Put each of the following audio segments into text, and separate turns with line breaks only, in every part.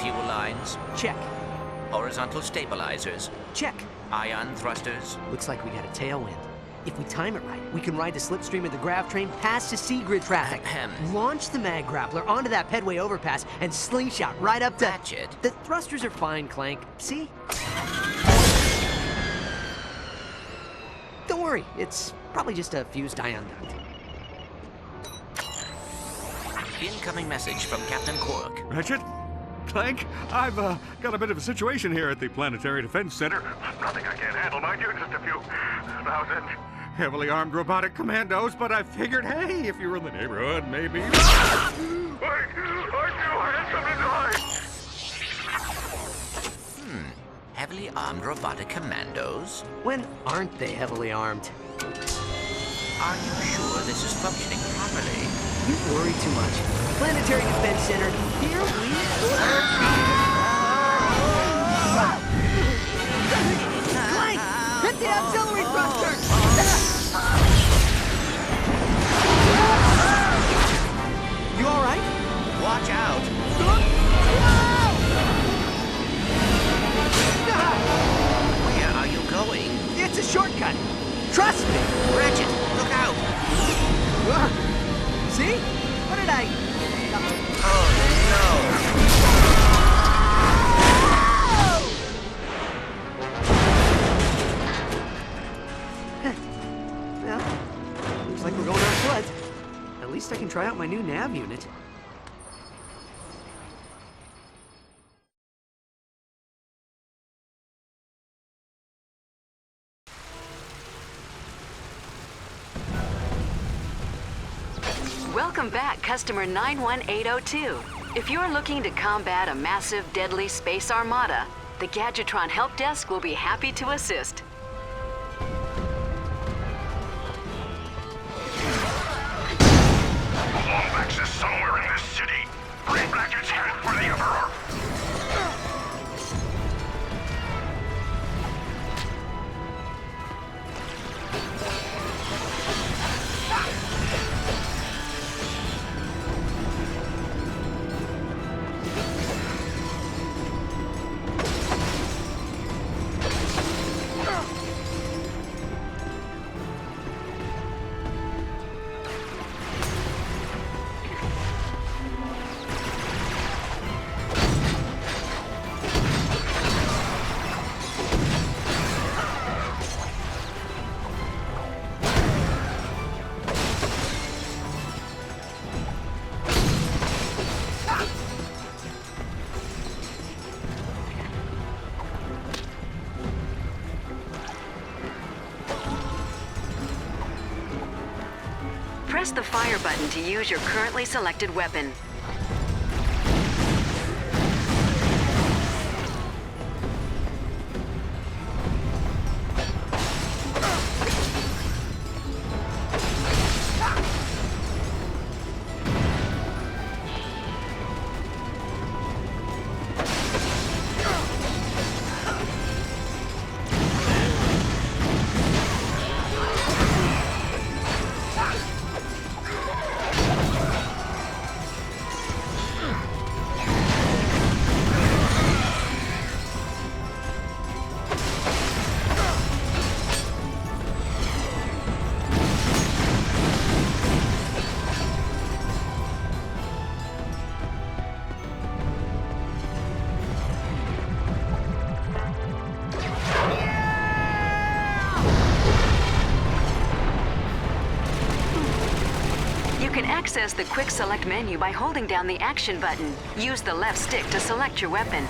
Fuel lines?
Check.
Horizontal stabilizers?
Check.
Ion thrusters?
Looks like we got a tailwind. If we time it right, we can ride the slipstream of the grav train past the Sea-Grid traffic. Launch the mag grappler onto that pedway overpass and slingshot right up to...
Ratchet?
The thrusters are fine, Clank. See? Don't worry, it's probably just a fused ion duct.
Incoming message from Captain Quark.
Ratchet? Clank? I've got a bit of a situation here at the Planetary Defense Center. Nothing I can't handle, mind you. Just a few thousand heavily armed robotic commandos, but I figured, hey, if you were in the neighborhood, maybe... Wait! I knew I had something to hide!
Heavily armed robotic commandos?
When aren't they heavily armed?
Are you sure this is functioning properly?
You worry too much. Planetary Defense Center, here we Clank! Hit the auxiliary thrusters! You all right?
Watch out! Where are you going?
It's a shortcut. Trust me.
Ratchet, look out!
See? What did I...
Oh,
Well, looks like we're going on foot. At least I can try out my new nav unit.
Welcome back, customer 91802. If you're looking to combat a massive, deadly space armada, the Gadgetron Help Desk will be happy to assist.
Lombax is somewhere in this city. Bring Ratchet's head for the Emperor.
Press the fire button to use your currently selected weapon. You can access the Quick Select menu by holding down the Action button. Use the left stick to select your weapon.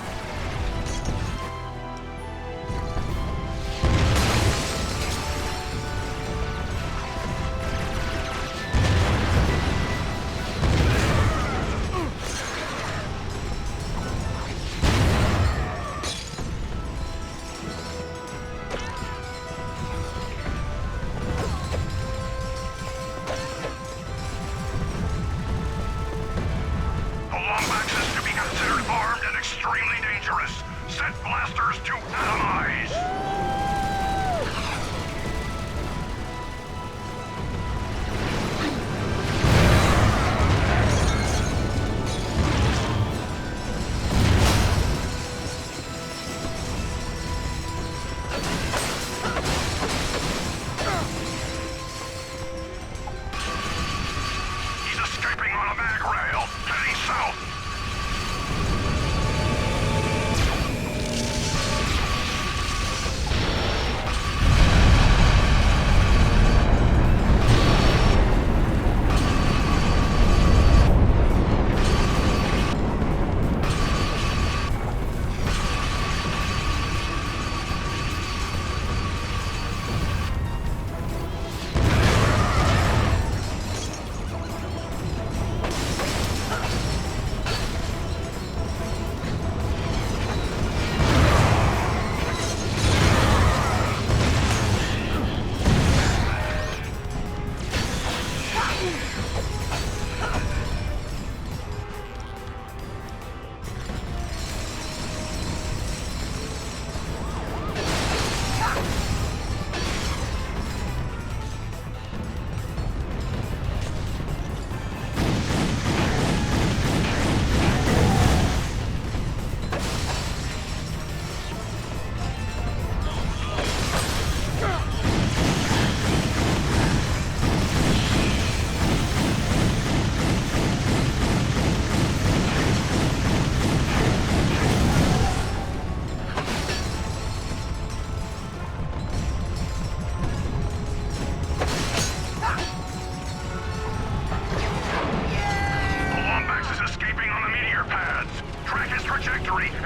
on a mag rail, heading south.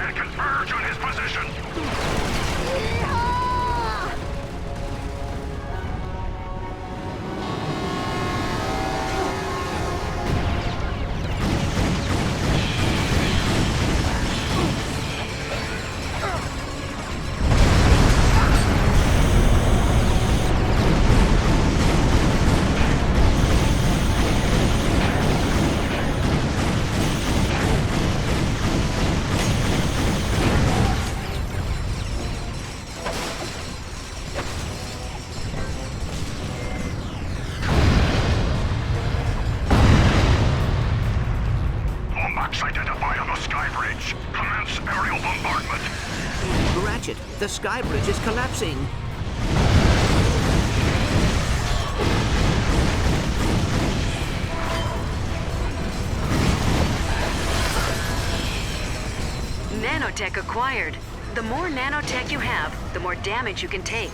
And converge on his position. Identify on the sky bridge. Commence aerial bombardment.
Ratchet, the sky bridge is collapsing.
Nanotech acquired. The more nanotech you have, the more damage you can take.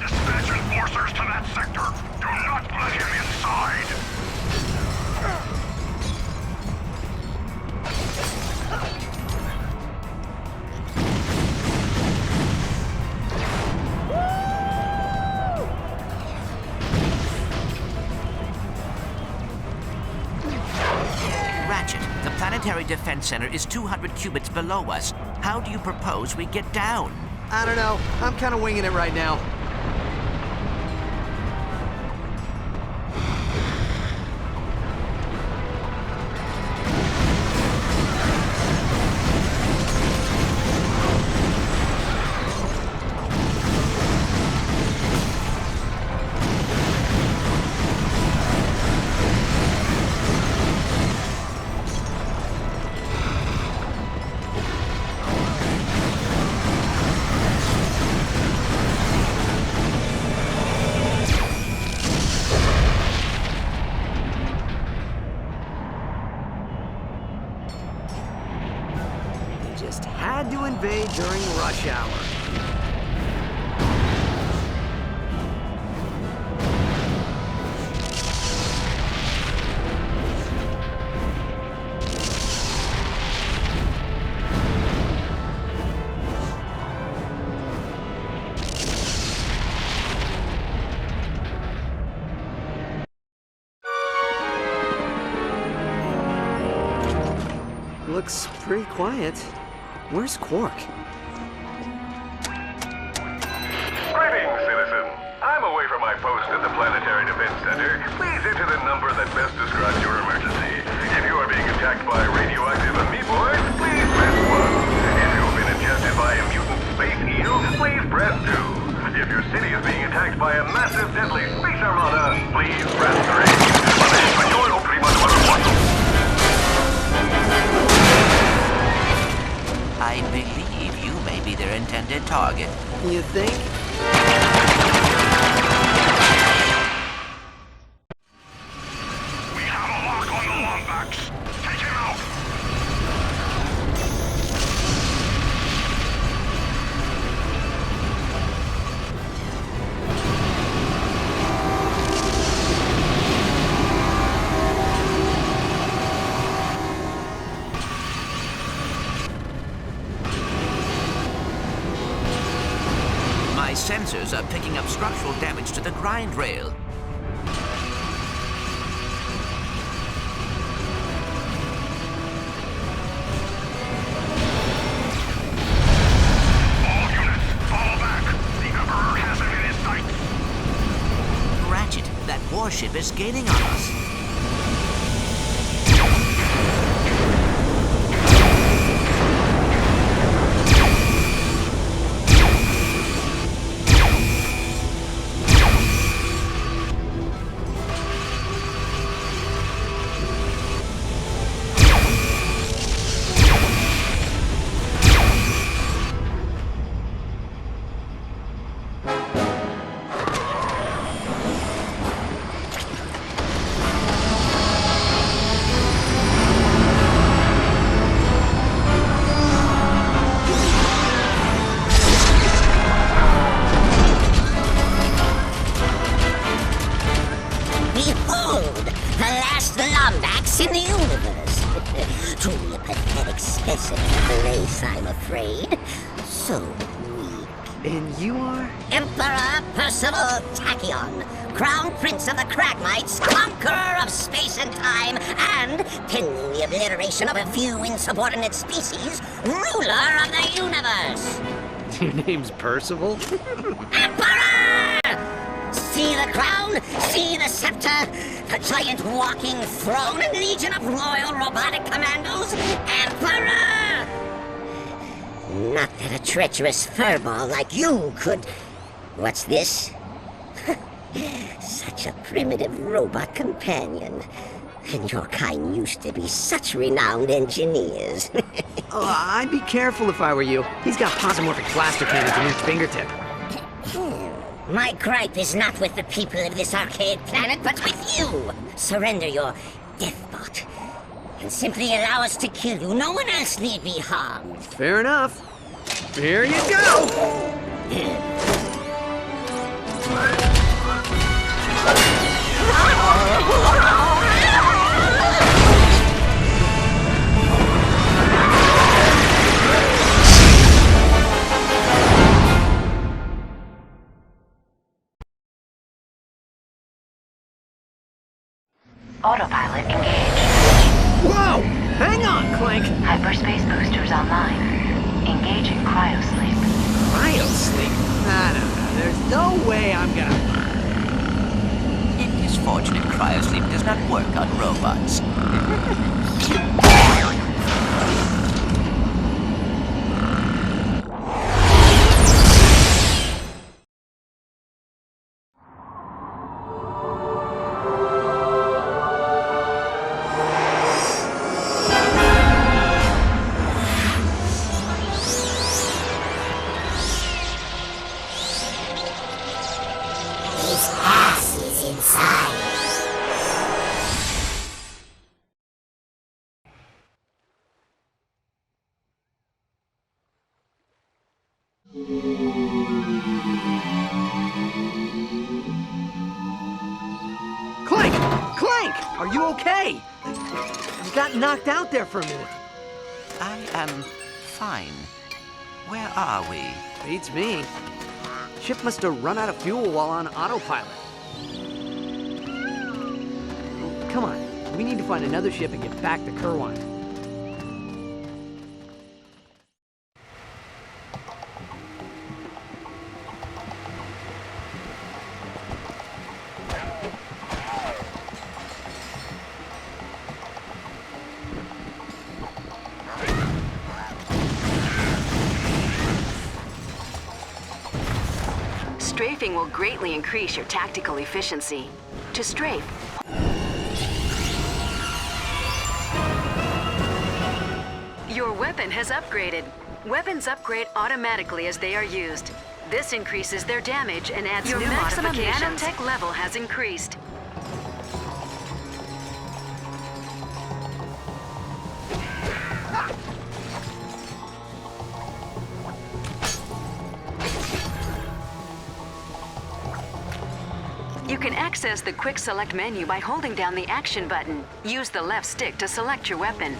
Dispatch enforcers to that sector. Do not let him inside.
Ratchet, the Planetary Defense Center is 200 cubits below us. How do you propose we get down?
I don't know. I'm kind of winging it right now. rush hour. Looks pretty quiet. Where's Quark?
Greetings, citizen. I'm away from my post at the Planetary Defense Center. Please enter the number that best describes your emergency. If you are being attacked by radioactive amoeboids, please press 1. If you've been ingested by a mutant space eel, please press 2. If your city is being attacked by a massive deadly space armada, please press 3.
I believe you may be their intended target.
You think?
We have a lock on the Lombax. Take him out.
My sensors are picking up structural damage to the grind rail.
All units, fall back. The Emperor has him in his sights.
Ratchet, that warship is gaining on us.
Behold, the last Lombax in the universe. Truly a pathetic specimen of the race, I'm afraid. So weak.
And you are?
Emperor Percival Tachyon, Crown Prince of the Cragmites, conqueror of space and time, and, pending the obliteration of a few insubordinate species, ruler of the universe.
Your name's Percival?
Emperor! See the crown, see the scepter, the giant walking throne and legion of loyal robotic commandos, Emperor! Not that a treacherous furball like you could... What's this? Such a primitive robot companion. And your kind used to be such renowned engineers.
Oh, I'd be careful if I were you. He's got posomorphic blaster cannons in each fingertip.
My gripe is not with the people of this arcade planet, but with you! Surrender your deathbot, and simply allow us to kill you. No one else need be harmed.
Fair enough. Here you go!
Autopilot engaged.
Whoa! Hang on, Clank!
Hyperspace boosters online. Engaging cryosleep.
Cryosleep? No. There's no way I'm gonna...
It is fortunate cryosleep does not work on robots.
His ass is inside.
Clank, are you okay? You got knocked out there for a minute.
I am fine. Where are we?
Beats me. Ship must have run out of fuel while on autopilot. Come on, we need to find another ship and get back to Kerwan.
Strafing will greatly increase your tactical efficiency. To strafe, your weapon has upgraded. Weapons upgrade automatically as they are used. This increases their damage and adds
Your
new
maximum
modifications.
nanotech
level has increased. You can access the Quick Select menu by holding down the Action button. Use the left stick to select your weapon.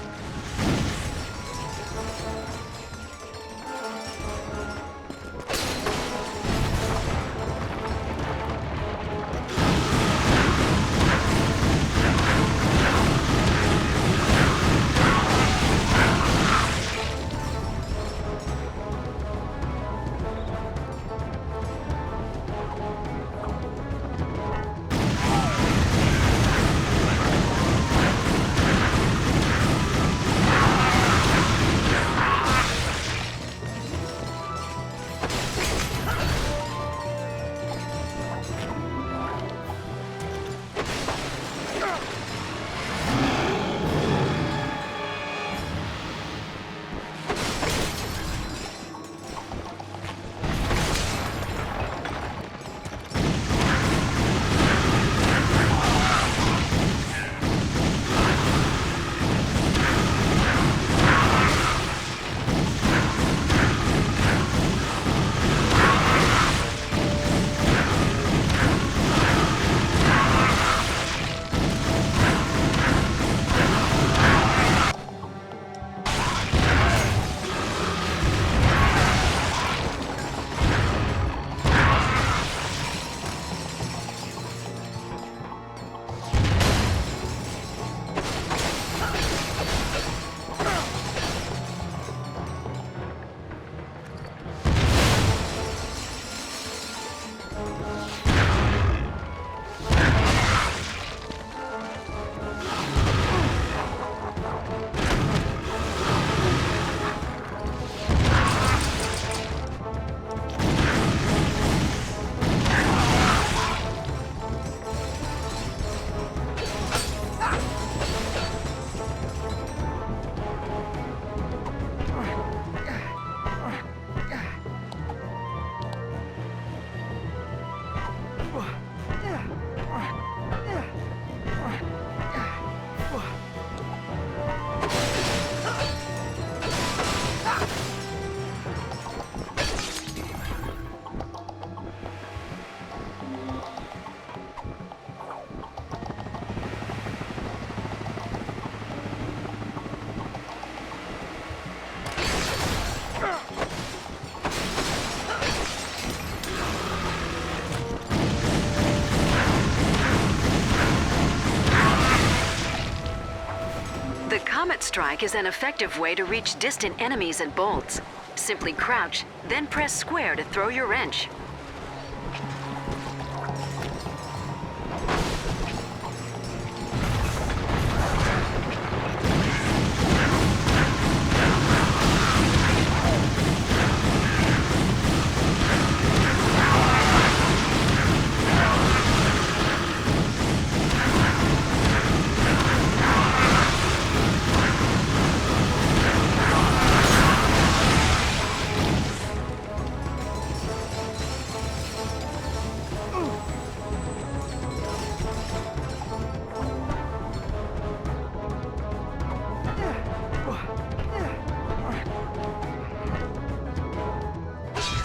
The Comet Strike is an effective way to reach distant enemies and bolts. Simply crouch, then press square to throw your wrench.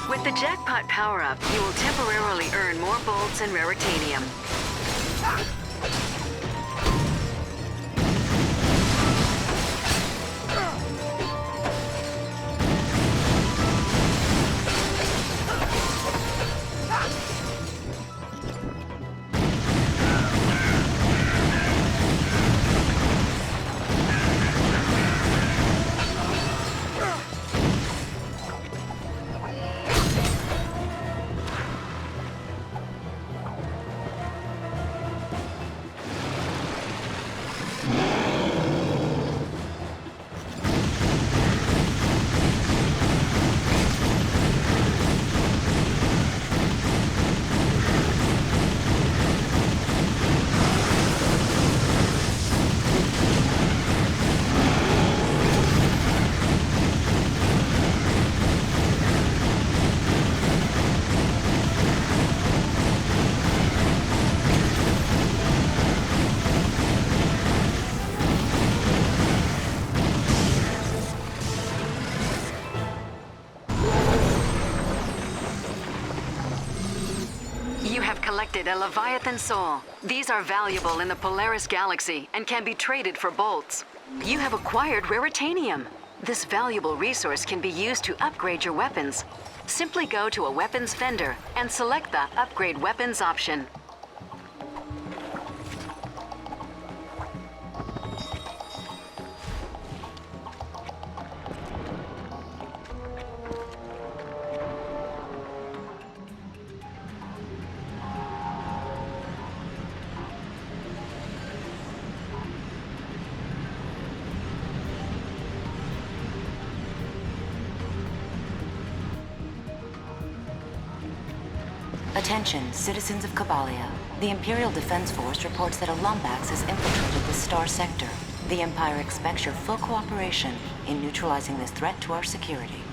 With the jackpot power-up, you will temporarily earn more bolts and raritanium. You have collected a Leviathan soul. These are valuable in the Polaris galaxy and can be traded for bolts. You have acquired raritanium. This valuable resource can be used to upgrade your weapons. Simply go to a weapons vendor and select the Upgrade Weapons option.
Attention, citizens of Kabalia. The Imperial Defense Force reports that a Lombax has infiltrated the Star Sector. The Empire expects your full cooperation in neutralizing this threat to our security.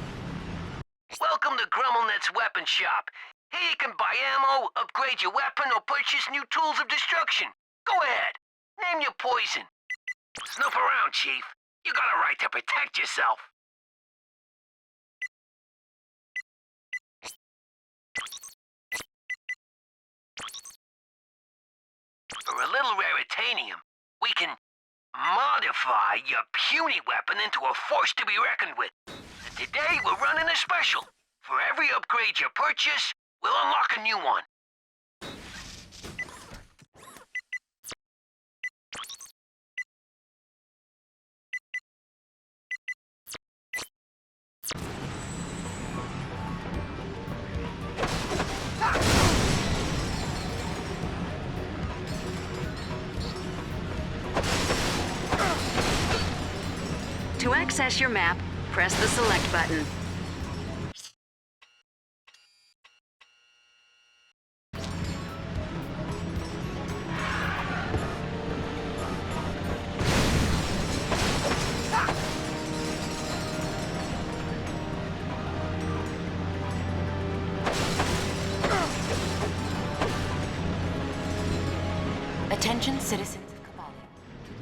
Welcome to Grummelnet's Weapon Shop. Here you can buy ammo, upgrade your weapon, or purchase new tools of destruction. Go ahead. Name your poison. Snoop around, Chief. You got a right to protect yourself. For a little raritanium, we can modify your puny weapon into a force to be reckoned with. And today, we're running a special. For every upgrade you purchase, we'll unlock a new one.
To access your map, press the select button.
Attention, citizens of Kabalia.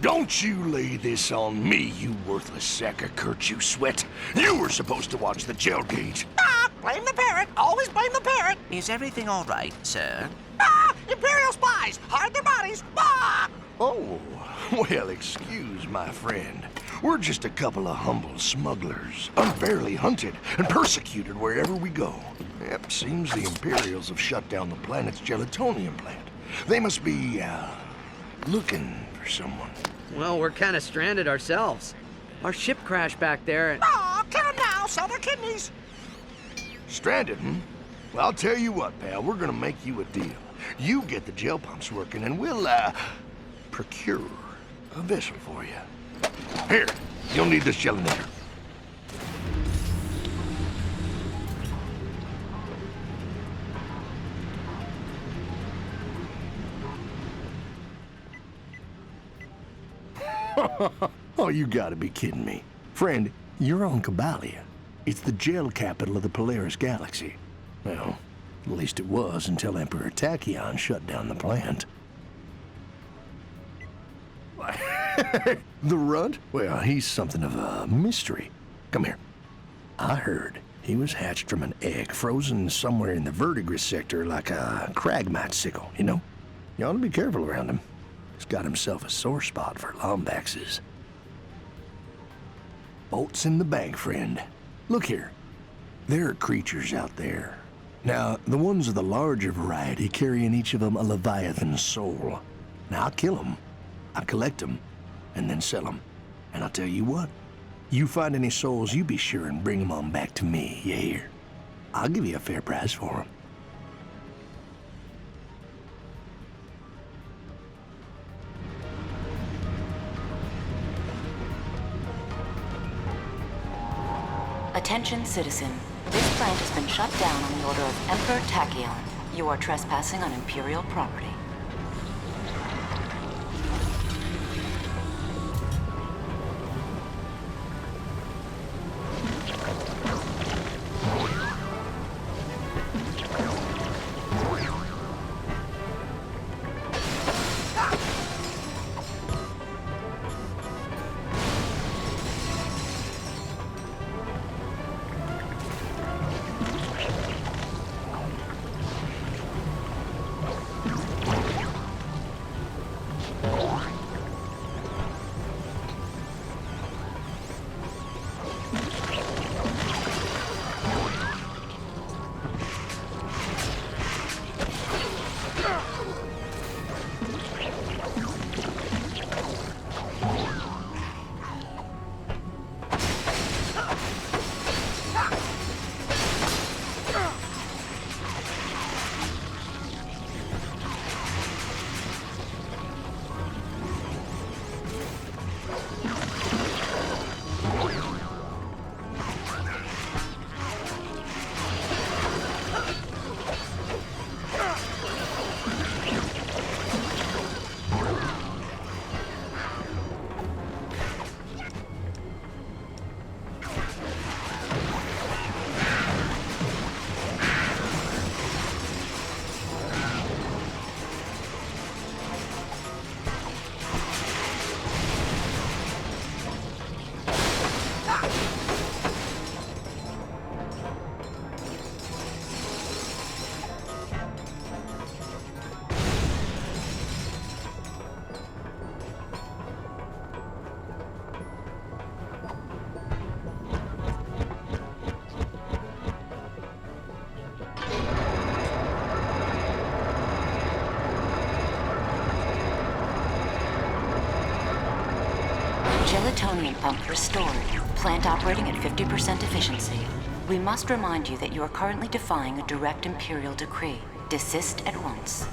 Don't you lay this on me, you worthless sack of Kurt, you sweat. You were supposed to watch the jail gate.
Ah, blame the parrot. Always blame the parrot.
Is everything all right, sir?
Ah, Imperial spies. Hide their bodies. Ah!
Oh, well, excuse my friend. We're just a couple of humble smugglers, unfairly hunted and persecuted wherever we go. Yep, seems the Imperials have shut down the planet's gelatonium plant. They must be, looking for someone.
Well, we're kind of stranded ourselves. Our ship crashed back there and...
Ah, kill them now. Sell their kidneys.
Stranded, hmm? Well, I'll tell you what, pal. We're gonna make you a deal. You get the gel pumps working, and we'll, procure a vessel for you. Here, you'll need this gelinator. Oh, you gotta be kidding me. Friend, you're on Kabalia. It's the gel capital of the Polaris galaxy. Well, at least it was until Emperor Tachyon shut down the plant. The Runt? Well, he's something of a mystery. Come here. I heard he was hatched from an egg frozen somewhere in the verdigris sector like a cragmite sickle, you know? You ought to be careful around him. He's got himself a sore spot for Lombaxes. Bolts in the bank, friend. Look here. There are creatures out there. Now, the ones of the larger variety carry in each of them a Leviathan soul. Now, I'll kill them. I'll collect them, and then sell them. And I'll tell you what. You find any souls, you be sure and bring them on back to me, you hear? I'll give you a fair price for them.
Attention, citizen. This plant has been shut down on the order of Emperor Tachyon. You are trespassing on Imperial property. Gelatonium pump restored. Plant operating at 50% efficiency. We must remind you that you are currently defying a direct Imperial decree. Desist at once.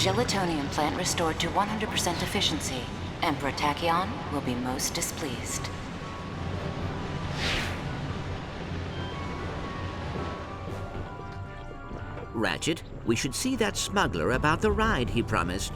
Gelatonium plant restored to 100% efficiency. Emperor Tachyon will be most displeased.
Ratchet, we should see that smuggler about the ride he promised.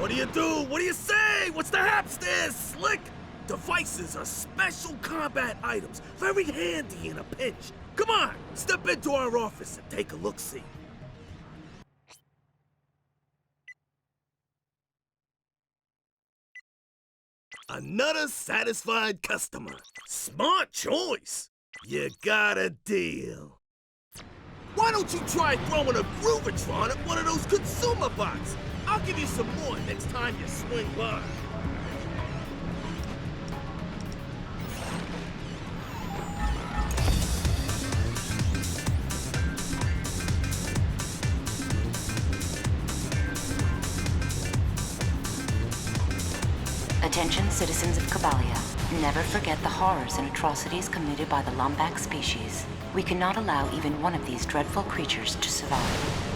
What do you do? What do you say? What's the haps there, Slick? Devices are special combat items, very handy in a pinch. Come on, step into our office and take a look-see. Another satisfied customer. Smart choice. You got a deal. Why don't you try throwing a Groovatron at one of those consumer bots? I'll give you some more next time you swing by.
Attention, citizens of Kabalia. Never forget the horrors and atrocities committed by the Lombax species. We cannot allow even one of these dreadful creatures to survive.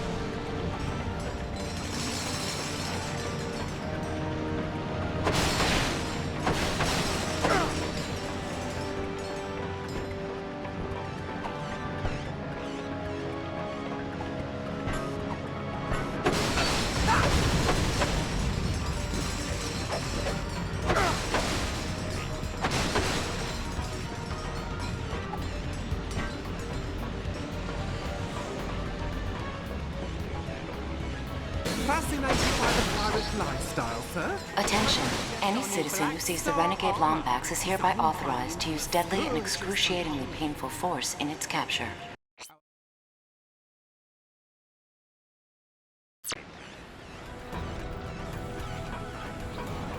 Fascinated by the pirate lifestyle, sir?
Attention. Any citizen who sees the renegade Lombax is hereby authorized to use deadly and excruciatingly painful force in its capture.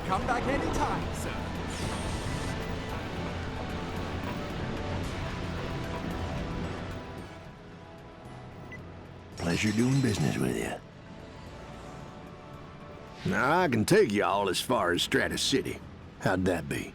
Come back anytime, sir.
Pleasure doing business with you. Now, I can take you all as far as Stratus City. How'd that be?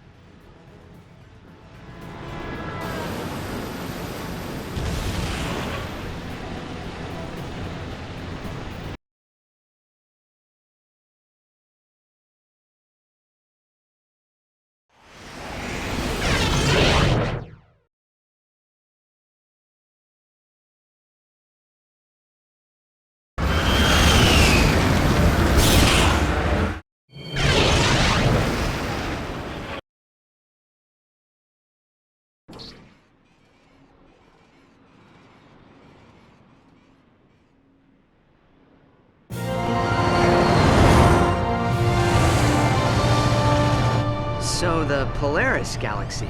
So the Polaris Galaxy.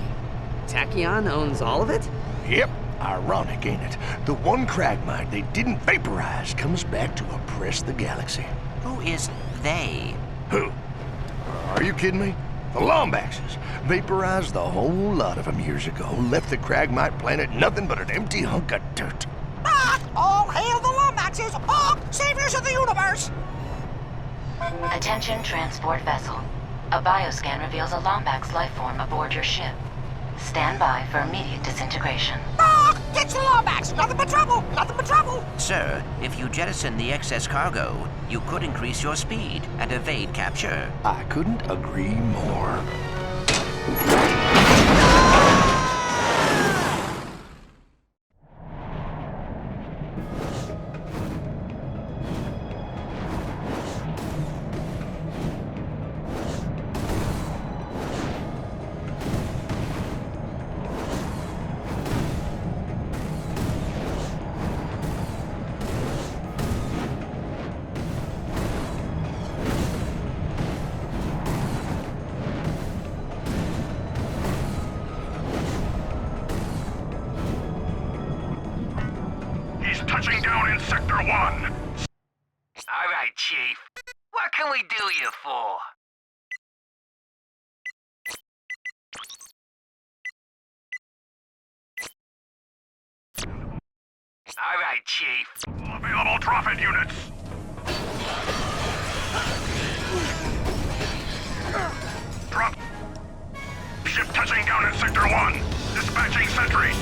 Tachyon owns all of it?
Yep. Ironic, ain't it? The one Cragmite they didn't vaporize comes back to oppress the galaxy.
Who is they?
Who? Are you kidding me? The Lombaxes vaporized the whole lot of them years ago, left the Cragmite planet nothing but an empty hunk of dirt.
All hail the Lombaxes! Saviors of the universe!
Attention transport vessel. A bioscan reveals a Lombax life form aboard your ship. Stand by for immediate disintegration.
Get the Lombax! Nothing but trouble! Nothing but trouble!
Sir, if you jettison the excess cargo, you could increase your speed and evade capture.
I couldn't agree more.
Touching down in Sector 1.
All right, Chief. What can we do you for? All right, Chief.
Available Prophet units. Drop. Ship touching down in Sector 1. Dispatching sentry.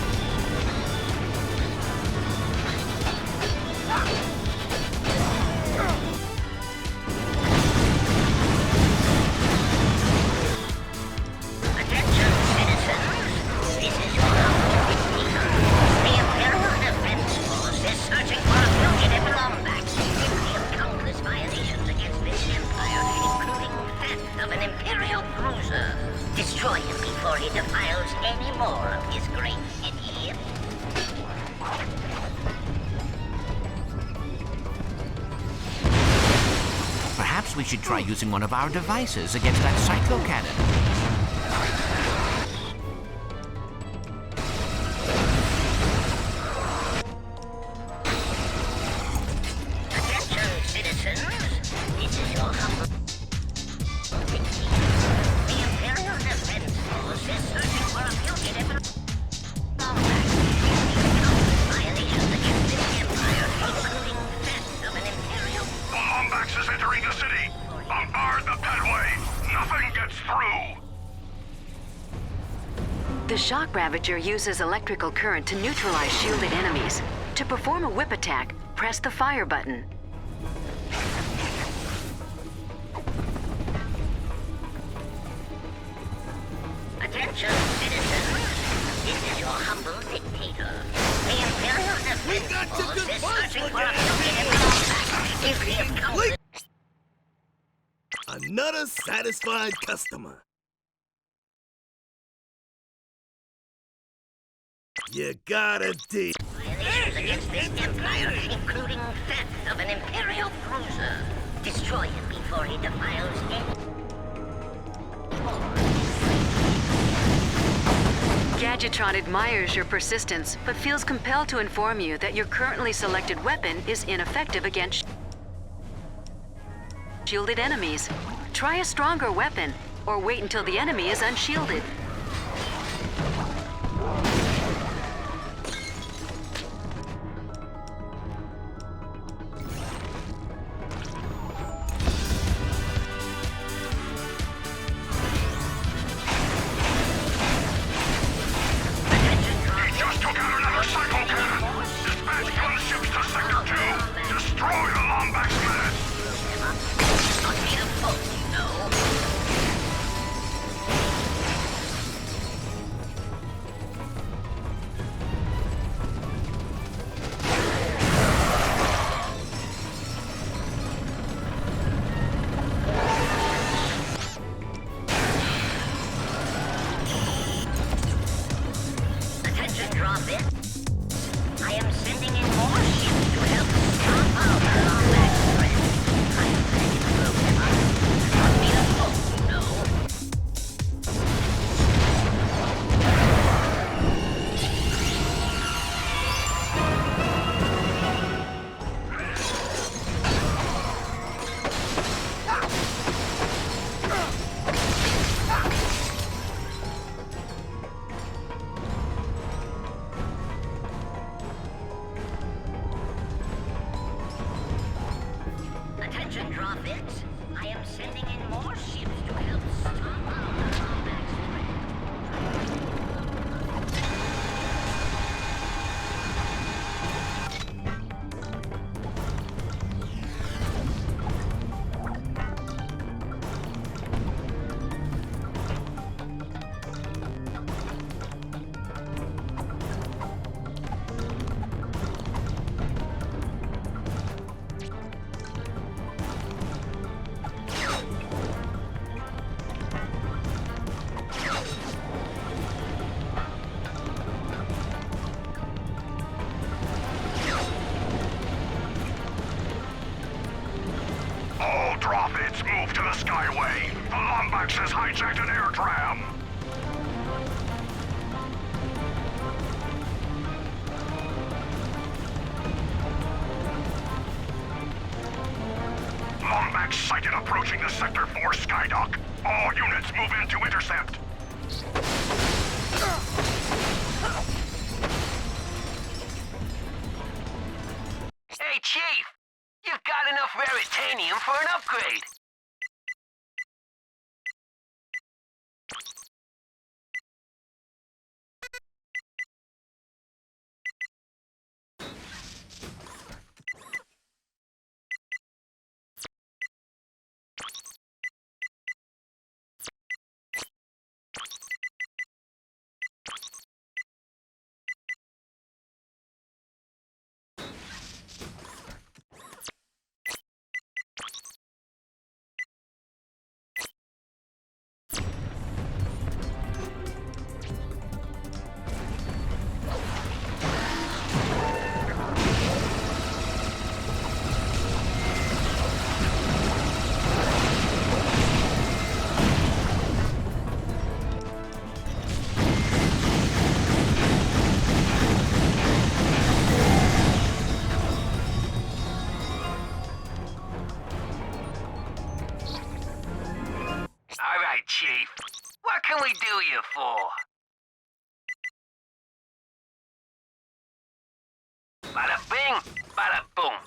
Attention, citizens. This is your humble dictator. The Imperial Defense Force is searching for a fugitive Lombax guilty of countless violations against this empire, including theft of an Imperial cruiser. Destroy him before he defiles any more of his great city.
Perhaps we should try using one of our devices against that cyclo-cannon.
Attention, citizens. This is your humble dictator. The Imperial Defense Force is searching for a fugitive Lombax guilty of countless violations against this empire, including theft of an Imperial.
The Lombax is entering the city. Bombard the pedway. Nothing gets through.
The Shock Ravager uses electrical current to neutralize shielded enemies. To perform a whip attack, press the fire button.
Attention, citizens. This is your humble dictator. The Imperial Defense Force is searching for a fugitive Lombax guilty of countless.
Another satisfied customer. You got a deal.
Violations against this empire, including theft of an Imperial cruiser. Destroy him before he defiles it.
Gadgetron admires your persistence, but feels compelled to inform you that your currently selected weapon is ineffective against shielded enemies. Try a stronger weapon, or wait until the enemy is unshielded.
Move to the Skyway. The Lombax has hijacked an air tram. Lombax sighted approaching the Sector 4 Skydock. All units move in to intercept.
Hey, Chief! You've got enough Raritanium for an upgrade! Chief, what can we do you for? Bada bing, bada boom.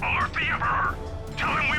Alert the Emperor! Tell him we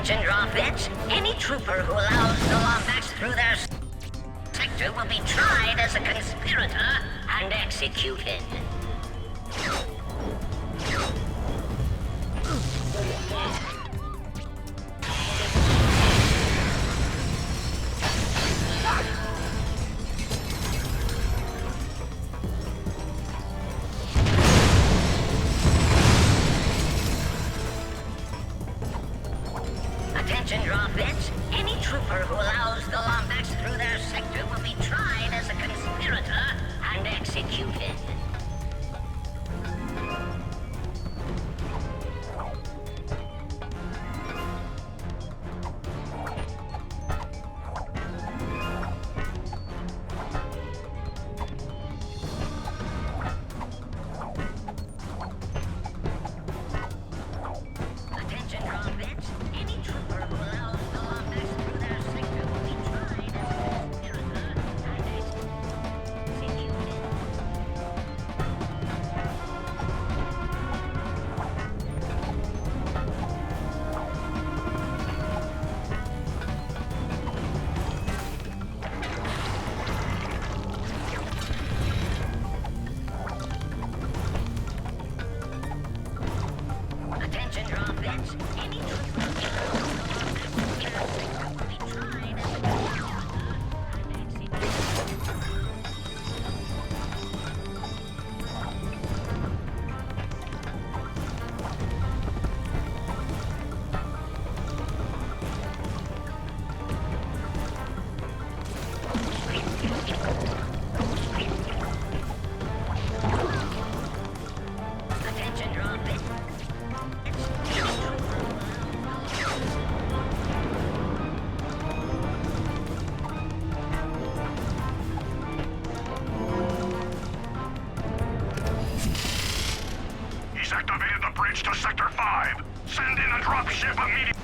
Attention, draw vets. Any trooper who allows the Lombax through their sector will be tried as a conspirator and executed. Attention, draw vets. Any trooper who allows the Lombax through their sector will be tried as a conspirator and executed. Attention, draw vets. Any trooper who allows the Lombax through their sector will be tried as a conspirator and executed. Attention, draw vets. Any trooper who allows the Lombax through their sector will be tried as a conspirator and executed. Attention, draw vets.
He's activated the bridge to Sector 5. Send in a drop ship immediately.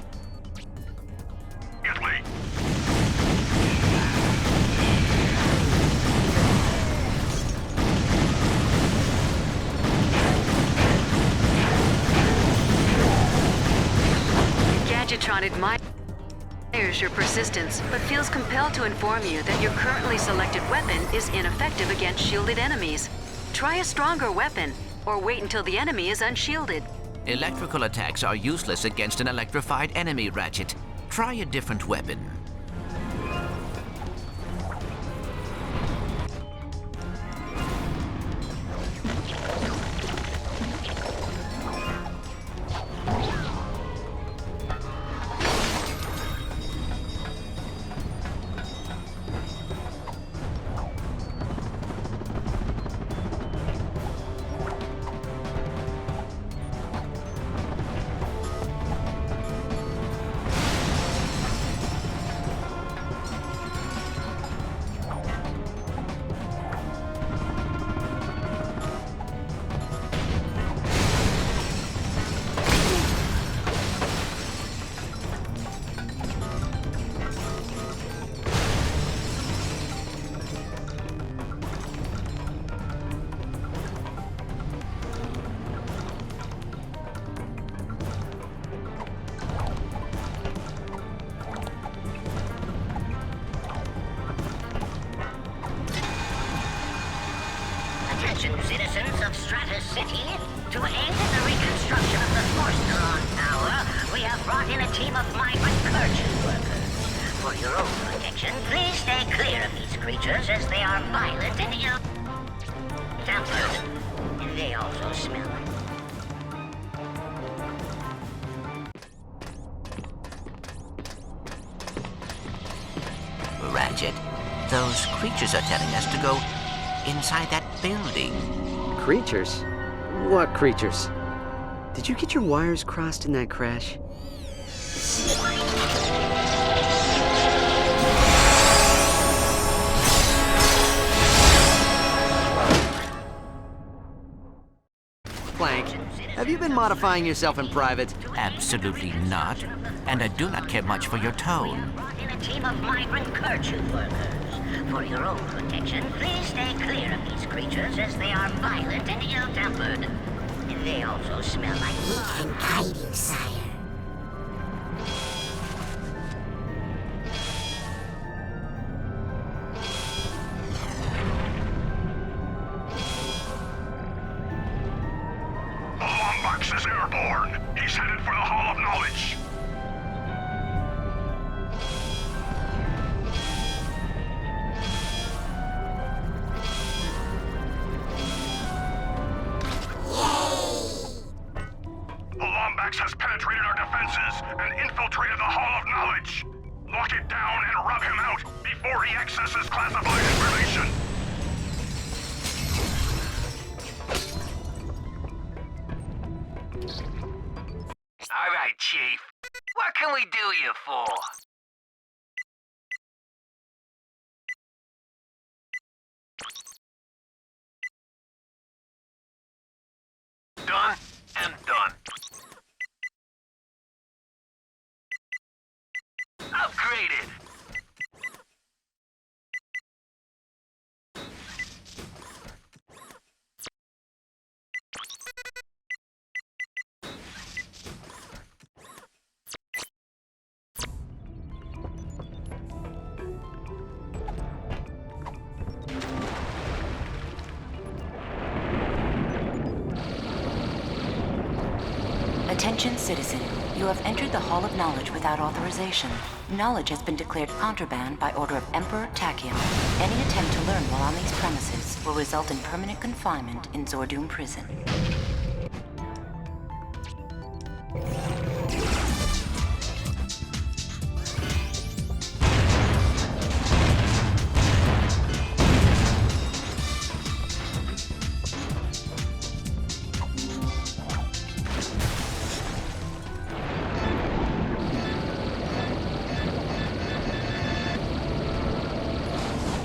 Gadgetron admires your persistence, but feels compelled to inform you that your currently selected weapon is ineffective against shielded enemies. Try a stronger weapon, or wait until the enemy is unshielded.
Electrical attacks are useless against an electrified enemy, Ratchet. Try a different weapon.
Attention, citizens of Stratus City. To aid in the reconstruction of the Force Neuron Tower, we have brought in a team of migrant purchase workers. For your own protection, please stay clear of these creatures as they are violent and ill-tempered. And they also smell like
Ratchet, those creatures are telling us to go inside that building.
Creatures? What creatures? Did you get your wires crossed in that crash? Clank, have you been modifying yourself in private?
Absolutely not. And I do not care much for your tone.
brought in a team of migrant purchase workers. For your own protection, please stay clear of these creatures as they are violent and ill-tempered. And they also smell like blood.
Can guide you, sire.
Lombax is airborne. He's headed for the Hall of Knowledge. The Lombax has penetrated our defenses and infiltrated the Hall of Knowledge. Lock it down and rub him out before he accesses classified information.
All right, Chief. What can we do you for? Done and done. Upgraded.
Attention, citizen. You have entered the Hall of Knowledge without authorization. Knowledge has been declared contraband by order of Emperor Tachyon. Any attempt to learn while on these premises will result in permanent confinement in Zordoom Prison.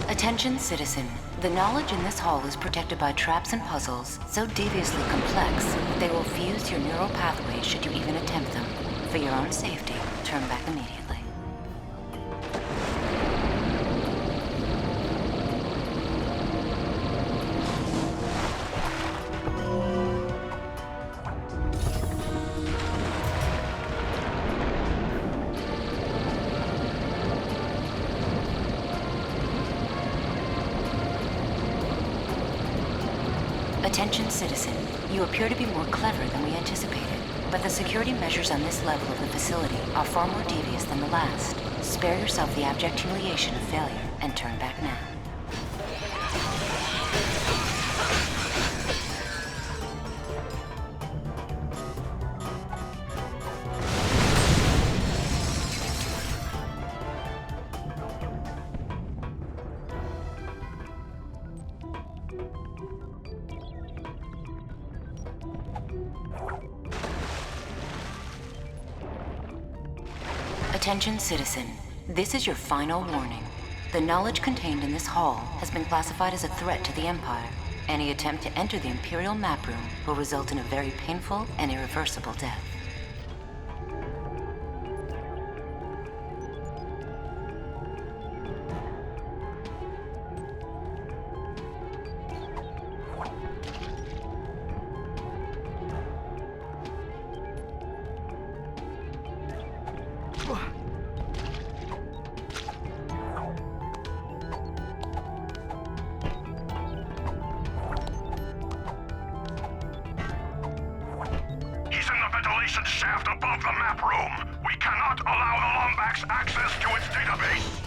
Attention, citizen. The knowledge in this hall is protected by traps and puzzles so deviously complex that they will fuse your neural pathways should you even attempt them. For your own safety, turn back immediately. Attention, citizen. You appear to be more clever than we anticipated, but the security measures on this level of the facility are far more devious than the last. Spare yourself the abject humiliation of failure and turn back now. Attention, citizen. This is your final warning. The knowledge contained in this hall has been classified as a threat to the Empire. Any attempt to enter the Imperial map room will result in a very painful and irreversible death.
Shaft above the map room. We cannot allow the Lombax access to its database.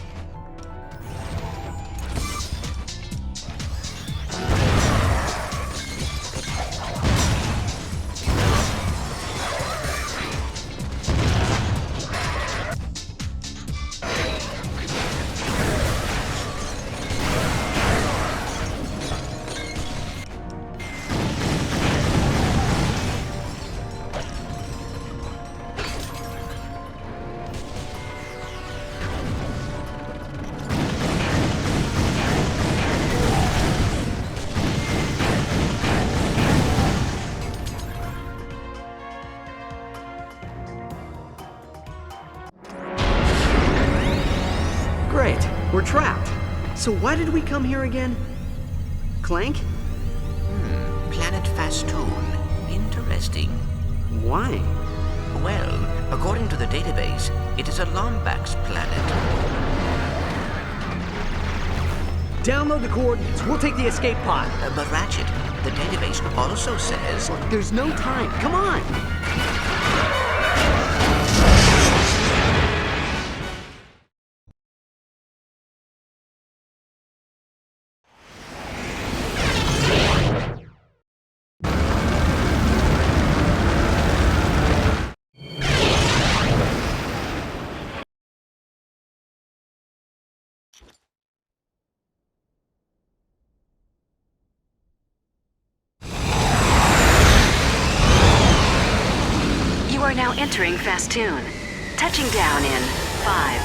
Great, we're trapped. So why did we come here again? Clank?
Planet Fastoon. Interesting.
Why?
Well, according to the database, it is a Lombax planet.
Download the coordinates. We'll take the escape pod.
But Ratchet, the database also says...
Look, there's no time. Come on!
You are now entering Fastoon. Touching down in 5,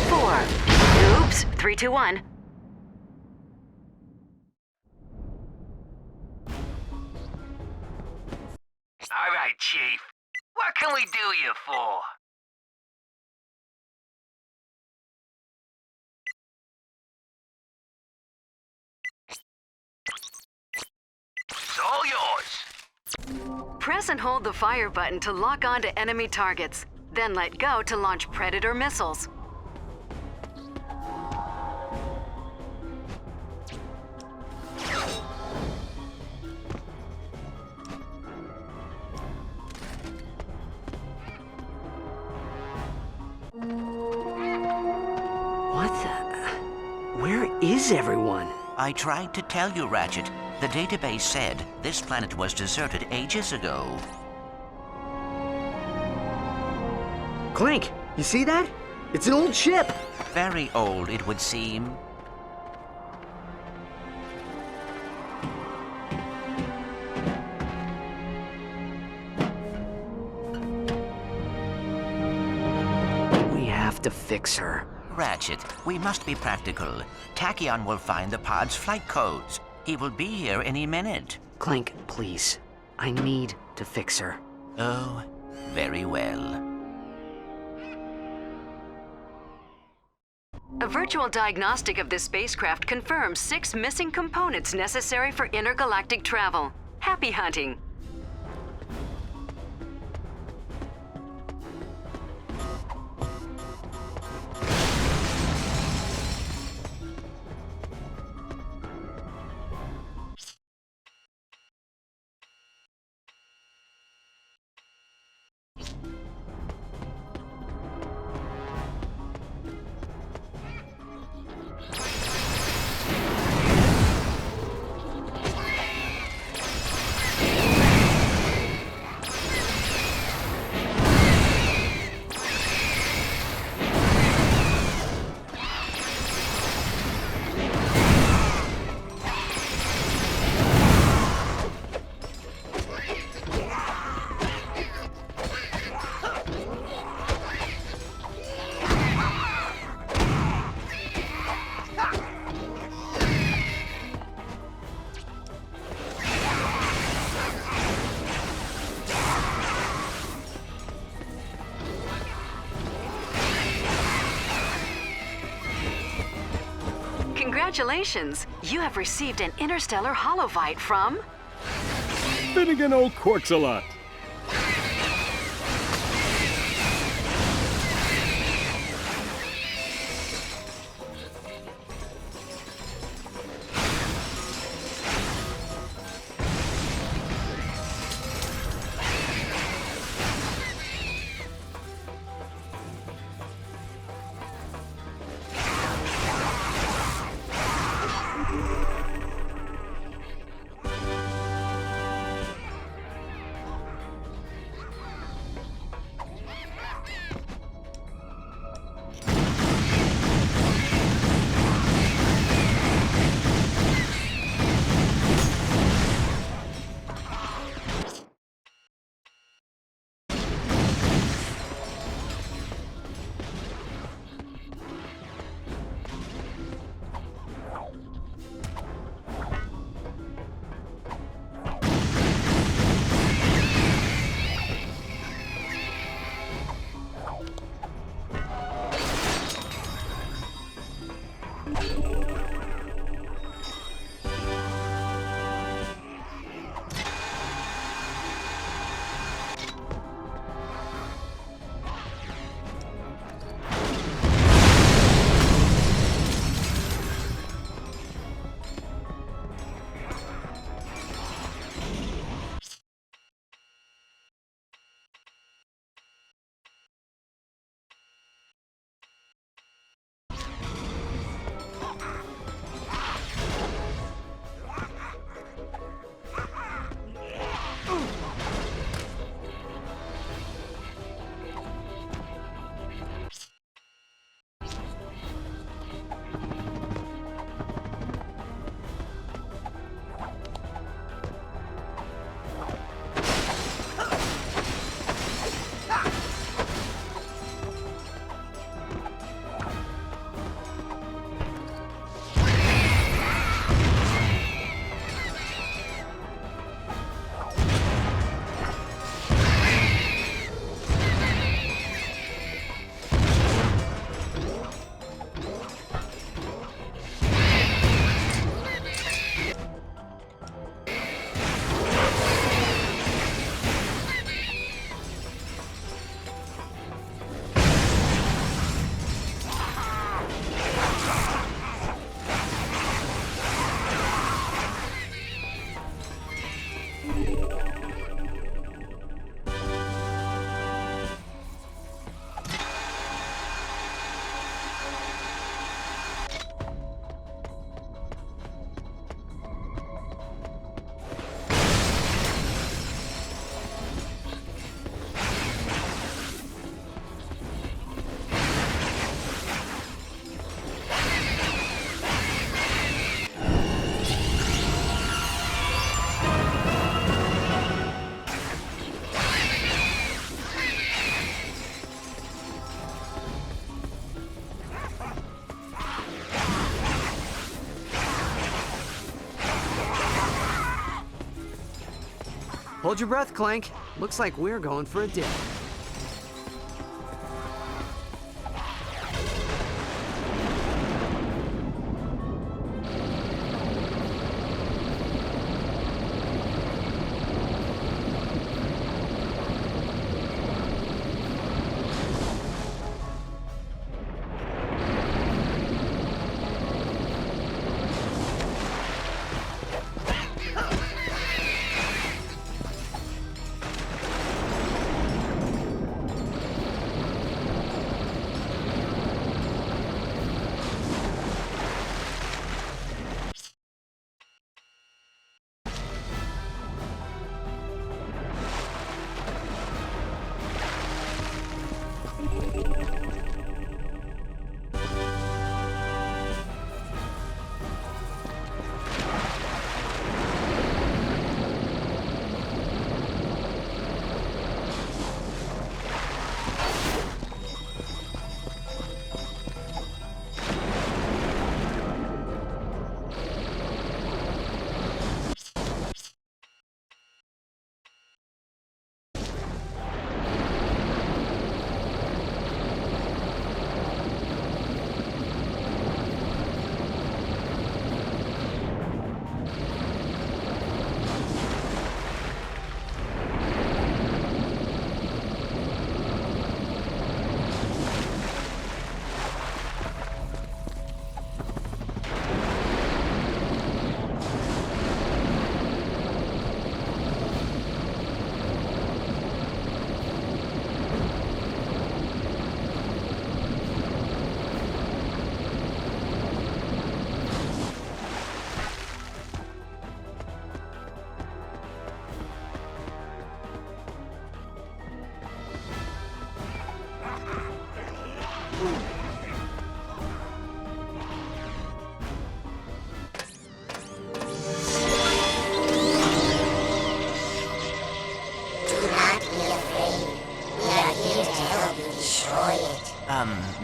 4. Oops, 3, 2, 1.
All right, Chief. What can we do you for? It's all yours.
Press and hold the fire button to lock onto enemy targets. Then let go to launch Predator missiles.
What the... Where is everyone?
I tried to tell you, Ratchet. The database said this planet was deserted ages ago.
Clank, you see that? It's an old ship.
Very old, it would seem.
We have to fix her.
Ratchet, we must be practical. Tachyon will find the pod's flight codes. He will be here any minute.
Clank, please. I need to fix her.
Oh, very well.
A virtual diagnostic of this spacecraft confirms 6 missing components necessary for intergalactic travel. Happy hunting! Congratulations! You have received an interstellar holovite from...
Finnegan old Quarks a lot.
Hold your breath, Clank. Looks like we're going for a dip.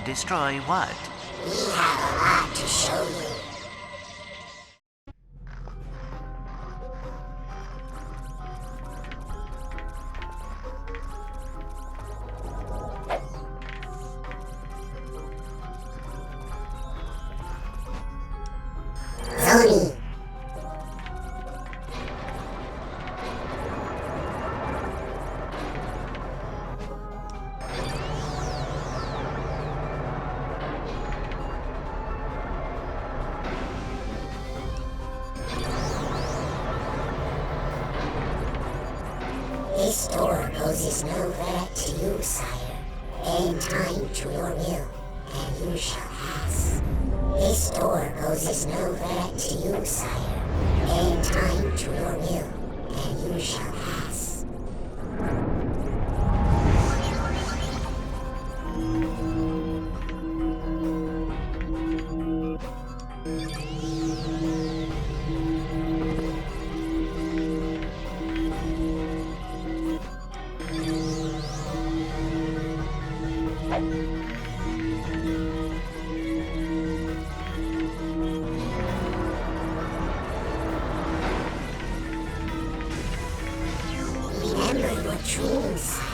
Destroy what?
We have a lot to show you. Zombie. This door poses no threat to you, sire. Aim time to your will, and you shall pass. This door poses no threat to you, sire. Aim time to your will, and you shall pass. Remember your dreams, sire.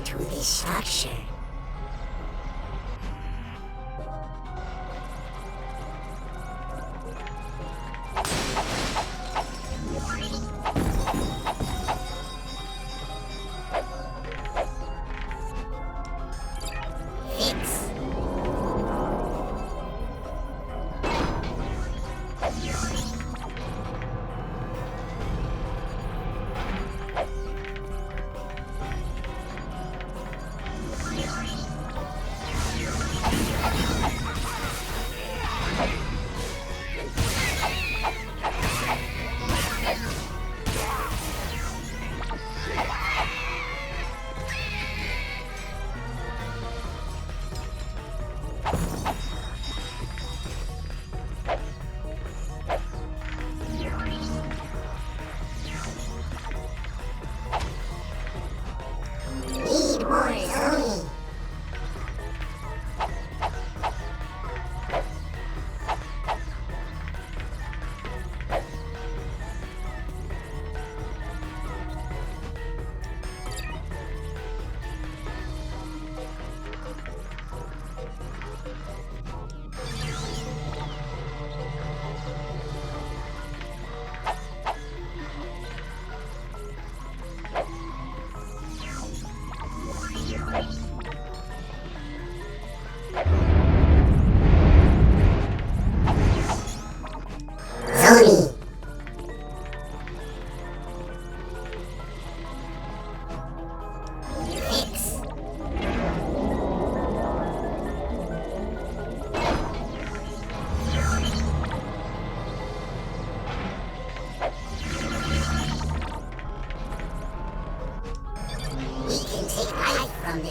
into the structure.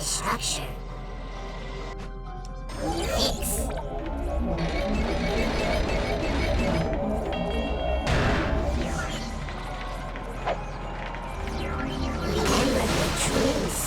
Structure. Fix. Remember the dreams.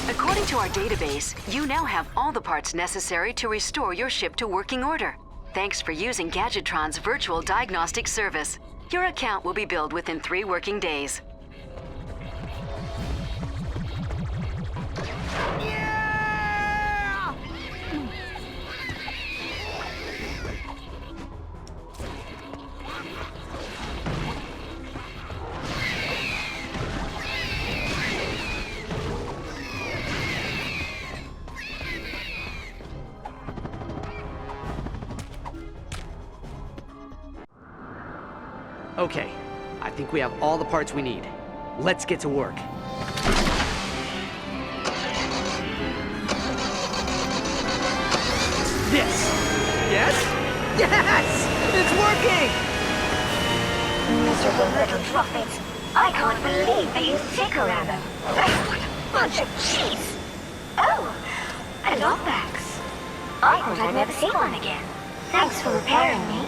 According to our database, you now have all the parts necessary to restore your ship to working order. Thanks for using Gadgetron's virtual diagnostic service. Your account will be billed within 3 working days.
Okay, I think we have all the parts we need. Let's get to work. This! Yes? Yes! It's working!
Miserable little droppings. I can't believe that you stick around them. What a bunch of cheats. Oh, a lockbacks. I thought I'd never see one again. Thanks for repairing me.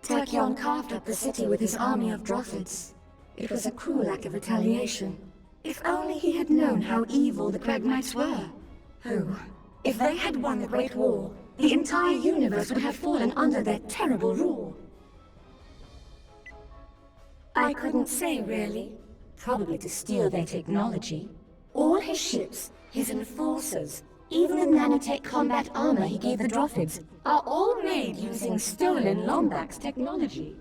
Tachyon carved up the city with his army of Droffids. It was a cruel act of retaliation. If only he had known how evil the Kragmites were. Oh, if they had won the Great War, the entire universe would have fallen under their terrible rule. I couldn't say, really. Probably to steal their technology. All his ships, his enforcers, even the nanotech combat armor he gave the Droffids, are all made using stolen Lombax technology.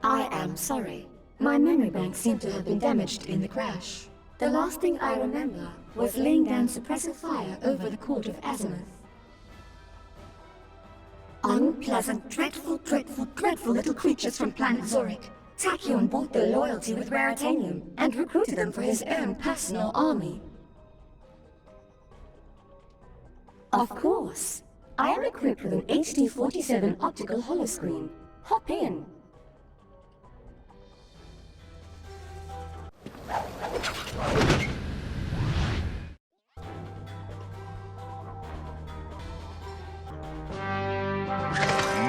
I am sorry. My memory bank seemed to have been damaged in the crash. The last thing I remember was laying down suppressive fire over the court of Azimuth. Unpleasant, dreadful, dreadful, dreadful little creatures from planet Zurich. Tachyon bought their loyalty with Raritanium and recruited them for his own personal army. Of course, I am equipped with an HD-47 optical holoscreen. Hop in.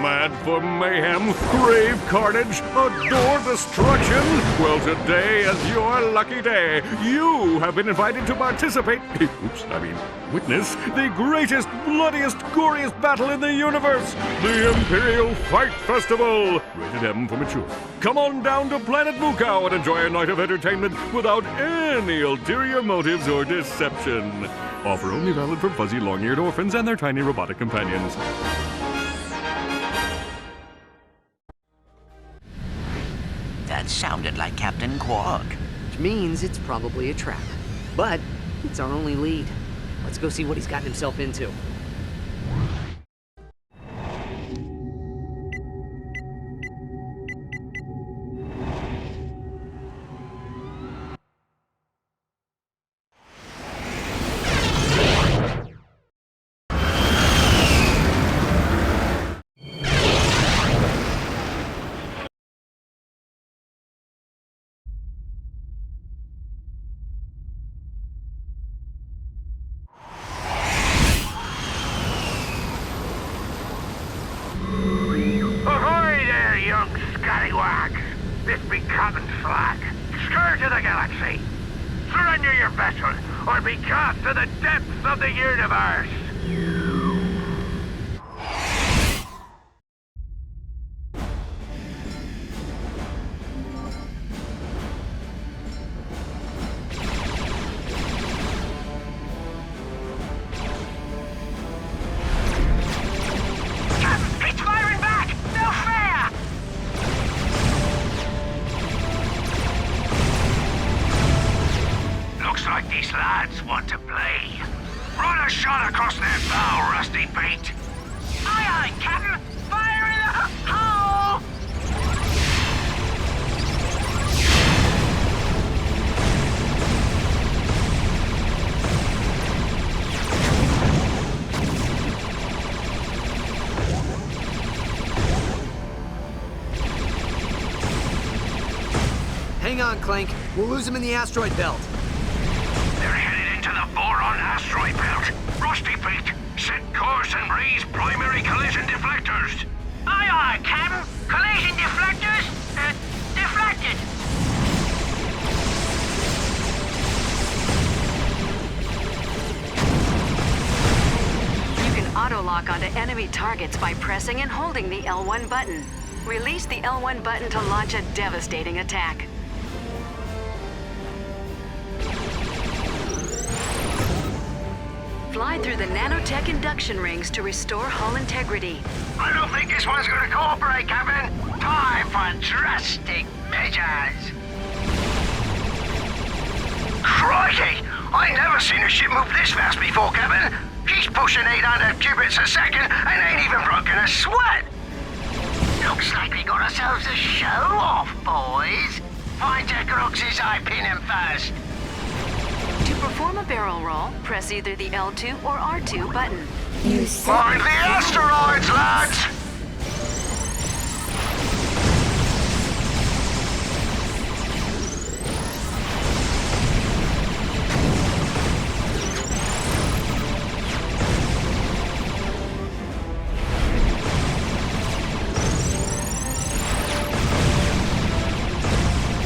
Mad for mayhem, crave carnage, adore destruction? Well, today is your lucky day. You have been invited to participate, witness the greatest, bloodiest, goriest battle in the universe, the Imperial Fight Festival. Rated M for mature. Come on down to Planet Mukau and enjoy a night of entertainment without any ulterior motives or deception. Offer only valid for fuzzy, long-eared orphans and their tiny robotic companions.
That sounded like Captain Quark.
Which means it's probably a trap. But it's our only lead. Let's go see what he's gotten himself into.
Ahoy there, young scallywags! This be Captain Slack, scourge of the galaxy. Surrender your vessel, or be cast to the depths of the universe! It's firing back! No fair! Looks like these lads want to play. Run a shot across their bow, Rusty Pete. Aye, aye, Captain! Fire in the hole!
Hang on, Clank. We'll lose him in the asteroid belt.
They're headed into the boron asteroid belt. Rusty Pete, set course and raise primary collision deflectors. Aye, aye, Captain. Collision deflectors? Deflected.
You can auto-lock onto enemy targets by pressing and holding the L1 button. Release the L1 button to launch a devastating attack. Fly through the nanotech induction rings to restore hull integrity.
I don't think this one's gonna cooperate, Captain. Time for drastic measures. Crikey! I never seen a ship move this fast before, Captain. She's pushing 800 cubits a second and ain't even broken a sweat. Looks like we got ourselves a show off, boys. Find your Grox's eye pin him first.
To perform a barrel roll, press either the L2 or R2 button.
Find the asteroids, lads!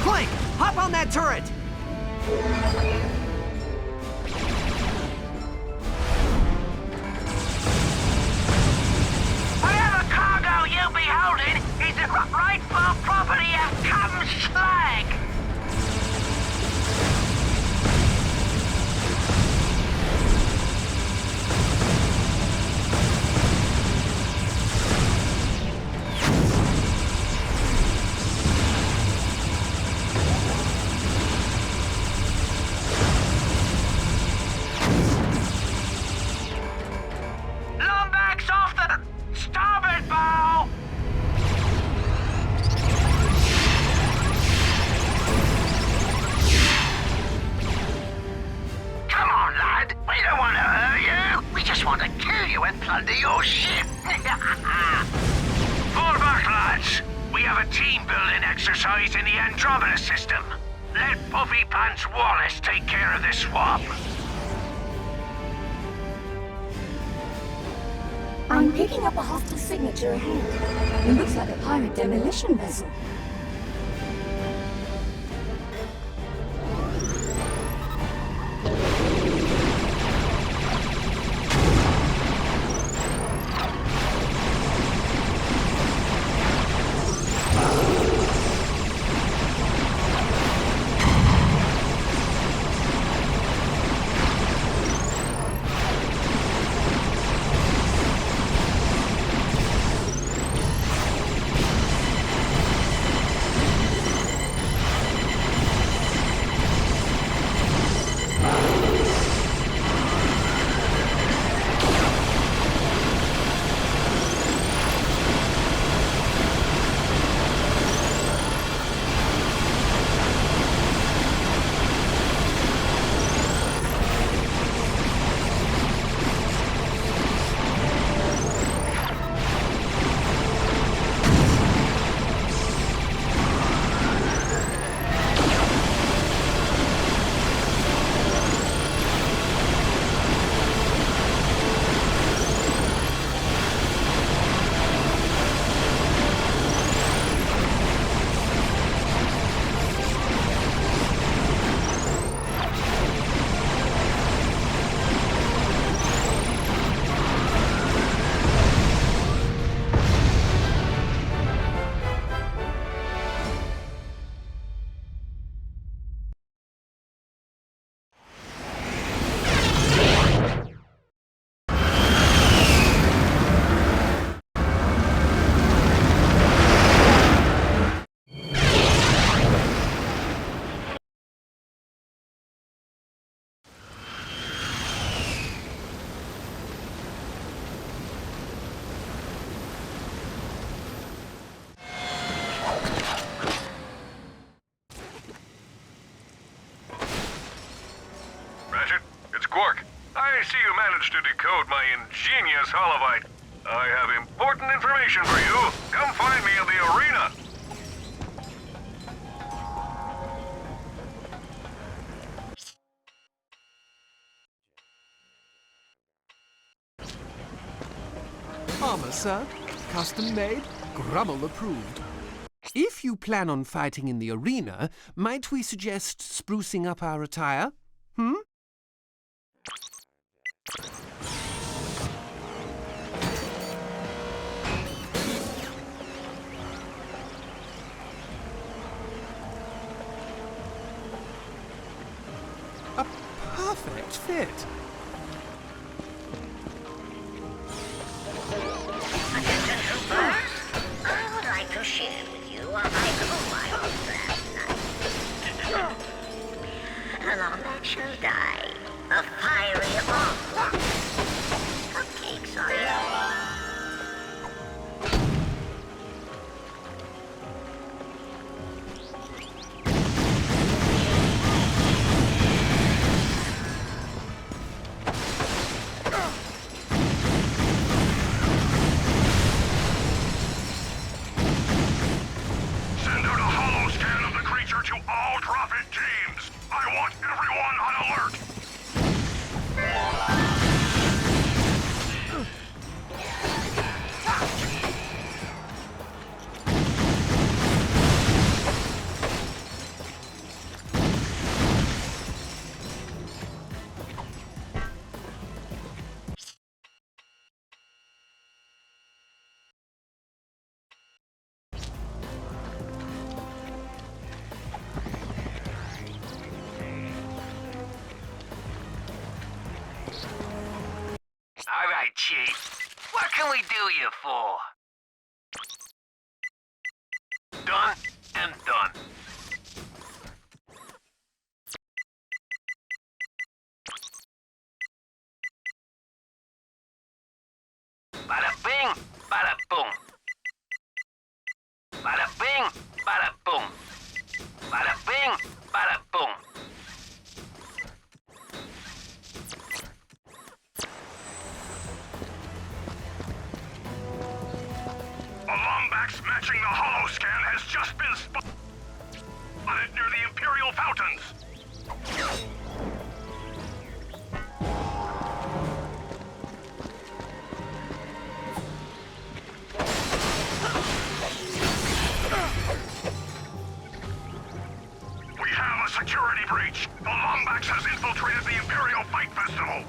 Clank, hop on that turret!
Whatever cargo you be holding is the rightful property of Captain Slag. exercise in the Andromeda system. Let Puffy Pants Wallace take care of this swap.
I'm picking up a hostile signature ahead. It looks like a pirate demolition vessel.
I see you managed to decode my ingenious holobite. I have important information for you. Come find me in the arena.
Armor, sir. Custom made, Grummel approved. If you plan on fighting in the arena, might we suggest sprucing up our attire? A perfect fit.
Attention troopers! I would like to share with you a micro-mile last night. And on that shall die a fiery onslaught. Cupcakes are yellow.
To all Drophet teams! I want everyone on alert!
All right, Chief. What can we do you for? Done and done. Bada bing, bada boom. Bada bing, bada boom. Bada bing, bada boom.
A Lombax matching the holoscan has just been have a security breach. The Lombax has infiltrated the Imperial Fight Festival.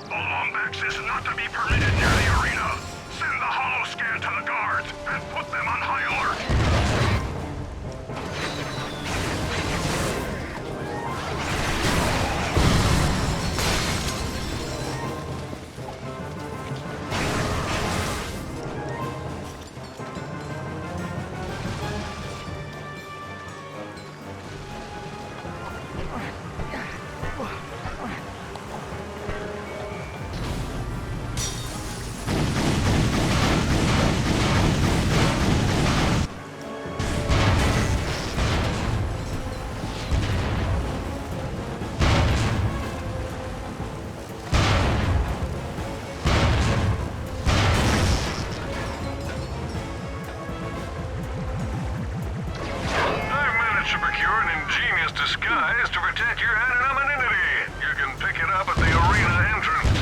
The Lombax is not to be permitted near the arena. Send the holoscan to the guards and put them on high alert. Disguise to protect your anonymity. You can pick it up at the arena entrance.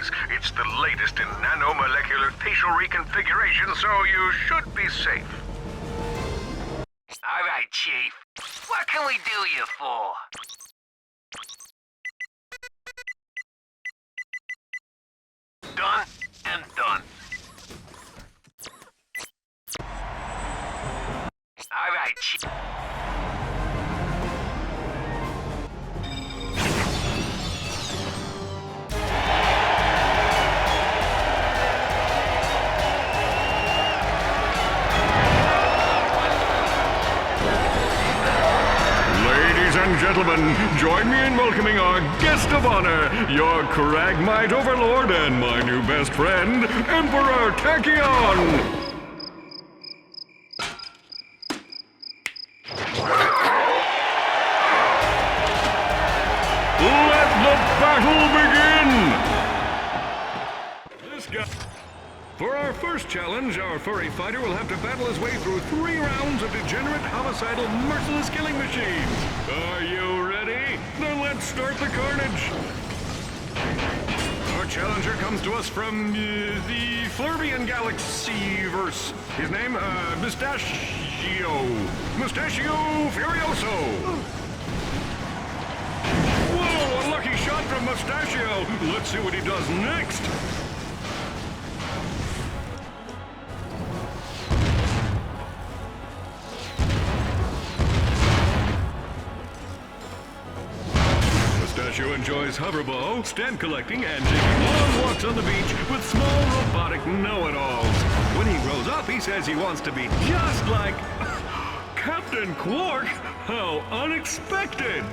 eyes. It's the latest in nanomolecular facial reconfiguration, so you should be safe.
All right, Chief. What can we do you for? Done and done. All right, Chief.
Ladies and gentlemen, join me in welcoming our guest of honor, your Cragmite Overlord and my new best friend, Emperor Tachyon! Let the battle begin! This guy... For our first challenge, our furry fighter will have to battle his way through 3 rounds of degenerate, homicidal, merciless killing machines. Are you ready? Then let's start the carnage. Our challenger comes to us from the Flurbian Galaxy-verse. His name, Mustachio. Mustachio Furioso. Whoa, a lucky shot from Mustachio. Let's see what he does next. Mustachio enjoys hoverbow, stamp collecting, and taking long walks on the beach with small robotic know-it-alls. When he grows up, he says he wants to be just like Captain Quark. How unexpected!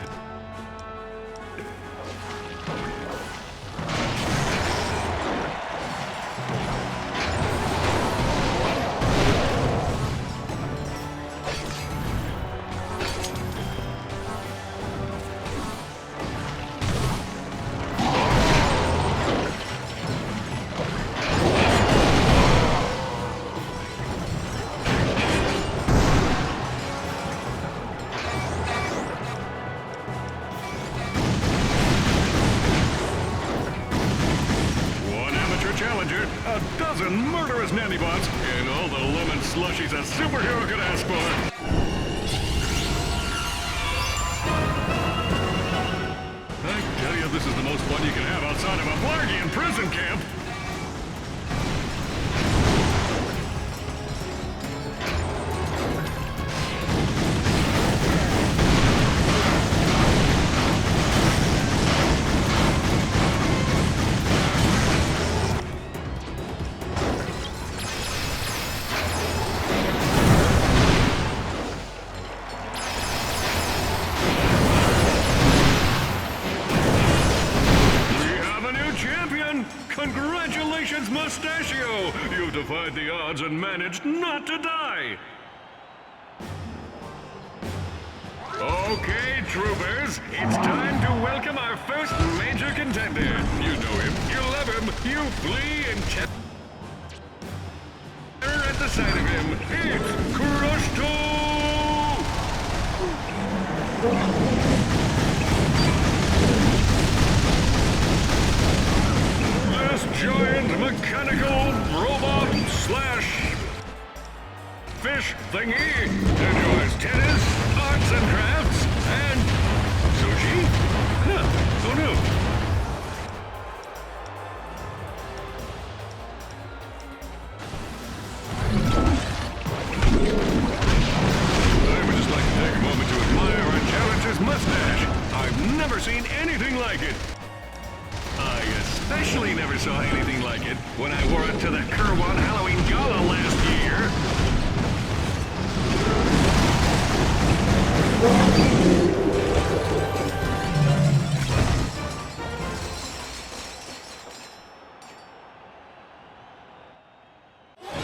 Challenger, a dozen murderous nanobots, and all the lemon slushies a superhero could ask for. I tell you, this is the most fun you can have outside of a Blargian prison camp. Congratulations, Mustachio! You defied the odds and managed not to die! Okay, troopers, it's time to welcome our first major contender. You know him, you love him, you flee in terror at the sight of him. It's Crushto! This giant mechanical robot slash fish thingy enjoys tennis, arts and crafts, and sushi? Huh, who knew? I would just like to take a moment to admire our challenger's mustache. I've never seen anything like it. I especially never saw anything like it when I wore it to the Kerwan Halloween Gala last year.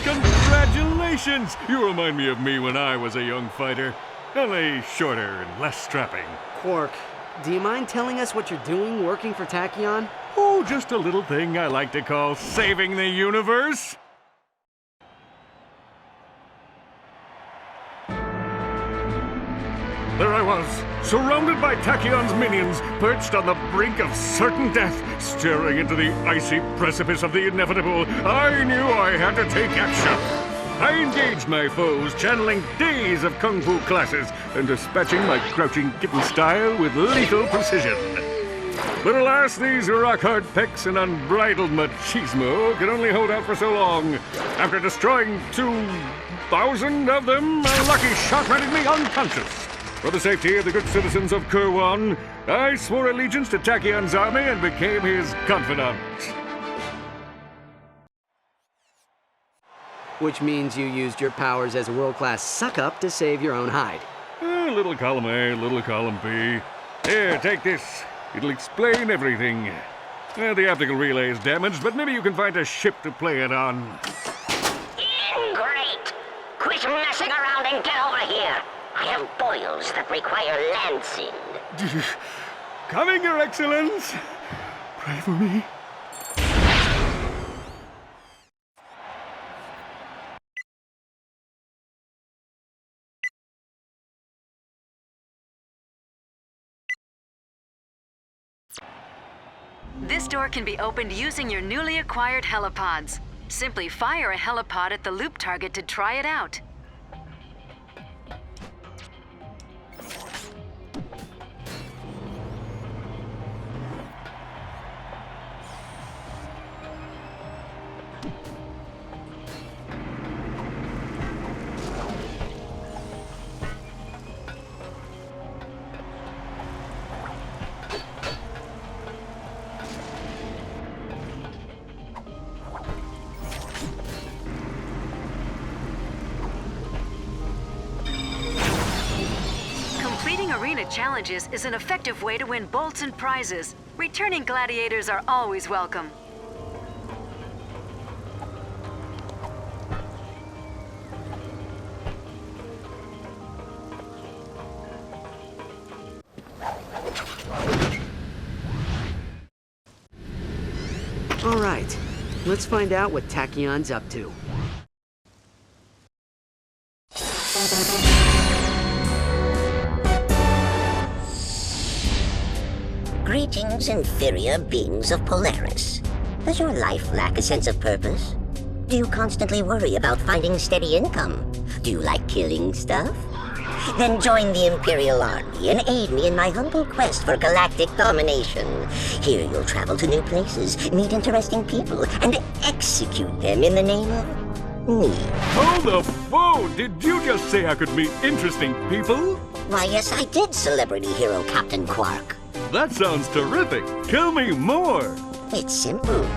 Congratulations! You remind me of me when I was a young fighter. Only shorter and less strapping.
Quark, do you mind telling us what you're doing working for Tachyon?
Oh, just a little thing I like to call saving the universe. There I was, surrounded by Tachyon's minions, perched on the brink of certain death, staring into the icy precipice of the inevitable. I knew I had to take action. I engaged my foes, channeling days of kung fu classes and dispatching my crouching kitten style with lethal precision. But alas, these rock-hard pecs and unbridled machismo can only hold out for so long. After destroying 2,000 of them, a lucky shot rendered me unconscious. For the safety of the good citizens of Kurwan, I swore allegiance to Tachyon's army and became his confidant.
Which means you used your powers as a world-class suck-up to save your own hide.
Little column A, little column B. Here, take this. It'll explain everything. The optical relay is damaged, but maybe you can find a ship to play it on.
Great! Quit messing around and get over here. I have boils that require lancing.
Coming, Your Excellence. Pray for me.
This door can be opened using your newly acquired helipods. Simply fire a helipod at the loop target to try it out. Completing arena challenges is an effective way to win bolts and prizes. Returning gladiators are always welcome.
All right, let's find out what Tachyon's up to.
Greetings, inferior beings of Polaris. Does your life lack a sense of purpose? Do you constantly worry about finding steady income? Do you like killing stuff? Then join the Imperial Army and aid me in my humble quest for galactic domination. Here you'll travel to new places, meet interesting people, and execute them in the name of me.
Hold the phone! Did you just say I could meet interesting people?
Why, yes, I did, celebrity hero Captain Quark.
That sounds terrific. Tell me more.
It's simple.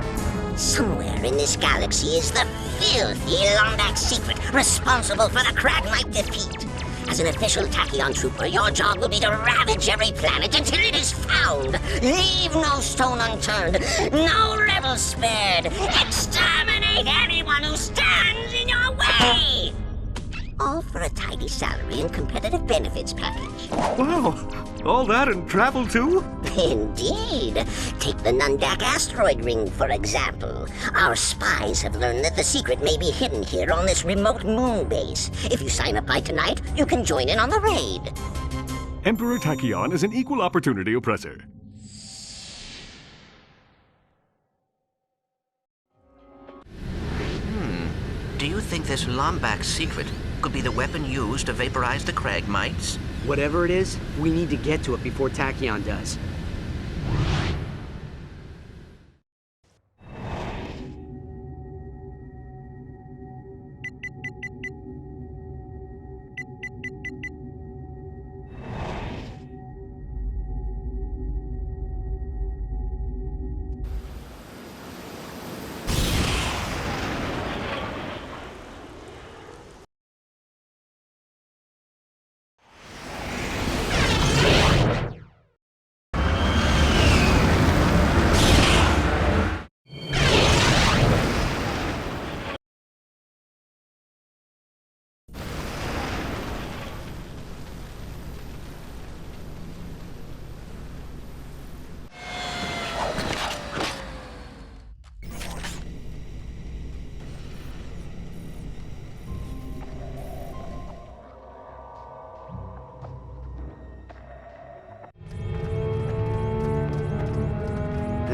Somewhere in this galaxy is the filthy Lombax secret responsible for the Kragmite defeat. As an official Tachyon trooper, your job will be to ravage every planet until it is found. Leave no stone unturned, no rebel spared. Exterminate anyone who stands in your way. All for a tidy salary and competitive benefits package.
Wow, all that and travel too?
Indeed. Take the Nundak asteroid ring, for example. Our spies have learned that the secret may be hidden here on this remote moon base. If you sign up by tonight, you can join in on the raid.
Emperor Tachyon is an equal opportunity oppressor.
Do you think this Lombax secret could be the weapon used to vaporize the Kragmites?
Whatever it is, we need to get to it before Tachyon does.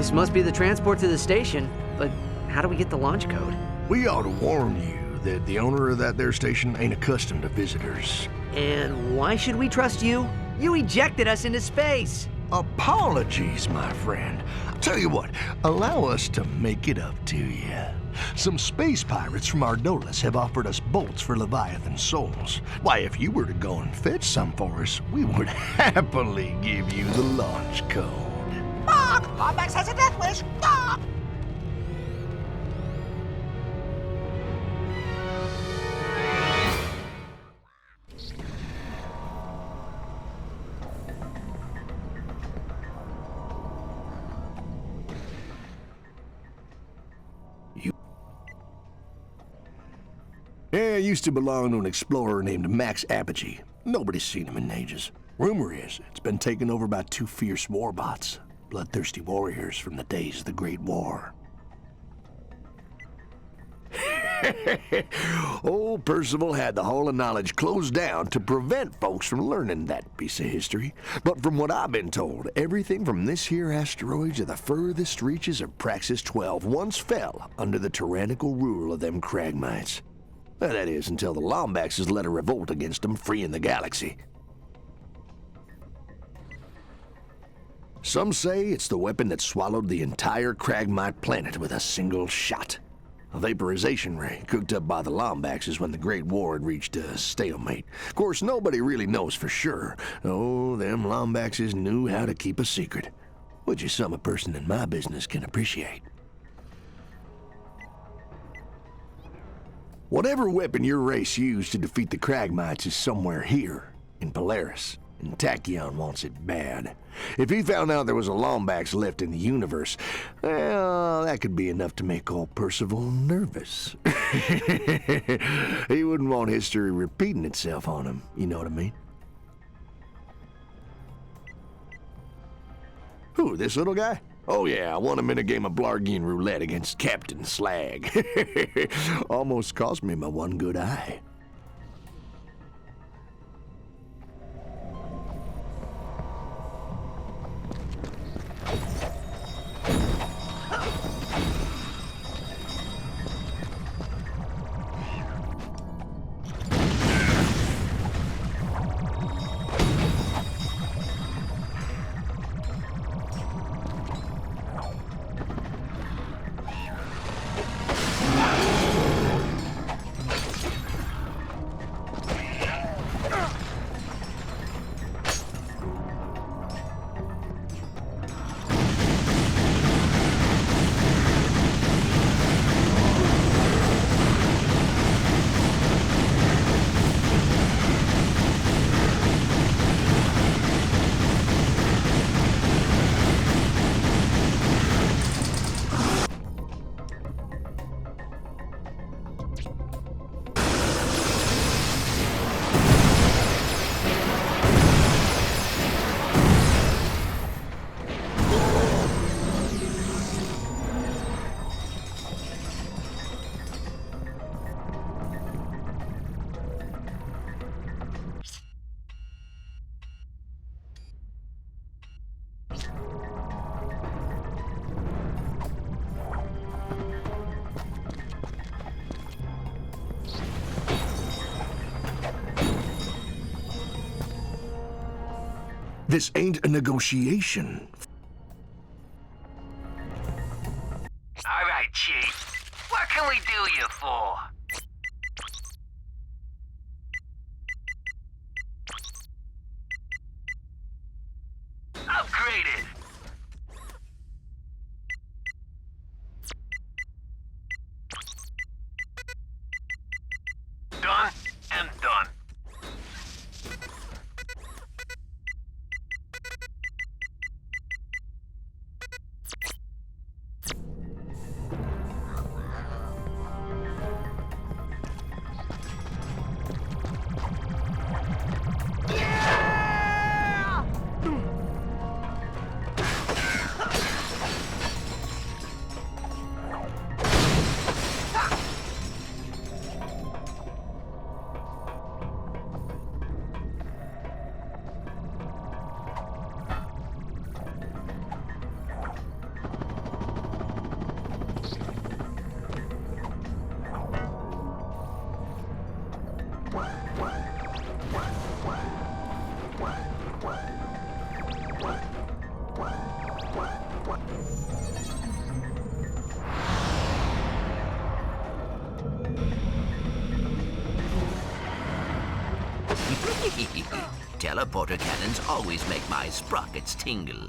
This must be the transport to the station, but how do we get the launch code?
We ought to warn you that the owner of that there station ain't accustomed to visitors.
And why should we trust you? You ejected us into space!
Apologies, my friend. Tell you what, allow us to make it up to you. Some space pirates from Ardolis have offered us bolts for Leviathan souls. Why, if you were to go and fetch some for us, we would happily give you the launch code.
Mark! Lombax has a death wish! Mark!
Yeah, used to belong to an explorer named Max Apogee. Nobody's seen him in ages. Rumor is it's been taken over by 2 fierce warbots, bloodthirsty warriors from the days of the Great War. Old Percival had the Hall of Knowledge closed down to prevent folks from learning that piece of history. But from what I've been told, everything from this here asteroid to the furthest reaches of Praxis 12 once fell under the tyrannical rule of them Cragmites. Well, that is, until the Lombaxes led a revolt against them, freeing the galaxy. Some say it's the weapon that swallowed the entire Cragmite planet with a single shot. A vaporization ray cooked up by the Lombaxes when the Great War had reached a stalemate. Of course, nobody really knows for sure. Oh, them Lombaxes knew how to keep a secret, which is something a person in my business can appreciate. Whatever weapon your race used to defeat the Cragmites is somewhere here, in Polaris, and Tachyon wants it bad. If he found out there was a Lombax left in the universe, well, that could be enough to make old Percival nervous. He wouldn't want history repeating itself on him, you know what I mean? Who, this little guy? Oh yeah, I won him in a game of Blargian roulette against Captain Slag. Almost cost me my one good eye. This ain't a negotiation.
All right, Chief. What can we do you for? Upgraded. Done and done.
Teleporter cannons always make my sprockets tingle.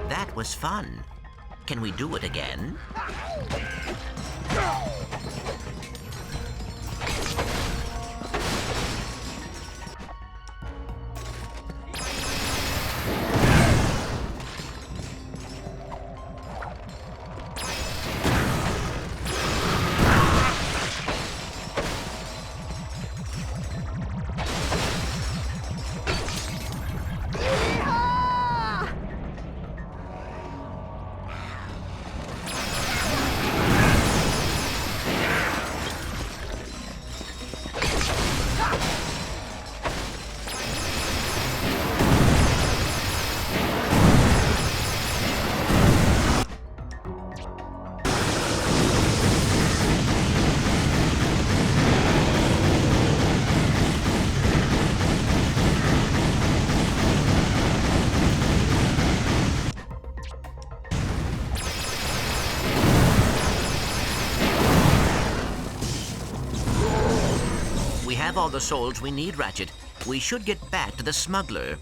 That was fun. Can we do it again? We have all the souls we need, Ratchet. We should get back to the smuggler.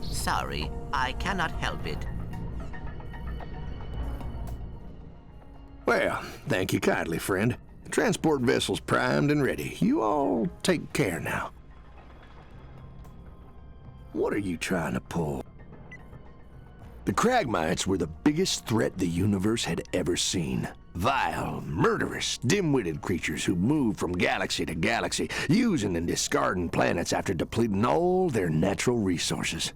Sorry, I cannot help it.
Well, thank you kindly, friend. The transport vessel's primed and ready. You all take care now. What are you trying to pull? The Cragmites were the biggest threat the universe had ever seen. Vile, murderous, dim-witted creatures who moved from galaxy to galaxy, using and discarding planets after depleting all their natural resources.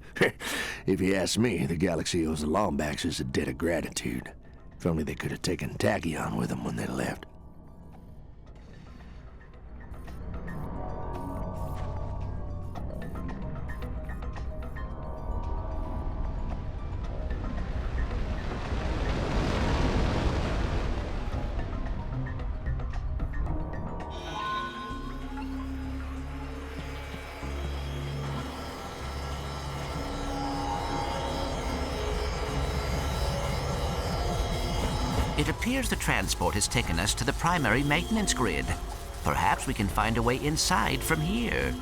If you ask me, the galaxy owes the Lombaxes a debt of gratitude. If only they could have taken Tachyon with them when they left.
It appears the transport has taken us to the primary maintenance grid. Perhaps we can find a way inside from here.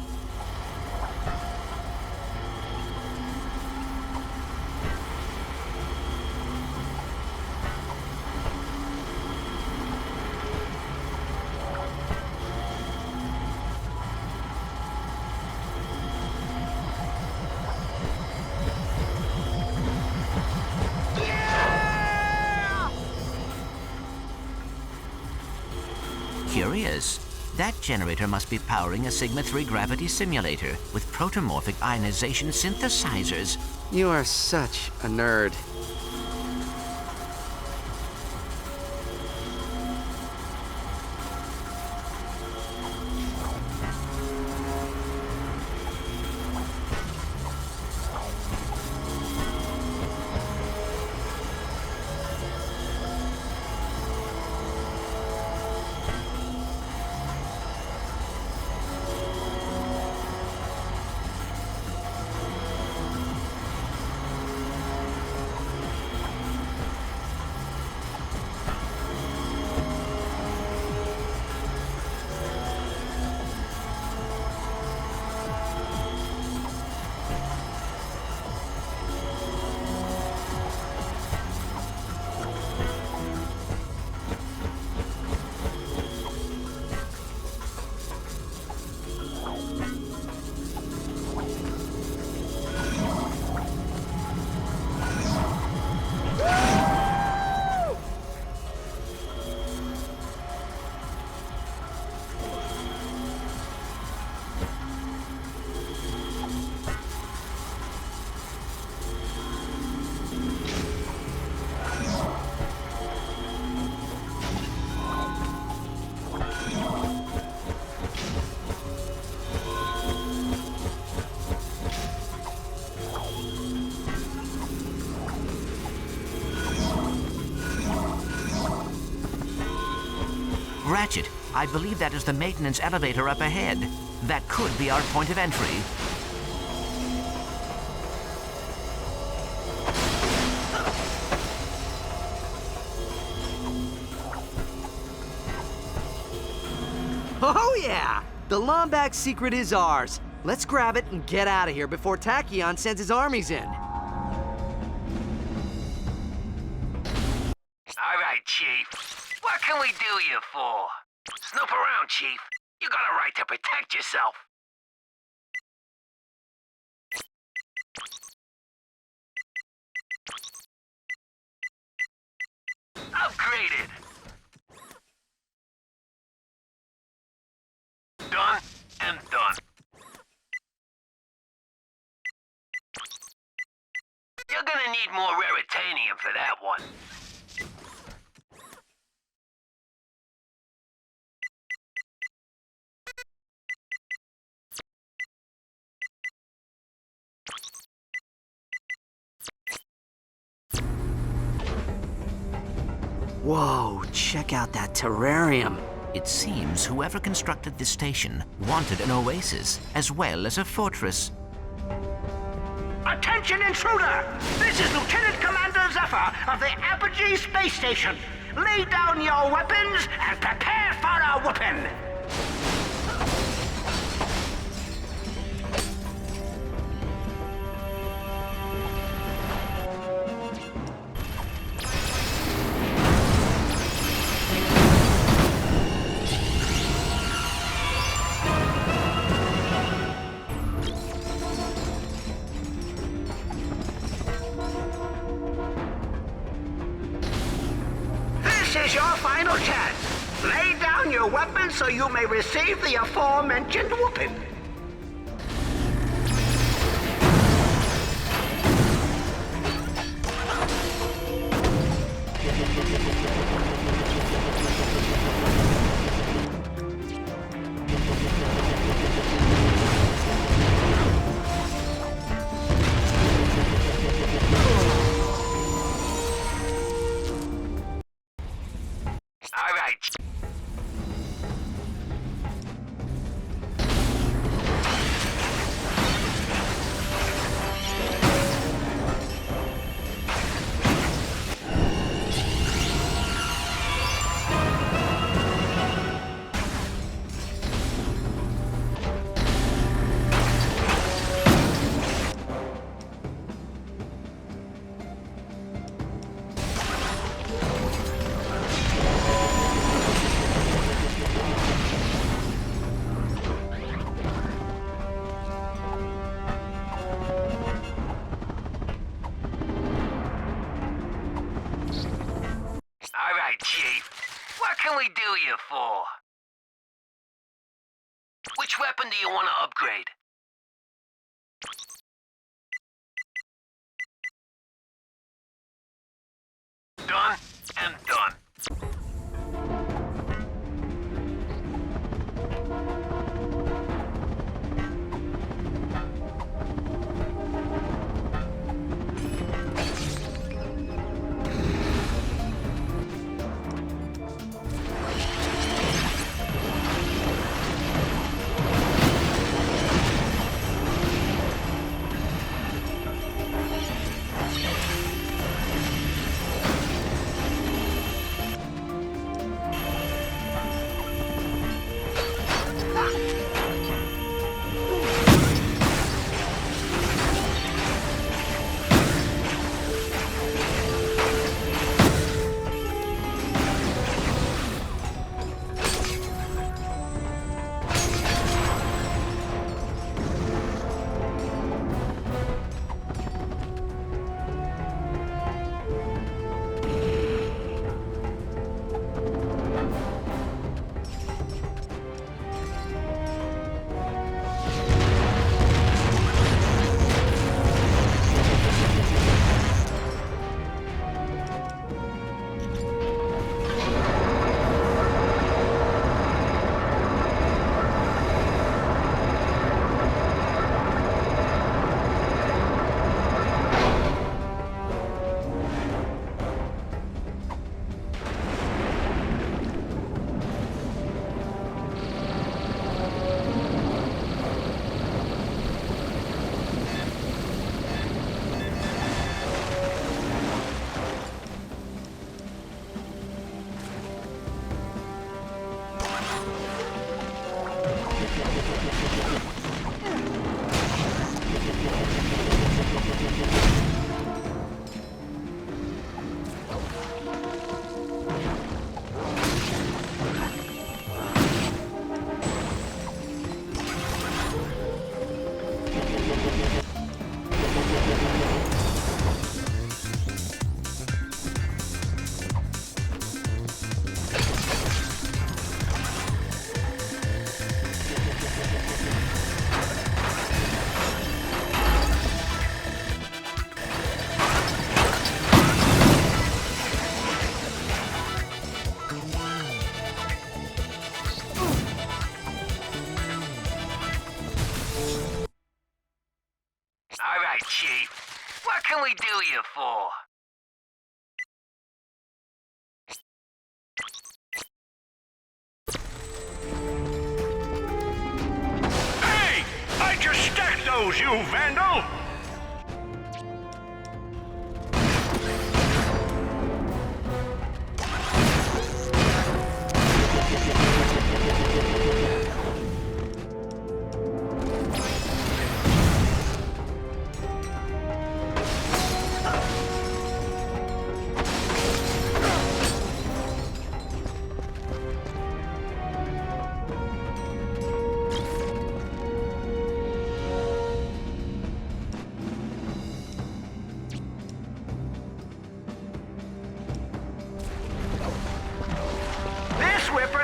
Curious. That generator must be powering a Sigma-3 gravity simulator with protomorphic ionization synthesizers.
You are such a nerd.
Ratchet, I believe that is the maintenance elevator up ahead. That could be our point of entry.
Oh yeah! The Lombax secret is ours. Let's grab it and get out of here before Tachyon sends his armies in.
All right, Chief. What can we do you for? Snoop around, Chief. You got a right to protect yourself. Upgraded. Done and done. You're gonna need more raritanium for that one.
Whoa, check out that terrarium.
It seems whoever constructed this station wanted an oasis as well as a fortress.
Attention, intruder! This is Lieutenant Commander Zephyr of the Apogee Space Station. Lay down your weapons and prepare for a whooping! and so you may receive the aforementioned whooping.
All right. All right, Chief. What can we do you for? Which weapon do you want to upgrade? Done and done. All right, Chief. What can we do you for?
Hey! I just stacked those, you vandal!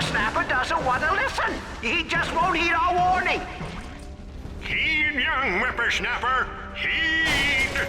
whippersnapper doesn't want to listen. He just won't heed our warning.
Heed, young whippersnapper, heed!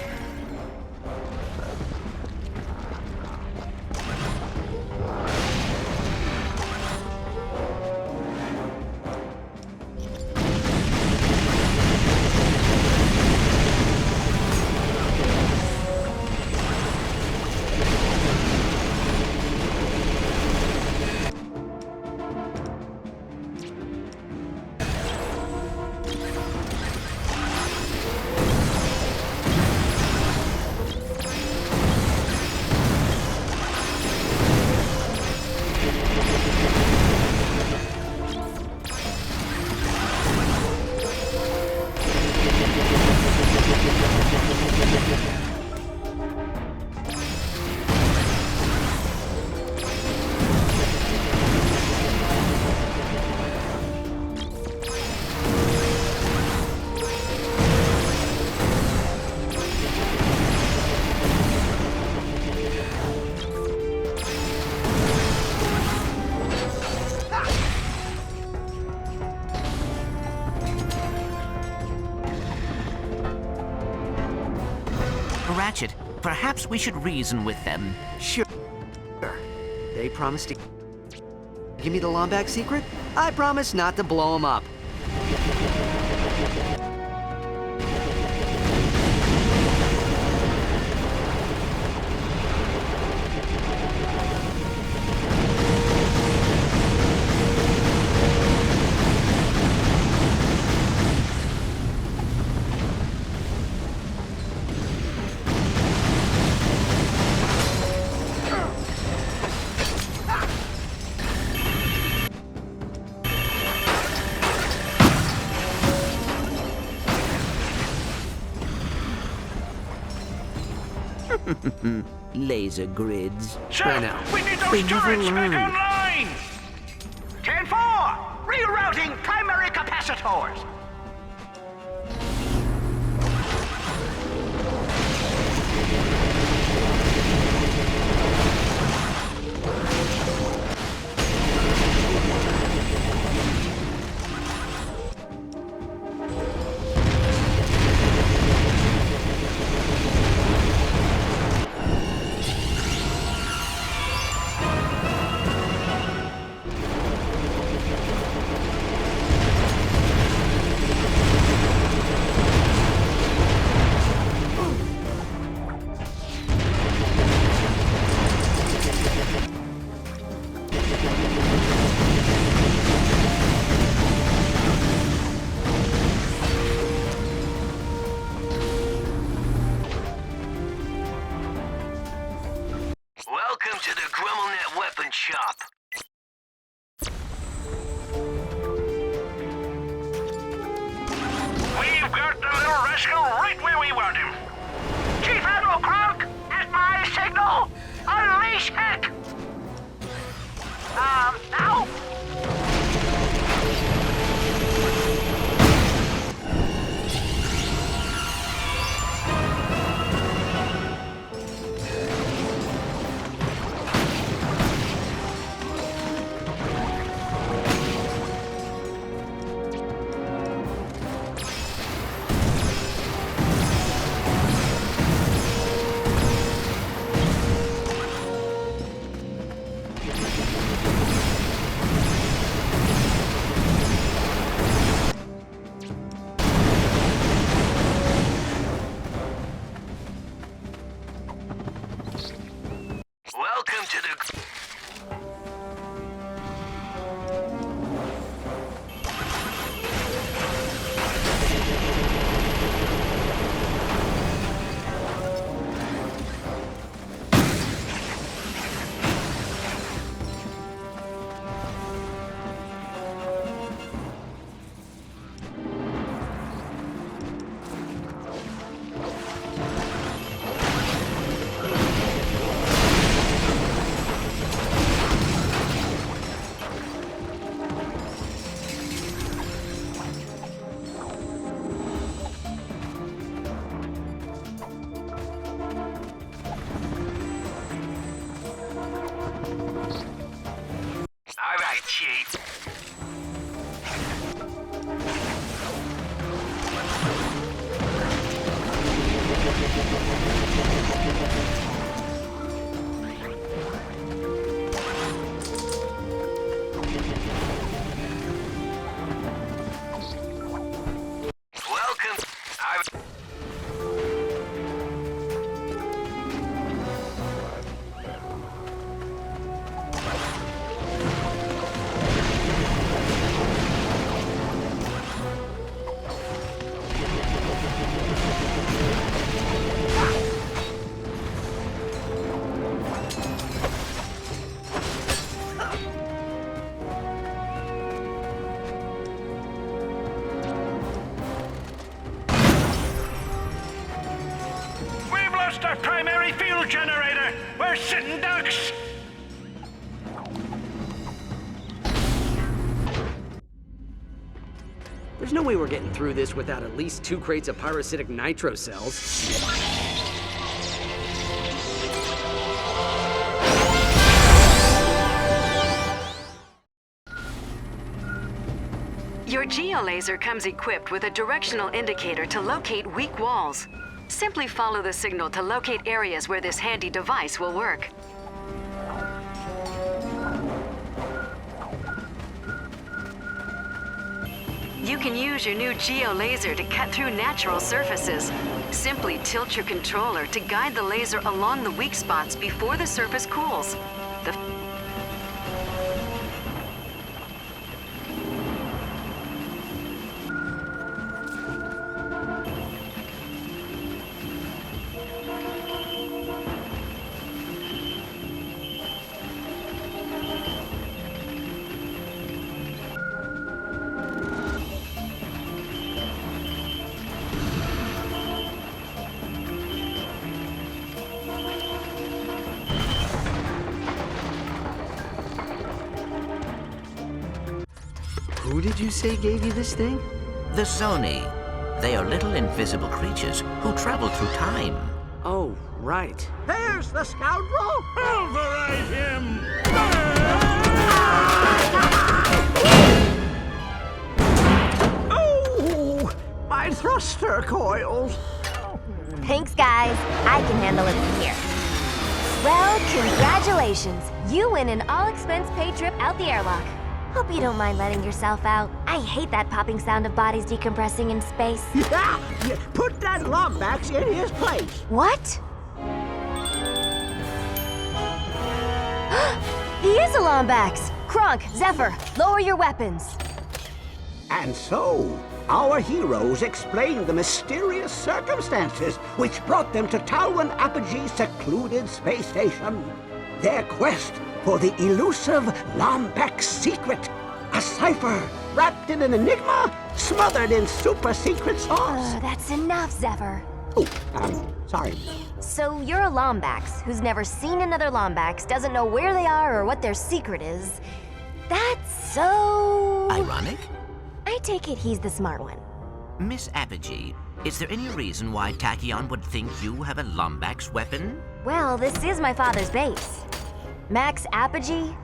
Ratchet, perhaps we should reason with them.
Sure. They promised to give me the Lombax secret. I promise not to blow them up.
Laser grids.
Sir,
I know.
we need
They
those
never
turrets back
learn.
online! 10-4, rerouting primary capacitors.
Welcome to the GrummelNet Weapon Shop.
We've got the little rascal right where we want him. Chief Admiral Kronk, at my signal, unleash heck! Now? lost our primary fuel generator. We're sitting ducks.
There's no way we're getting through this without at least 2 crates of pyrocytic nitro cells.
Your geolaser comes equipped with a directional indicator to locate weak walls. Simply follow the signal to locate areas where this handy device will work. You can use your new geolaser to cut through natural surfaces. Simply tilt your controller to guide the laser along the weak spots before the surface cools.
Who did you say gave you this thing?
The Zoni. They are little invisible creatures who travel through time.
Oh, right.
There's the scoundrel!
Pulverize him!
Oh! My thruster coils.
Thanks, guys. I can handle it from here. Well, congratulations. You win an all-expense-paid trip out the airlock. Hope you don't mind letting yourself out. I hate that popping sound of bodies decompressing in space.
Yeah! Put that Lombax in his place.
What? He is a Lombax! Kronk, Zephyr, lower your weapons.
And so, our heroes explained the mysterious circumstances which brought them to Talwyn Apogee's secluded space station. Their quest for the elusive Lombax secret. A cipher wrapped in an enigma, smothered in super-secret sauce.
That's enough, Zephyr.
Oh, sorry.
So you're a Lombax who's never seen another Lombax, doesn't know where they are or what their secret is. That's so...
Ironic?
I take it he's the smart one.
Miss Apogee, is there any reason why Tachyon would think you have a Lombax weapon?
Well, this is my father's base. Max Apogee?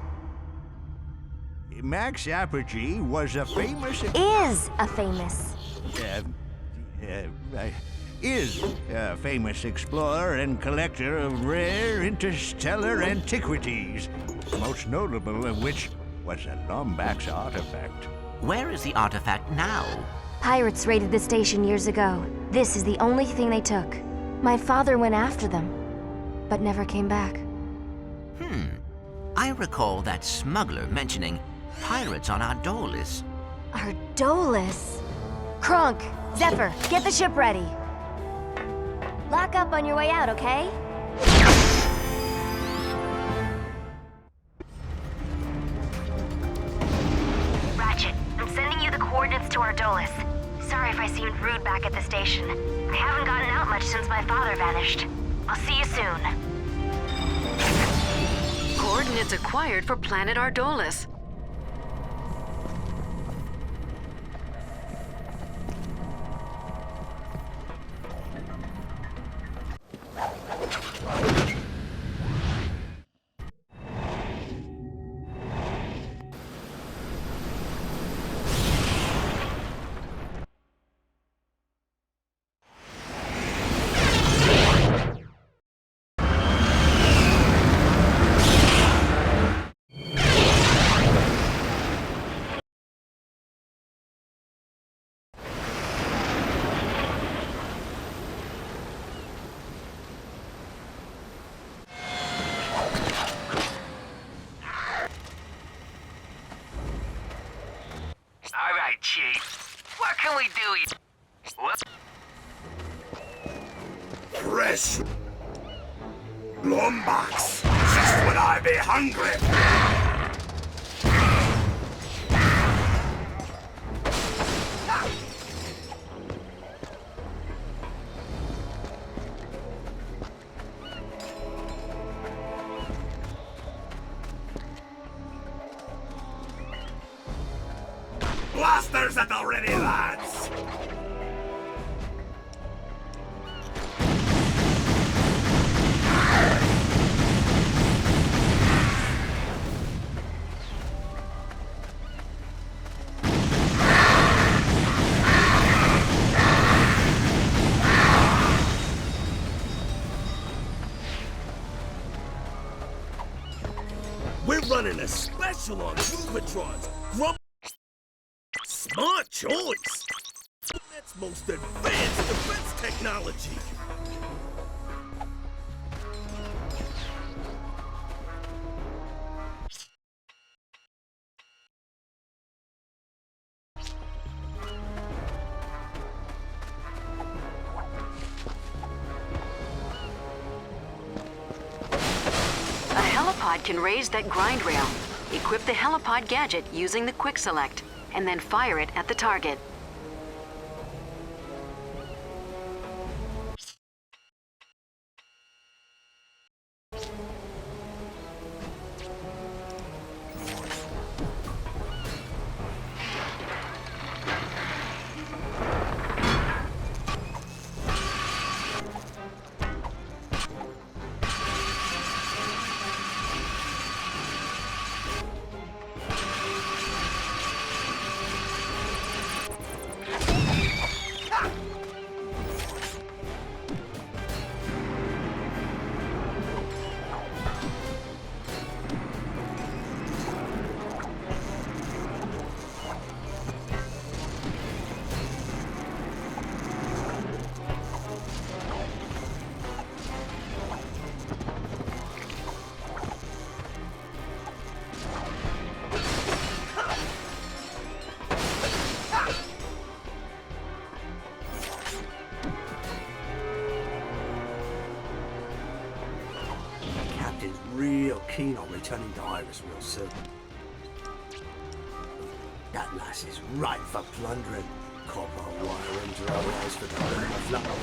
Max Apogee was a famous...
Is a famous
explorer and collector of rare interstellar antiquities, most notable of which was a Lombax artifact.
Where is the artifact now?
Pirates raided the station years ago. This is the only thing they took. My father went after them, but never came back.
I recall that smuggler mentioning pirates on Ardolis.
Ardolis? Kronk, Zephyr, get the ship ready. Lock up on your way out, okay?
Ratchet, I'm sending you the coordinates to Ardolis. Sorry if I seemed rude back at the station. I haven't gotten out much since my father vanished. I'll see you soon.
Coordinates acquired for planet Ardolis.
Chief. What can we do? What?
Fresh Lombax, just when I be hungry. Fires at the ready, lads! We're running a special on Groovatrons. Smart choice. That's most advanced defense technology.
A helipod can raise that grind rail. Equip the helipod gadget using the quick select, and then fire it at the target.
Real keen on returning to Iris real soon. That lass is ripe for plundering. Copper wire into our eyes for the flower.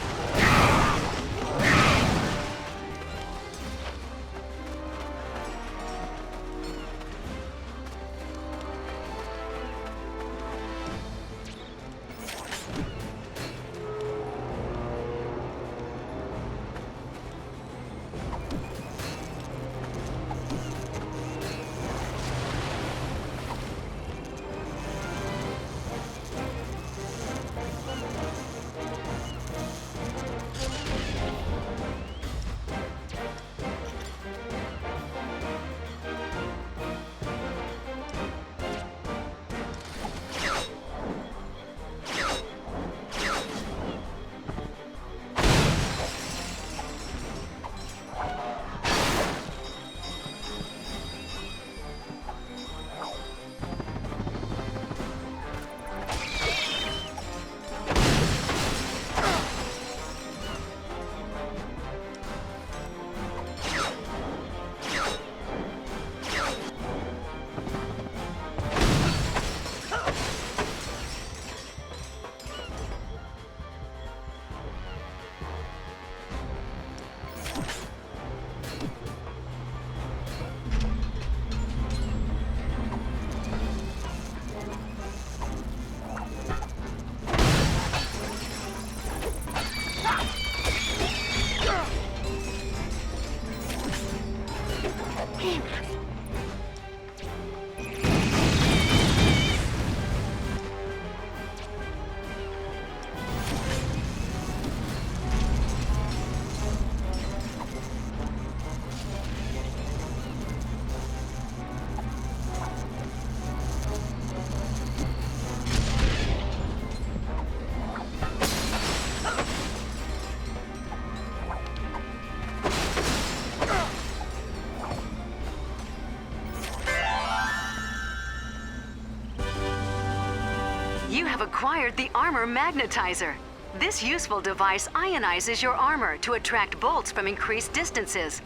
You have acquired the Armor Magnetizer. This useful device ionizes your armor to attract bolts from increased distances.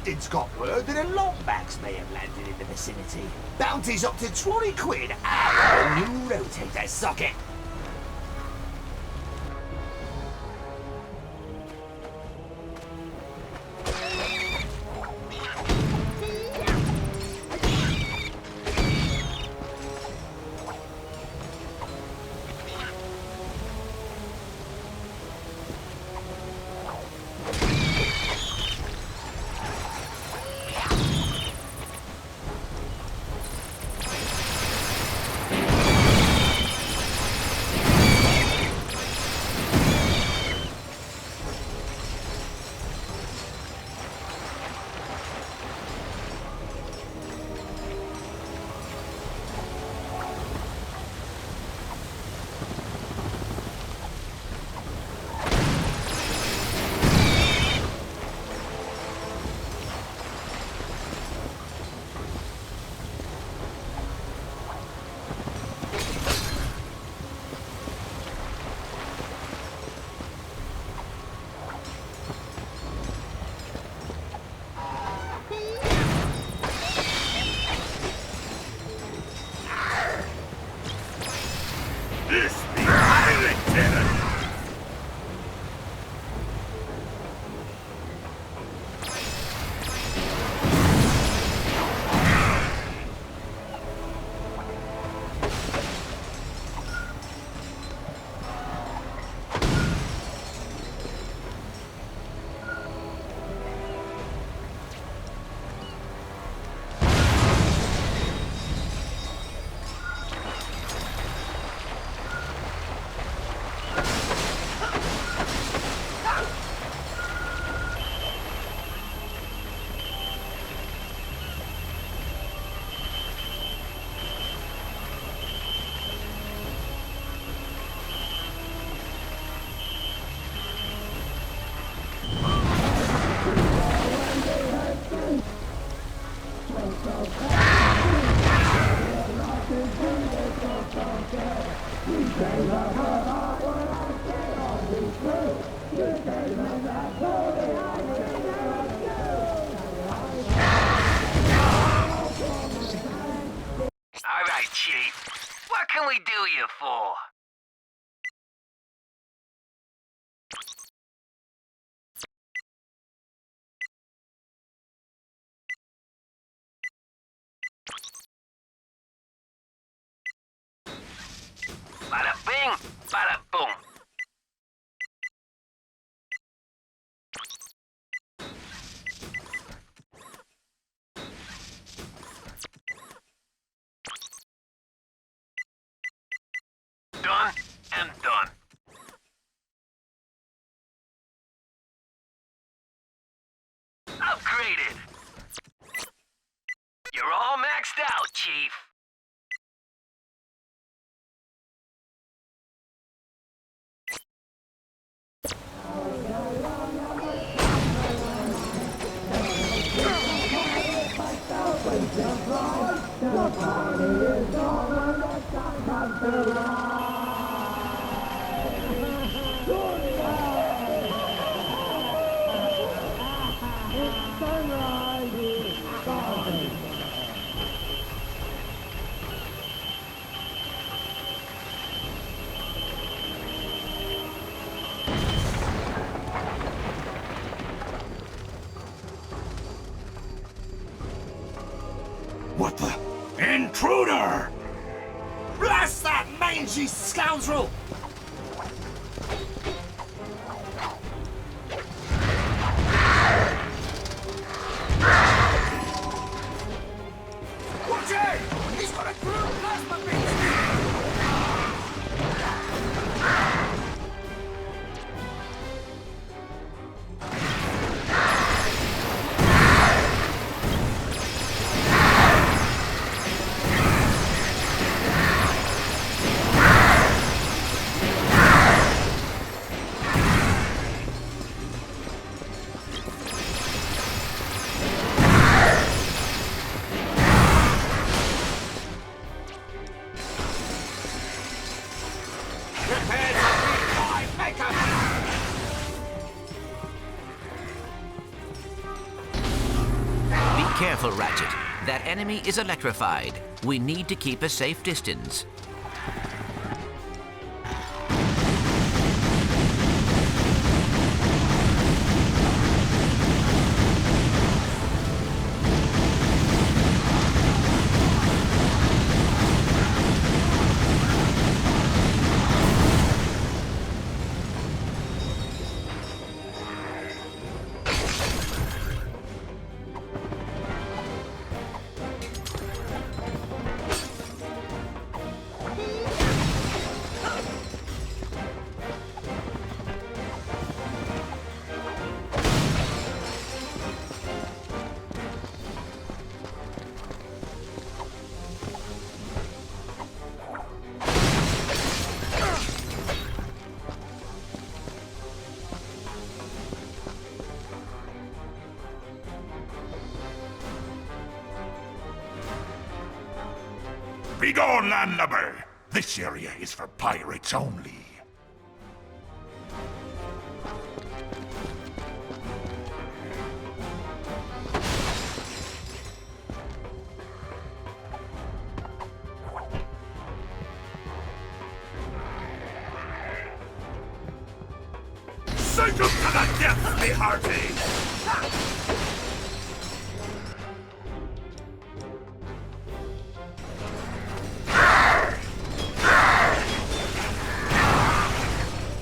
Captain's got word that a longbax may have landed in the vicinity. Bounty's up to 20 quid and a new rotator socket.
Alright, Chief. What can we do you for? Bada bing, bada boom. Done and done. Upgraded. You're all maxed out, Chief.
What the? Intruder! Blast that mangy scoundrel! Watch out! He's got a crude plasma beam!
careful, Ratchet. That enemy is electrified. We need to keep a safe distance.
Begone, landlubber! This area is for pirates only. Sink him to the depths, me hearty!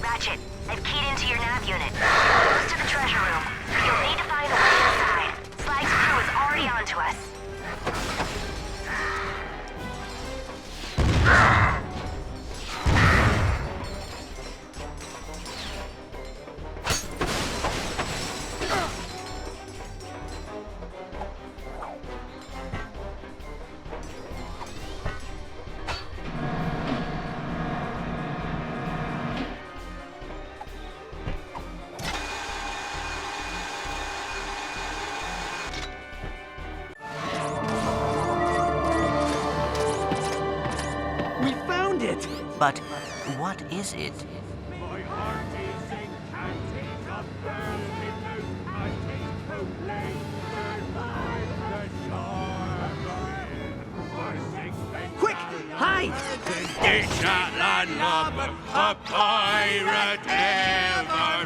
Ratchet, I've keyed into your nav unit. Close to the treasure room. You'll need to find a way inside. Slag's crew is already onto us.
We found it!
But what is it?
Quick, hide!
It's not landlubber, a pirate evermore.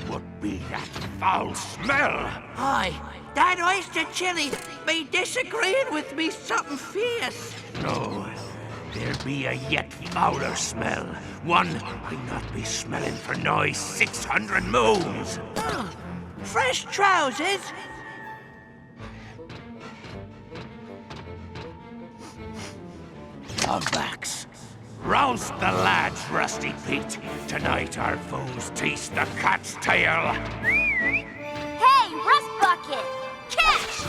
What be that foul smell?
Aye, that oyster chili be disagreeing with me something fierce.
No, there be a yet fouler smell. One I not be smelling for nigh 600 moons.
Oh, fresh trousers?
Lombacks. Roust the lads, Rusty Pete. Tonight our foes taste the cat's tail.
Hey, Rust Bucket! Catch!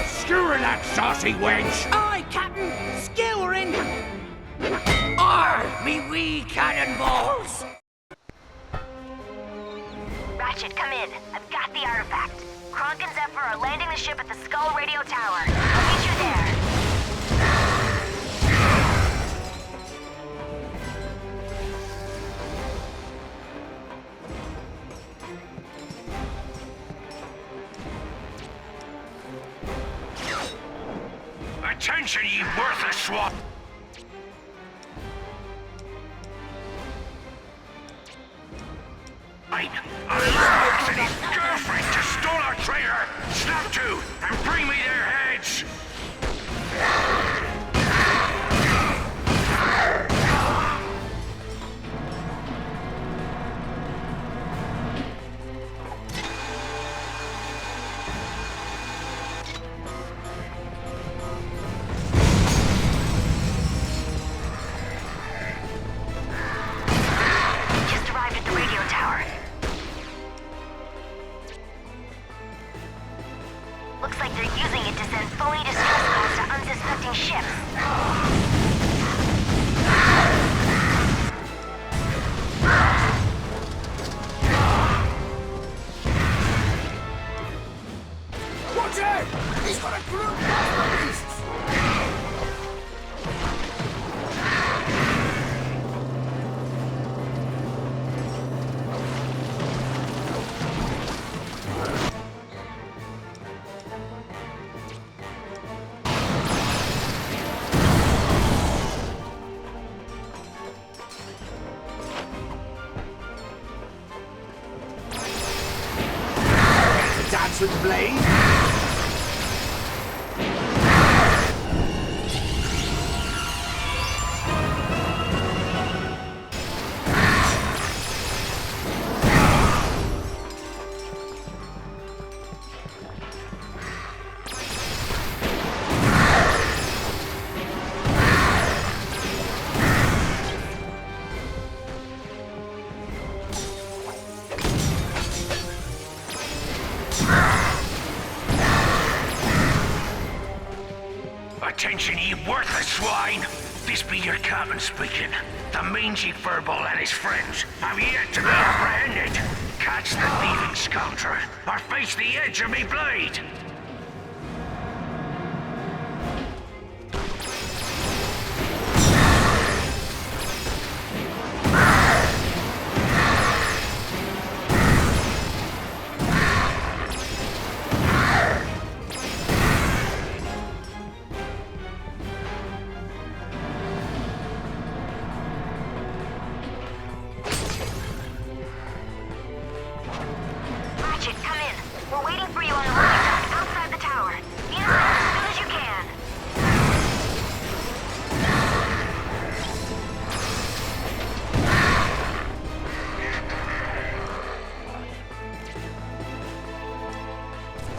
Skewer that saucy wench!
Aye, Captain! Skewering!
Arr, me wee cannonballs!
Ratchet, come in. I've got the artifact. Kronk and Zephyr are landing the ship at the Skull Radio Tower. I'll meet you there.
Attention, ye worthless swat! Unlock and his girlfriend just stole our treasure! Snap to and bring me their heads!
Just arrived at the radio tower. Looks like they're using it to send phony distress calls to unsuspecting ships.
Watch out! He's got a group of beasts! with the blade.
Attention, ye worthless swine! This be your captain speaking. The mangy furball and his friends have yet to be apprehended. Catch the thieving scoundrel, or face the edge of me blade!
Ratchet, come in. We're waiting for you on the running track outside the tower. Be inside as soon as you can.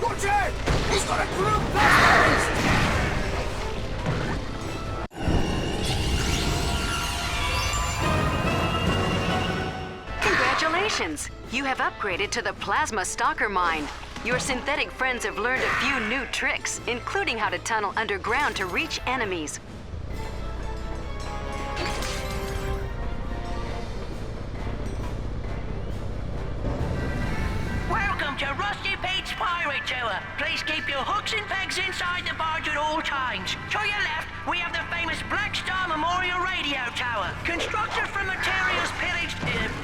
Watch out! He's got a group plasma beast!
Congratulations! You have upgraded to the Plasma Stalker Mine. Your synthetic friends have learned a few new tricks, including how to tunnel underground to reach enemies.
Welcome to Rusty Pete's Pirate Tower. Please keep your hooks and pegs inside the barge at all times. To your left, we have the famous Black Star Memorial Radio Tower. Constructed from materials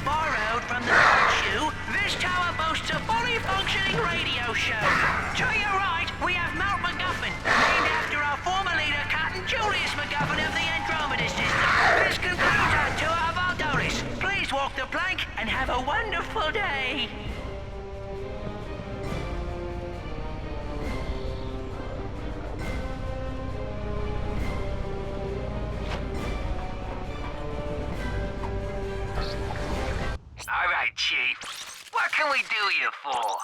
borrowed from the bird shoe, this tower boasts a fully functioning radio show. To your right, we have Mount MacGuffin, named after our former leader, Captain Julius MacGuffin of the Andromeda System. This concludes our tour of Aldoris. Please walk the plank and have a wonderful day. All right, Chief. What can we do you for?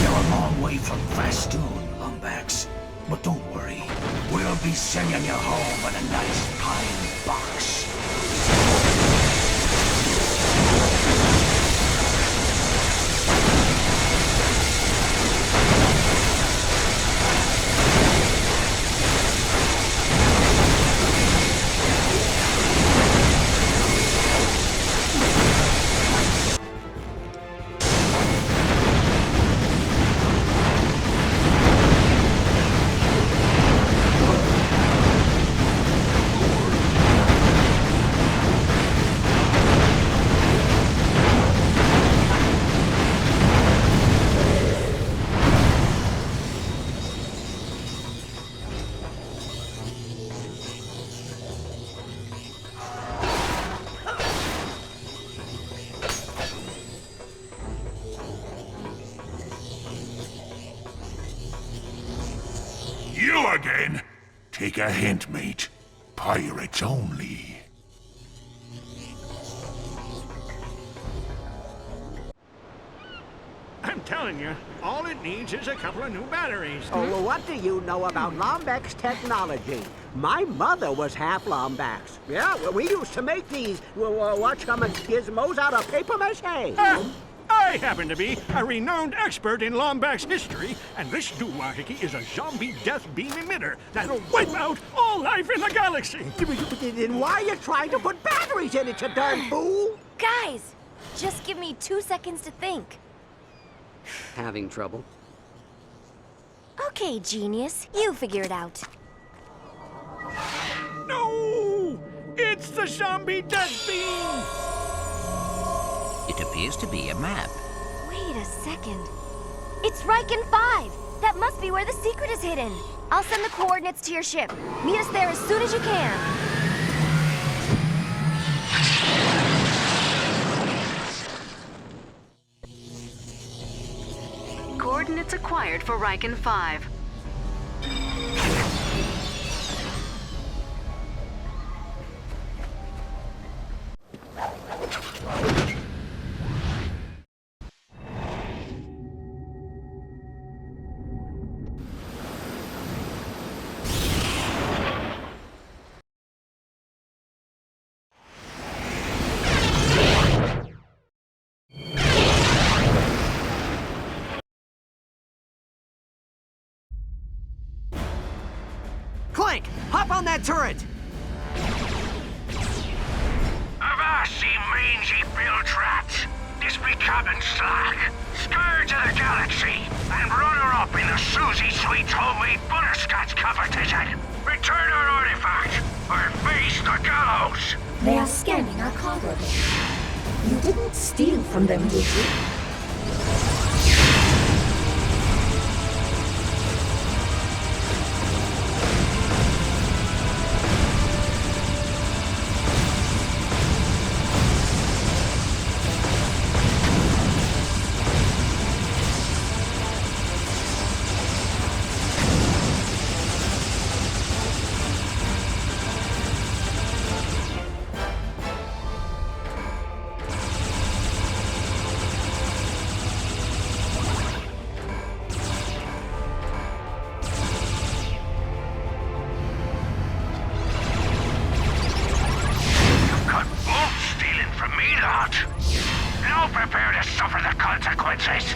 You're a long way from Vastoon, Lombax. But don't worry, we'll be sending you home in a nice pine box.
You again? Take a hint, mate. Pirates only.
I'm telling you, all it needs is a couple of new batteries.
Oh, well, what do you know about Lombax technology? My mother was half Lombax. Yeah, well, we used to make these, gizmos out of paper mache.
I happen to be a renowned expert in Lombax history, and this doohickey is a zombie death beam emitter that'll wipe out all life in the galaxy.
Then why are you trying to put batteries in it, you darn fool?
Guys, just give me 2 seconds to think.
Having trouble?
Okay, genius. You figure it out.
No! It's the zombie death beam!
It appears to be a map.
Wait a second. It's Riken 5! That must be where the secret is hidden. I'll send the coordinates to your ship. Meet us there as soon as you can.
Coordinates acquired for Riken 5.
Clank, hop on that turret!
Avast, ye mangy bilge rats! This be Cabin Slack, scourge of the galaxy, and runner-up in the Susie Sweet's homemade butterscotch competition. Return our artifact, or face the gallows!
They are scanning our cargo bay. You didn't steal from them, did you?
Prepare to suffer the consequences!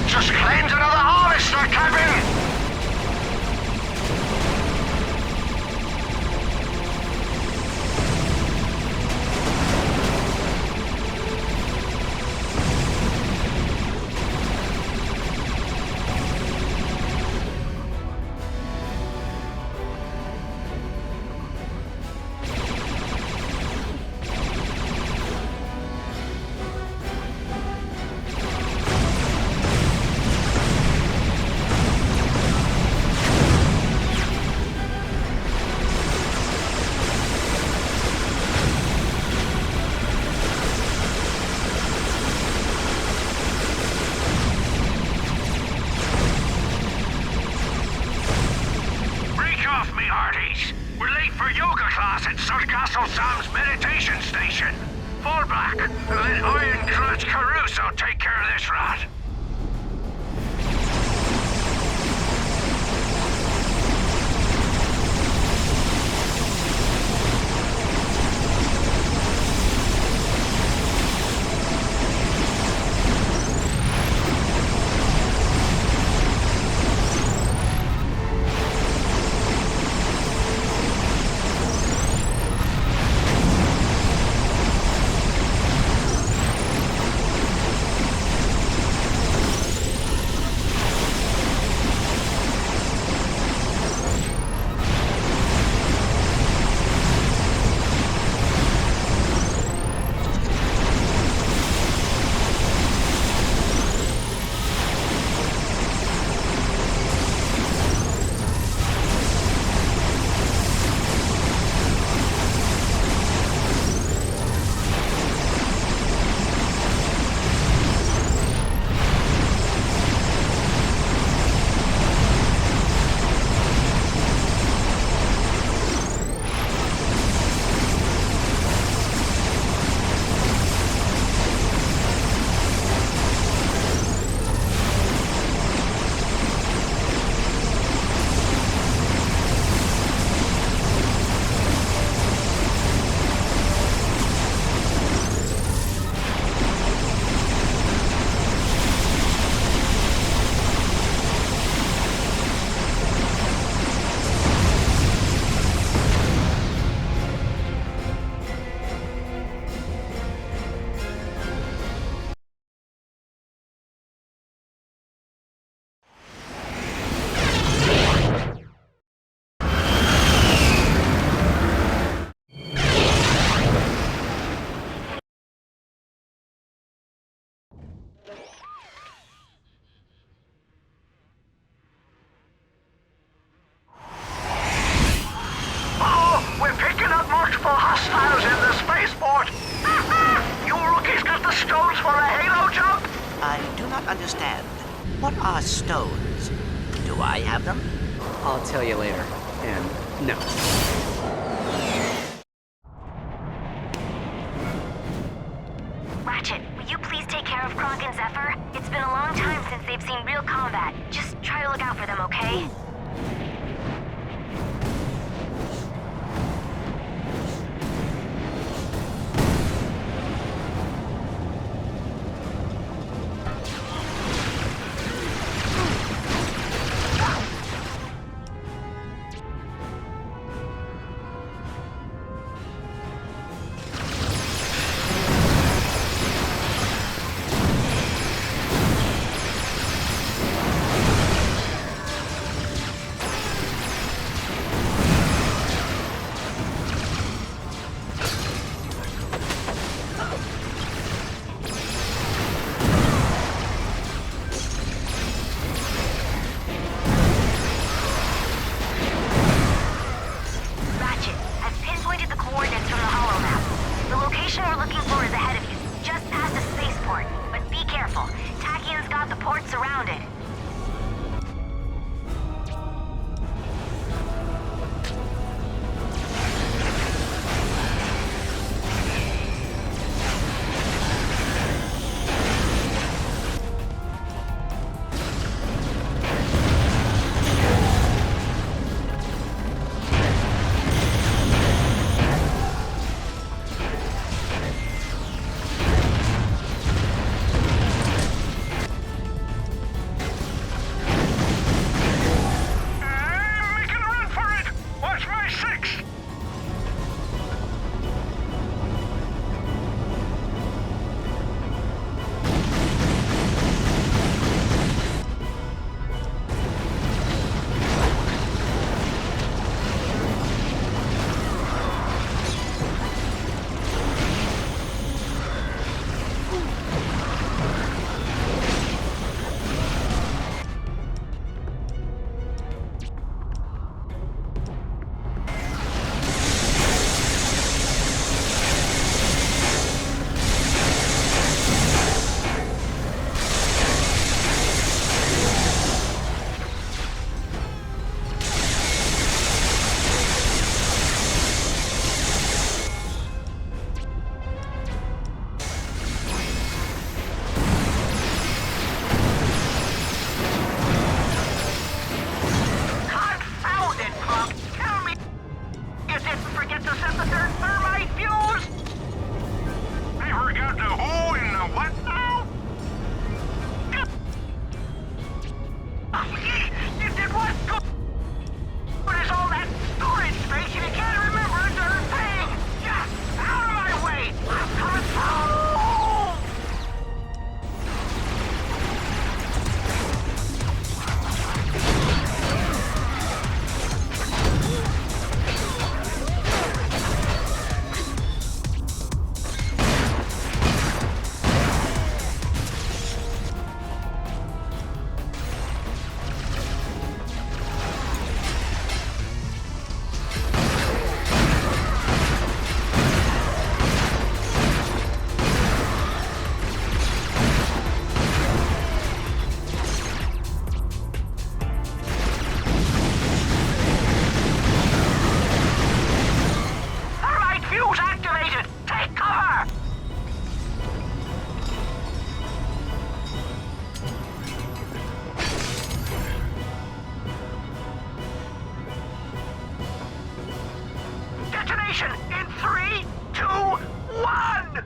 Just claimed another harvester, Captain! Fall back and let Iron Crotch Caruso take care of this rat.
hostiles in the spaceport! You rookies got the stones for a halo jump?
I do not understand. What are stones? Do I have them?
I'll tell you later. And no.
Ratchet, will you please take care of Kronk and Zephyr? It's been a long time since they've seen real combat. Just try to look out for them, okay?
The who and the what now? You did what? What is all that storage space? You can't remember a darn thing! Just out of my way! I'm coming through! Detonation in 3, 2, 1!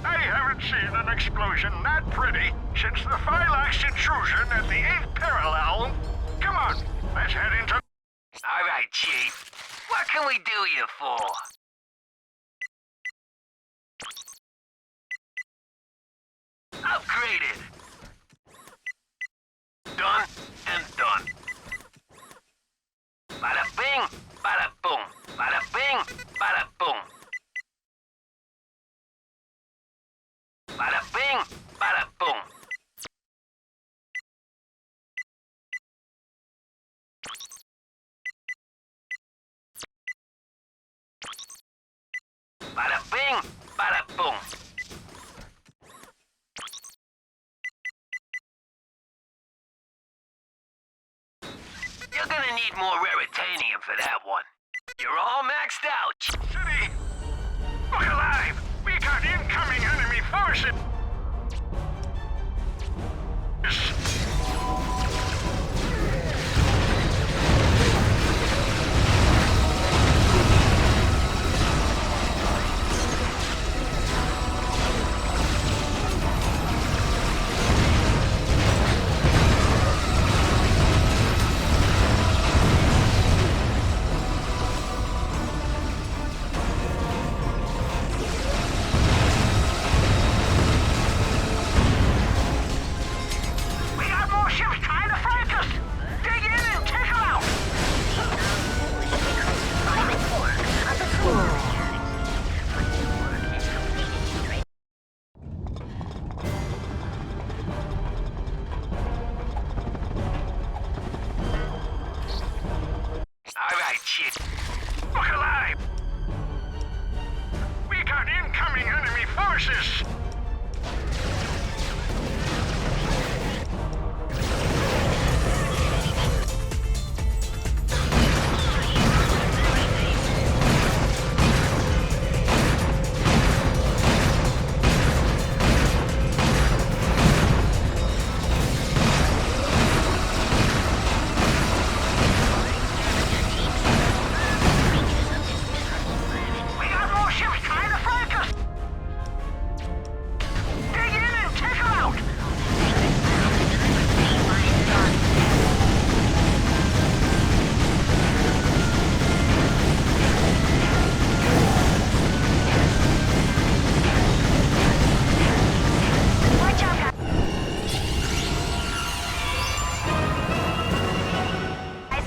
I haven't seen an explosion that pretty since the Phylax intrusion at the 8th parallel. Come on, let's head into... All right, Chief. What can we do you for? Upgraded. Done and done. Bada bing, bada boom. Bada bing, bada boom. Bada bing, bada boom. Bada bing, bada boom. You're gonna need more raritanium for that one. You're all maxed out. City! Look alive! We got incoming enemy forces! Look alive! We got incoming enemy forces!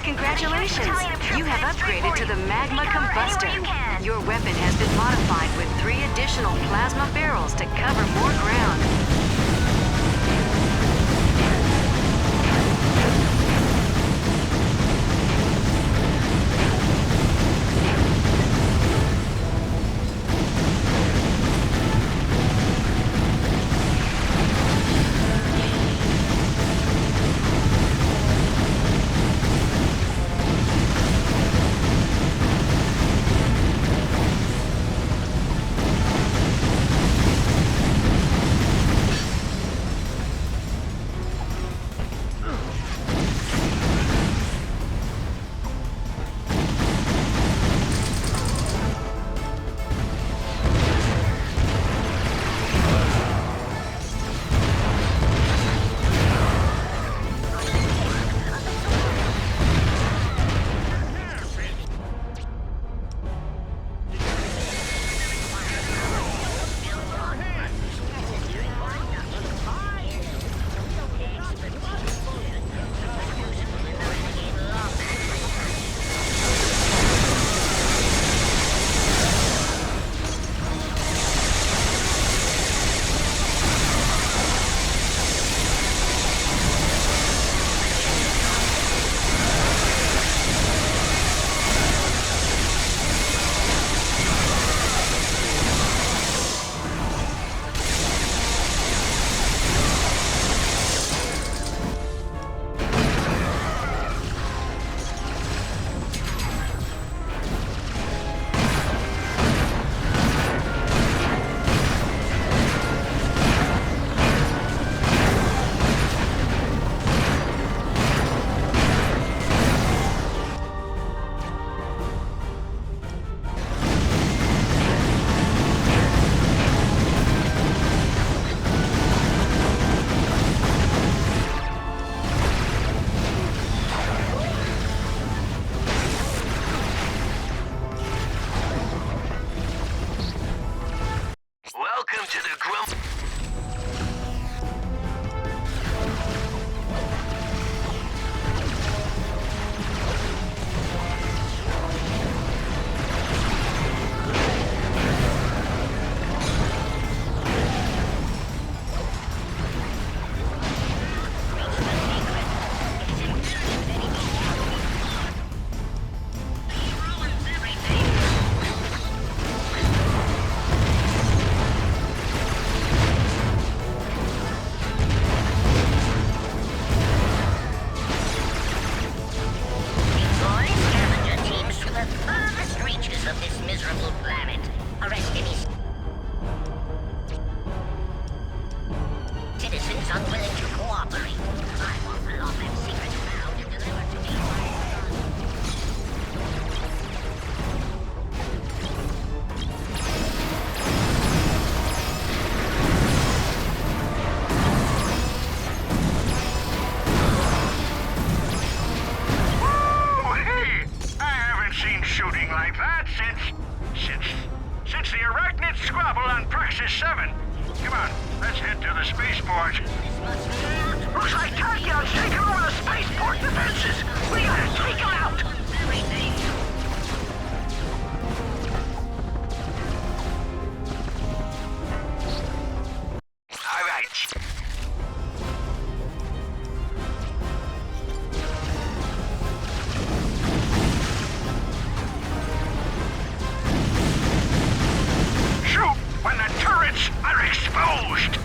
Congratulations! You have upgraded to the Magma Combustor. Your weapon has been modified with 3 additional plasma barrels to cover more ground.
shooting like that since the arachnid squabble on Praxis 7. Come on, let's head to the spaceport. Looks like Tachyon's taken over the spaceport defenses. We gotta take him out. All right. Shoot when the turrets are exposed!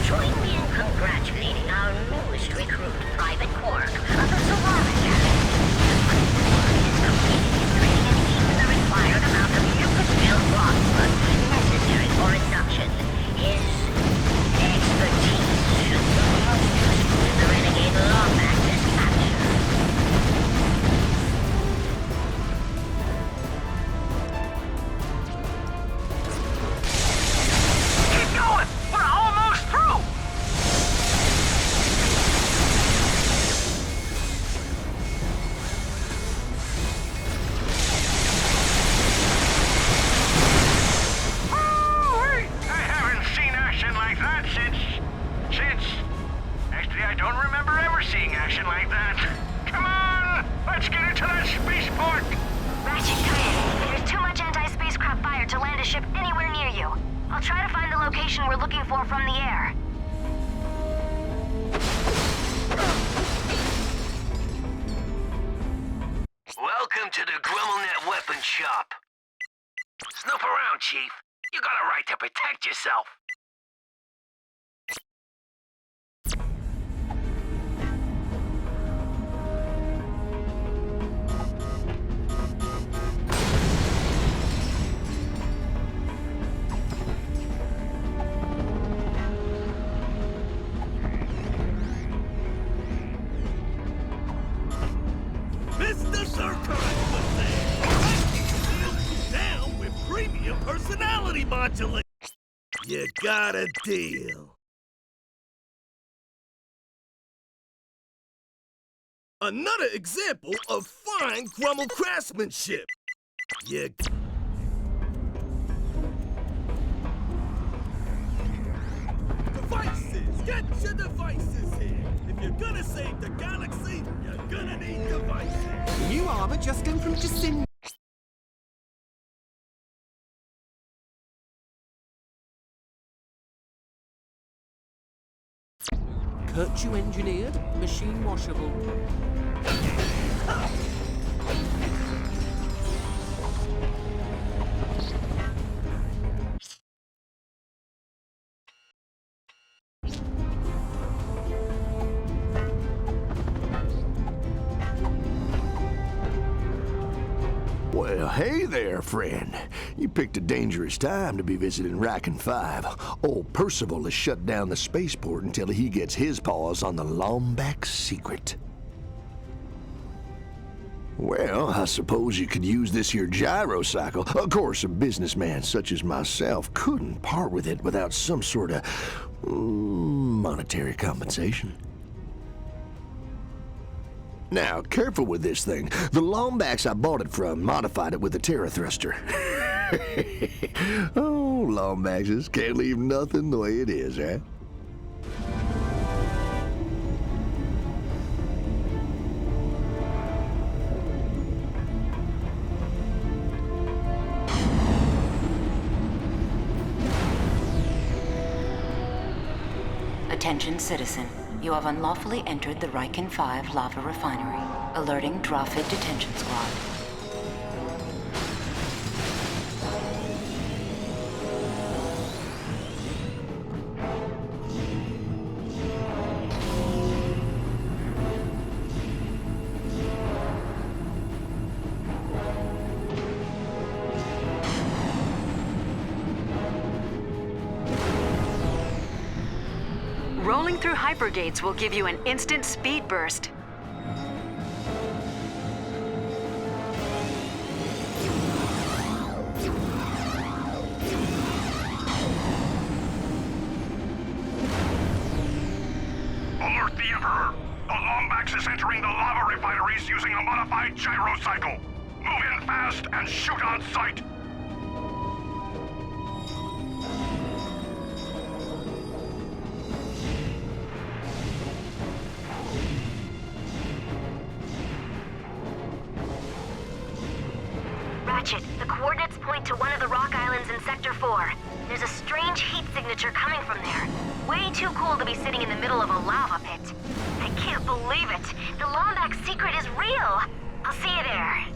Join me in congratulating our newest recruit, Private Quark, of the Solar Academy. He has completed his training and eaten the required amount of mucus-filled raw blood necessary for induction. His expertise should be most useful in the renegade Lombax's capture.
Keep going! We're almost through! Woo-wee! I haven't seen action like that since... Actually, I don't remember ever seeing action like that. Come on! Let's get into that spaceport!
Ratchet, come in. There's too much anti-spacecraft fire to land a ship anywhere near you. I'll try to find the location we're looking for from the air.
Welcome to the GrummelNet Weapon Shop. Snoop around, Chief. You got a right to protect yourself.
Mr. Zircon was there! Down with premium personality modulation! You got a deal. Another example of fine Grummel craftsmanship. You... Devices! Get your devices here! If you're gonna save the galaxy, you're gonna need devices!
New armor just in from Jacinda. Virtue engineered, machine washable.
Well, hey there, friend. You picked a dangerous time to be visiting Ratchet 5. Old Percival has shut down the spaceport until he gets his paws on the Lombax secret. Well, I suppose you could use this here gyrocycle. Of course, a businessman such as myself couldn't part with it without some sort of monetary compensation. Now, careful with this thing. The Lombax I bought it from modified it with a Terra thruster. Oh, Lombaxes can't leave nothing the way it is, eh?
Attention, citizen. You have unlawfully entered the Riken 5 lava refinery. Alerting Drawfit Detention Squad.
Rolling through hypergates will give you an instant speed burst.
Lombax using a modified gyrocycle. Move in fast and shoot on sight.
Ratchet, the coordinates point to one of the rock islands in Sector 4. There's a strange heat signature coming from there. Way too cool to be sitting in the middle of a lava pit. I can't believe it. The Lombax secret is real. I'll see you there.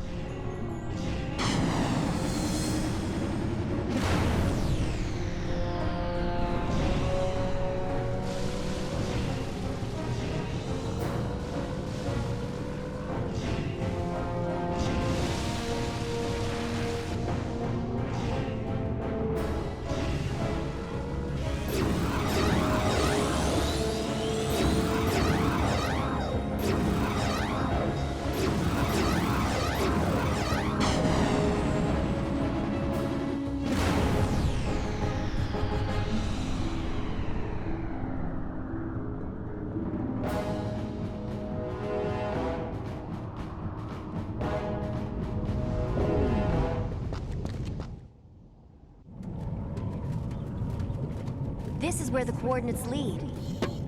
This is where the coordinates lead.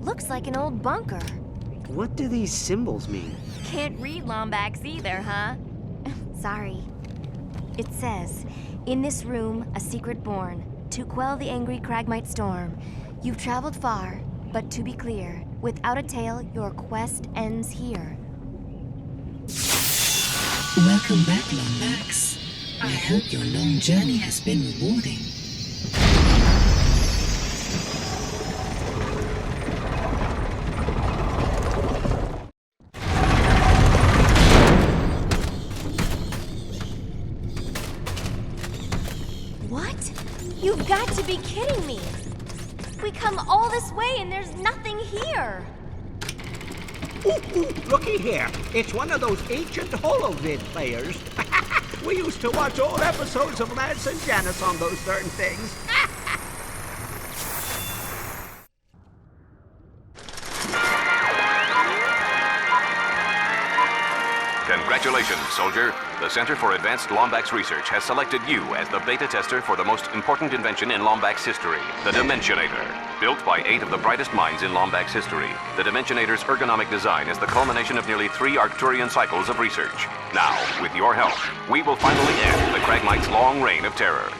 Looks like an old bunker.
What do these symbols mean?
Can't read Lombax either, huh? Sorry. It says, in this room, a secret born, to quell the angry Cragmite storm. You've traveled far, but to be clear, without a tale, your quest ends here.
Welcome back, Lombax. I hope your long journey has been rewarding.
You've got to be kidding me! We come all this way and there's nothing here!
Ooh, looky here. It's one of those ancient holovid players. We used to watch old episodes of Lance and Janice on those darn things.
Congratulations, soldier. The Center for Advanced Lombax Research has selected you as the beta tester for the most important invention in Lombax history, the Dimensionator. Built by 8 of the brightest minds in Lombax history, the Dimensionator's ergonomic design is the culmination of nearly 3 Arcturian cycles of research. Now, with your help, we will finally end the Cragmite's long reign of terror.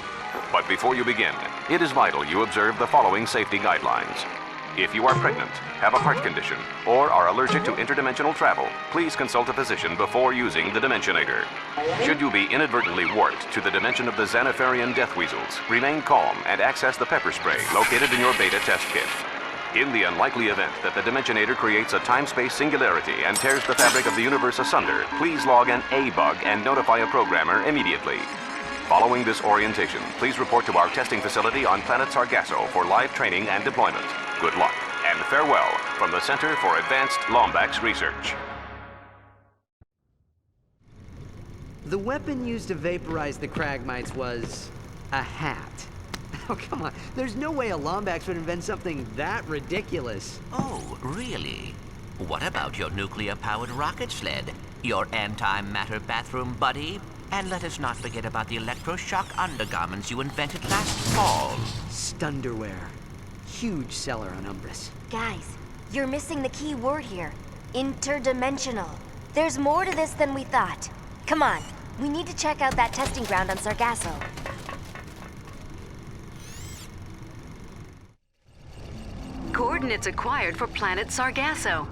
But before you begin, it is vital you observe the following safety guidelines. If you are pregnant, have a heart condition, or are allergic to interdimensional travel, please consult a physician before using the Dimensionator. Should you be inadvertently warped to the dimension of the Xanatharian death weasels, remain calm and access the pepper spray located in your beta test kit. In the unlikely event that the Dimensionator creates a time-space singularity and tears the fabric of the universe asunder, please log an A-bug and notify a programmer immediately. Following this orientation, please report to our testing facility on planet Sargasso for live training and deployment. Good luck, and farewell from the Center for Advanced Lombax Research.
The weapon used to vaporize the Cragmites was a hat. Oh, come on. There's no way a Lombax would invent something that ridiculous.
Oh, really? What about your nuclear-powered rocket sled? Your antimatter bathroom buddy? And let us not forget about the electroshock undergarments you invented last fall.
Stunderwear. Huge seller on Umbris.
Guys, you're missing the key word here. Interdimensional. There's more to this than we thought. Come on, we need to check out that testing ground on Sargasso.
Coordinates acquired for planet Sargasso.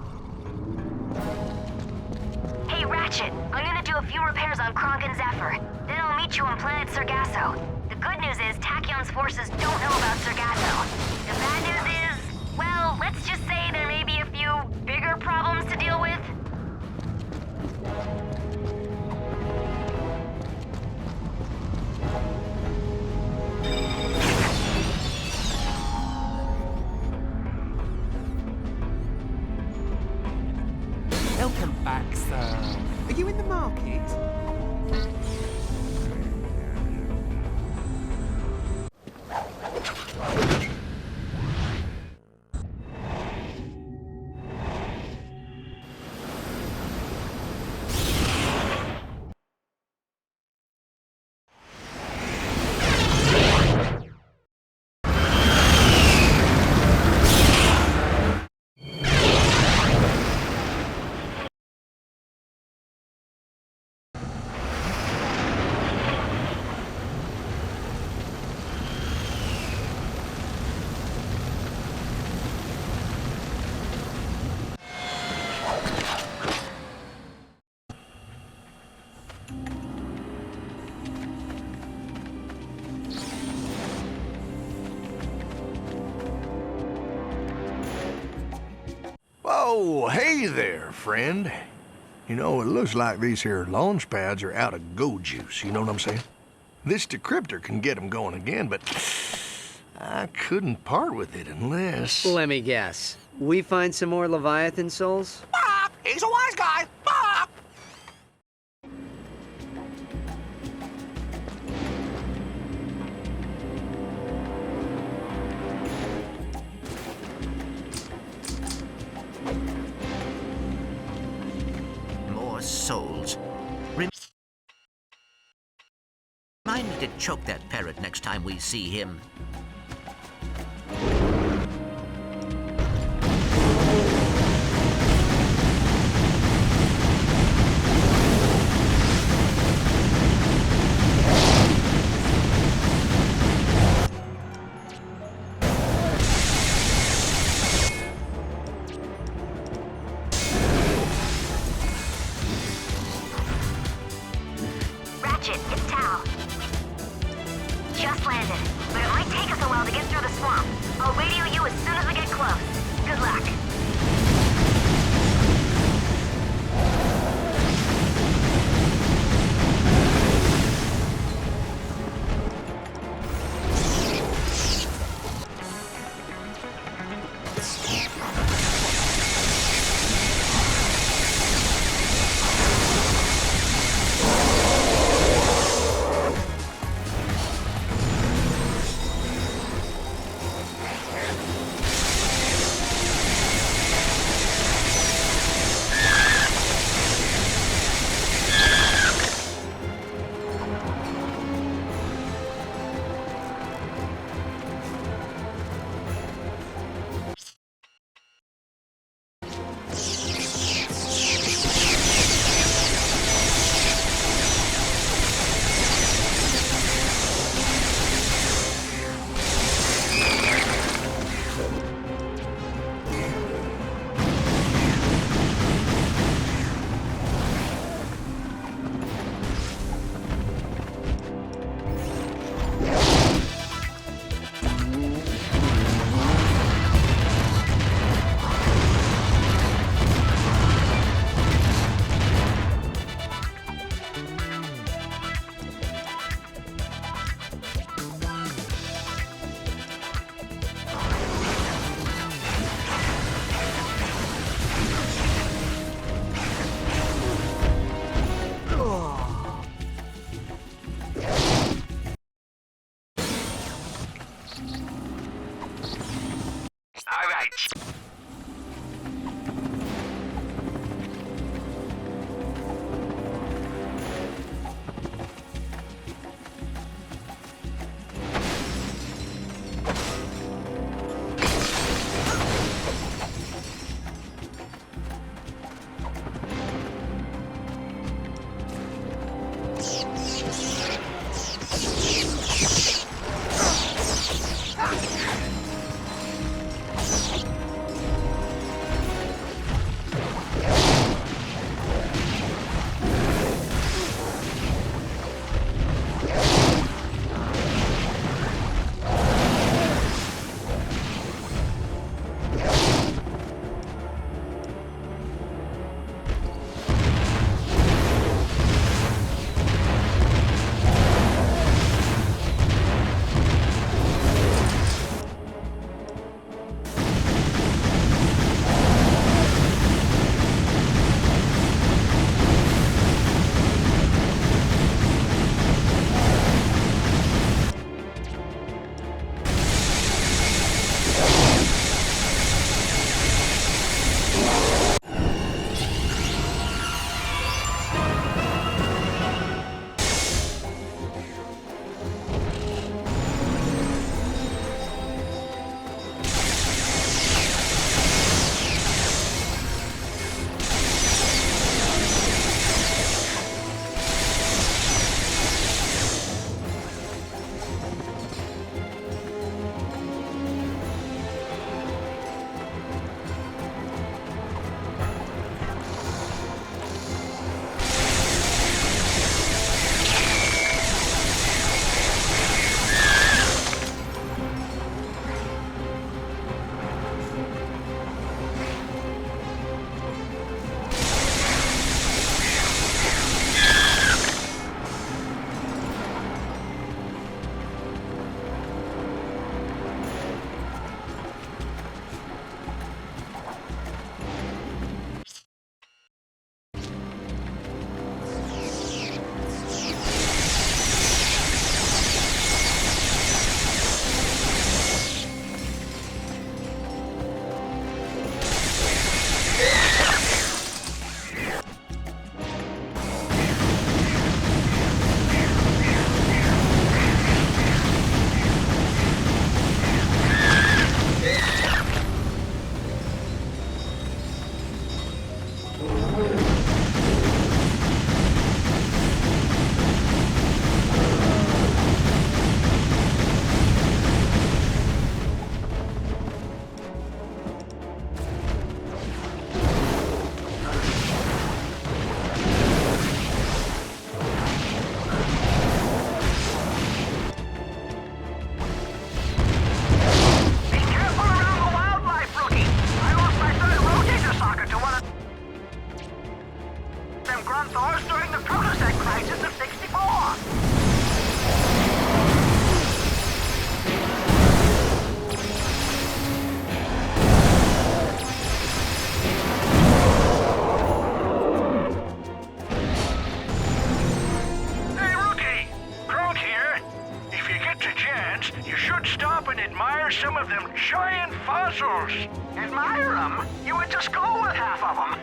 Hey, Ratchet, I'm gonna do a few repairs on Kronk and Zephyr. Then I'll meet you on planet Sargasso. The good news is Tachyon's forces don't know about Sargasso. The bad news is, well, let's just say there may be a few bigger problems to deal with.
Welcome back, sir. Are you in the market?
Oh, hey there, friend. You know, it looks like these here launch pads are out of go juice, you know what I'm saying? This decryptor can get them going again, but I couldn't part with it unless...
Let me guess. We find some more Leviathan souls?
He's a wise guy.
More souls. Remind me to choke that parrot next time we see him.
Ratchet, it's Tao. Just landed, but it might take us a while to get through the swamp. I'll radio you as soon as we get close. Good luck.
admire some of them giant fossils. Admire them? You went to school with half of them.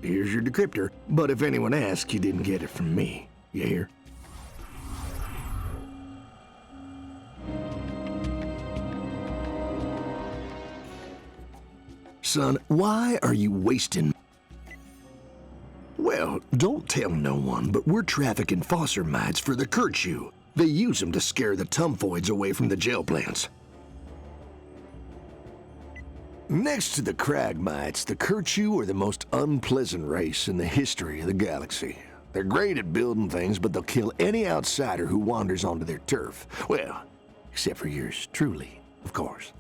Here's your decryptor, but if anyone asks, you didn't get it from me. You hear? Son, why are you wasting... Well, don't tell no one, but we're trafficking foster mites for the Kirchu. They use them to scare the tumfoids away from the gel plants. Next to the Cragmites, the Kirchu are the most unpleasant race in the history of the galaxy. They're great at building things, but they'll kill any outsider who wanders onto their turf. Well, except for yours truly, of course.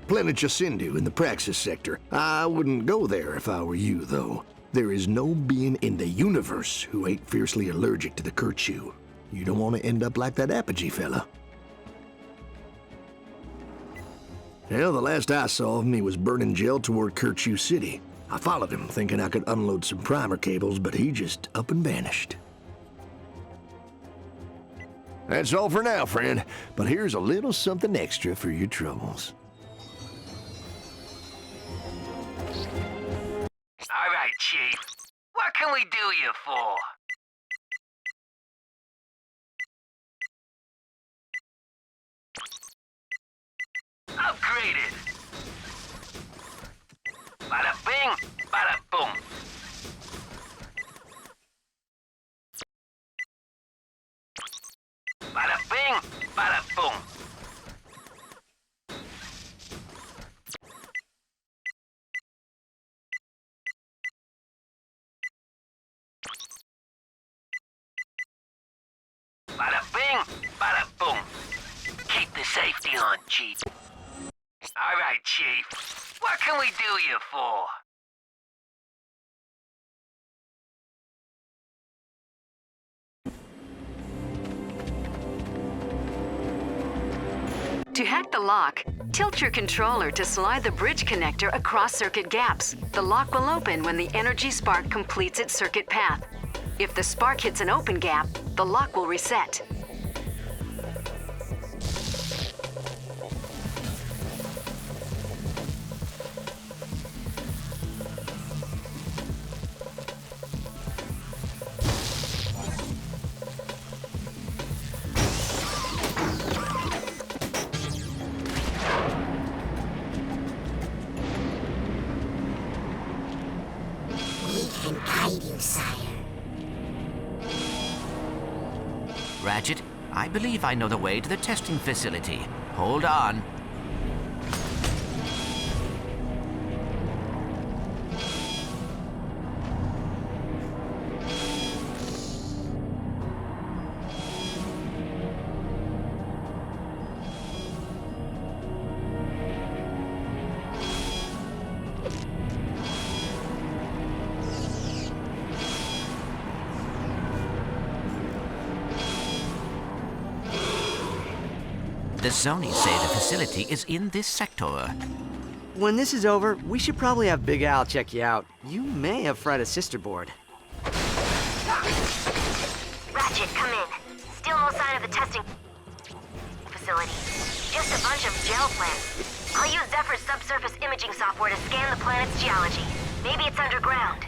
Planet Jacindu in the Praxis sector. I wouldn't go there if I were you, though. There is no being in the universe who ain't fiercely allergic to the Kirchu. You don't want to end up like that Apogee fella. Well, the last I saw of him, he was burning gel toward Kirchu City. I followed him, thinking I could unload some primer cables, but he just up and vanished. That's all for now, friend, but here's a little something extra for your troubles.
All right, Chief. What can we do you for? Upgraded. Bada bing, bada boom. Bada bing, bada boom. Bada bing, bada boom. Keep the safety on, Chief. All right, Chief. What can we do you for?
To hack the lock, tilt your controller to slide the bridge connector across circuit gaps. The lock will open when the energy spark completes its circuit path. If the spark hits an open gap, the lock will reset.
Ratchet, I believe I know the way to the testing facility. Hold on. The Zonies say the facility is in this sector.
When this is over, we should probably have Big Al check you out. You may have fried a sister board.
Ratchet, come in. Still no sign of the testing facility. Just a bunch of gel plants. I'll use Zephyr's subsurface imaging software to scan the planet's geology. Maybe it's underground.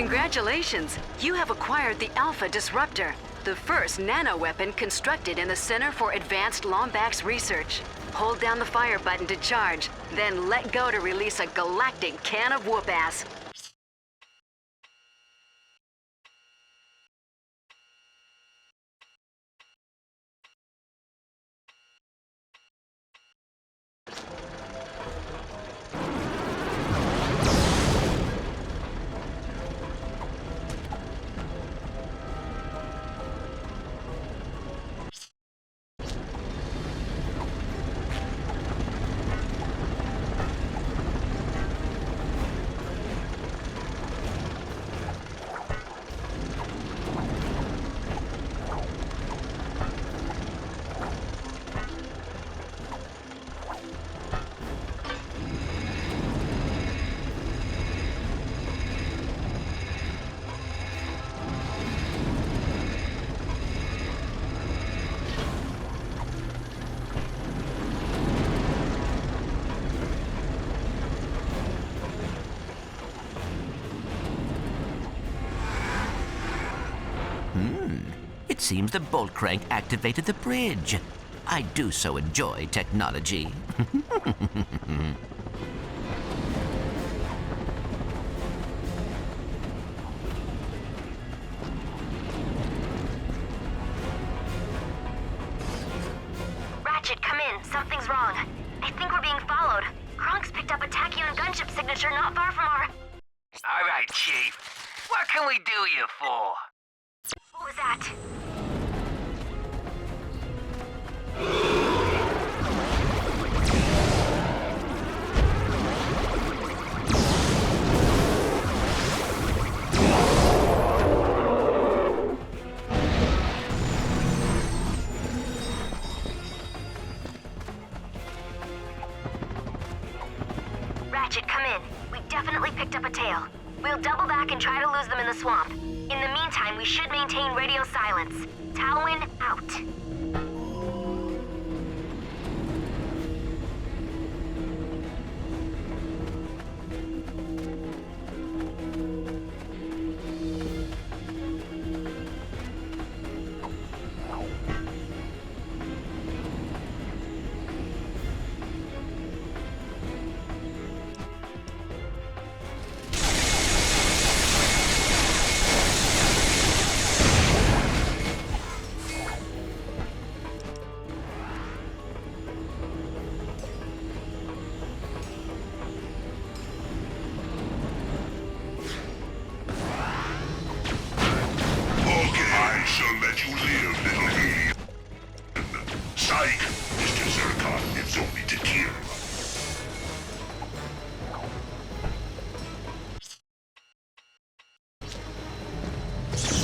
Congratulations! You have acquired the Alpha Disruptor, the first nano-weapon constructed in the Center for Advanced Lombax Research. Hold down the fire button to charge, then let go to release a galactic can of whoop-ass.
It seems the bolt crank activated the bridge. I do so enjoy technology.
Ratchet, come in. Something's wrong. I think we're being followed. Kronk's picked up a tachyon gunship signature not far from our...
All right, Chief. What can we do you for?
What was that? Ratchet, come in. We definitely picked up a tail. We'll double back and try to lose them in the swamp. In the meantime, we should maintain radio silence. Talwyn, out.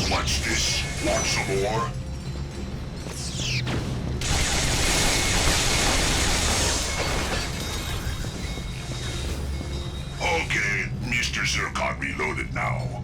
What's this? Want some more? Okay, Mr. Zircon reloaded now.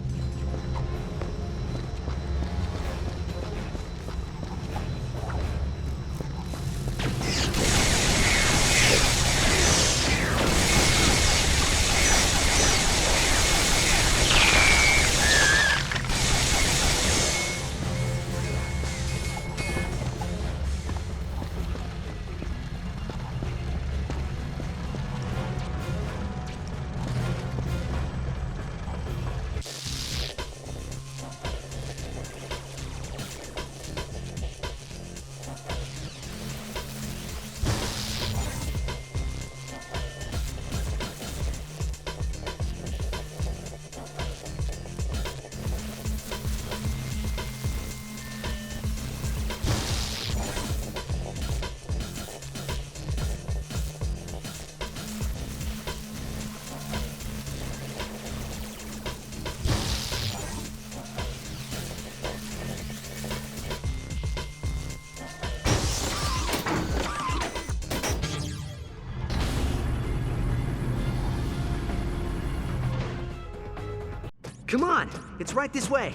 Come on, it's right this way.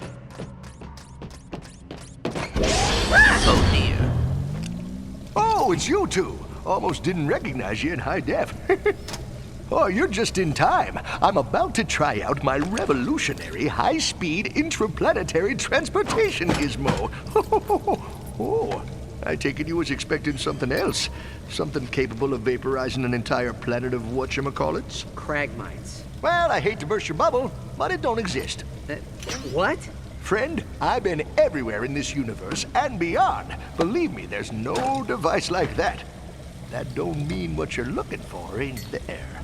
Oh dear.
Oh, it's you two. Almost didn't recognize you in high def. Oh, you're just in time. I'm about to try out my revolutionary high-speed intraplanetary transportation gizmo. Oh, I take it you was expecting something else. Something capable of vaporizing an entire planet of whatchamacallits?
Cragmites.
Well, I hate to burst your bubble, but it don't exist.
What?
Friend, I've been everywhere in this universe and beyond. Believe me, there's no device like that. That don't mean what you're looking for ain't there.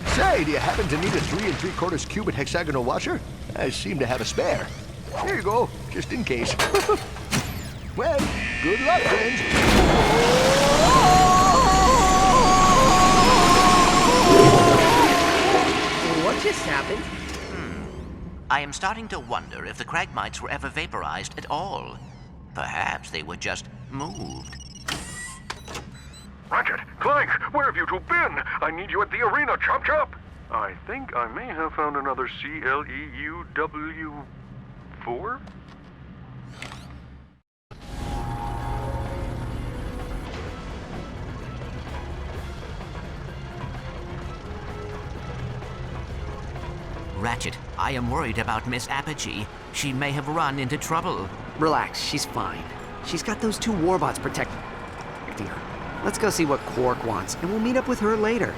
Say, do you happen to need a 3 3/4 cubic hexagonal washer? I seem to have a spare. Here you go, just in case. Well, good luck, friends.
What just happened?
I am starting to wonder if the Cragmites were ever vaporized at all. Perhaps they were just moved.
Ratchet, Clank, where have you two been? I need you at the arena, chop chop. I think I may have found another CLEUW4?
Ratchet, I am worried about Miss Apogee. She may have run into trouble.
Relax, she's fine. She's got those 2 warbots protecting her. Let's go see what Quark wants, and we'll meet up with her later.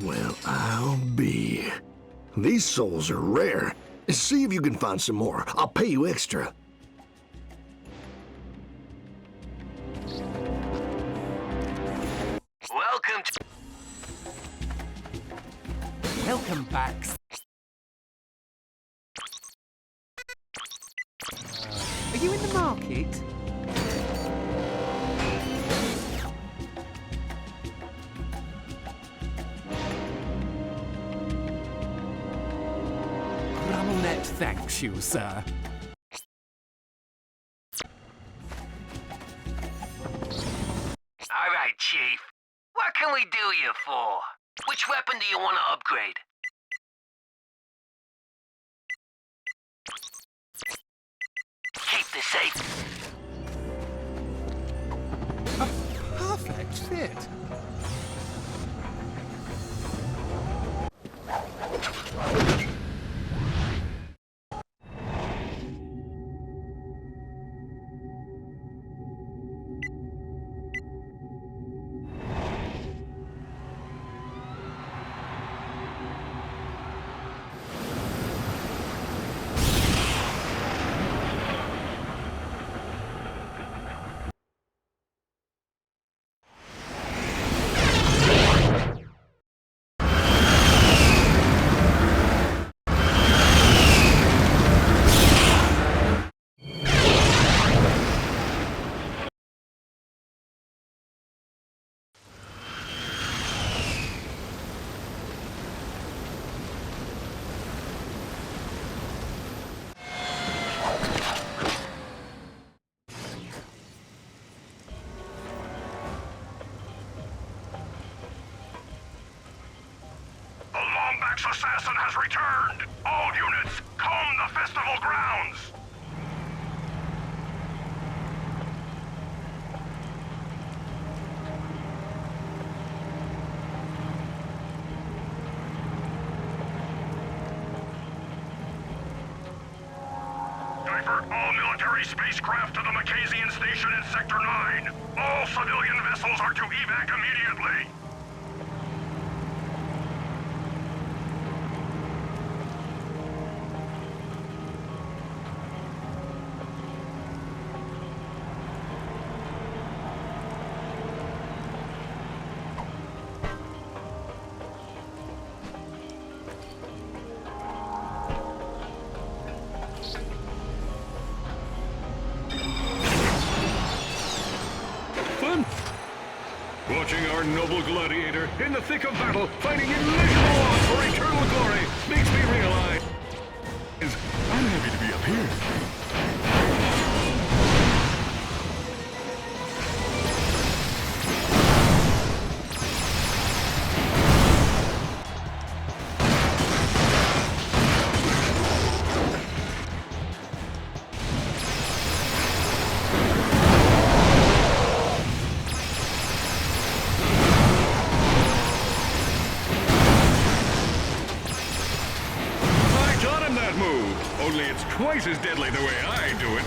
Well, I'll be. These souls are rare. See if you can find some more. I'll pay you extra.
Welcome back. Are you in the market? Grummelnet thanks you, sir.
All right, Chief. What can we do you for? Which weapon do you want to upgrade? Keep this safe.
A perfect fit.
returned! All units, comb the festival grounds! Divert all military spacecraft to the Macasian station in Sector 9. All civilian vessels are to evac immediately.
Watching our noble gladiator in the thick of battle, fighting immeasurable odds for eternal glory, makes me realize I'm happy to be up here. Only it's twice as deadly the way I do it.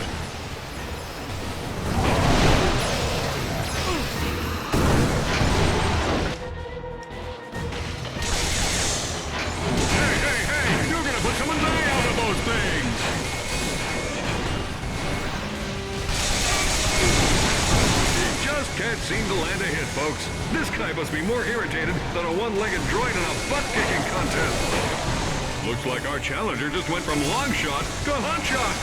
Hey! You're gonna put someone's eye out of those things! He just can't seem to land a hit, folks. This guy must be more irritated than a one-legged droid in a butt-kicking contest. Looks like our challenger just went from long shot to hot shot.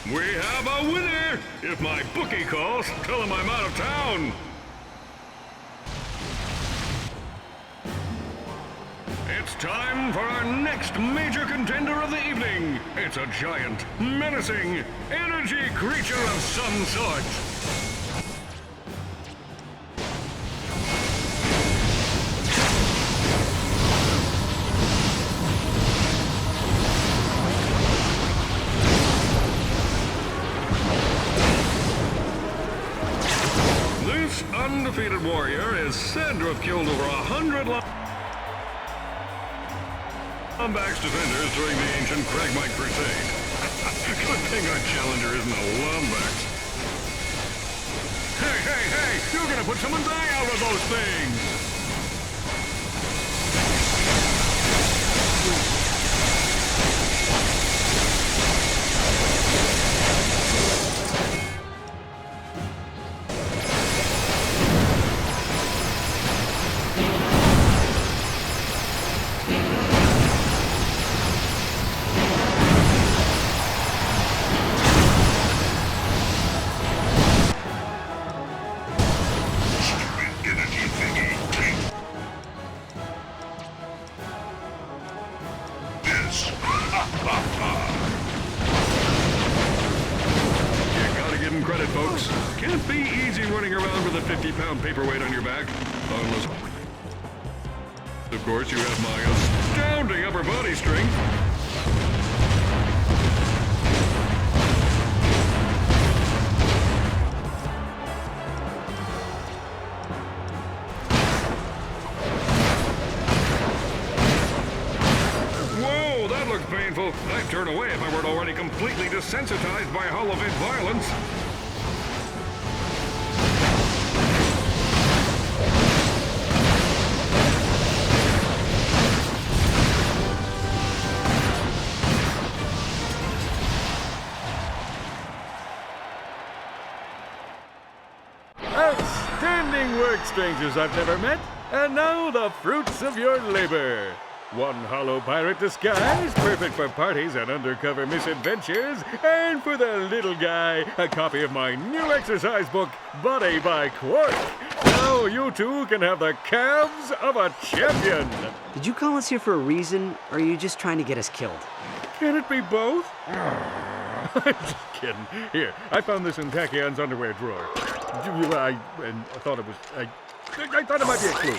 We have a winner! If my bookie calls, tell him I'm out of town! It's time for our next major contender of the evening! It's a giant, menacing, energy creature of some sort! Undefeated warrior is said to have killed over 100 Lombax defenders during the ancient Cragmite Crusade. Good thing our challenger isn't a Lombax. Hey! You're gonna put someone's eye out of those things! Credit, folks. Can't be easy running around with a 50-pound paperweight on your back. Unless, of course, you have my astounding upper body strength. Whoa, that looks painful. I'd turn away if I weren't already completely desensitized by Holovid violence.
Outstanding work, strangers I've never met, and now the fruits of your labor. One hollow pirate disguise, perfect for parties and undercover misadventures. And for the little guy, a copy of my new exercise book, Body by Quark. Now you two can have the calves of a champion.
Did you call us here for a reason, or are you just trying to get us killed?
Can it be both? I'm just kidding. Here, I found this in Tachyon's underwear drawer. I thought it might be a clue.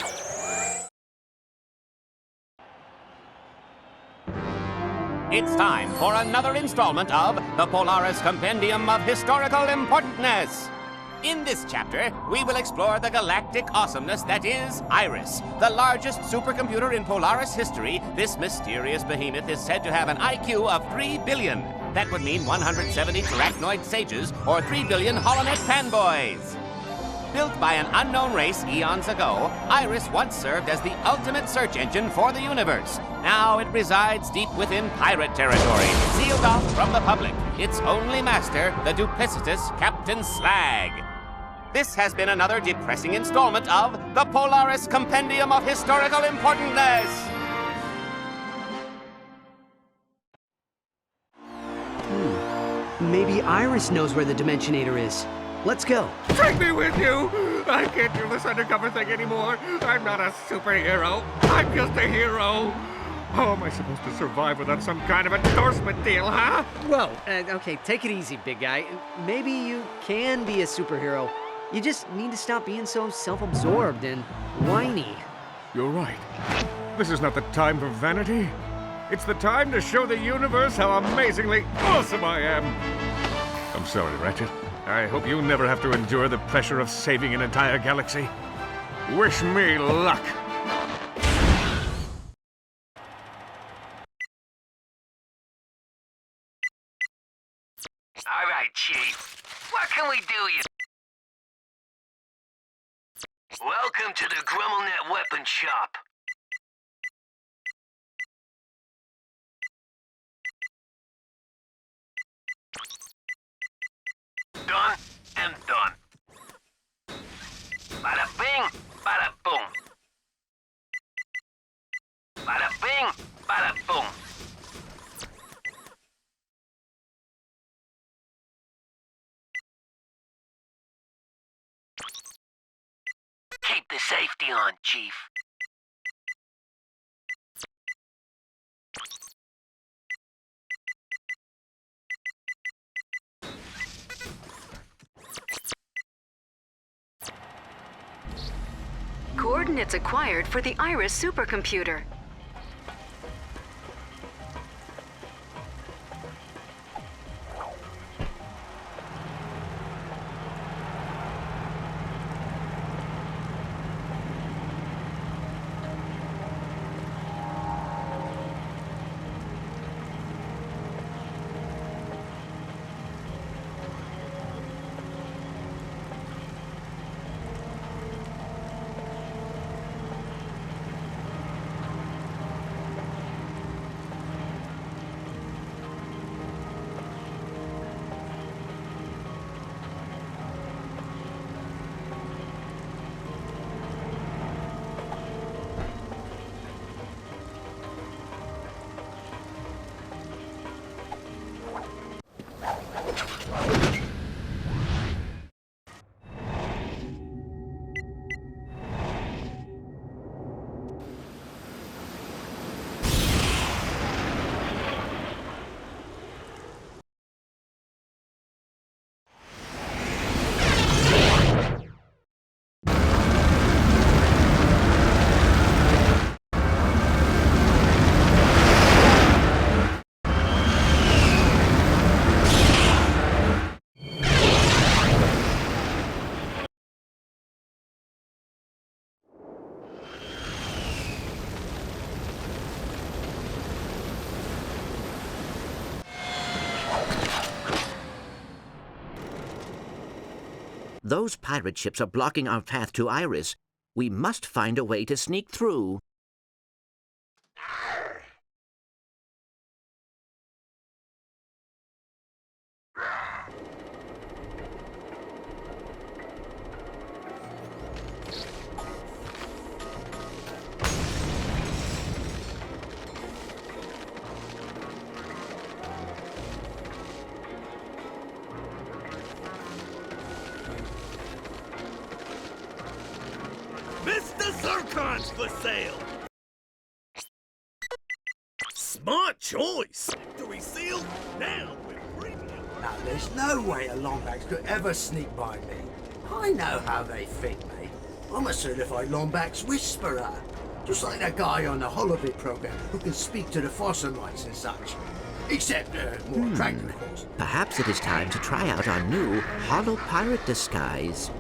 It's time for another installment of the Polaris Compendium of Historical Importantness. In this chapter, we will explore the galactic awesomeness that is Iris. The largest supercomputer in Polaris history, this mysterious behemoth is said to have an IQ of 3 billion. That would mean 170 Terracnoid sages or 3 billion Holonet fanboys. Built by an unknown race eons ago, Iris once served as the ultimate search engine for the universe. Now it resides deep within pirate territory, sealed off from the public. Its only master, the duplicitous Captain Slag. This has been another depressing installment of the Polaris Compendium of Historical Importantness.
Maybe Iris knows where the Dimensionator is. Let's go.
Take me with you! I can't do this undercover thing anymore. I'm not a superhero. I'm just a hero. How am I supposed to survive without some kind of endorsement deal, huh?
Whoa, okay, take it easy, big guy. Maybe you can be a superhero. You just need to stop being so self-absorbed and whiny.
You're right. This is not the time for vanity. It's the time to show the universe how amazingly awesome I am. I'm sorry, Ratchet. I hope you never have to endure the pressure of saving an entire galaxy. Wish me luck.
All right, Chief. What can we do you? Welcome to the GrumbleNet Weapon Shop. Done and done. Bada bing, bada boom. Bada bing, bada boom. Keep the safety on, Chief.
Coordinates acquired for the Iris supercomputer.
Those pirate ships are blocking our path to Iris. We must find a way to sneak through.
Zircon's for sale! Smart choice! Factory sealed now with premium.
Now, there's no way a Lombax could ever sneak by me. I know how they think, mate. I'm a certified Lombax whisperer. Just like that guy on the holovid program who can speak to the fossil mites and such. Except, more attractive, of course.
Perhaps it is time to try out our new holo pirate disguise.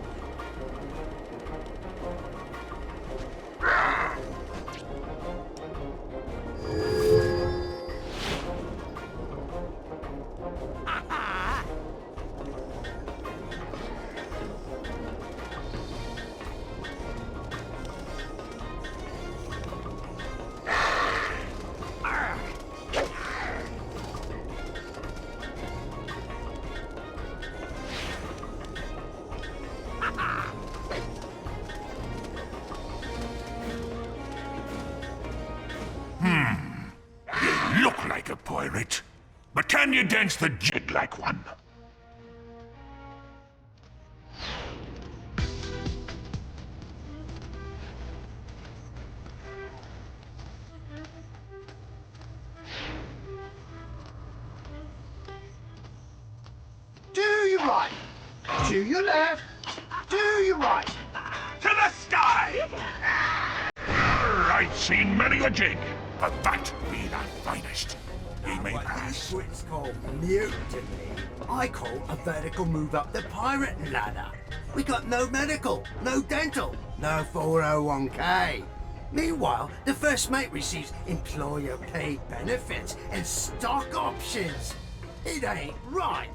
You look like a pirate, but can you dance the jig like one?
Do you right? Do you left? Do you right?
To the sky! I've seen many a jig, but that be the finest. Ye may pass.
It's called mutiny. I call a vertical move up the pirate ladder. We got no medical, no dental, no 401k. Meanwhile, the first mate receives employer paid benefits and stock options. It ain't right.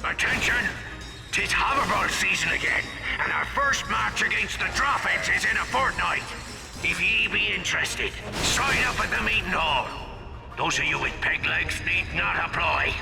Attention! Tis hoverball season again, and our first match against the Droffins is in a fortnight. If ye be interested, sign up at the meeting hall. Those of you with peg legs need not apply.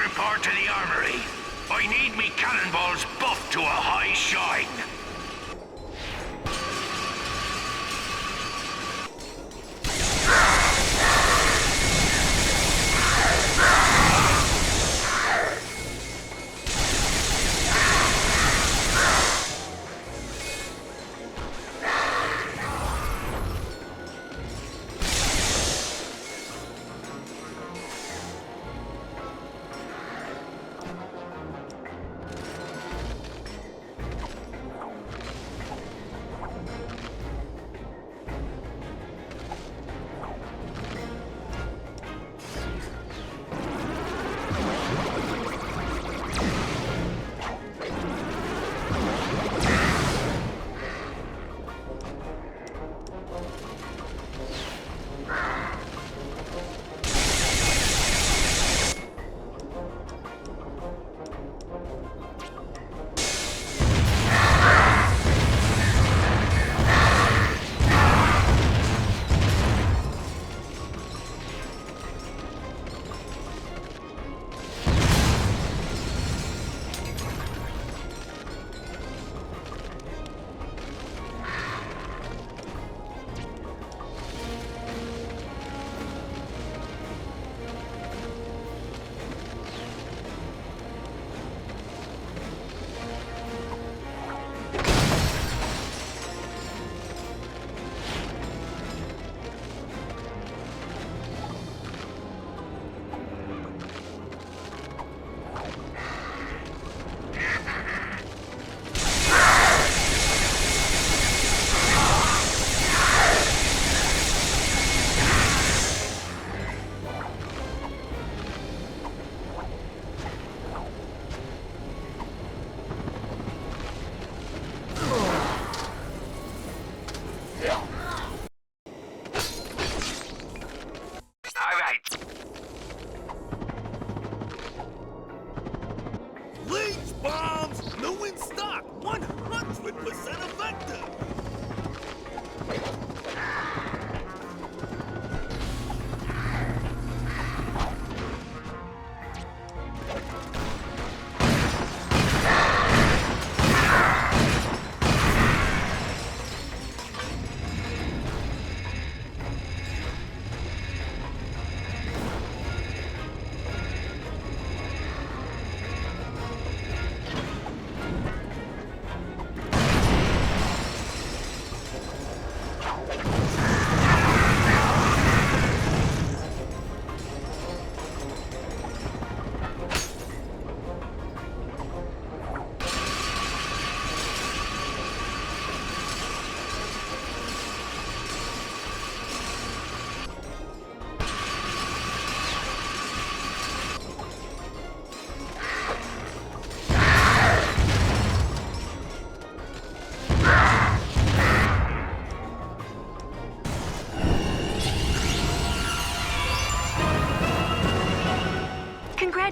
Report to the armory. I need me cannonballs buffed to a high shine.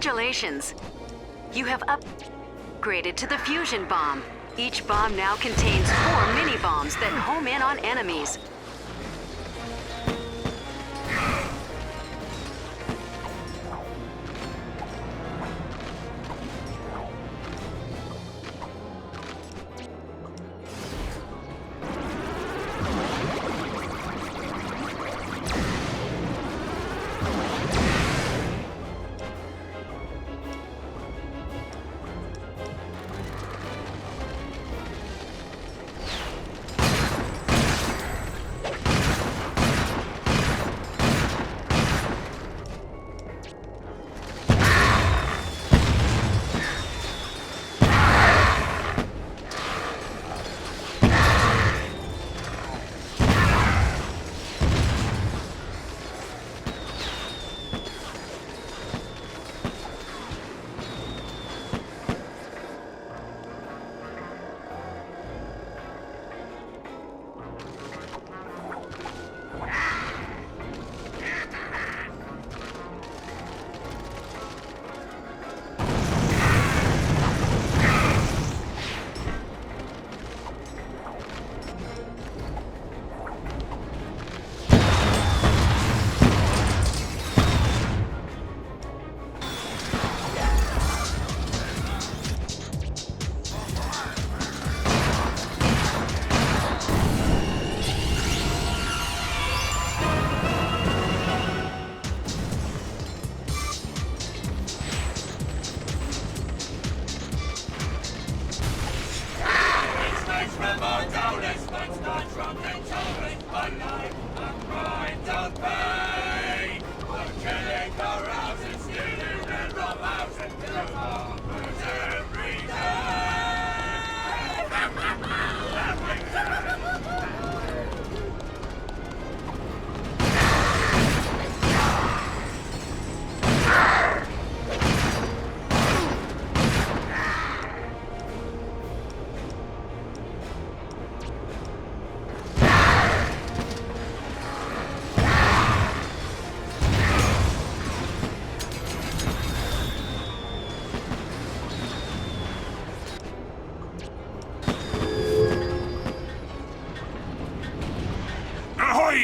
Congratulations! You have upgraded to the fusion bomb. Each bomb now contains 4 mini-bombs that home in on enemies.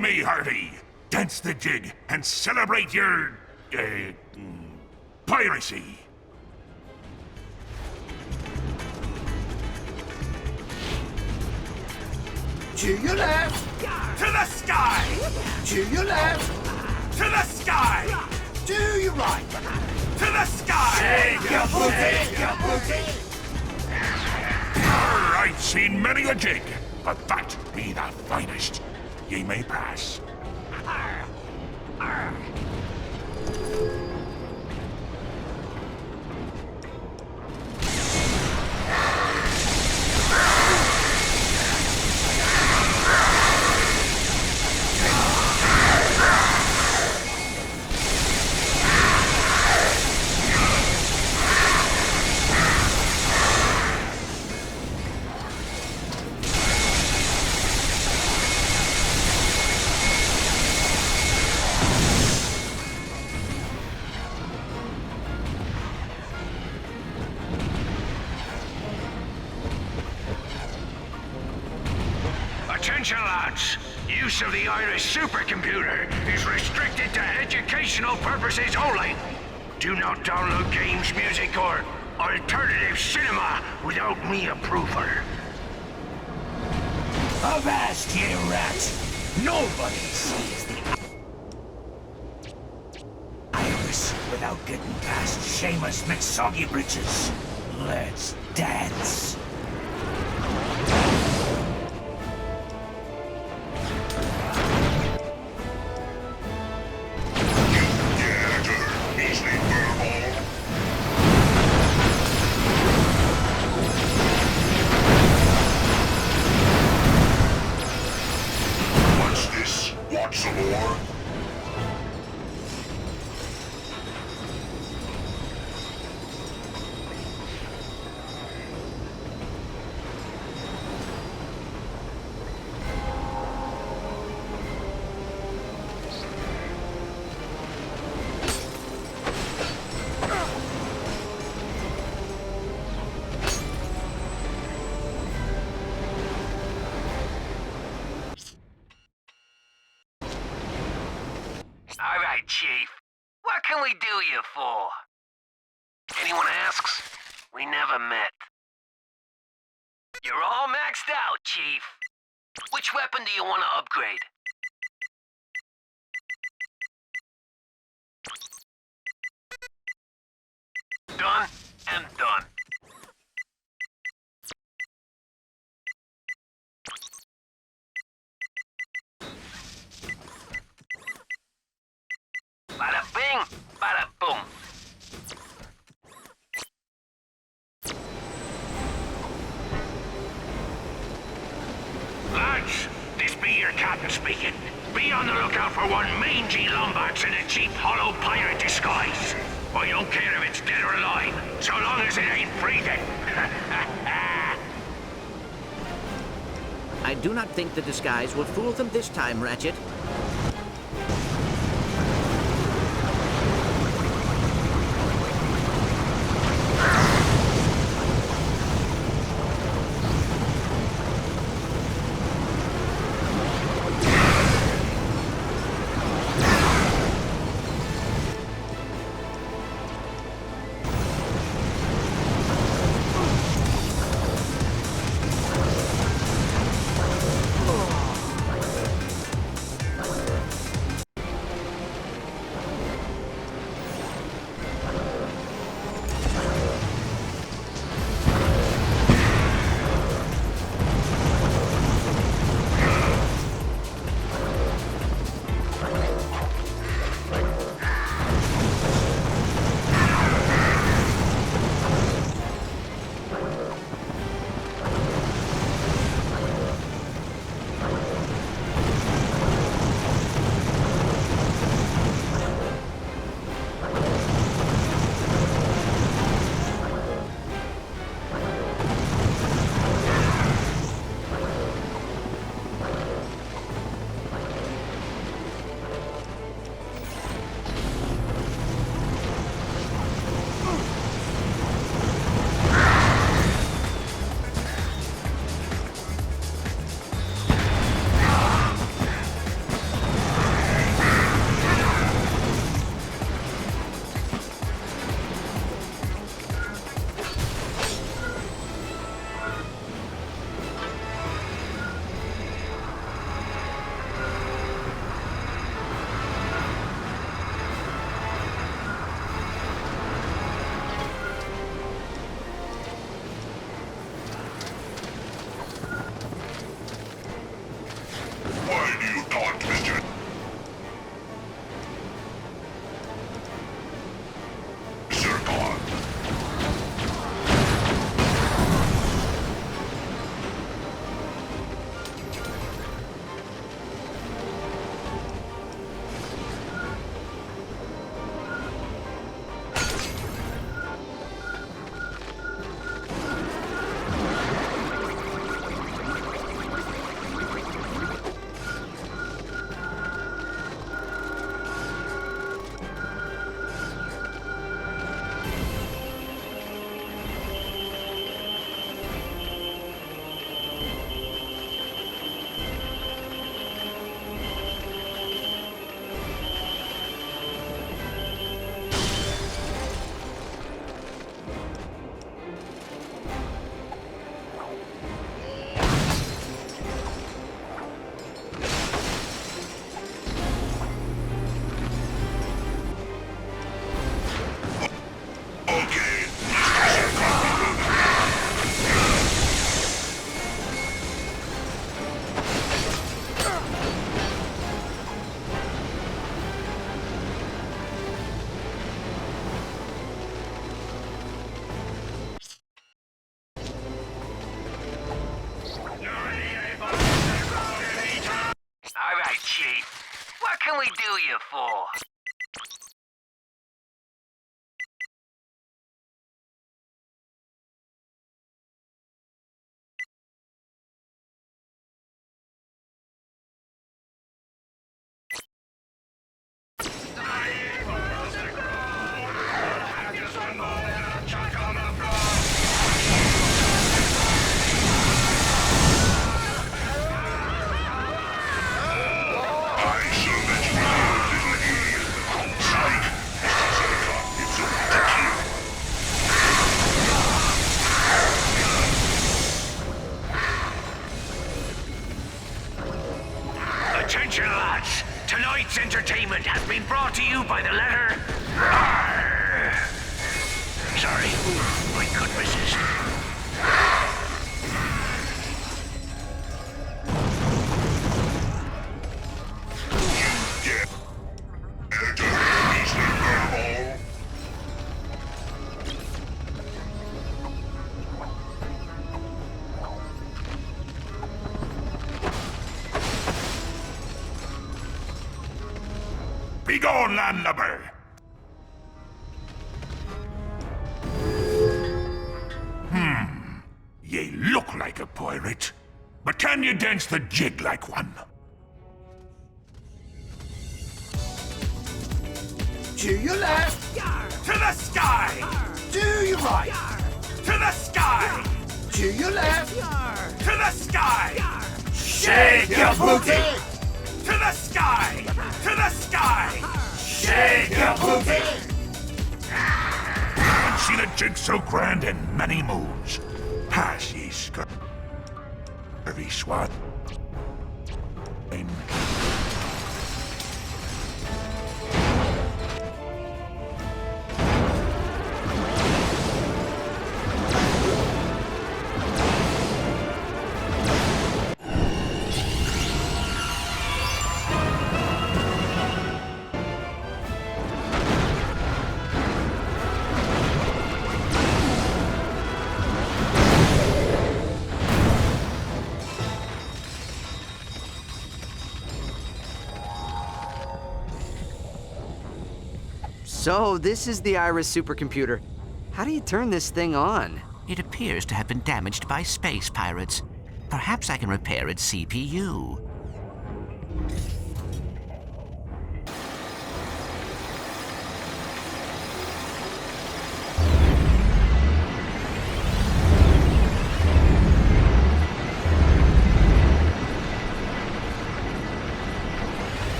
Me, Harvey! Dance the jig and celebrate your... piracy!
To your left!
To the sky!
To your left!
To the sky!
To your right!
To the sky!
Shake your booty! Your booty!
I've seen many a jig, but that be the finest. Ye may pass. Attention, lads! Use of the Iris supercomputer is restricted to educational purposes only. Do not download games, music, or alternative cinema without me approval.
Avast, ye rat! Nobody sees the Iris without getting past Seamus McSoggy Britches. Let's dance.
All right, Chief. What can we do you for? Anyone asks, we never met. You're all maxed out, Chief. Which weapon do you want to upgrade? Done and done. Bada bing, bada boom.
Lads, this be your captain speaking. Be on the lookout for one mangy Lombax in a cheap hollow pirate disguise. I don't care if it's dead or alive, so long as it ain't breathing.
I do not think the disguise will fool them this time, Ratchet.
can we do you for?
Attention, lads! Tonight's entertainment has been brought to you by the letter R. Sorry, I couldn't resist.
Begone, landlubber! Ye look like a pirate, but can you dance the jig like one?
To your left.
To the sky!
To your right.
To the sky!
To your left.
To the sky!
Shake your booty.
To the sky! To the sky!
Shake your booty.
Haven't seen a jig so grand in many moons. Pass, ye scurvy swat.
So, this is the Iris supercomputer. How do you turn this thing on?
It appears to have been damaged by space pirates. Perhaps I can repair its CPU.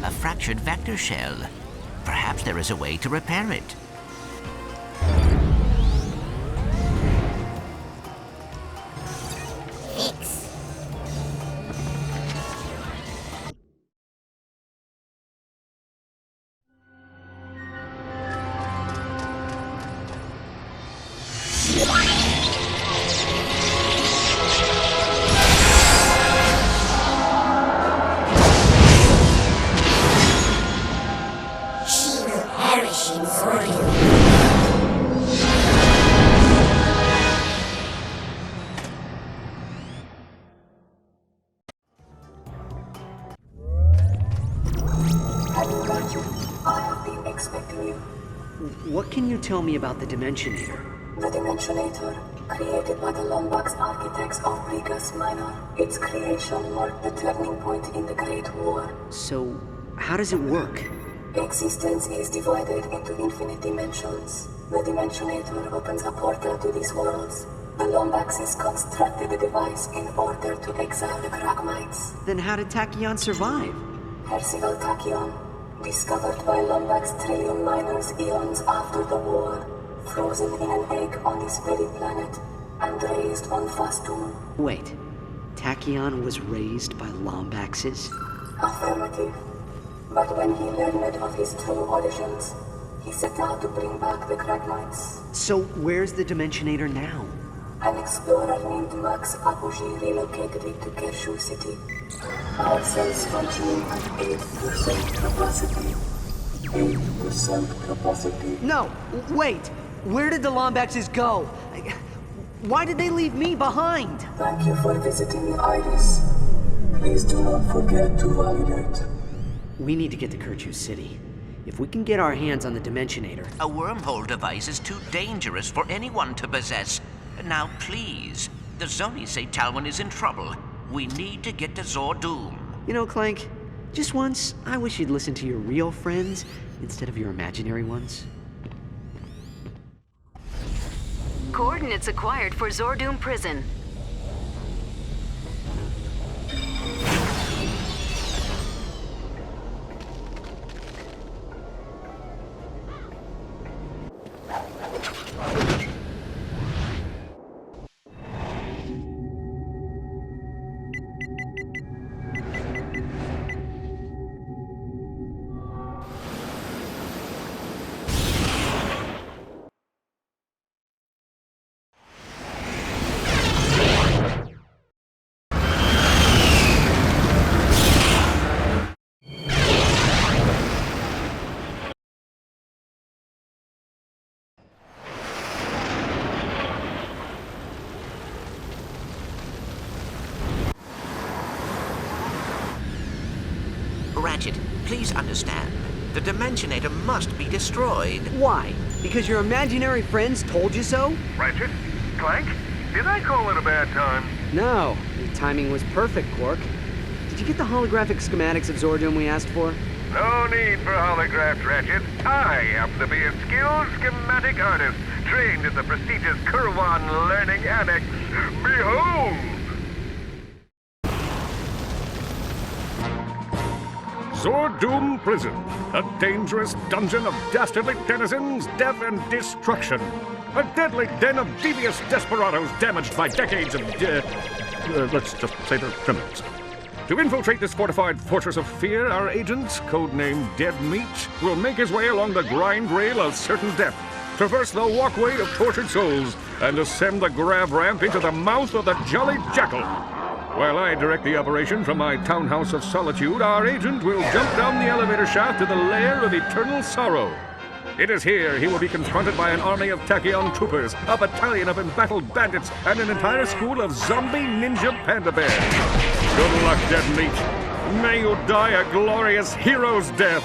A fractured vector shell. Perhaps there is a way to repair it.
What can you tell me about the Dimensionator?
The Dimensionator, created by the Lombax architects of Brigas Minor. Its creation marked the turning point in the Great War.
So, how does it work?
Existence is divided into infinite dimensions. The Dimensionator opens a portal to these worlds. The Lombaxes constructed the device in order to exile the Kragmites.
Then how did Tachyon survive?
Percival Tachyon, discovered by Lombax trillium miners eons after the war, frozen in an egg on this very planet, and raised on Fastum.
Wait, Tachyon was raised by Lombaxes?
Affirmative. But when he learned of his true origins, he set out to bring back the Kragmites.
So where's the Dimensionator now?
An explorer named Max Apogee relocated it to Kershaw City. Our cells functioning at 8% capacity. 8% capacity.
No! Wait! Where did the Lombaxes go? Why did they leave me behind?
Thank you for visiting Iris. Please do not forget to validate.
We need to get to Kirchu City. If we can get our hands on the Dimensionator...
A wormhole device is too dangerous for anyone to possess. Now, please. The Zonies say Talwyn is in trouble. We need to get to Zordoom.
You know, Clank, just once, I wish you'd listen to your real friends instead of your imaginary ones.
Coordinates acquired for Zordoom Prison.
Ratchet, please understand. The Dimensionator must be destroyed.
Why? Because your imaginary friends told you so?
Ratchet? Clank? Did I call it a bad time?
No. Your timing was perfect, Quark. Did you get the holographic schematics of Zordoom we asked for?
No need for holographs, Ratchet. I happen to be a skilled schematic artist, trained at the prestigious Kurwan Learning Annex. Behold!
Zordoom Prison, a dangerous dungeon of dastardly denizens, death and destruction. A deadly den of devious desperados damaged by decades of, let's just say they're criminals. To infiltrate this fortified fortress of fear, our agent, codenamed Dead Meat, will make his way along the grind rail of certain death, traverse the walkway of tortured souls, and ascend the grav ramp into the mouth of the Jolly Jackal. While I direct the operation from my townhouse of solitude, our agent will jump down the elevator shaft to the lair of eternal sorrow. It is here he will be confronted by an army of Tachyon troopers, a battalion of embattled bandits, and an entire school of zombie ninja panda bears. Good luck, Dead Meat. May you die a glorious hero's death.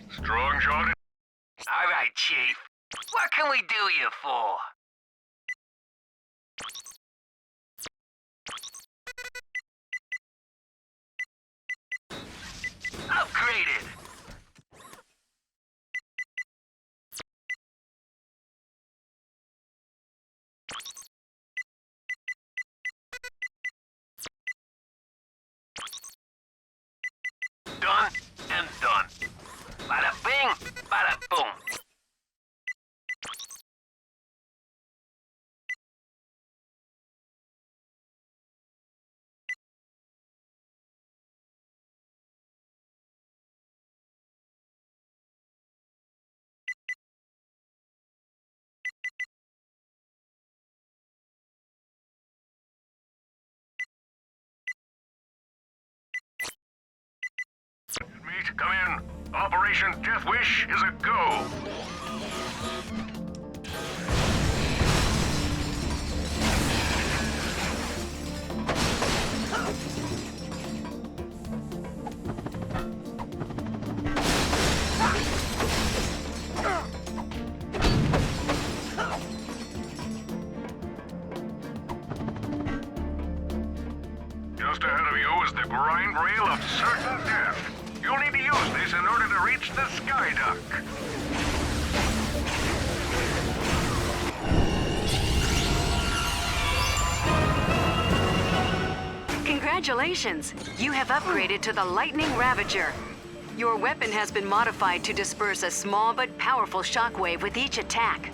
Strong shot.
All right, Chief. What can we do you for? Upgraded. Done and done. Bada bing, bada boom.
Meat, come in. Operation Death Wish is a go. Just ahead of you is the grind rail of certain death. You'll need to use this in order to reach the sky duck.
Congratulations! You have upgraded to the Lightning Ravager. Your weapon has been modified to disperse a small but powerful shockwave with each attack.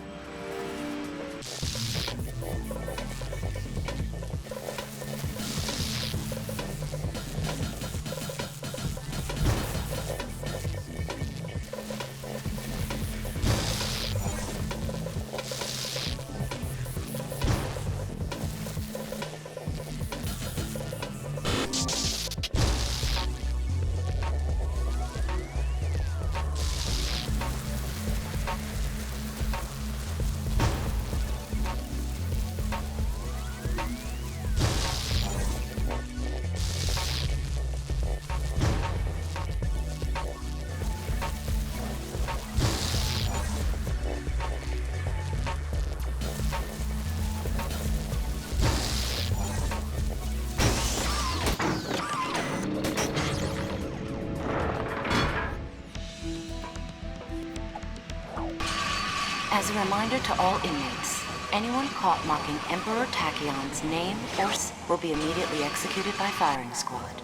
As a reminder to all inmates, anyone caught marking Emperor Tachyon's name or will be immediately executed by firing squad.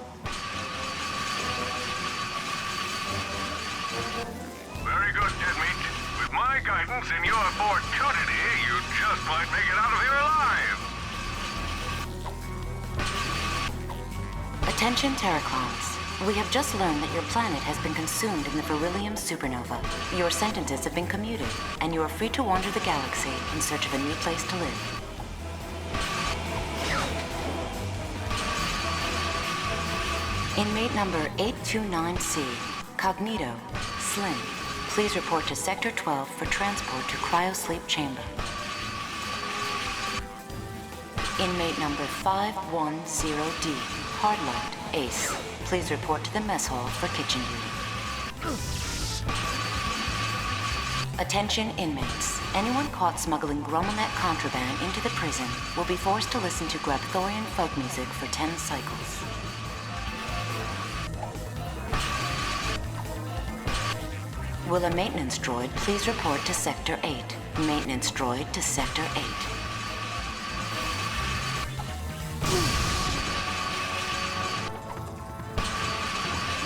Very good, Deadmeat. With my guidance and your fortuity, you just might make it out of here alive.
Attention, Terraclons. We have just learned that your planet has been consumed in the beryllium supernova. Your sentences have been commuted, and you are free to wander the galaxy in search of a new place to live. Inmate number 829C, Cognito, Slim. Please report to Sector 12 for transport to Cryosleep Chamber. Inmate number 510D, Hardlocked, Ace. Please report to the mess hall for kitchen duty. Attention inmates. Anyone caught smuggling Grummelnet contraband into the prison will be forced to listen to Grabthorian folk music for 10 cycles. Will a maintenance droid please report to Sector 8? Maintenance droid to Sector 8.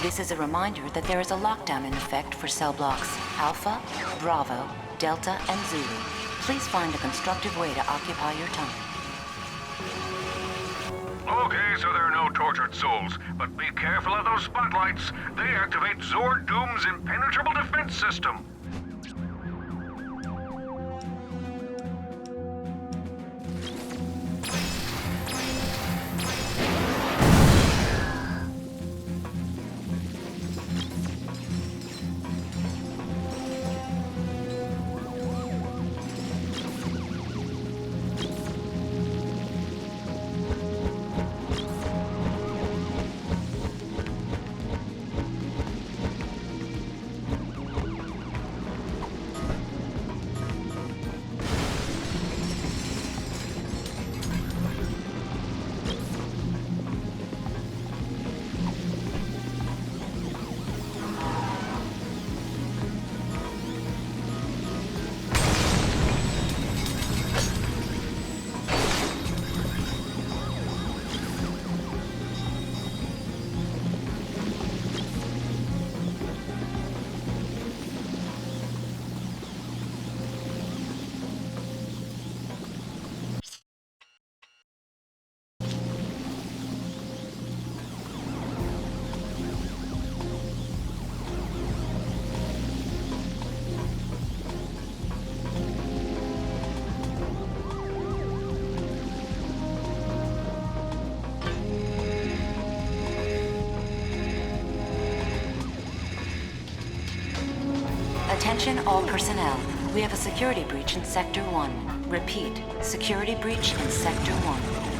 This is a reminder that there is a lockdown in effect for cell blocks Alpha, Bravo, Delta, and Zulu. Please find a constructive way to occupy your time.
Okay, so there are no tortured souls, but be careful of those spotlights. They activate Zord Doom's impenetrable defense system.
Attention all personnel. We have a security breach in Sector 1. Repeat, security breach in Sector 1.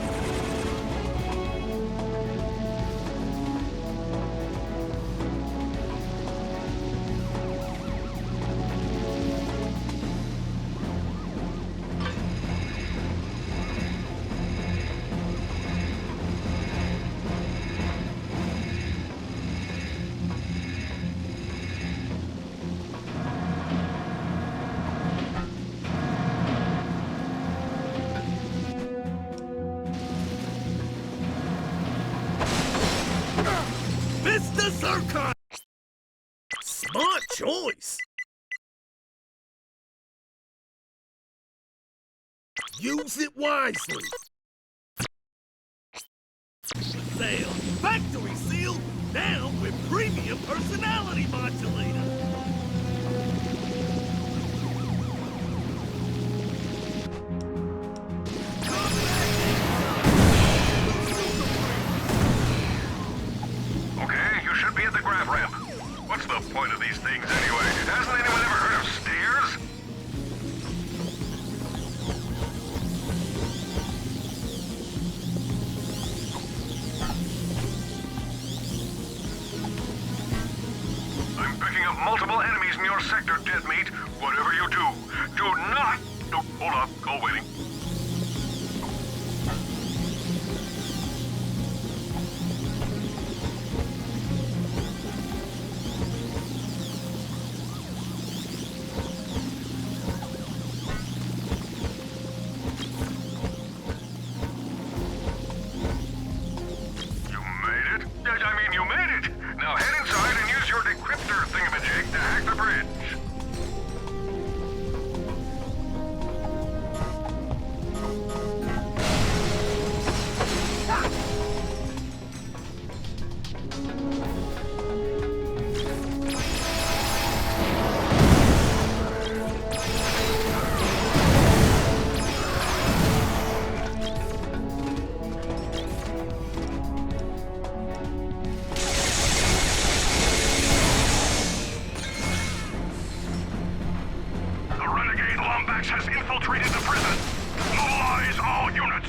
Mr. Zircon! Smart choice! Use it wisely. Sale. Factory sealed. Now with premium personality modulator.
Okay, you should be at the grav ramp. What's the point of these things anyway? Hasn't anyone ever heard of stairs? I'm picking up multiple enemies in your sector, Deadmeat. Whatever you do, do not... Oh, hold up, call waiting.
Lombax has infiltrated the prison. Mobilize all units.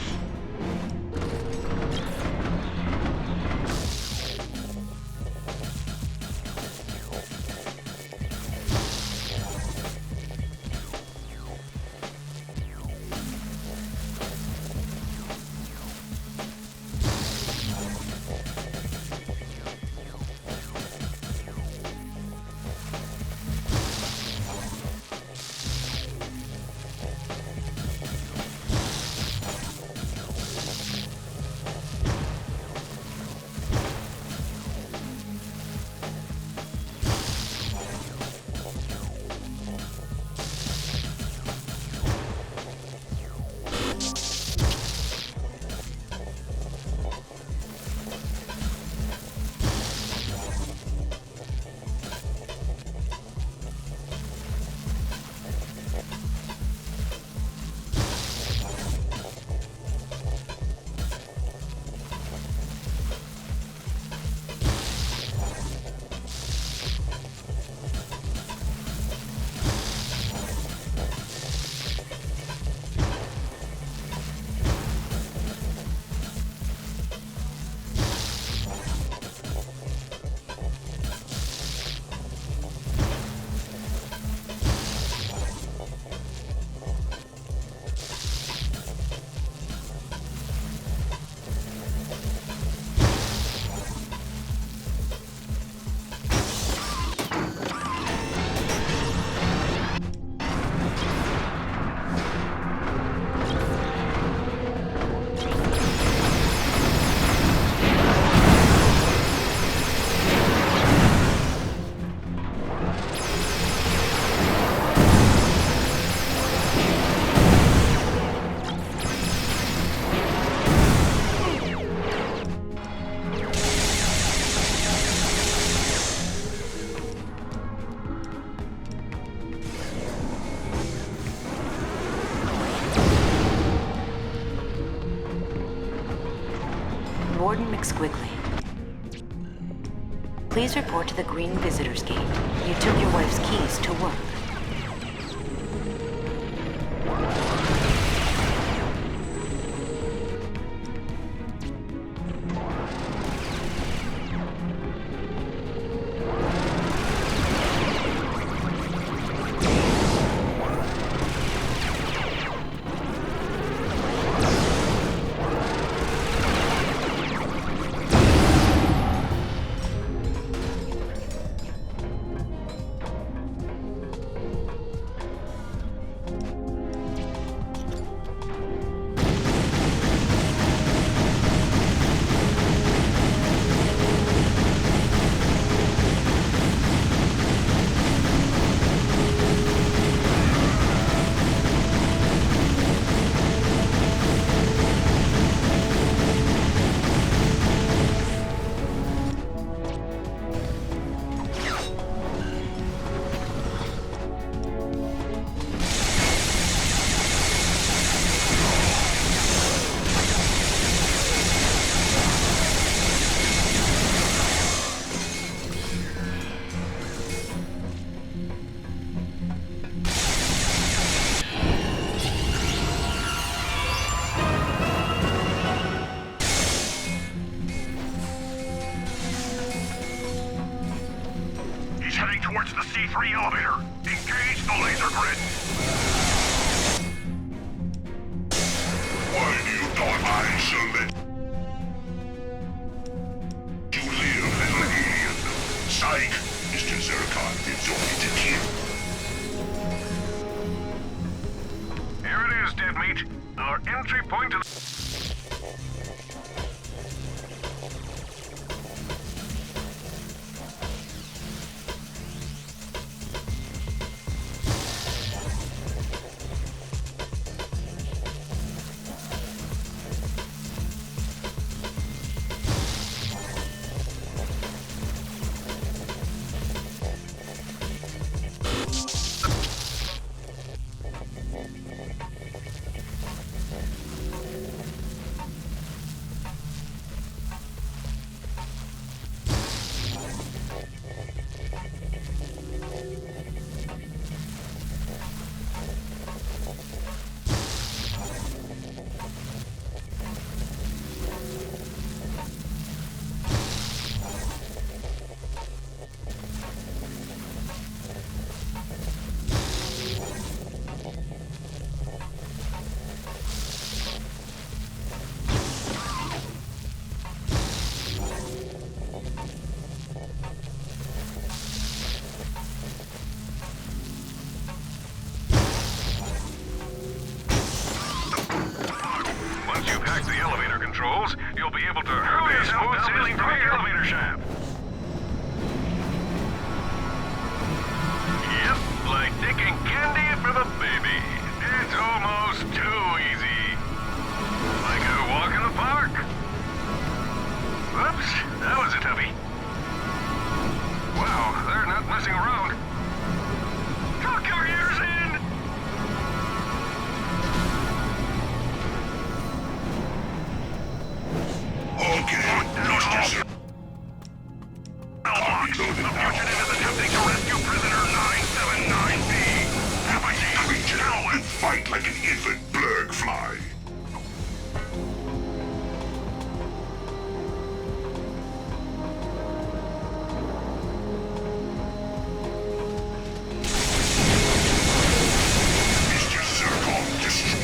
Warden McSquiggly. Please report to the Green Visitors Gate. You took your wife's keys to work.
Towards the C3 elevator. Engage the laser grid. Why do you thought I shall let you live as an alien? Psych! Mr. Zircon lives only to kill.
Here it is, dead meat. Our entry point to sailing from the elevator shaft. Yep, like taking candy from a baby. It's almost too easy. Like a walk in the park. Oops, that was a toughie. Wow, they're not messing around. Tuck your ears in!
Okay, Mr. Sir.
The fugitive is attempting to rescue prisoner 979B.
Creature, you fight like an infant blurg fly. Mr. Zircon, destroy.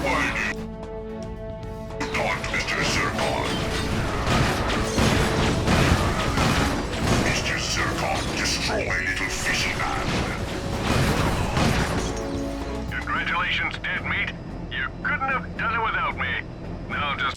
Why do you not, Mr. Zircon? Mr. Zircon, destroy little fishy man.
Congratulations, dead meat. You couldn't have done it without me. Now just...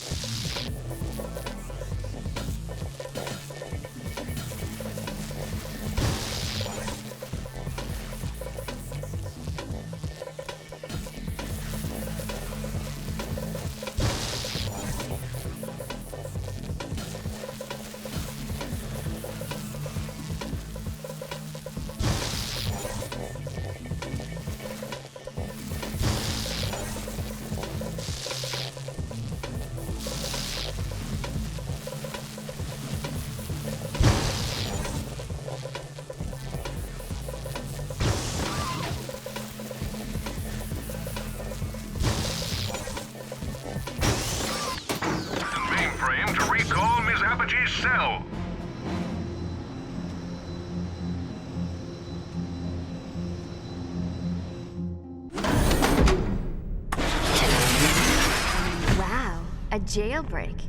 mainframe to recall Ms. Apogee's cell.
Wow, a jailbreak.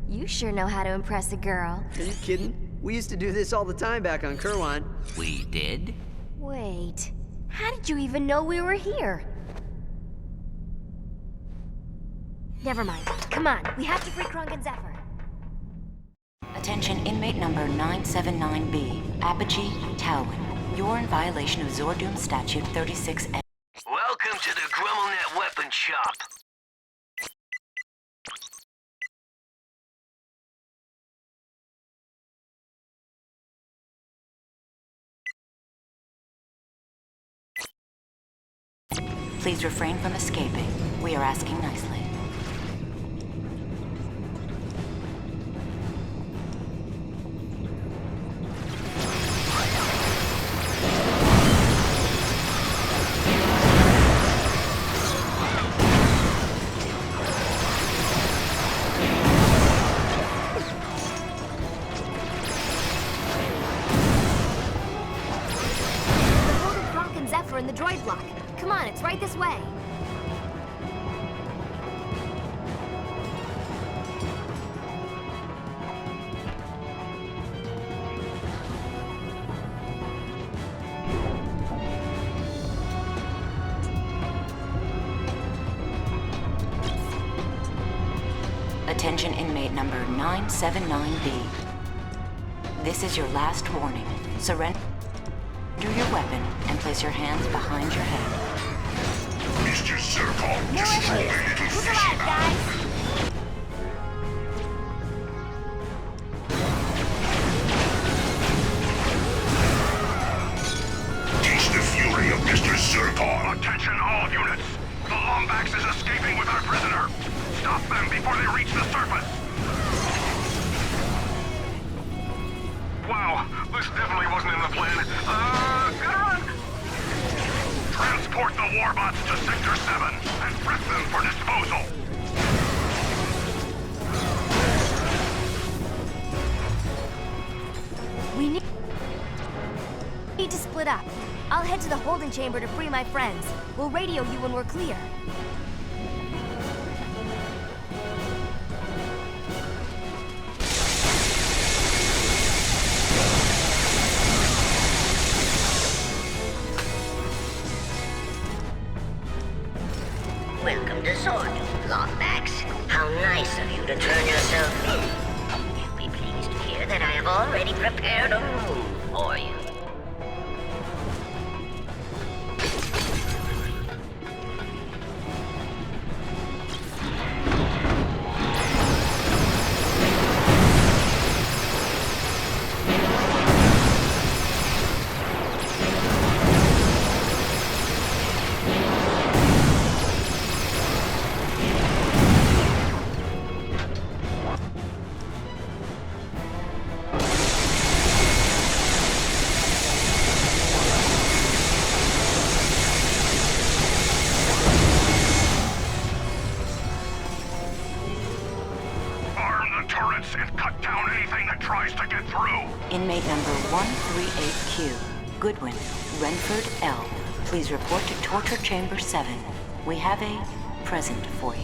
You sure know how to impress a girl.
Are you kidding? We used to do this all the time back on Kerwan.
We did?
Wait, how did you even know we were here? Never mind. Come on, we have to free Kronk and Zephyr.
Attention inmate number 979B, Apogee Talwin. You're in violation of Zordoom Statute 36A.
Welcome to the GrumbleNet Weapon Shop.
Please refrain from escaping. We are asking nicely.
They're holding Kronk and Zephyr in the droid block. Come on, it's right this way.
Attention inmate number 979B. This is your last warning. Surrender your weapon and place your hands behind your head.
Mr. Zircon, destroy little
Who's
fishy
alive,
man.
guys?
Teach the fury of Mr. Zircon.
Attention all units. The Lombax is escaping with our prisoner. Stop them before they reach the surface. Wow, this definitely wasn't in the plan. Gotta run! Transport the warbots to Sector 7 and prep them for disposal.
We need to split up. I'll head to the holding chamber to free my friends. We'll radio you when we're clear.
Welcome to Zordoom, Lombax. How nice already prepared a move for you.
And cut down anything that tries to get through.
Inmate number 138Q, Goodwin, Renford L. Please report to Torture Chamber 7. We have a present for you.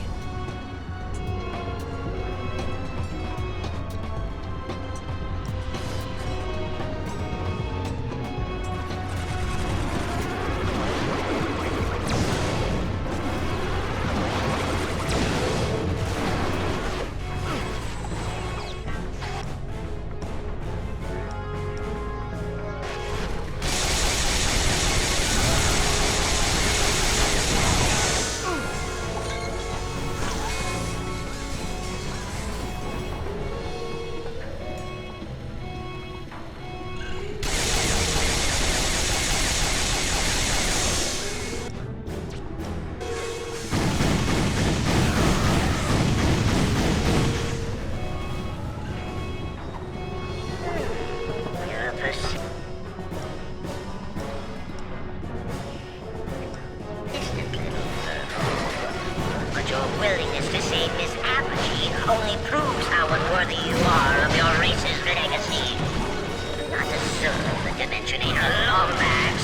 Willingness to save Miss Apogee only proves how unworthy you are of your race's legacy. You do not deserve the Dimensionator Lombax.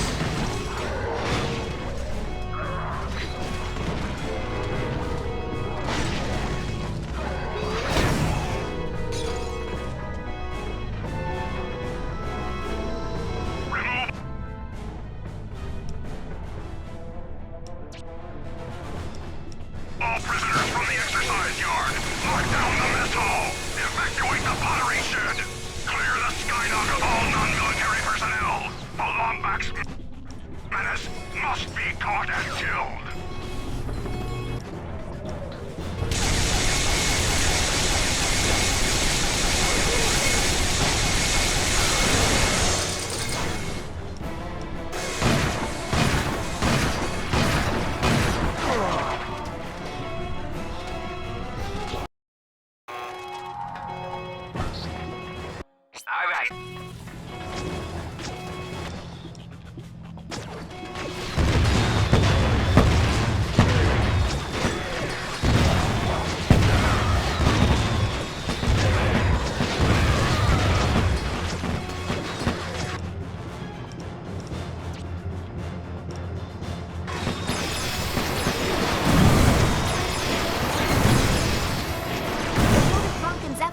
All prisoners from the exercise yard. Lock down the mess hall. Evacuate the pottery shed. Clear the skydock of all non-military personnel. The Lombax menace must be caught and killed.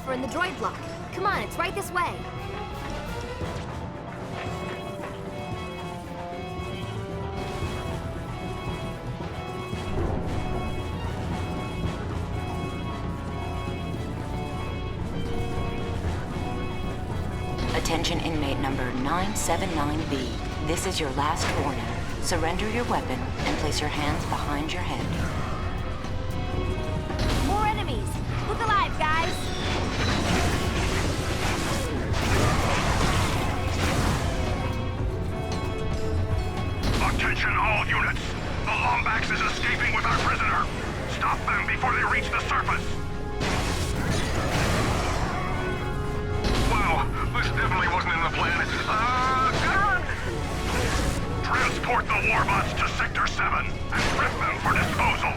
In the droid block. Come on, it's right this way.
Attention inmate number 979B. This is your last warning. Surrender your weapon and place your hands behind your head.
More enemies! Look alive, guys!
Attention all units! The Lombax is escaping with our prisoner! Stop them before they reach the surface!
Wow, this definitely wasn't in the plan.
Transport the warbots to Sector 7 and prep them for disposal!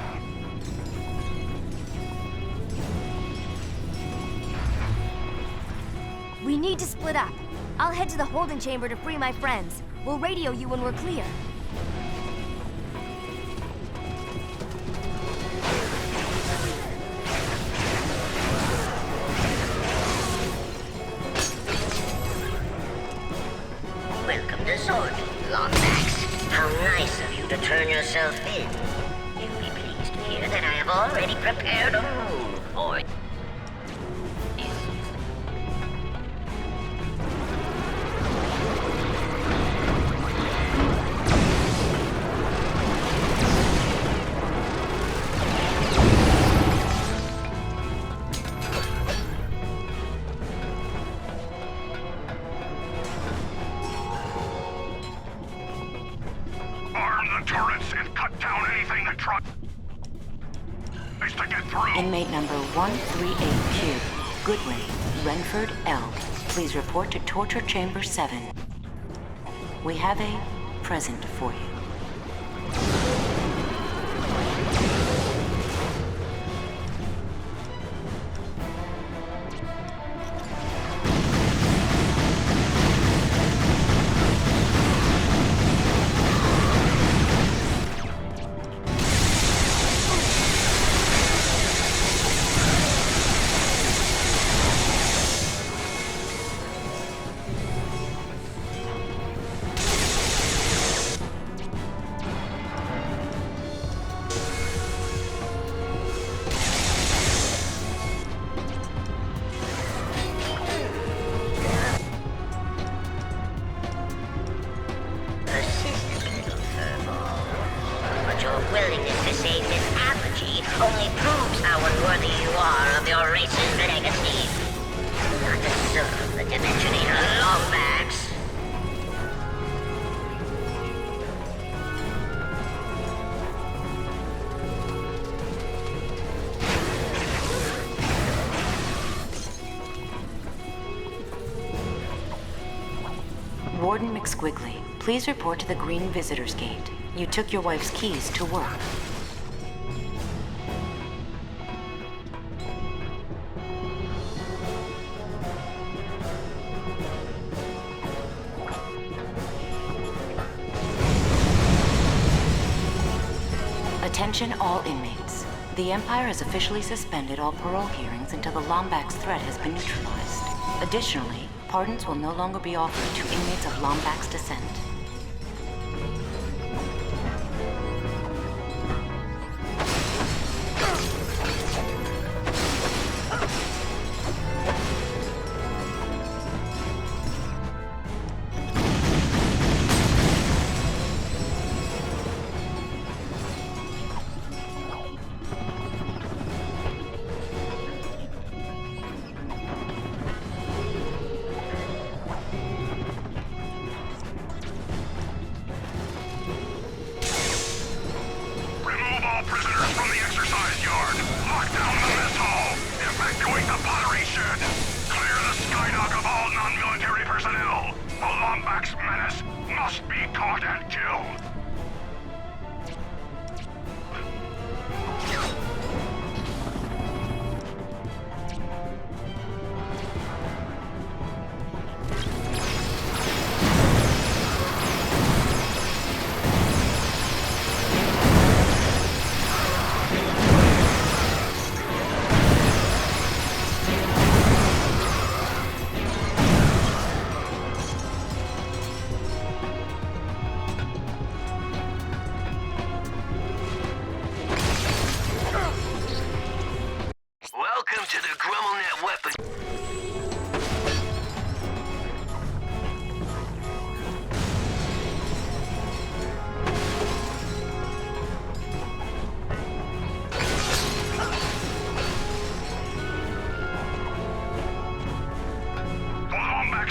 We need to split up. I'll head to the holding chamber to free my friends. We'll radio you when we're clear.
Welcome to Zorby, Lombax. How nice of you to turn yourself in. You'll be pleased to hear that I have already prepared a move for you.
anything that tries to get through.
Inmate number 138Q, Goodwin, Renford L. Please report to Torture Chamber 7. We have a present for you.
Willingness to save this apogee only proves how unworthy you are of your race's legacy. Not deserve the Dimensionator Lombax.
Warden McSquiggly, please report to the Green Visitors Gate. You took your wife's keys to work. Attention all inmates. The Empire has officially suspended all parole hearings until the Lombax threat has been neutralized. Additionally, pardons will no longer be offered to inmates of Lombax descent.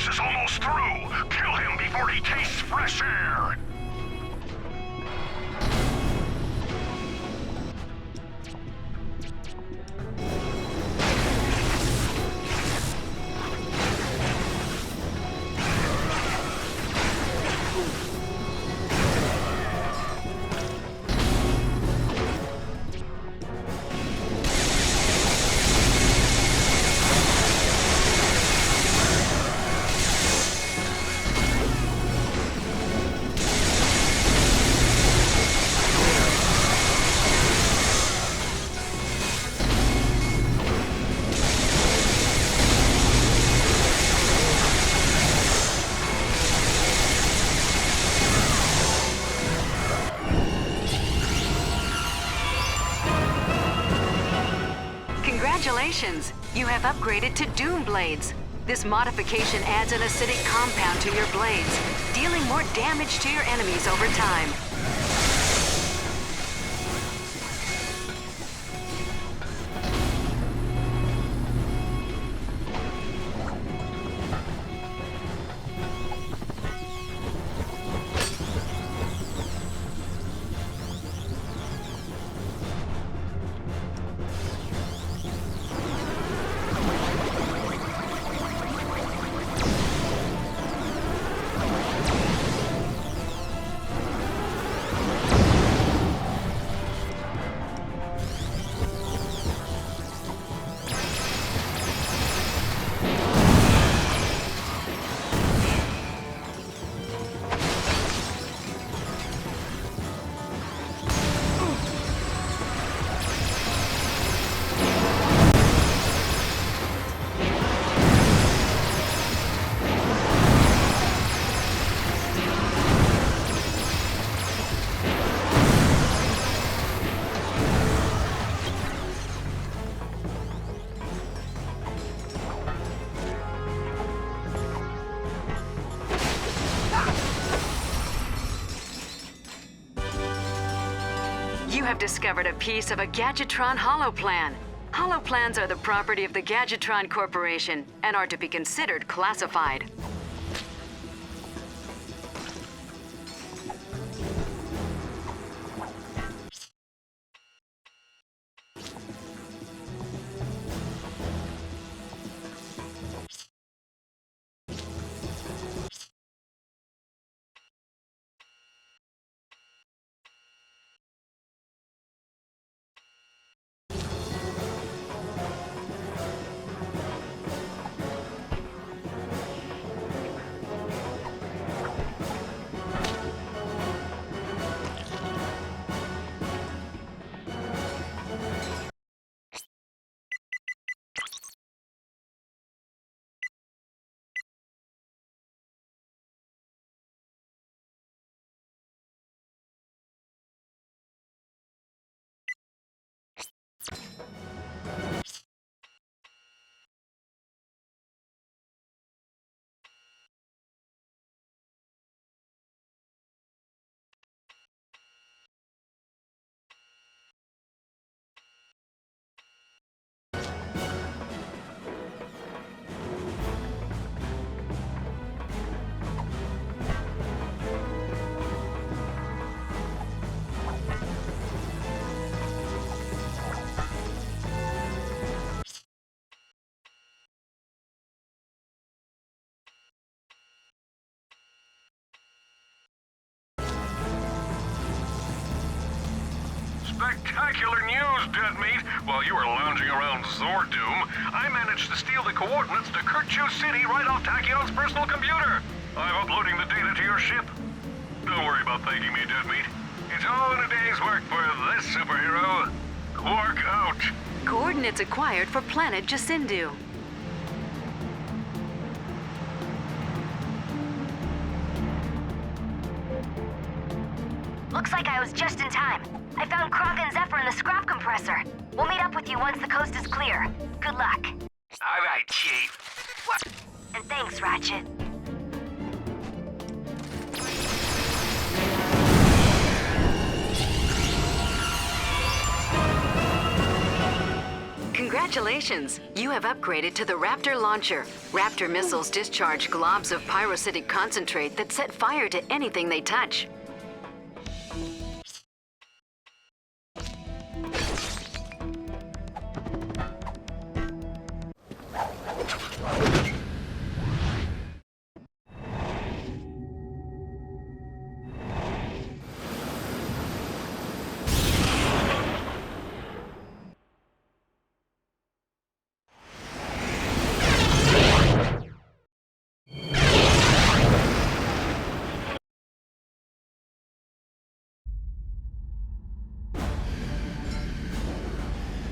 Is almost through. Kill him before he tastes fresh air.
Congratulations! You have upgraded to Doom Blades. This modification adds an acidic compound to your blades, dealing more damage to your enemies over time. have discovered a piece of a Gadgetron holoplan. Holoplans are the property of the Gadgetron Corporation and are to be considered classified.
Spectacular news, Dead Meat! While you were lounging around Zordoom, I managed to steal the coordinates to Kirchu City right off Tachyon's personal computer. I'm uploading the data to your ship. Don't worry about thanking me, Dead Meat. It's all in a day's work for this superhero. Quark out.
Coordinates acquired for planet Jacindu.
Looks like I was just in time. I found Kronk and Zephyr in the scrap compressor. We'll meet up with you once the coast is clear. Good luck.
All right, Chief. What?
And thanks, Ratchet.
Congratulations! You have upgraded to the Raptor launcher. Raptor missiles discharge globs of pyrocytic concentrate that set fire to anything they touch.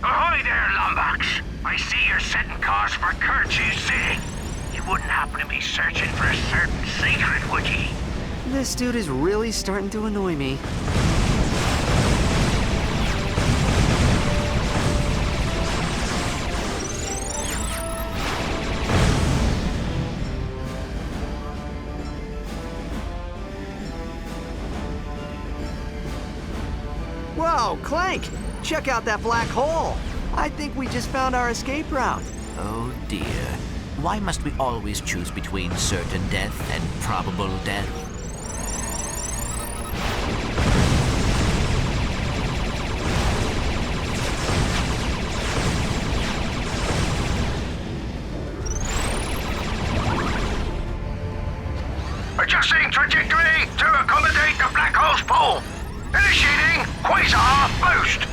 Ahoy there, Lombax! I see you're setting course for Kirchu City. You wouldn't happen to be searching for a certain secret, would ye?
This dude is really starting to annoy me. Whoa, Clank! Check out that black hole! I think we just found our escape route.
Oh dear. Why must we always choose between certain death and probable death?
Adjusting trajectory to accommodate the black hole's pull. Initiating quasar boost.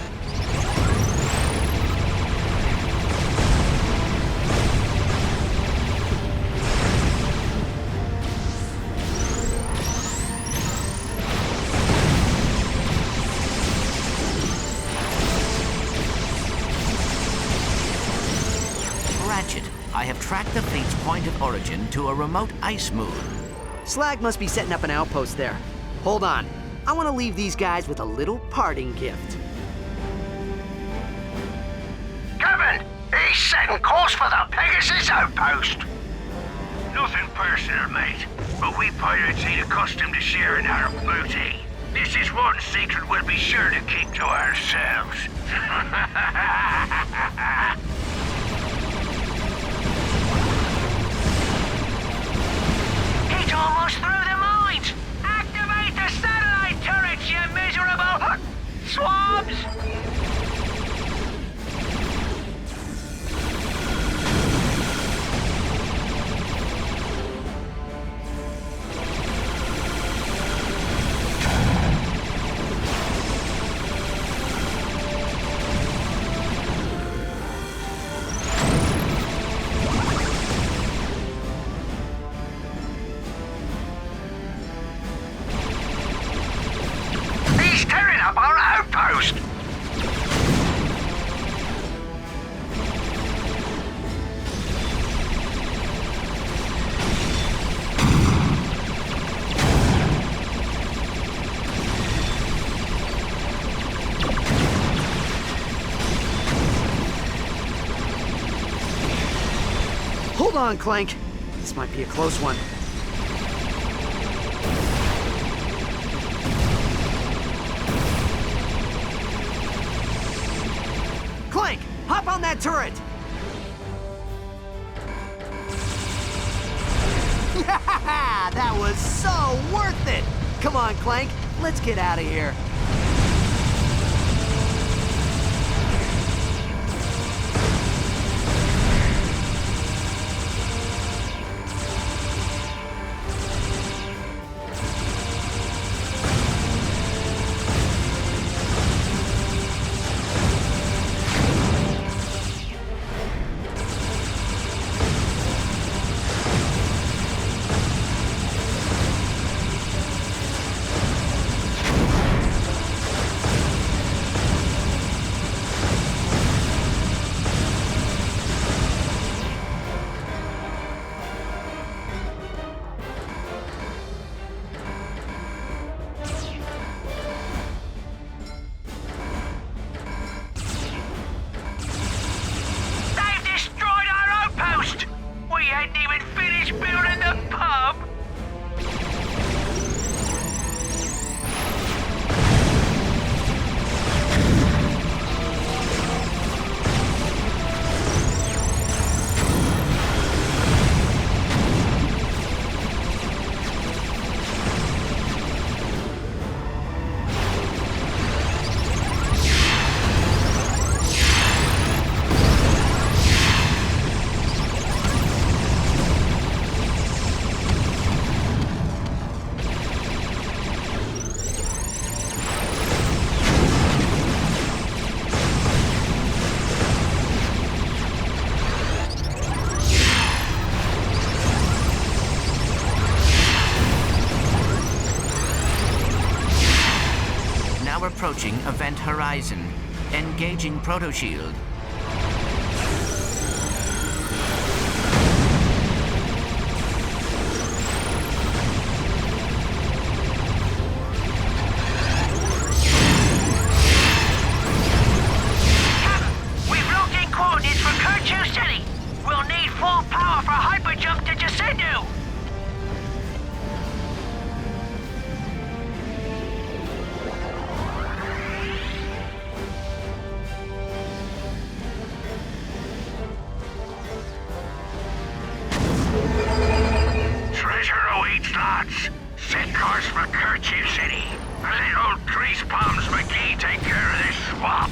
Ratchet, I have tracked the fleet's point of origin to a remote ice moon.
Slag must be setting up an outpost there. Hold on. I want to leave these guys with a little parting gift.
Kevin, he's setting course for the Pegasus outpost. Nothing personal, mate, but we pirates ain't accustomed to sharing our booty. This is one secret we'll be sure to keep to ourselves.
He's almost through the mines! Activate the satellite turrets, you miserable swabs!
He's tearing up our outpost!
Hold on, Clank. This might be a close one. Clank, hop on that turret! That was so worth it! Come on, Clank, let's get out of here.
Approaching Event Horizon. Engaging Proto-Shield.
We've locked in coordinates for Kerchu City. We'll need full power for hyperjump to Jacindu.
Treasure awaits, lads. Set course for Kerchu City. Let old Grease Palms McGee take care of this swamp.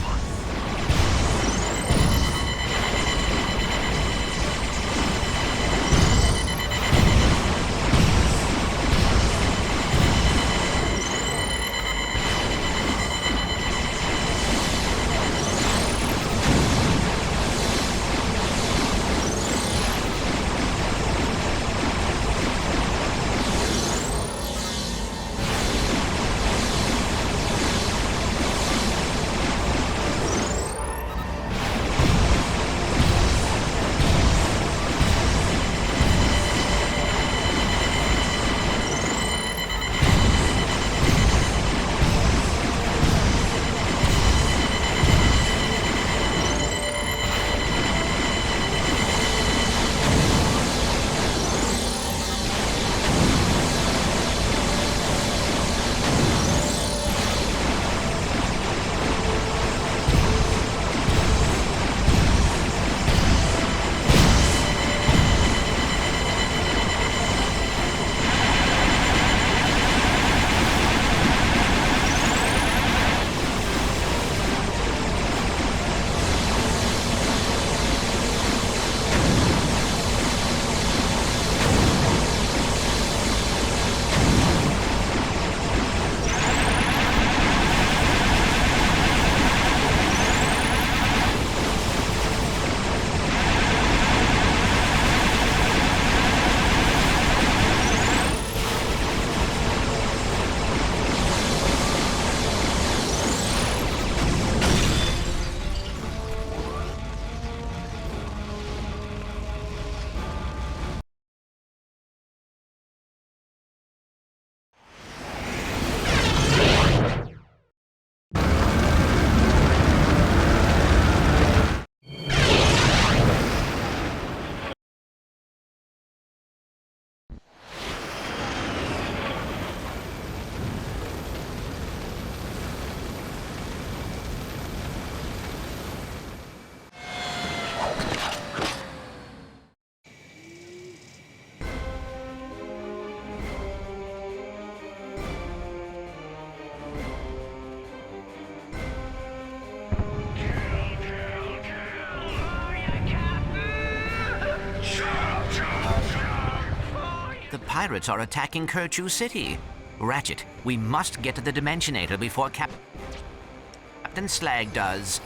pirates are attacking Kerchu City. Ratchet, we must get to the Dimensionator before Captain Slag does.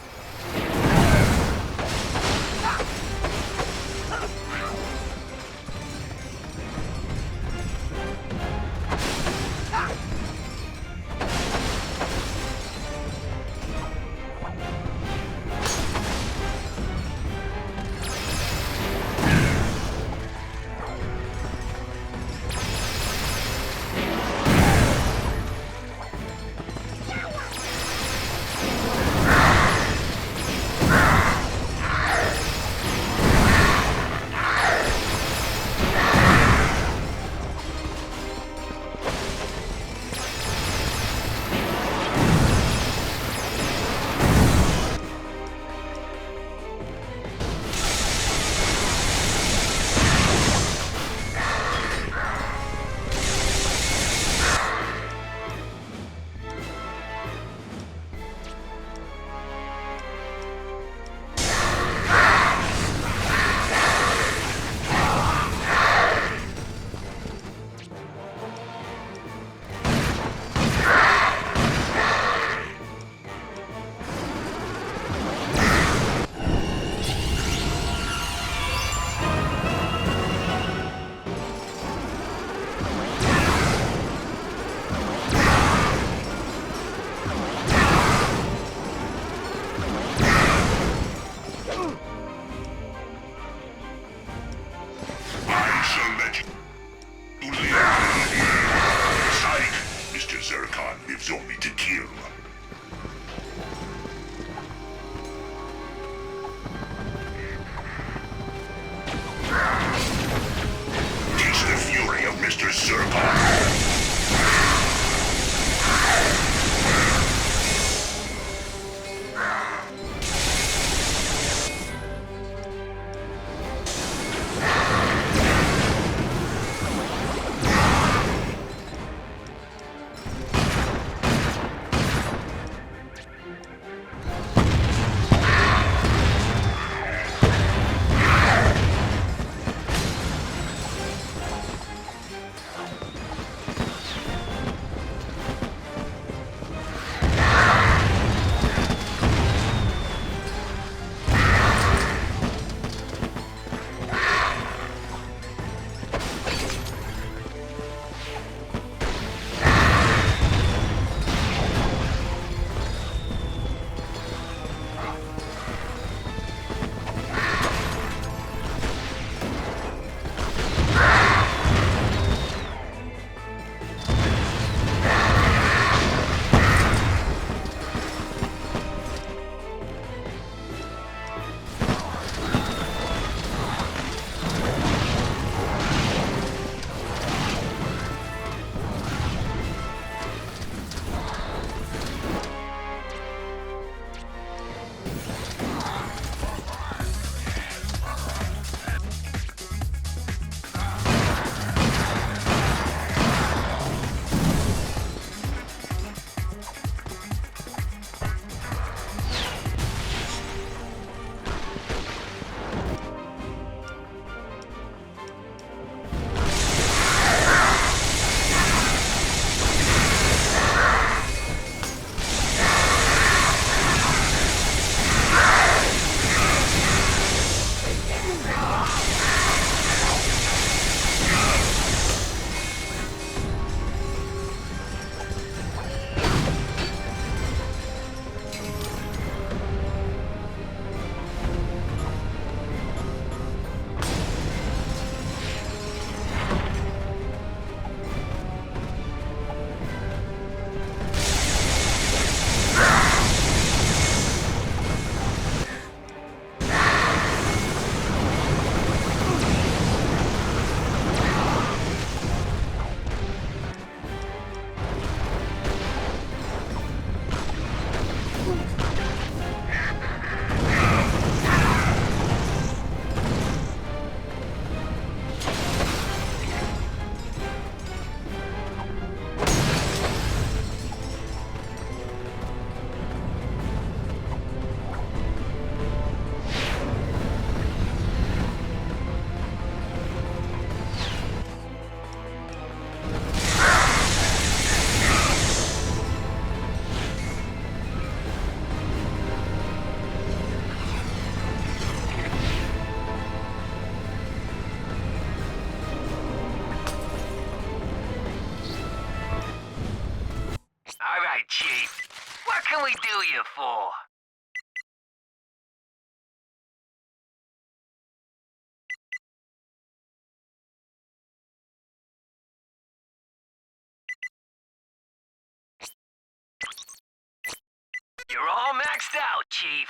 Chief. What can we do you for? You're all maxed out, Chief.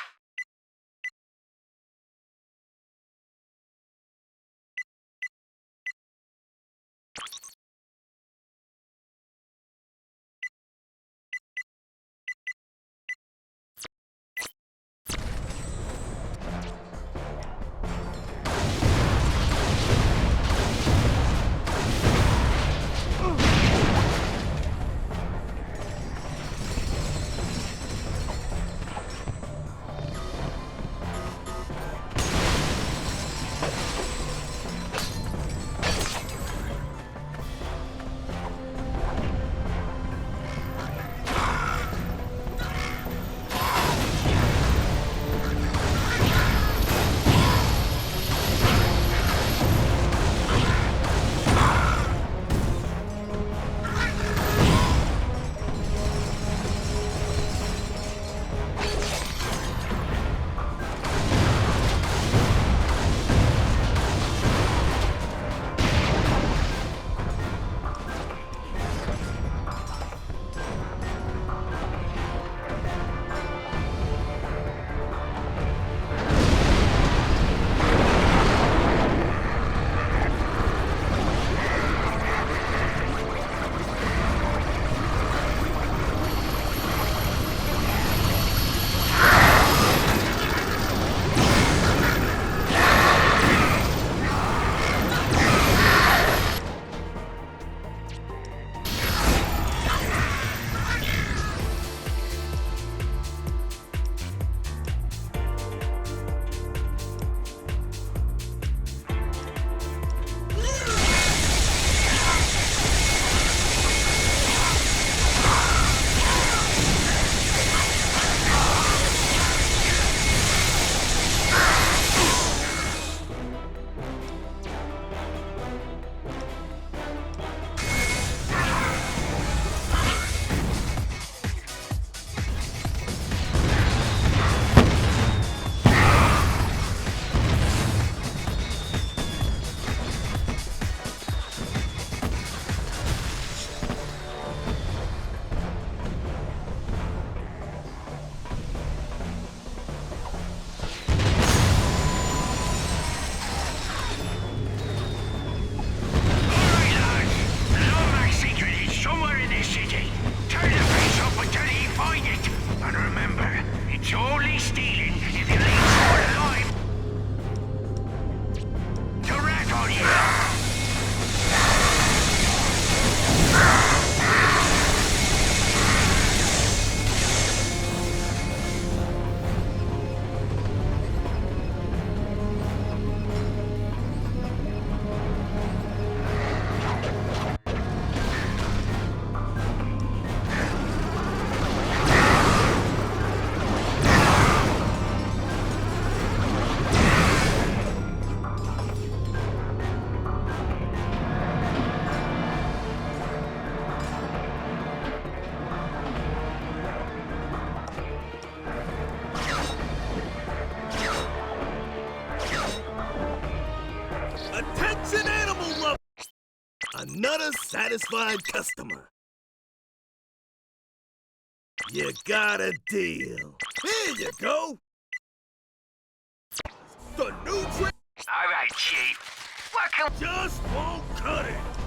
Another satisfied customer. You got a deal. Here you go. The new trick.
All right, Chief. What can...
Just won't cut it.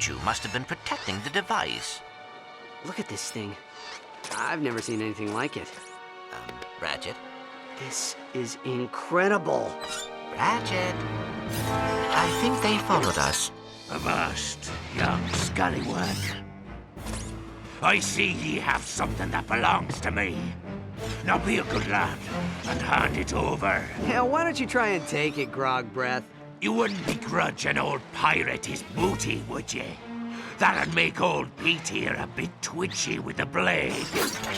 statue must have been protecting the device.
Look at this thing. I've never seen anything like it.
Ratchet?
This is incredible.
Ratchet? I think they followed us.
Avast, young scallywag. I see ye have something that belongs to me. Now be a good lad and hand it over.
Yeah, why don't you try and take it, Grog Breath?
You wouldn't begrudge an old pirate his booty, would ye? That'd make old Pete here a bit twitchy with the blade.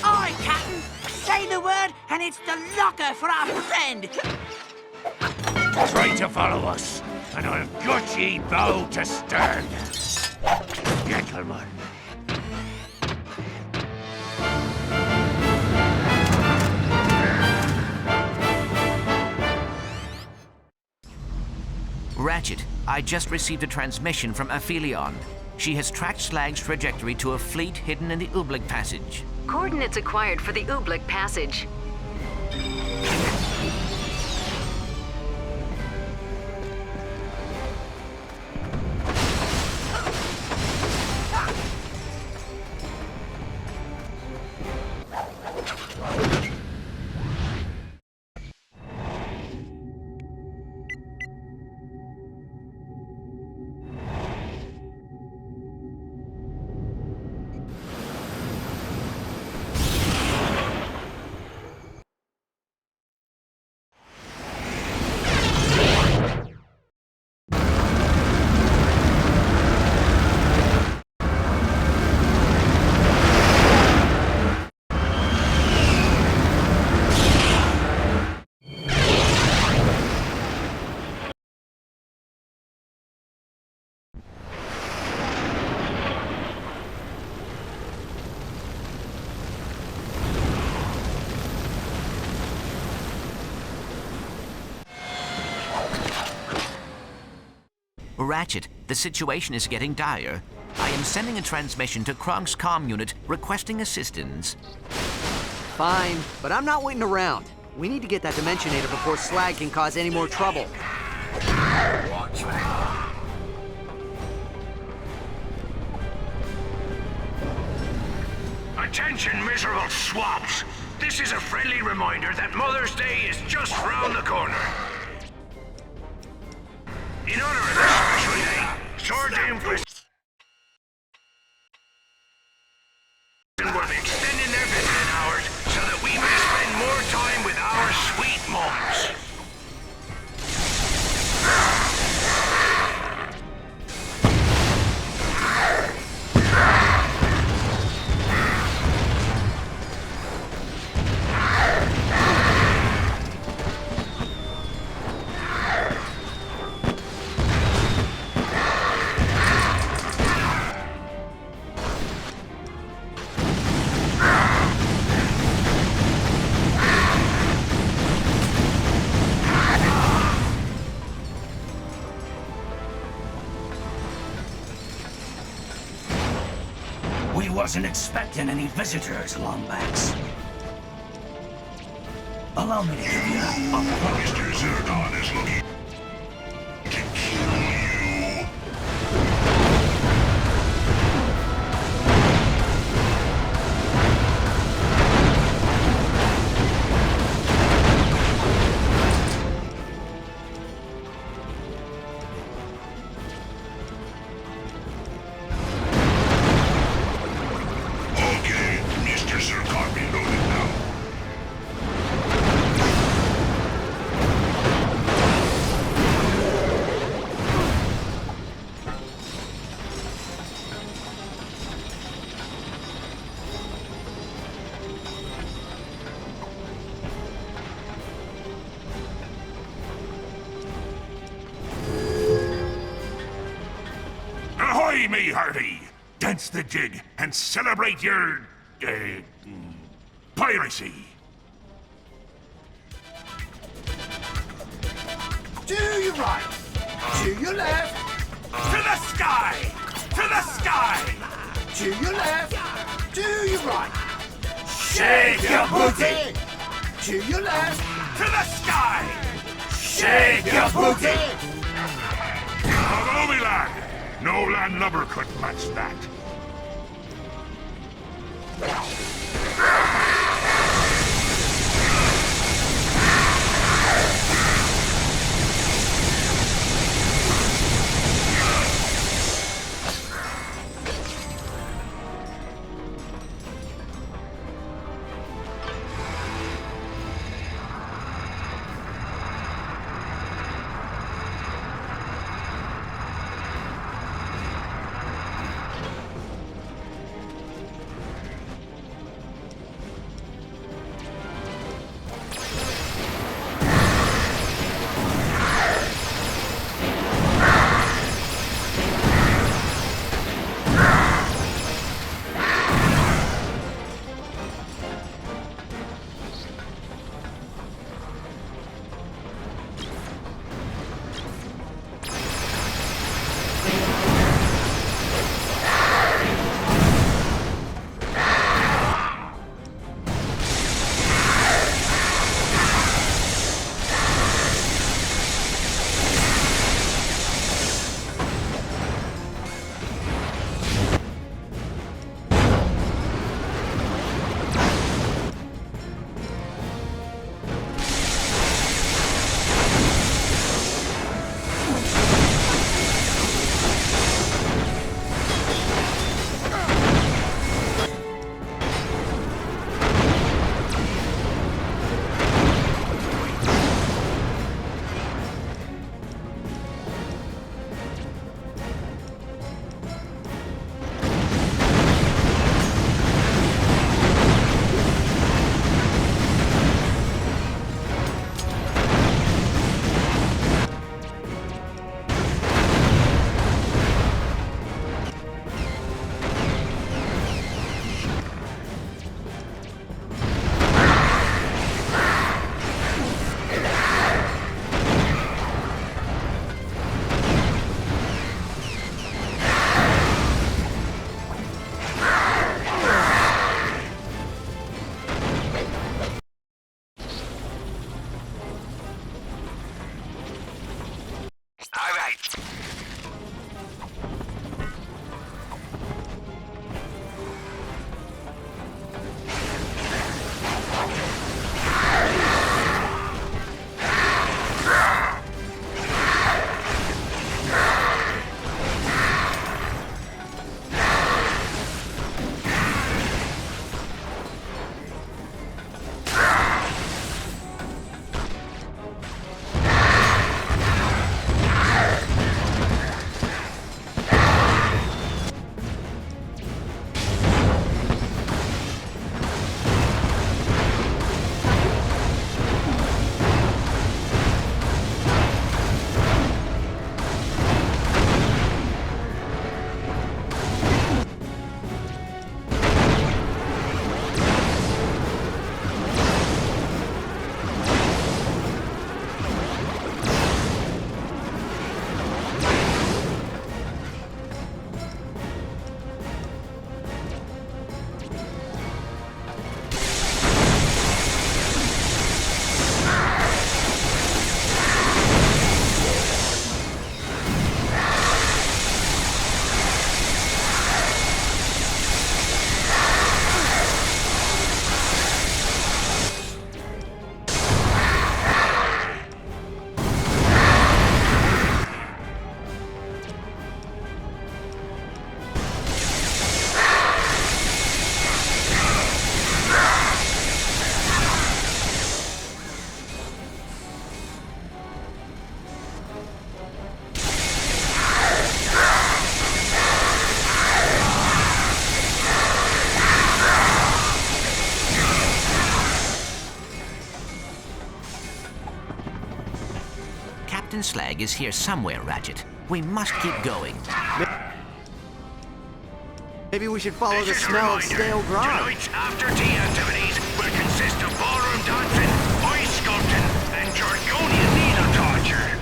Aye, Captain! Say the word and it's the locker for our friend!
Try to follow us, and I'll gut ye bow to stern. Gentlemen.
Ratchet, I just received a transmission from Aphelion. She has tracked Slag's trajectory to a fleet hidden in the Ooblik Passage.
Coordinates acquired for the Ooblik Passage.
Ratchet, the situation is getting dire. I am sending a transmission to Kronk's comm unit requesting assistance.
Fine, but I'm not waiting around. We need to get that Dimensionator before Slag can cause any more trouble.
Watch me.
Attention, miserable swabs! This is a friendly reminder that Mother's Day is just round the corner. In honor of this special day, Sordame will be extending their visiting hours so that we may spend more time with our sweet moms.
We wasn't expecting any visitors, Lombax. Allow me to give you a...
Mr. Zerdon is looking to kill you. Okay, Mr. Zerdon reloaded now. Ahoy, me hearty! Dance the jig and celebrate your... piracy!
To your right, to your left,
To the sky! To the sky!
to your left, to your right.
Shake your booty!
To your left,
To the sky! Shake your booty!
Hello, me lad! No landlubber could match that.
Captain Slag is here somewhere, Ratchet. We must keep going.
Maybe we should follow the smell of stale grog.
Tonight's after-tea activities will consist of ballroom dancing, ice sculpting, and Jargonian needle torture.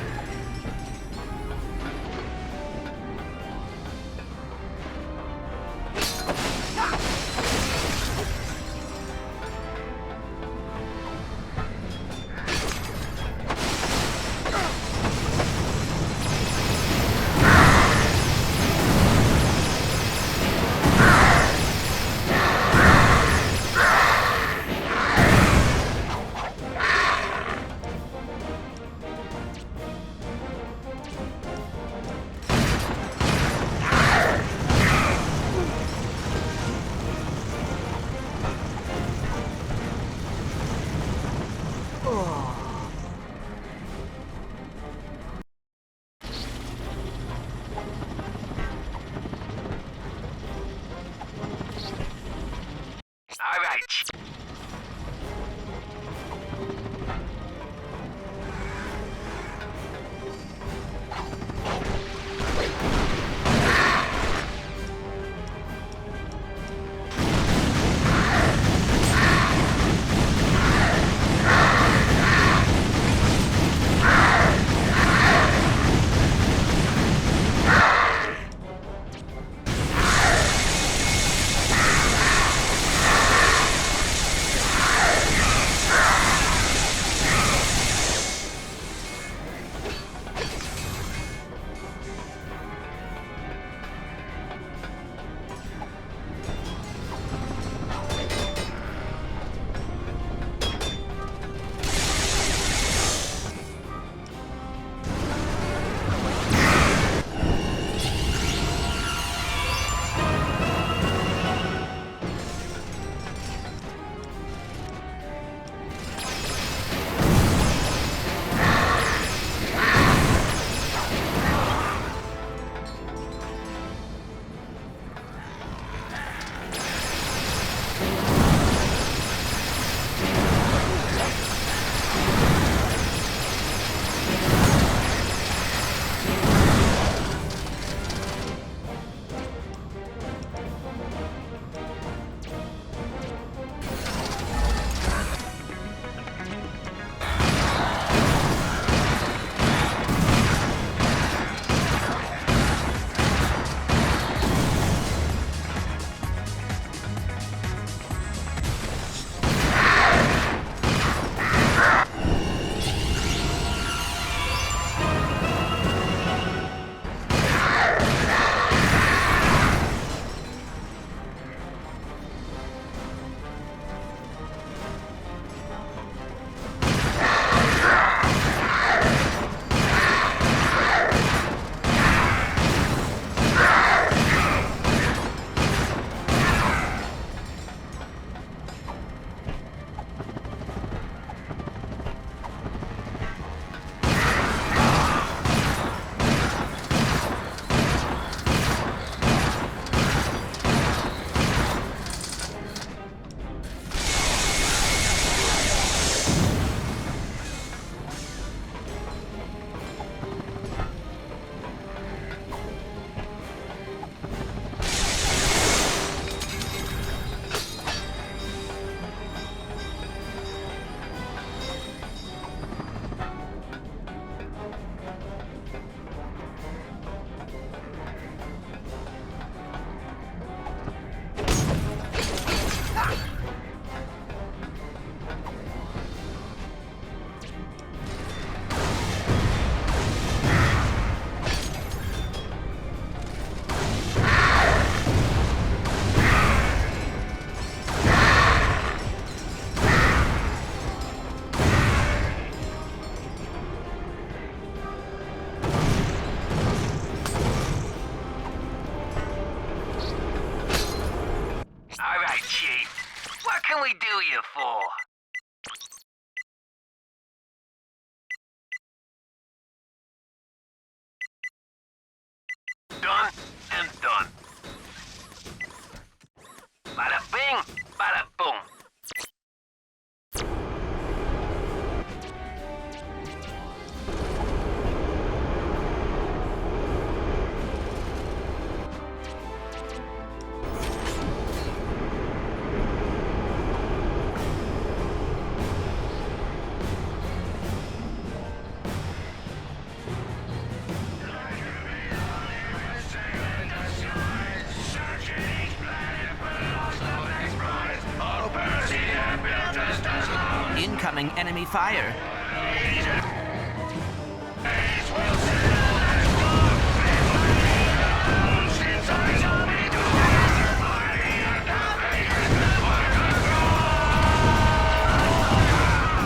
incoming enemy fire.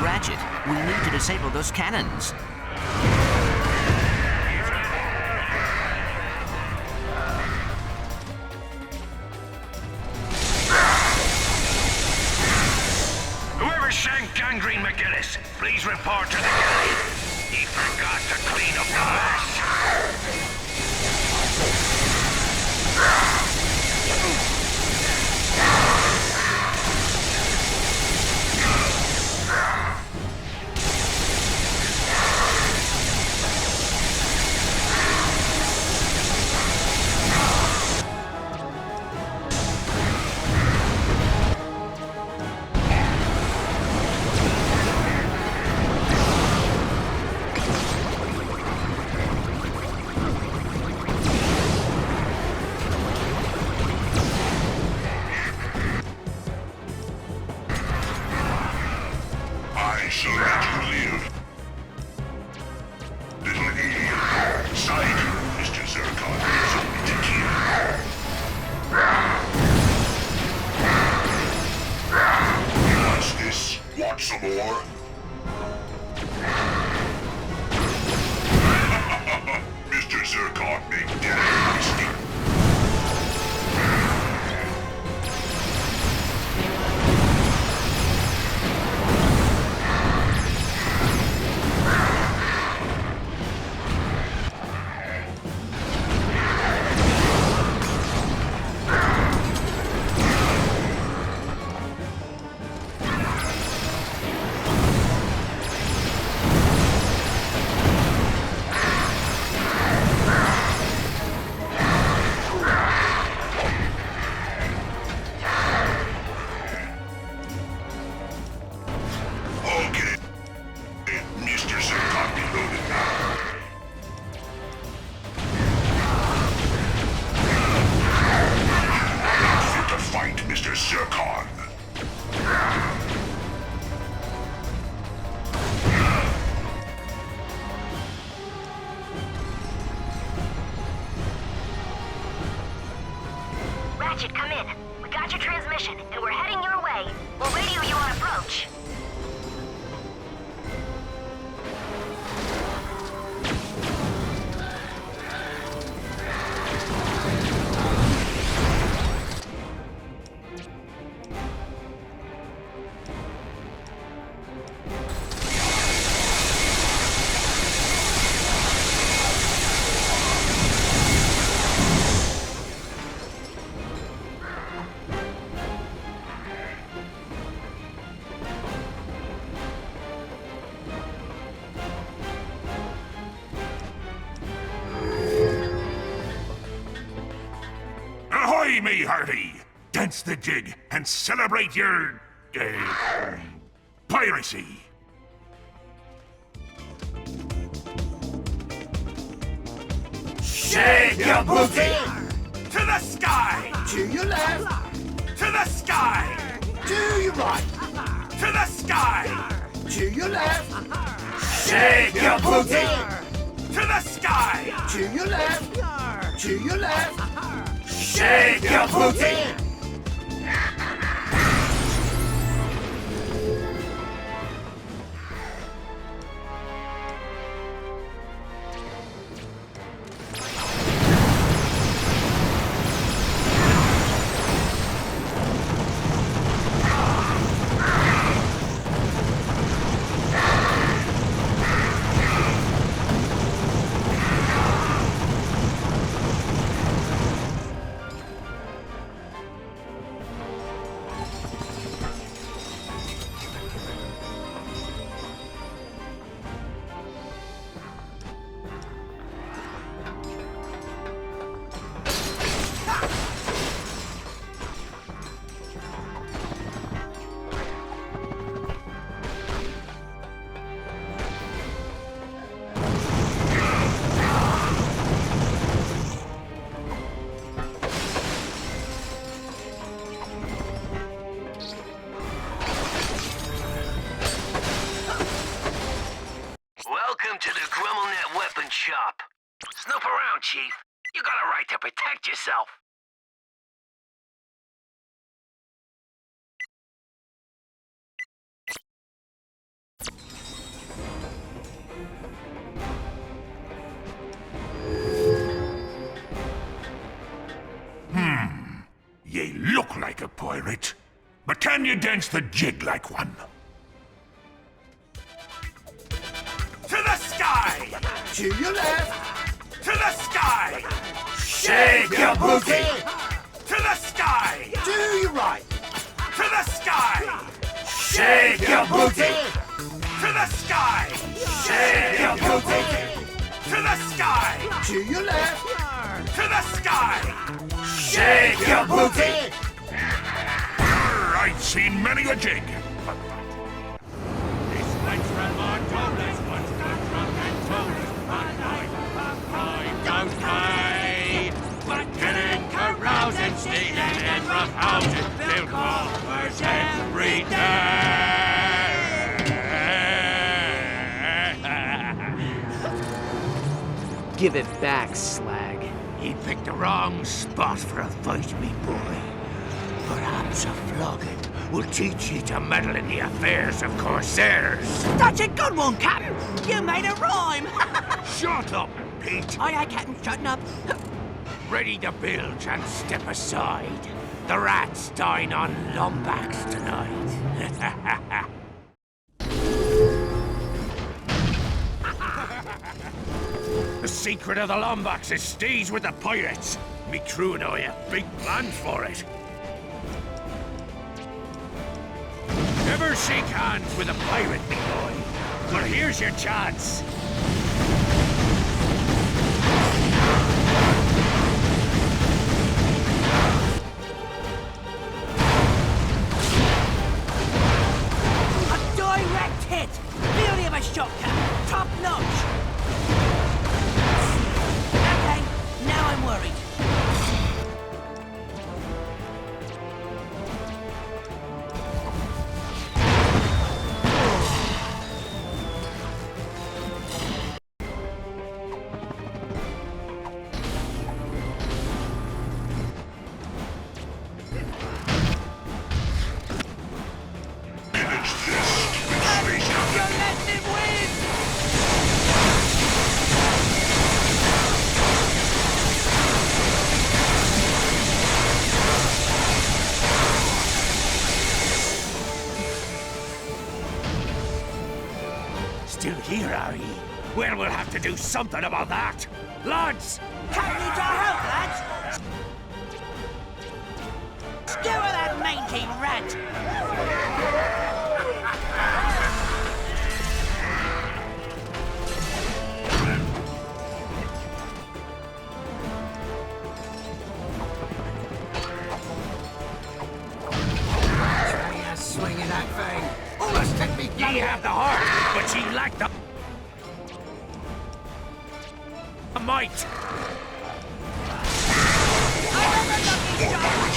Ratchet, we need to disable those cannons.
Whoever sank Gangrene McGillis, please report to the galley. He forgot to clean up the mess.
I shall let you live. Little alien inside you, Mr. Zircon, is only to kill. What's this? Want some more? Mr. Zircon make damn mistake. Okay. Mr. Zircon reloaded now. Fit to fight, Mr. Zircon.
Ratchet, come in. We got your transmission, and we're heading your way. We'll radio you on approach.
Ahoy, me hearty! Dance the jig and celebrate your... piracy!
Shake your booty!
To the sky!
To your left,
To the sky!
to your right,
To the sky!
to your left. Shake your booty!
To the sky!
To your left, to your left. Shake your booty!
Snoop around, Chief. You got a right to protect yourself.
Ye look like a pirate, but can you dance the jig like one? To the sky!
To your left!
To the sky! Shake your booty! To the sky!
To your right!
To the sky! Shake your booty! To the sky! Shake your booty! To the sky!
To your left!
To the sky! Shake your booty! I've seen many a jig.
This one's from our toll, this one's from and toll. I don't mind. But getting caroused and staying in rough houses, they'll coffers every day.
Give it back, slag.
He picked the wrong spot for a fight, me boy. Perhaps a flogging will teach ye to meddle in the affairs of corsairs.
That's a good one, Captain. You made a rhyme.
Shut up, Pete.
Aye, Captain, shutting up.
Ready to bilge and step aside. The rats dine on Lombax tonight. The secret of the Lombax is stays with the pirates. Me crew and I have big plans for it. Never shake hands with a pirate, me boy. But here's your chance.
A direct hit. Beauty of a shot, Captain. Top notch. Okay, now I'm worried.
Still here, are ye? Well, we'll have to do something about that. Lads!
Captain needs our help, lads. Skewer that mangy rat.
Swinging that thing. Almost took me.
Ye have the heart, but ye lack the might.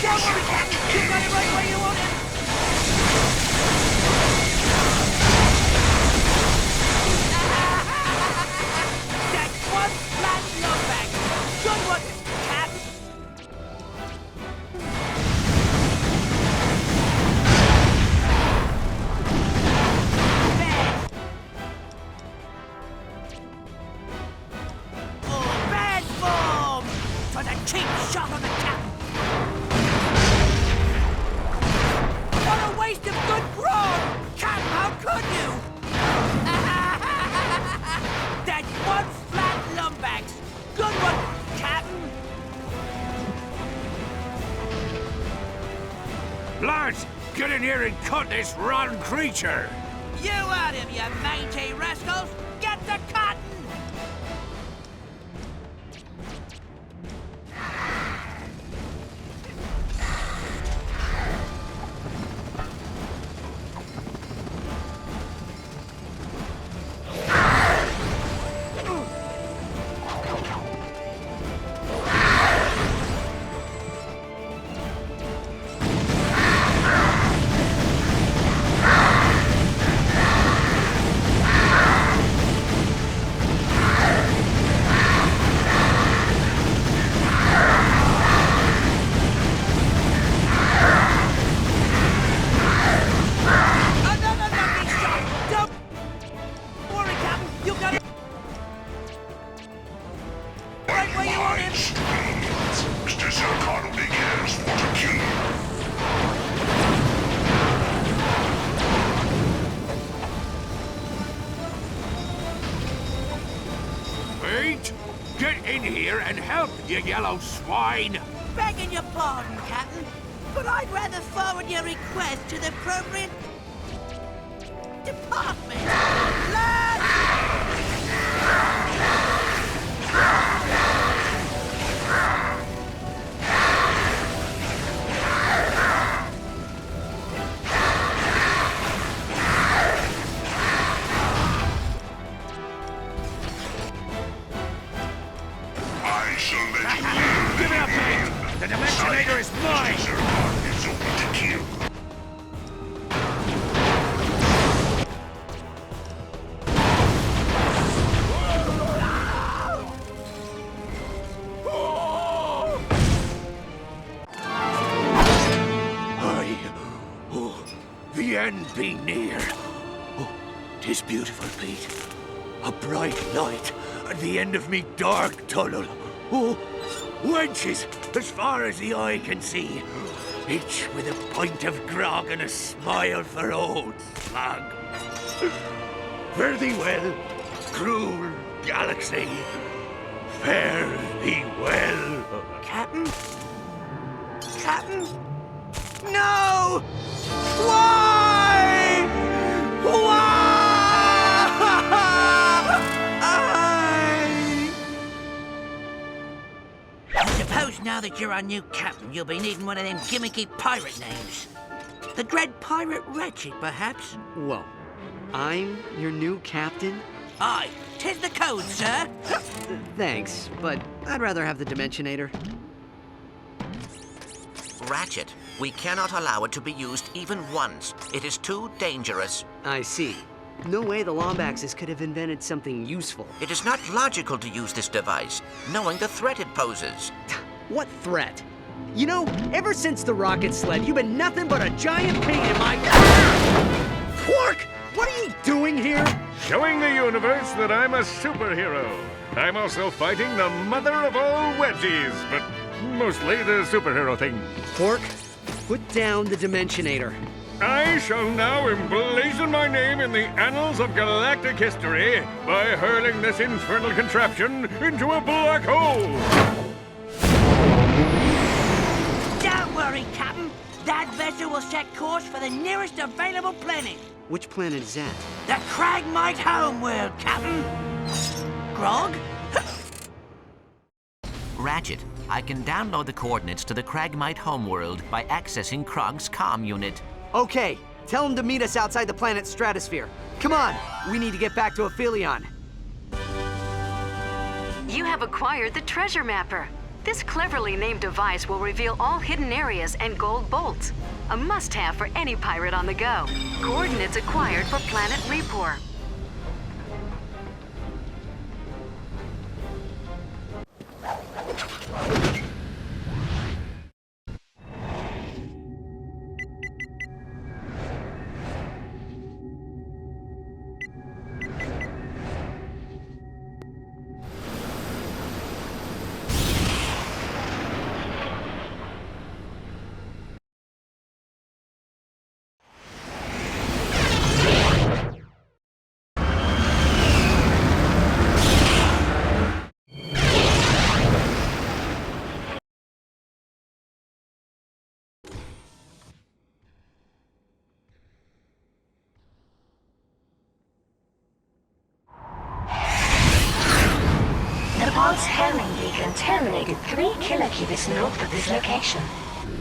Don't worry, Captain. You got it right where you want it. That's one flat Lombax. Good one, Captain. Bad form! For the cheap shot of the captain! What a waste of good brawn! Captain, how could you? That's one flat Lombax! Good one, Captain!
Lads, get in here and cut this rotten creature!
You at him, you mangy rascals! Get the cotton!
streams. This Zircon begins for the key.
Pete, get in here and help, you yellow swine!
Begging your pardon, Captain, but I'd rather forward your request to the appropriate department.
I shall let you live.
Give it up, Pete! The Dimensionator is mine!
Zircon is open to kill.
The end be near. Oh, 'tis beautiful, Pete. A bright light at the end of me dark tunnel. Oh, wenches as far as the eye can see. Each with a pint of grog and a smile for old slag. Fare thee well, cruel galaxy. Fare thee well.
Captain? Captain? No! Why? I suppose now that you're our new captain, you'll be needing one of them gimmicky pirate names. The Dread Pirate Ratchet, perhaps?
Whoa. I'm your new captain?
Aye, 'tis the code, sir.
Thanks, but I'd rather have the Dimensionator.
Ratchet, we cannot allow it to be used even once. It is too dangerous.
I see. No way the Lombaxes could have invented something useful.
It is not logical to use this device, knowing the threat it poses.
What threat? You know, ever since the rocket sled, you've been nothing but a giant pain in my... Quark! What are you doing here?
Showing the universe that I'm a superhero. I'm also fighting the mother of all wedgies, but mostly the superhero thing.
Quark, put down the Dimensionator.
I shall now emblazon my name in the annals of galactic history by hurling this infernal contraption into a black hole.
Don't worry, Captain. That vessel will set course for the nearest available planet.
Which planet is that?
The Cragmite homeworld, Captain. Grog?
Ratchet, I can download the coordinates to the Cragmite homeworld by accessing Kronk's comm unit.
Okay, tell him to meet us outside the planet's stratosphere. Come on, we need to get back to Aphelion.
You have acquired the Treasure Mapper. This cleverly named device will reveal all hidden areas and gold bolts. A must-have for any pirate on the go. Coordinates acquired for planet Repor.
Pulse homing beacon terminated 3 kilocubits north of this location,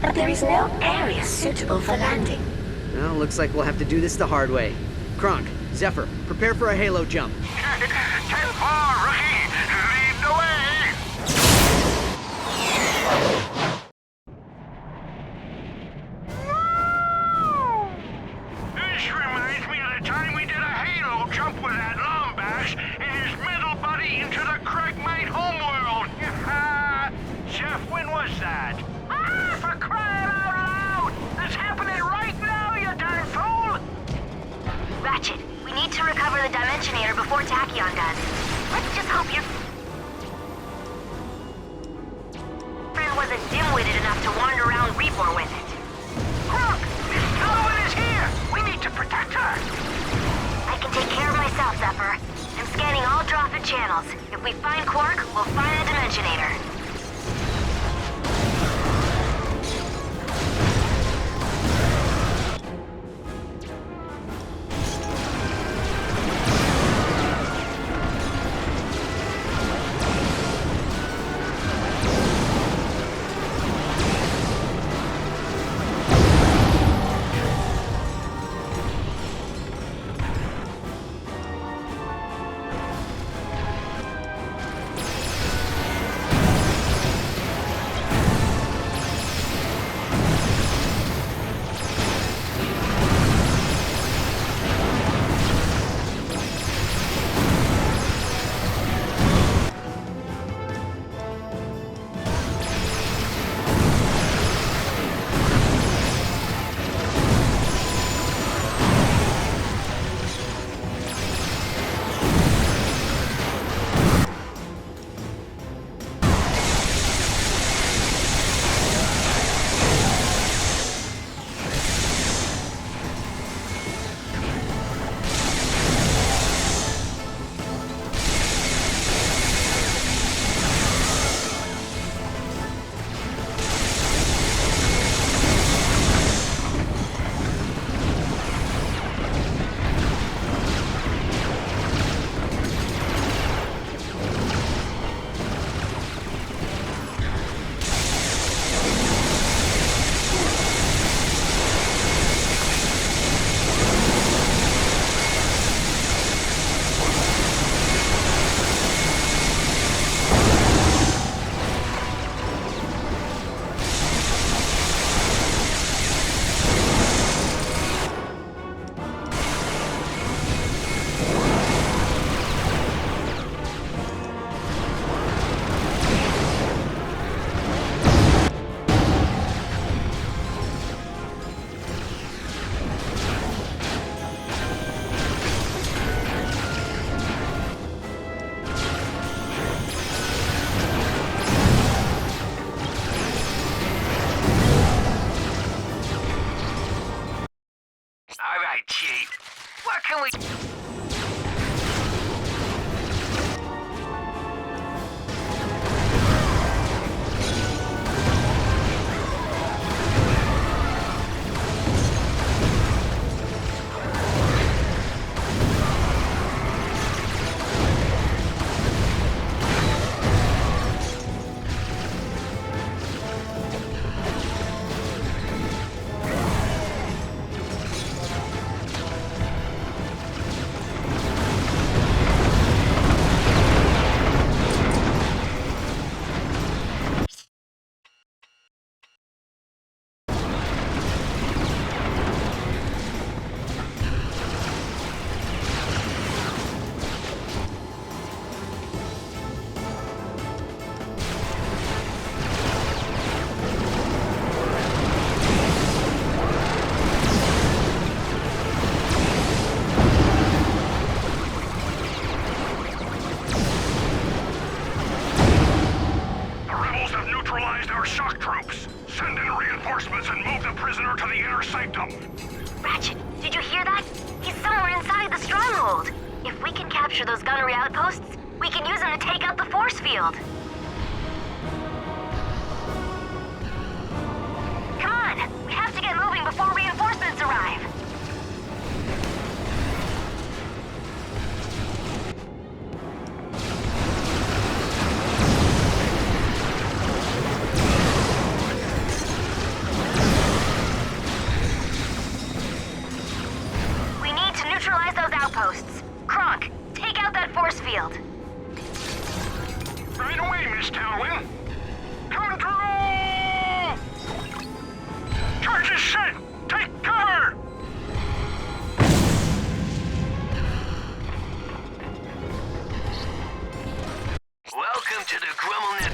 but there is no area suitable for landing.
Well, looks like we'll have to do this the hard way. Kronk, Zephyr, prepare for a halo jump.
10-4, rookie! Lead the way! This reminds me of the time we did a halo jump with that Lombax and his middle buddy into the Cragmite homeworld. Chef, when was that? For crying out loud! It's happening right now, you darn fool!
Ratchet, we need to recover the Dimensionator before Tachyon does. Let's just hope you're wasn't dim-witted enough to wander around Rebor with it.
Look! Miss Calvin is here! We need to protect her!
I can take care of myself, Zephyr. I'm scanning all Drophet channels. If we find Quark, we'll find the Dimensionator.
All right, Chief. What can we...
Ratchet, did you hear that? He's somewhere inside the stronghold. If we can capture those gunnery outposts, we can use them to take out the force field. Come on, we have to get moving before reinforcements arrive. Neutralize those outposts. Kronk, take out that force field.
Right away, Miss Talwyn. Coming through! Charge is set! Take cover!
Welcome to the GrummelNet.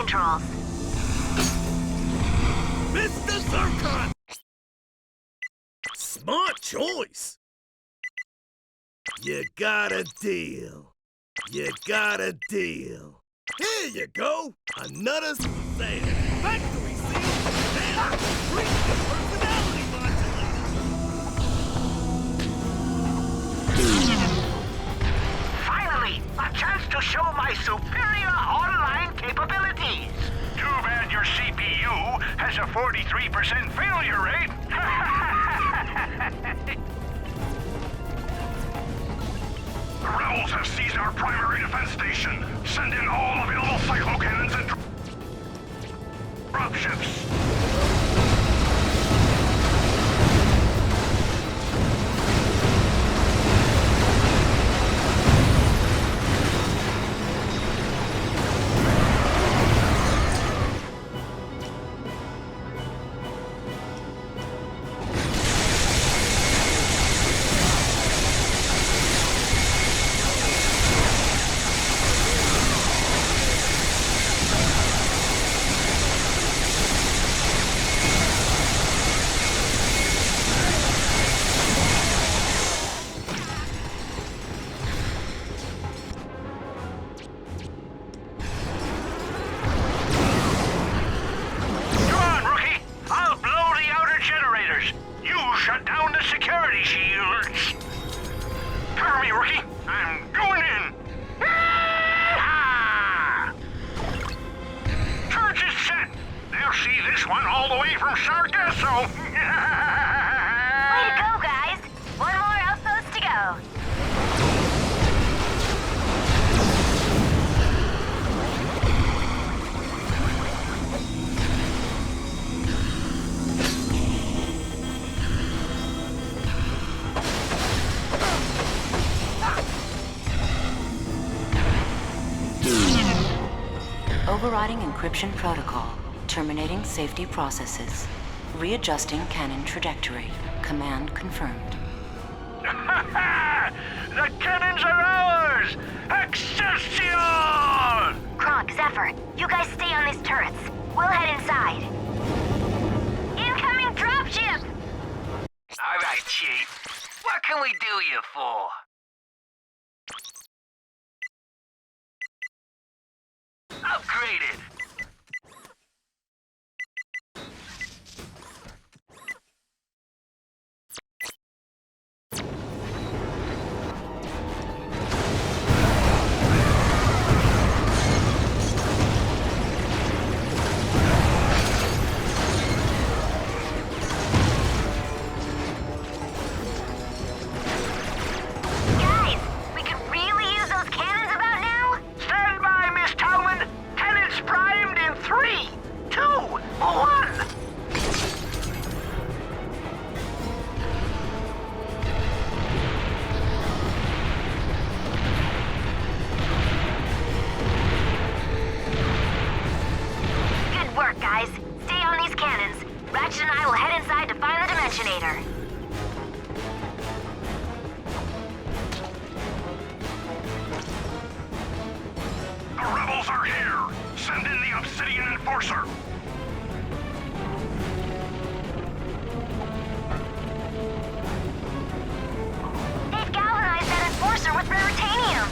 controls.
Mr. Zircon! Smart choice! You got a deal. You got a deal. Here you go! Another sale. Factory seal! And free personality modulator!
Finally, a chance to show my superior online capabilities. Too bad your CPU has a 43% failure rate.
The rebels have seized our primary defense station. Send in all available cyclocannons and dropships.
Shut down the security shields. Cover me, rookie. I'm going in. Ah! Charge is set. They'll see this one all the way from Sargasso.
Way to go, guys. One more outpost to go.
Overriding encryption protocol. Terminating safety processes. Readjusting cannon trajectory. Command confirmed.
The cannons are ours! Excelsior!
Kronk, Zephyr, you guys stay on these turrets. We'll head inside. Incoming dropship!
All right, Chief. What can we do you for? Upgraded!
Guys, we could really use those cannons about now?
Stand by, Miss Talman! Cannons primed in 3, 2, 1!
Good work, guys. Stay on these cannons. Ratchet and I will head inside to find the Dimensionator.
The rebels are here! Send in the Obsidian Enforcer!
They've galvanized that Enforcer with Raritanium.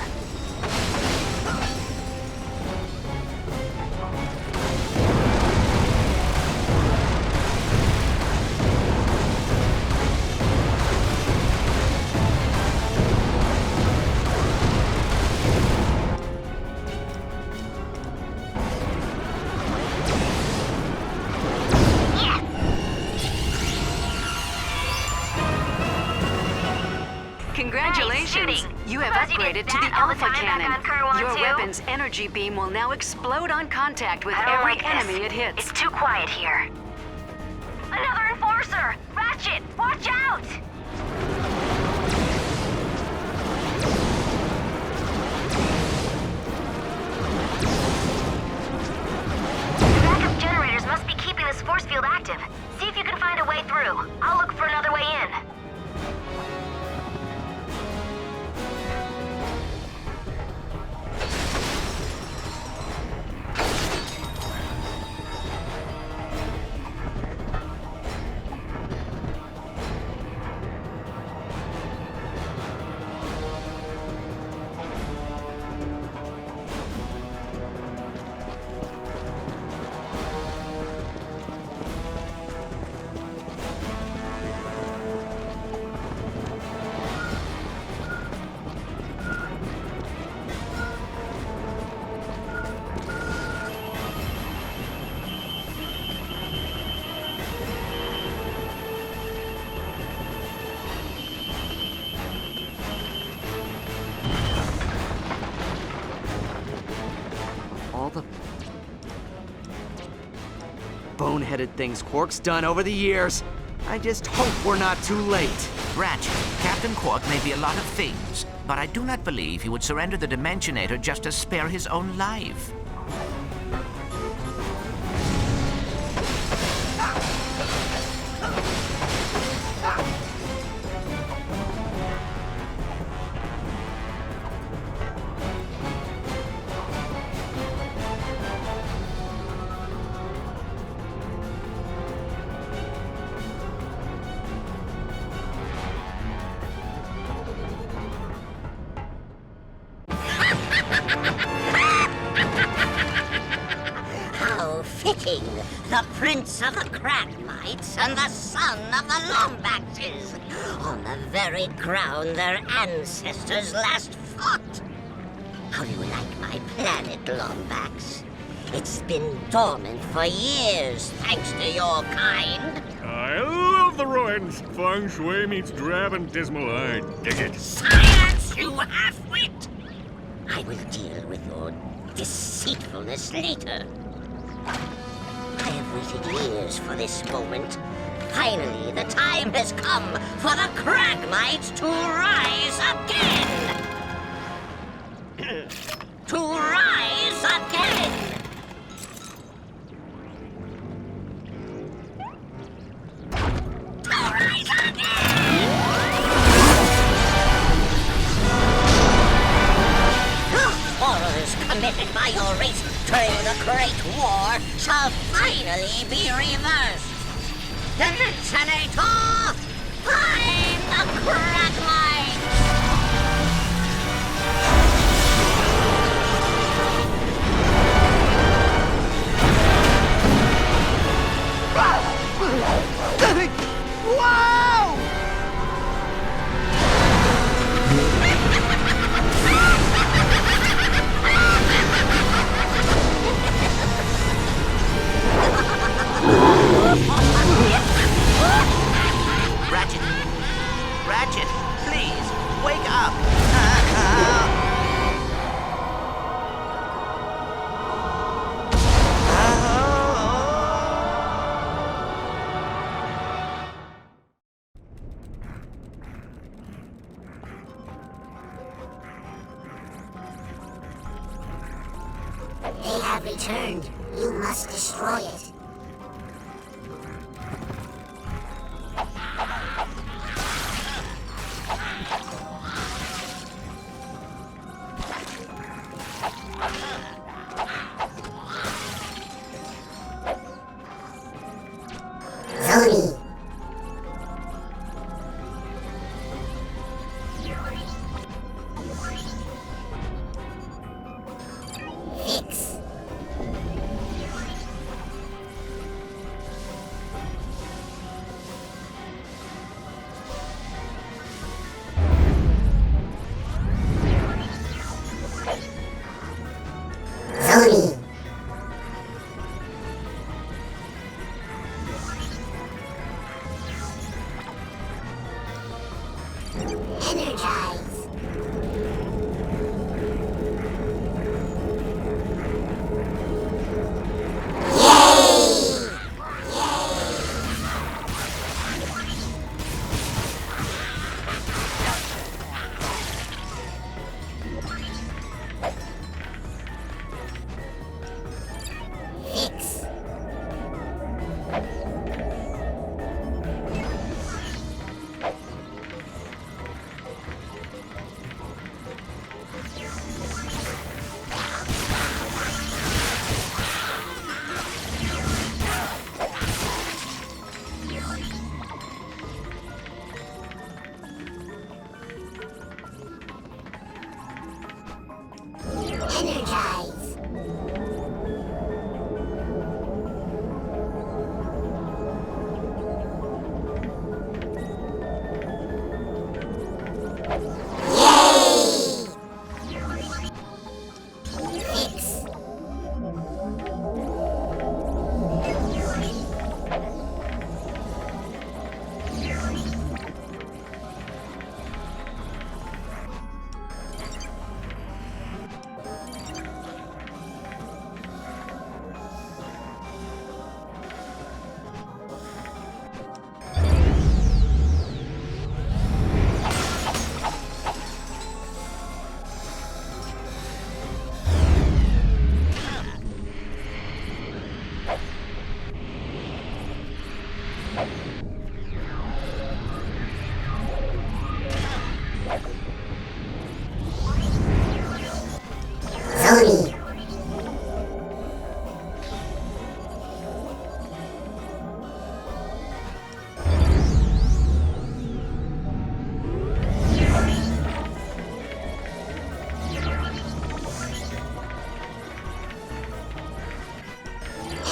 Congratulations! You have
Fuzzy
upgraded
did
to the
that all the
Alpha
time back
Cannon.
on Kerr 1
Your
too?
weapon's energy beam will now explode on contact with
I don't
every
like
enemy
this.
it hits.
It's too quiet here. Another Enforcer! Ratchet, watch out! The backup generators must be keeping this force field active. See if you can find a way through. I'll look for another way in.
boneheaded things Quark's done over the years. I just hope we're not too late.
Ratchet, Captain Quark may be a lot of things, but I do not believe he would surrender the Dimensionator just to spare his own life.
Fitting, the prince of the Cragmites and the son of the Lombaxes, on the very ground their ancestors last fought. How do you like my planet, Lombax? It's been dormant for years, thanks to your kind.
I love the ruins. Feng Shui meets drab and dismal. I dig it.
Silence, you half-wit! I will deal with your deceitfulness later. I have waited years for this moment. Finally, the time has come for the Cragmites to rise again! To rise again! To rise again! The horrors committed by your race during the Great War shall finally be reversed. Dimensionator, find the Cragmite!
Wow!
Ratchet! Ratchet, please, wake up!
They have returned. You must destroy it. Zoni. Fix.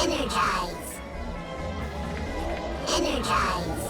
Energize. Energize.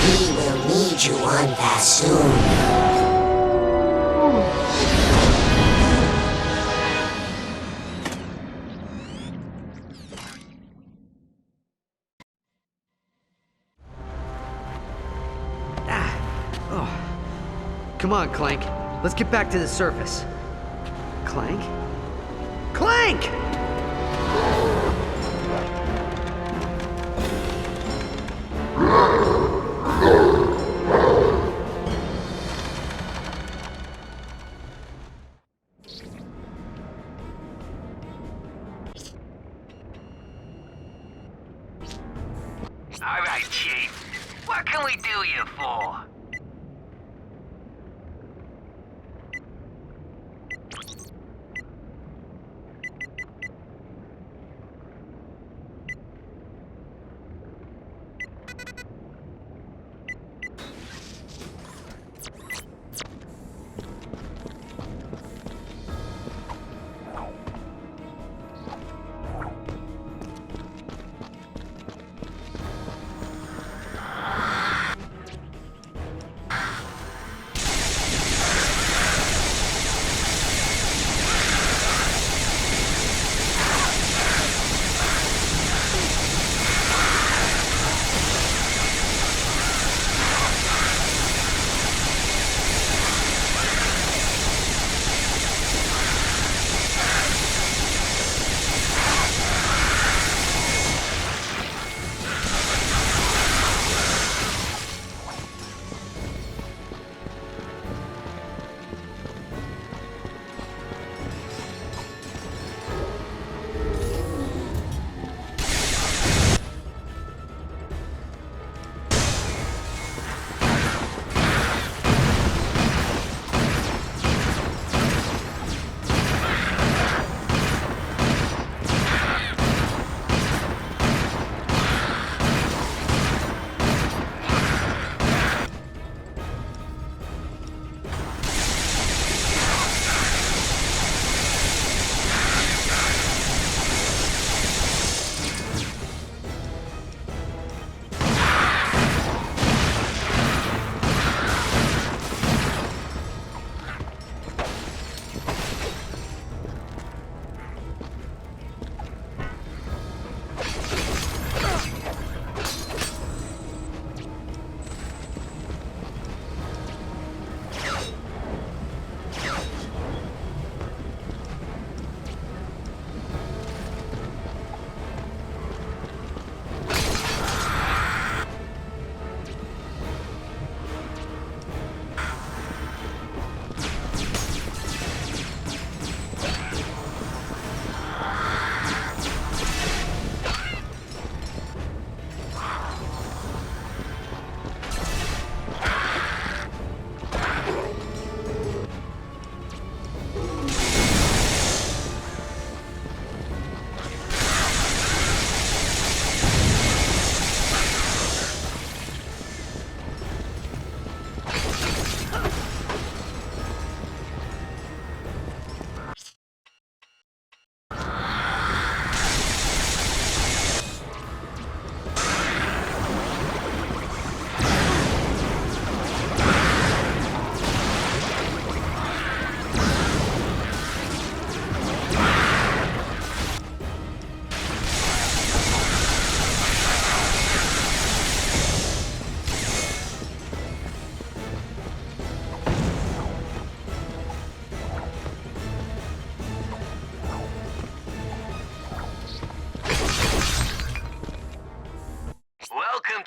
We will need you on that soon.
Come on, Clank. Let's get back to the surface. Clank? Clank!
All right, Chief. What can we do you for?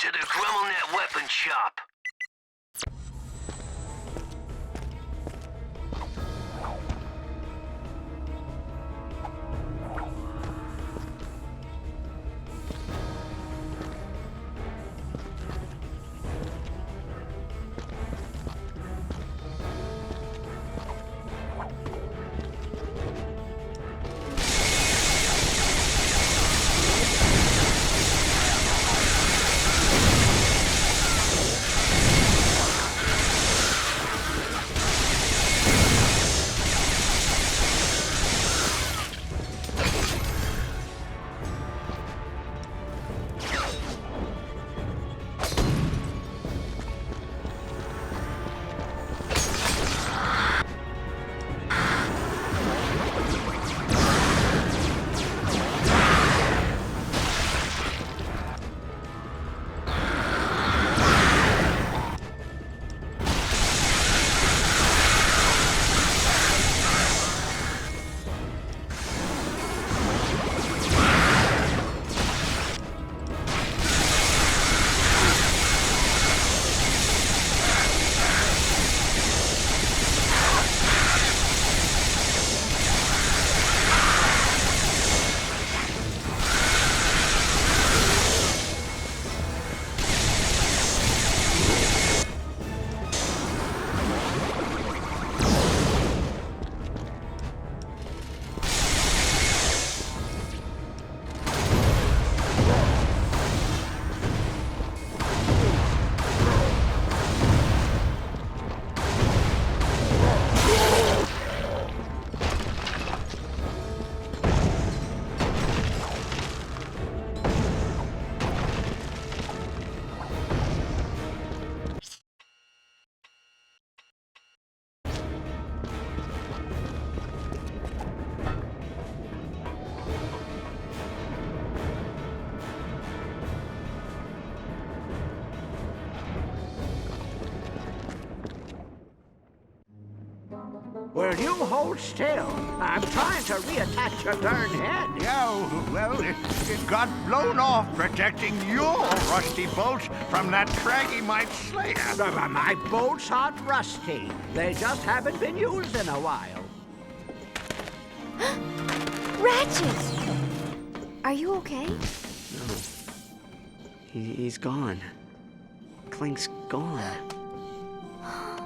to the GrummelNet weapon shop.
Will you hold still? I'm trying to reattach your darn head.
Yeah, well, it got blown off protecting your rusty bolts from that craggy mite slayer.
My bolts aren't rusty. They just haven't been used in a while.
Ratchet! Are you okay?
No. He's gone. Clank's gone.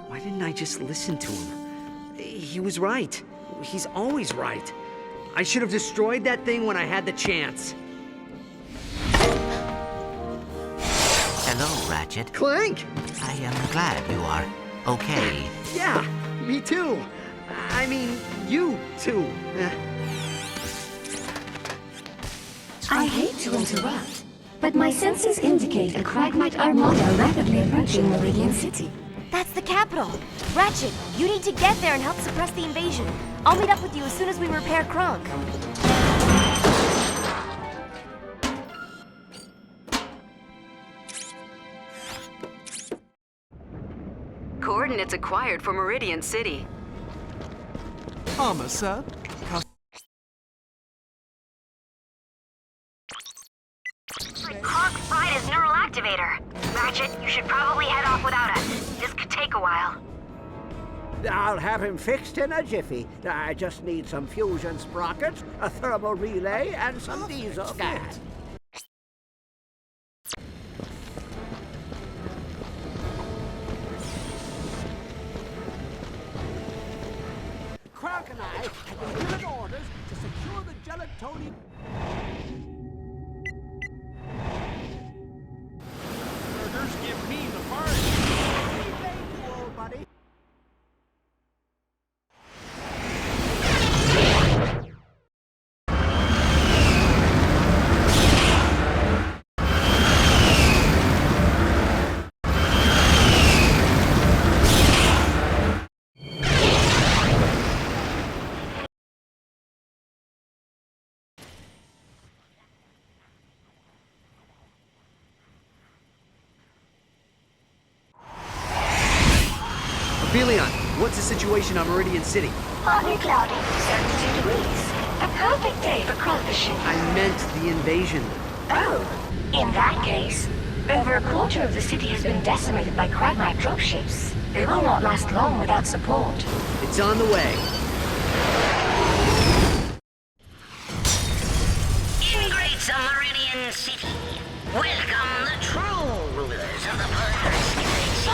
Why didn't I just listen to him? He was right. He's always right. I should have destroyed that thing when I had the chance.
Hello, Ratchet.
Clank!
I am glad you are okay.
Yeah, me too. I mean, you too.
I hate to interrupt, but my senses indicate a Cragmite armada rapidly approaching Meridian City.
That's the capital. Ratchet, you need to get there and help suppress the invasion. I'll meet up with you as soon as we repair Kronk.
Coordinates acquired for Meridian City.
Armor, sir.
Kronk fried his neural activator. Ratchet, you should probably head off without us. This could take a while.
I'll have him fixed in a jiffy. I just need some fusion sprockets, a thermal relay, and some diesel gas. Kronk and I have been given orders to secure the gelatoni.
Burgers give me the party.
Thank you, old buddy.
Leon, what's the situation on Meridian City?
Partly cloudy, 72 degrees. A perfect day for crawfishing.
I meant the invasion.
Oh, in that case, Over a quarter of the city has been decimated by Cragmite dropships. They will not last long without support.
It's on the way.
In Great Meridian City, welcome the true rulers of the Polaris Galaxy.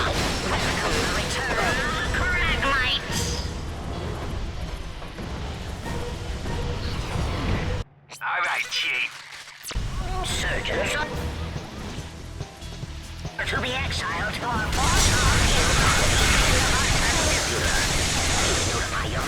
Welcome the return of Cragmites.
All right, Chief.
Surgeons are to be exiled to our far-star notify your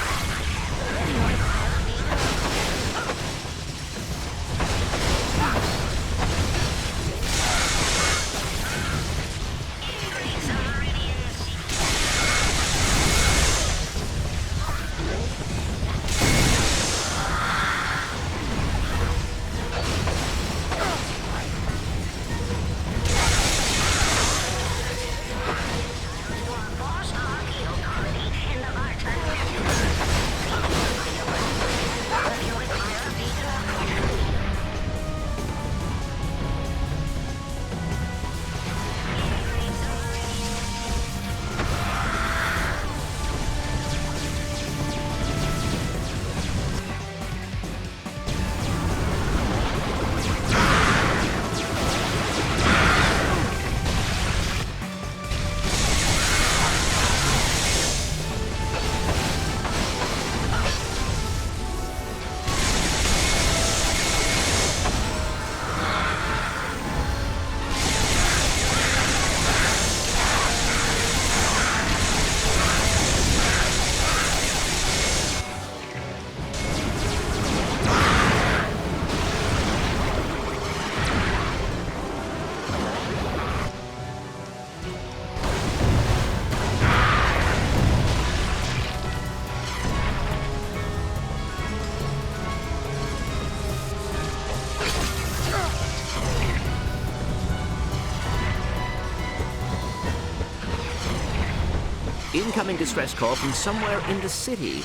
Incoming distress call from somewhere in the city.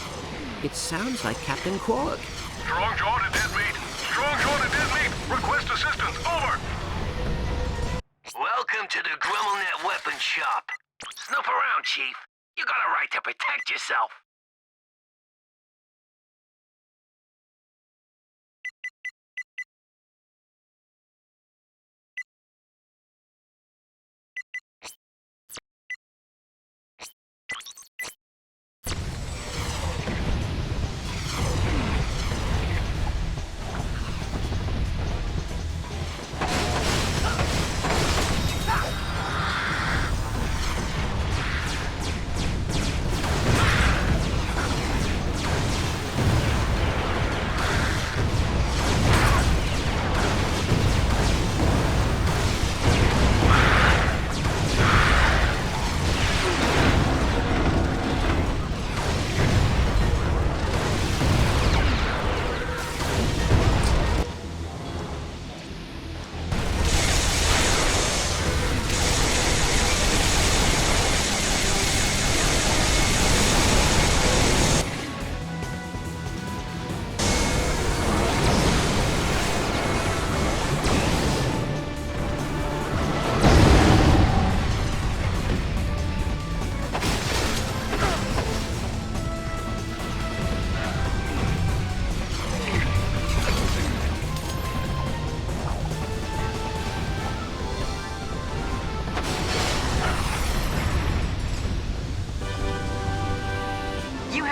It sounds like Captain Quark.
Strong Jaw to Deadmeat. Strong Jaw to Deadmeat. Request assistance. Over.
Welcome to the GrumbleNet Weapon Shop. Snoop around, Chief. You got a right to protect yourself.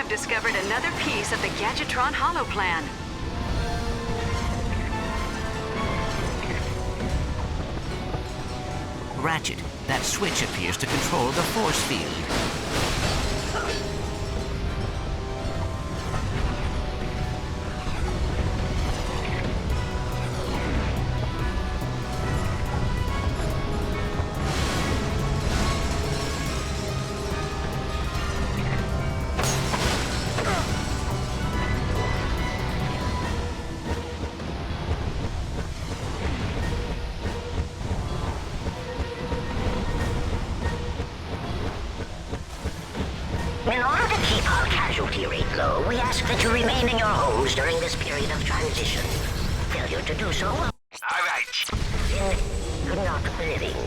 Discovered another piece of the Gadgetron holoplan.
Ratchet, that switch appears to control the force field.
In order to keep our casualty rate low, we ask that you remain in your homes during this period of transition. Failure to do so will...
All right.
Not living.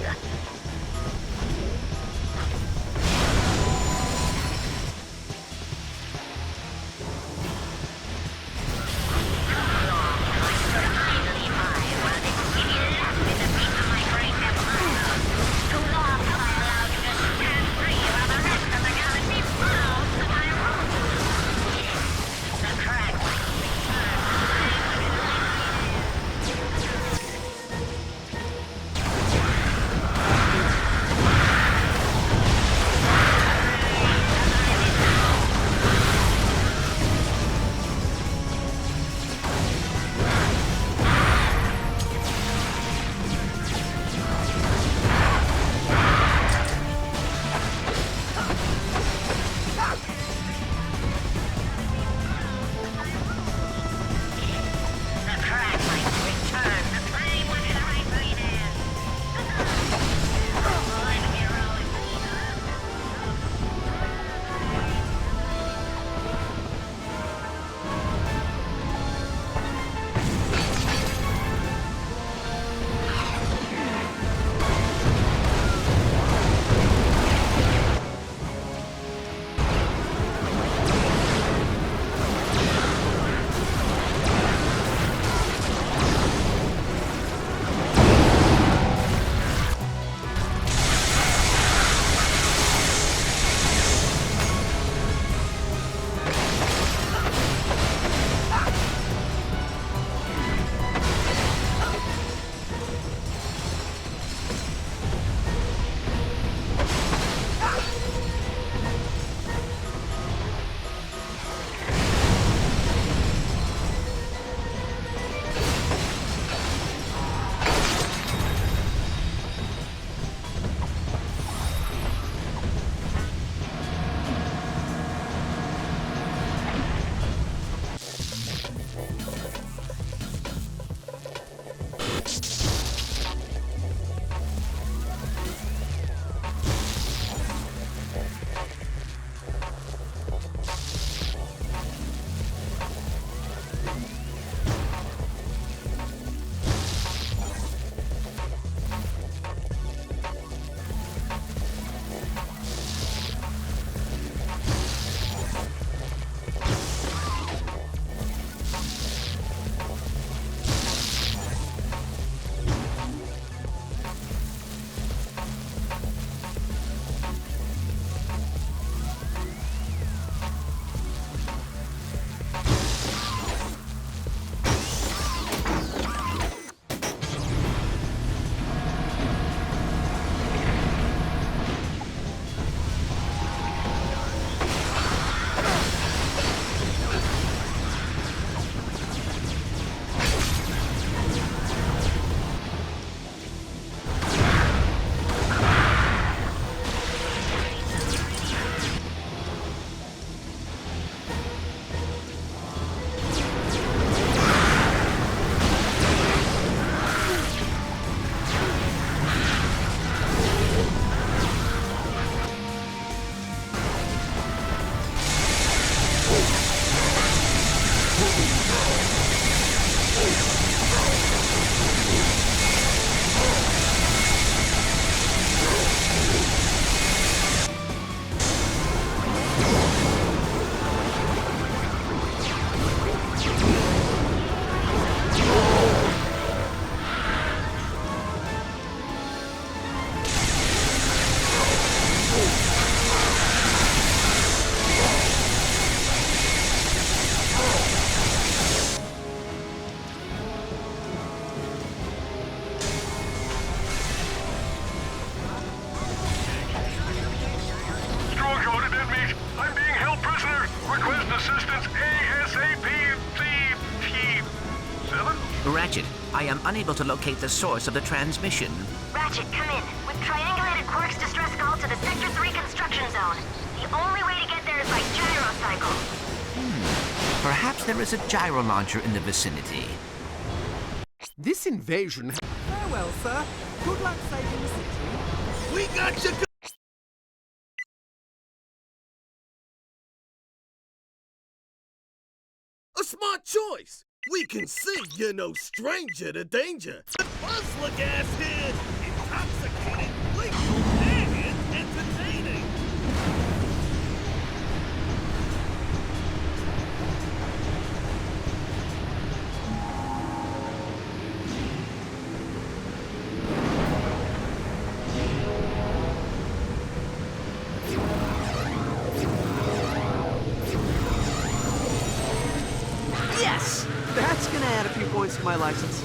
Ratchet, I am unable to locate the source of the transmission.
Ratchet, come in. We've triangulated Quark's distress call to the Sector 3 construction zone. The only way to get there is by gyrocycle.
Perhaps there is a gyro launcher in the vicinity.
This invasion...
Farewell, sir. Good luck saving the city.
We got you... A smart choice. We can see you're no stranger to danger. But Buzz look ass here in top complicated, lethal, and entertaining.
Yes! That's gonna add a few points to my license.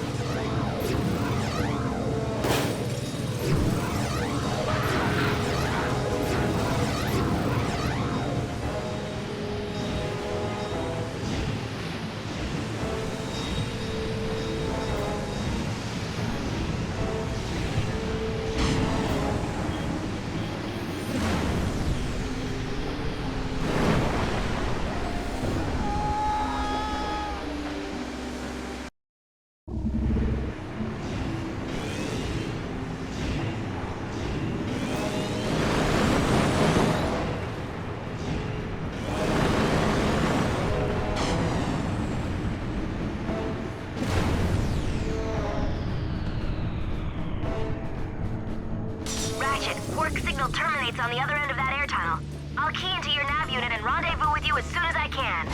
Ratchet, work signal terminates on the other end of that air tunnel. I'll key into your nav unit and rendezvous with you as soon as I can.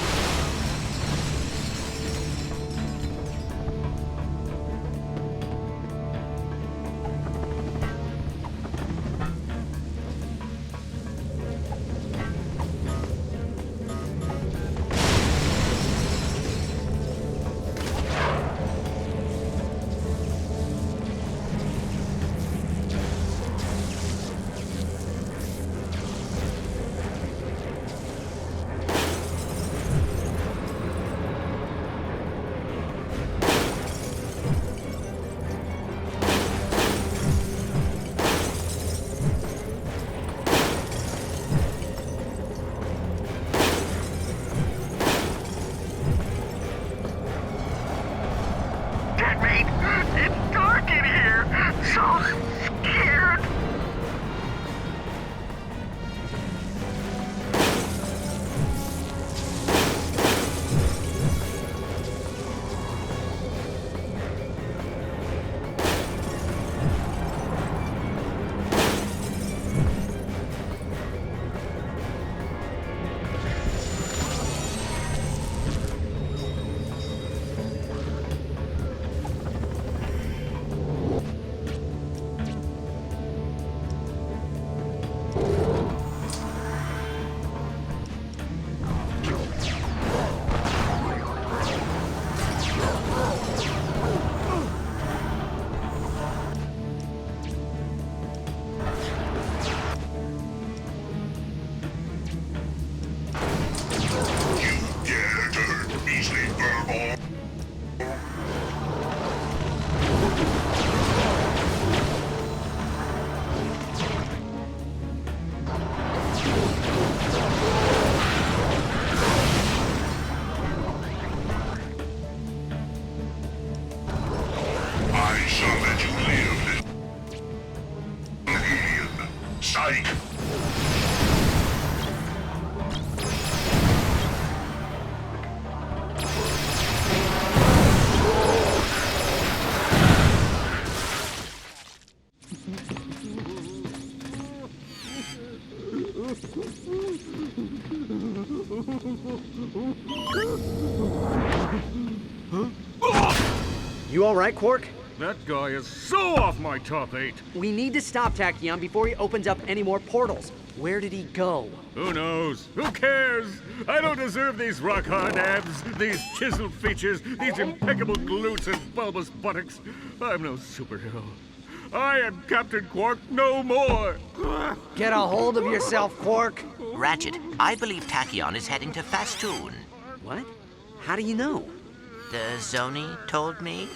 It's dark in here. So scared.
You all right, Quark?
That guy is so off my top 8.
We need to stop Tachyon before he opens up any more portals. Where did he go?
Who knows? Who cares? I don't deserve these rock-hard abs, these chiseled features, these impeccable glutes and bulbous buttocks. I'm no superhero. I am Captain Quark no more.
Get a hold of yourself, Quark.
Ratchet, I believe Tachyon is heading to Fastoon.
What? How do you know?
The Zoni told me.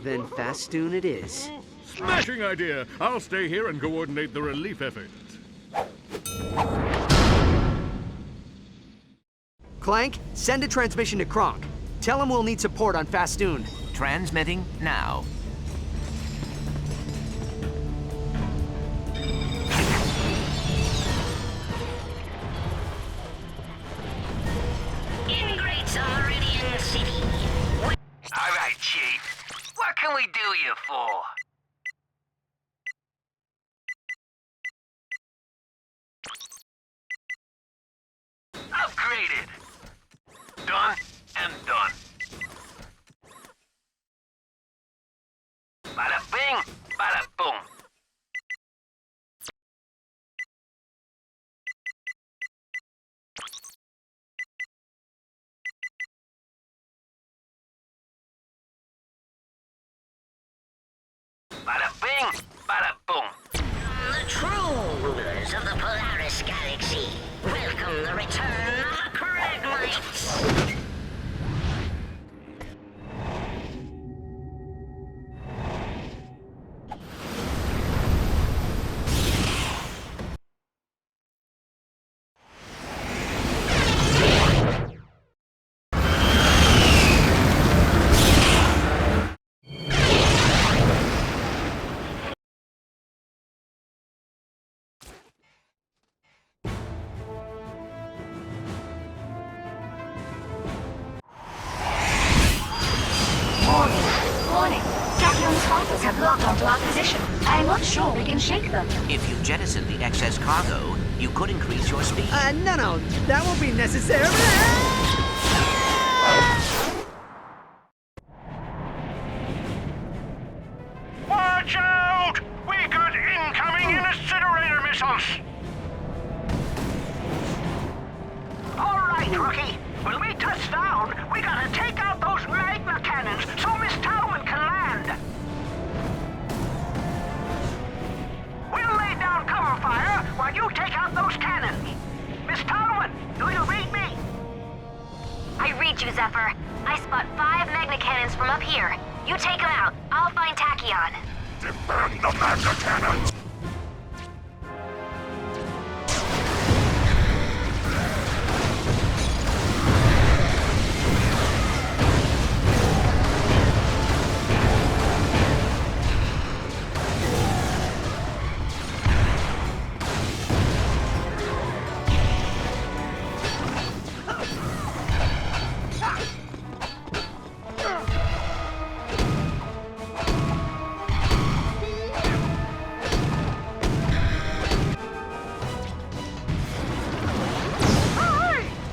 Then Fastoon it is.
Smashing idea! I'll stay here and coordinate the relief effort.
Clank, send a transmission to Kronk. Tell him we'll need support on Fastoon.
Transmitting now.
In Great Meridian City.
All right, Chief. What can can we do you for? Upgraded. Done and done. Bada bing, bada boom. Bada bing, bada boom.
The true rulers of the Polaris Galaxy welcome the return of the Cragmites.
Warning. Tachyon's fighters have locked onto our position. I am not sure we can shake them.
If you jettison the excess cargo, you could increase your speed.
No, that won't be necessary.
Watch out! We got incoming incinerator missiles!
All right, rookie. When we touch down, we gotta take out those magma cannons so Miss Talman can land. We'll lay down cover fire while you take out those cannons. Miss Talman, do you read me?
I read you, Zephyr. I spot 5 magna cannons from up here. You take them out. I'll find Tachyon.
Defend the magna cannons!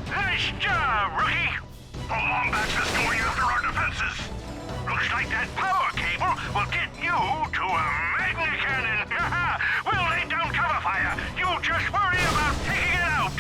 Nice job, rookie! The Lombax is going after our defenses. Looks like that power cable will get you to a magna cannon. We'll lay down cover fire. You just worry about taking it out.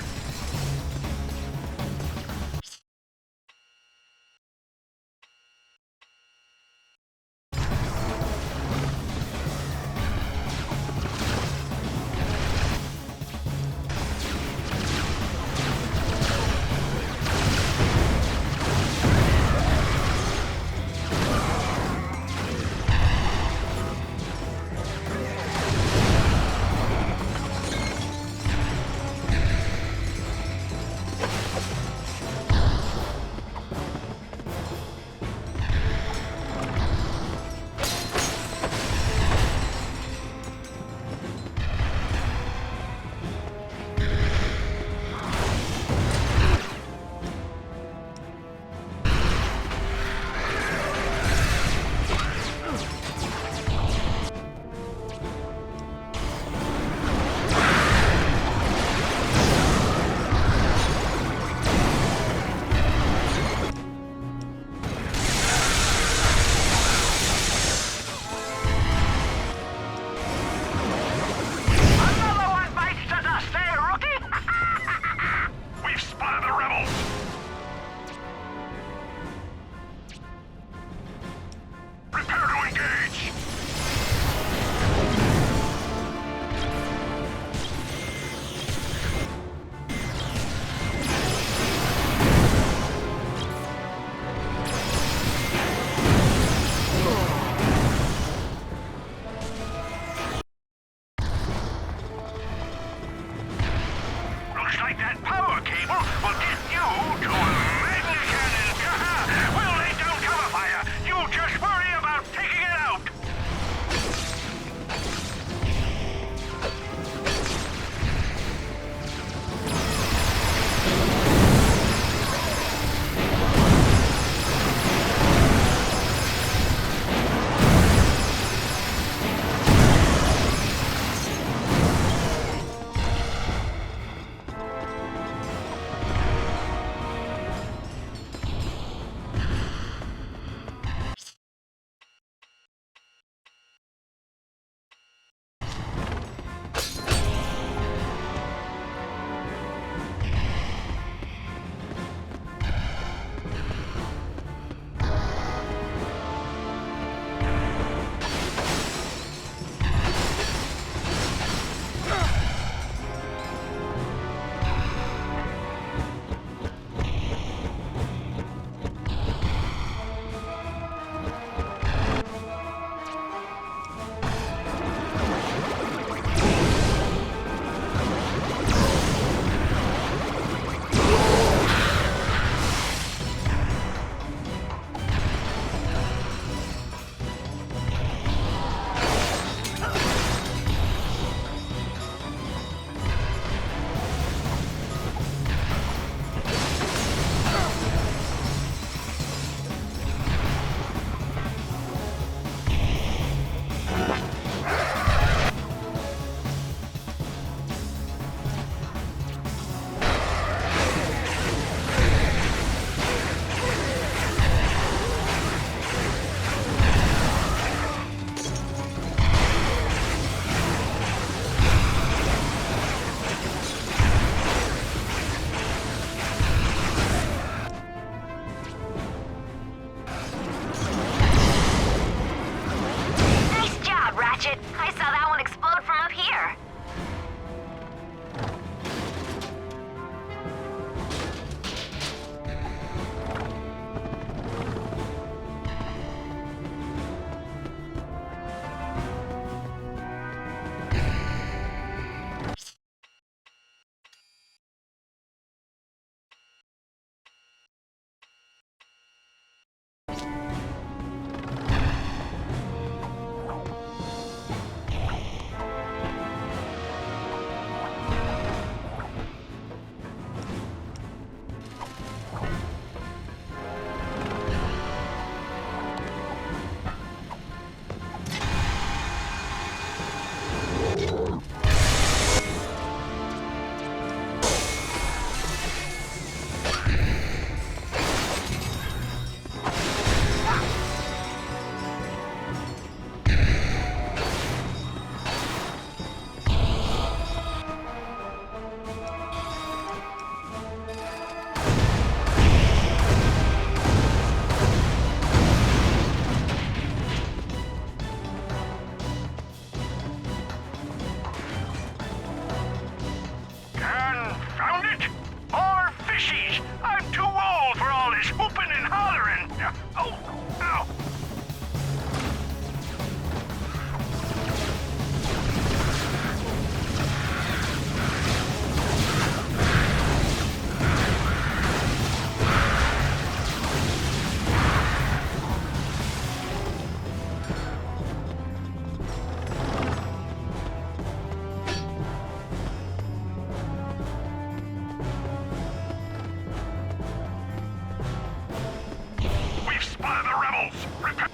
spotted the rebels! Prepare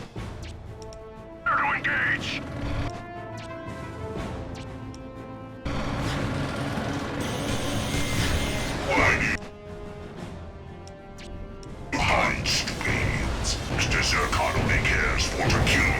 to engage! Why do you hide, stupid? Mr. Zircon only cares for to kill you.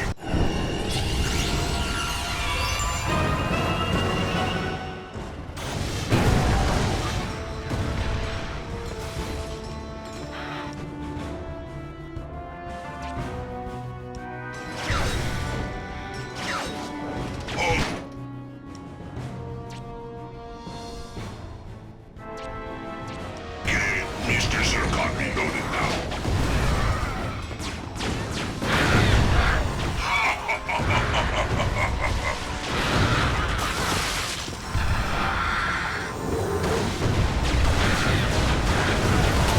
Mr. Zircon reloaded now.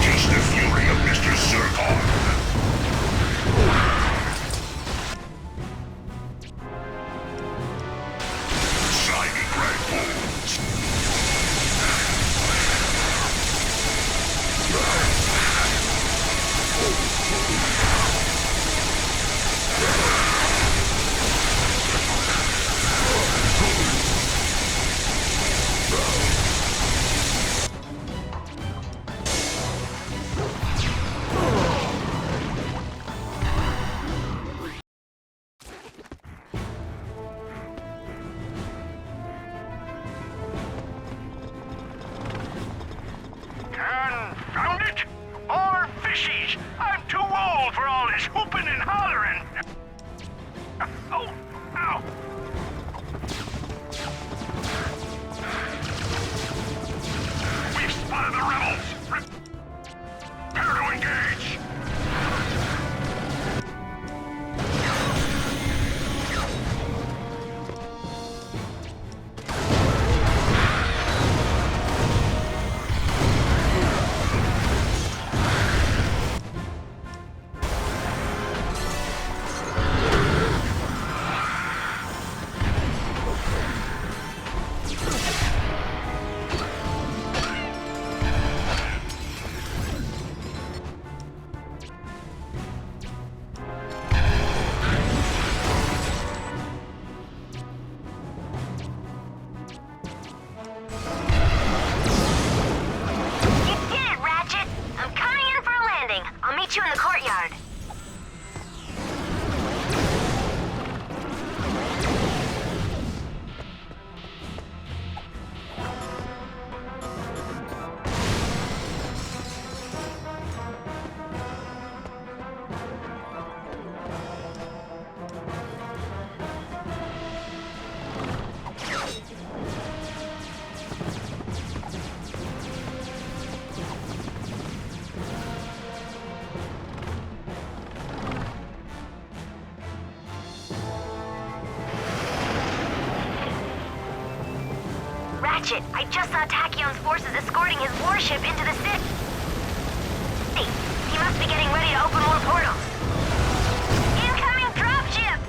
Taste the fury of Mr. Zircon. Slimy bright bones. Confound it! More fishies! I'm too old for all this whooping and hollering! Oh, ow! We've spotted the rebels! Prepare to engage!
I'll meet you in the courtyard. Ratchet, I just saw Tachyon's forces escorting his warship into the city. He must be getting ready to open more portals. Incoming dropship!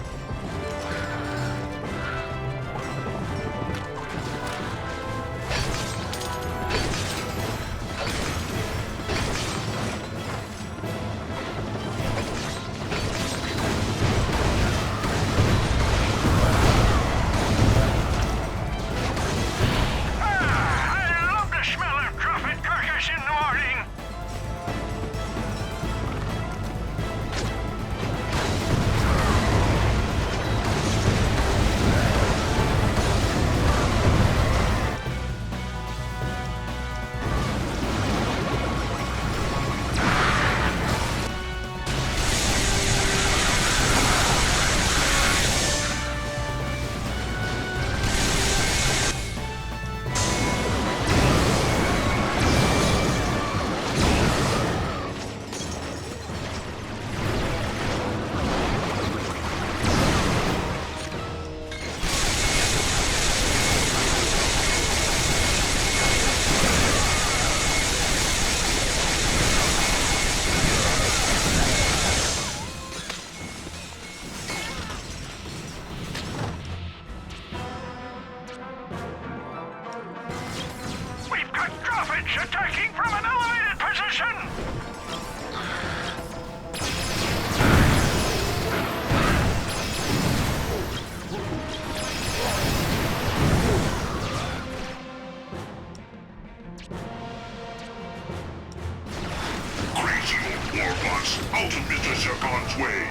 out of Mr. Zircon's way.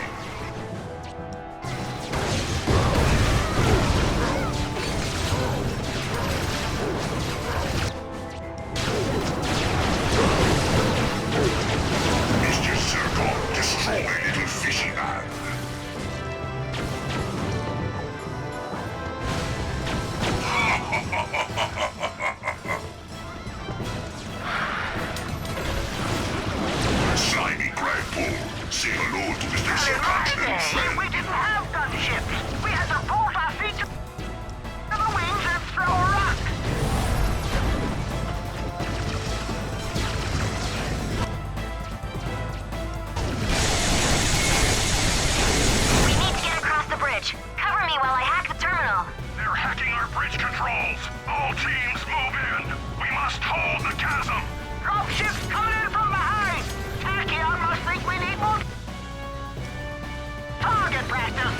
Mr. Zircon, destroy little fishy man. Slimy Cragpole, say hello to Mr. Zircon's little friend.
We didn't have gunships. We had to bolt our feet to the wings and throw a rock.
We need to get across the bridge. Cover me while I hack the terminal.
They're hacking our bridge controls. All teams move in. We must hold the chasm.
Dropships coming in from behind. Tachyon must think we need more target practice.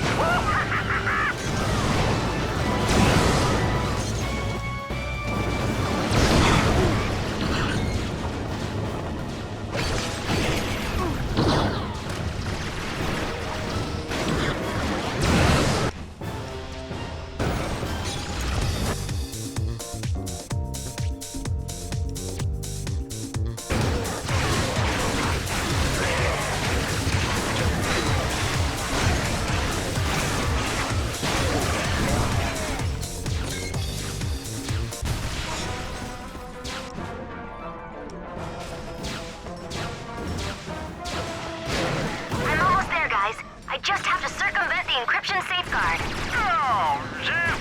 I'm almost there, guys. I just have to circumvent the encryption safeguard.
Oh, Zip!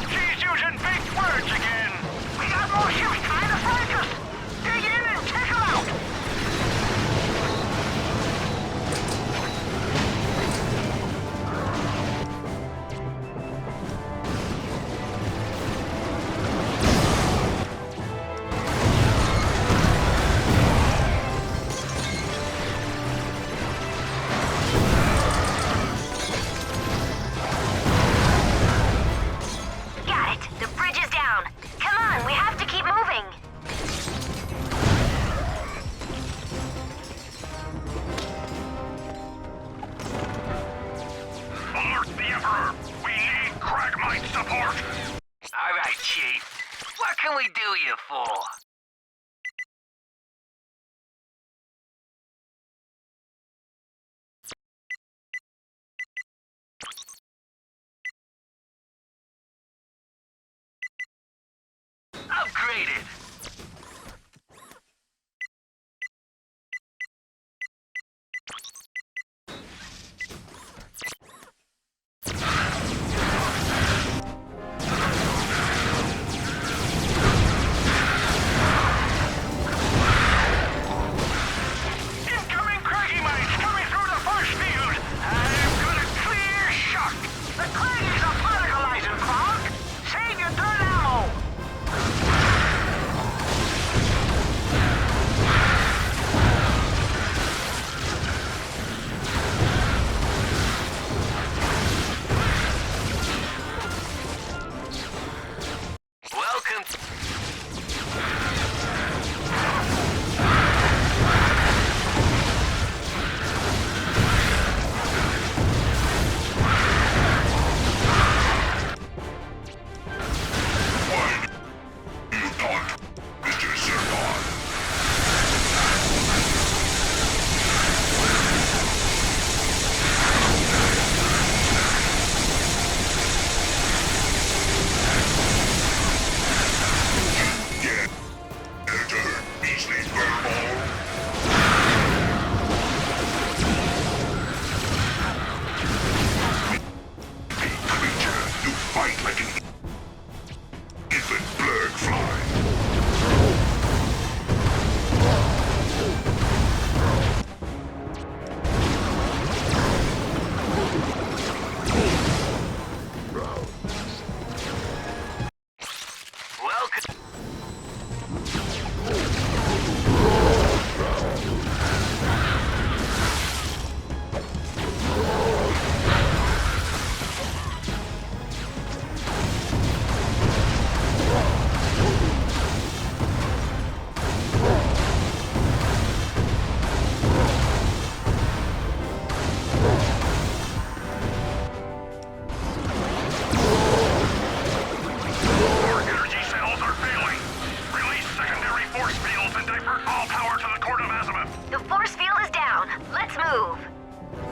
She's using big words again. We got more ships trying to flank us. Dig in and take them out.
Got it. The bridge is down. Come on, we have to keep moving.
Alert the Emperor. We need Cragmite support.
All right, Chief. What can we do you for? Upgraded.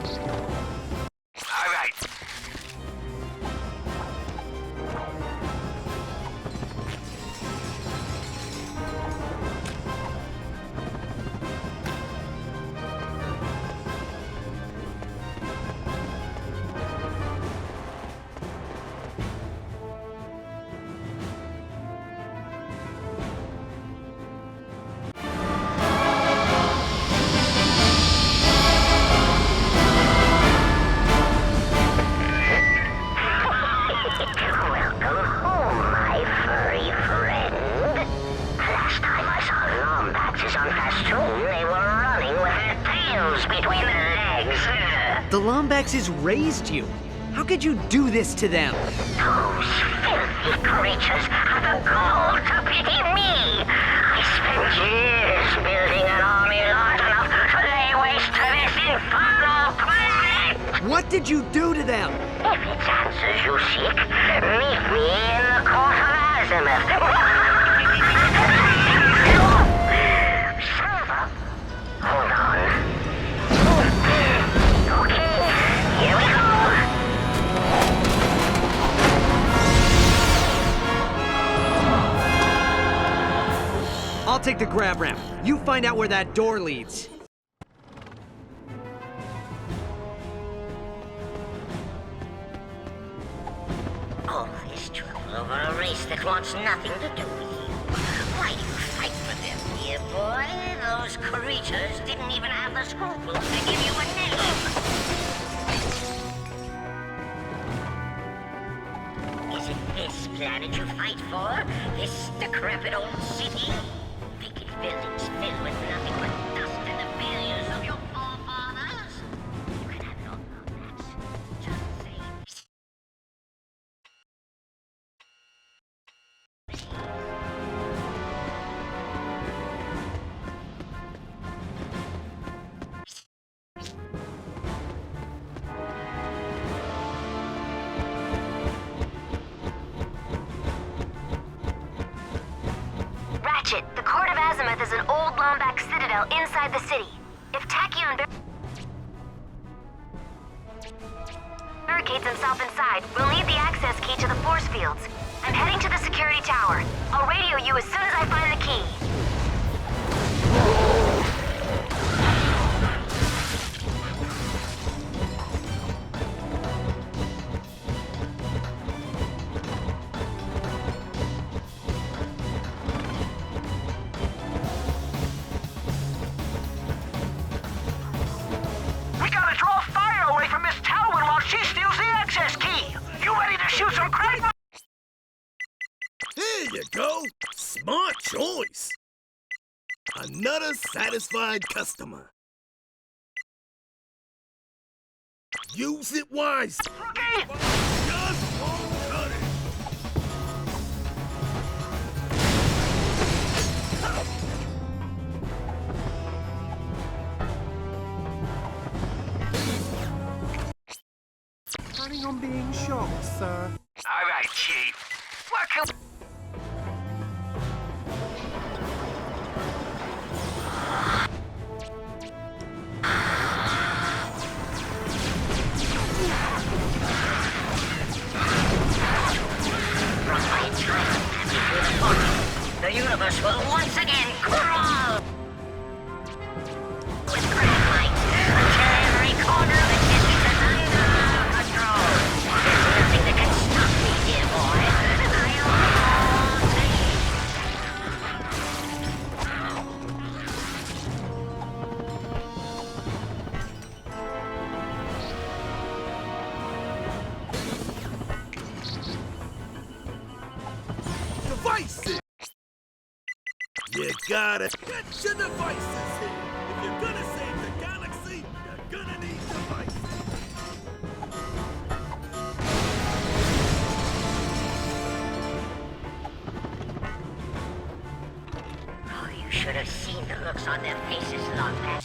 All right.
The Lombaxes raised you. How could you do this to them?
Those filthy creatures have the gall to pity me. I spent years building an army large enough to lay waste to this infernal planet.
What did you do to them?
If it's answers you seek, meet me in the court of Azimuth. Silver, hold on. Okay, here we go.
I'll take the grab ramp. You find out where that door leads.
All this trouble over a race that wants nothing to do with you. Why do you fight for them, dear boy? Those creatures didn't even have the scruples to give you a name. Is it this planet you fight for? This decrepit old city? Vacant buildings filled with nothing but dust and the failures of your forefathers? You can have it all now, that's just the same.
Ratchet, the Court of Azimuth is an old Lombax citadel inside the city. If Tachyon barricades himself inside, we'll need the access key to the force fields. I'm heading to the security tower. I'll radio you as soon as I find the key.
We gotta draw fire away from Miss Talwyn while she steals the access key. You ready to shoot some crazy?
There you go. Smart choice. Another satisfied customer. Use it wisely. Just won't cut it.
Planning on being shocked, sir.
All right, Chief. What can...
The universe will once again crawl with graphite until every corner of it is under our control. There's nothing that can stop me, dear boy.
Devices! You gotta get your devices here. If you're gonna save the galaxy, you're gonna need devices.
Oh, you should have seen the looks on their faces, Lombax.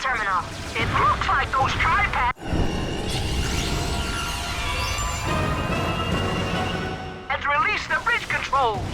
terminal.
It looks like those tripads has released the bridge controls.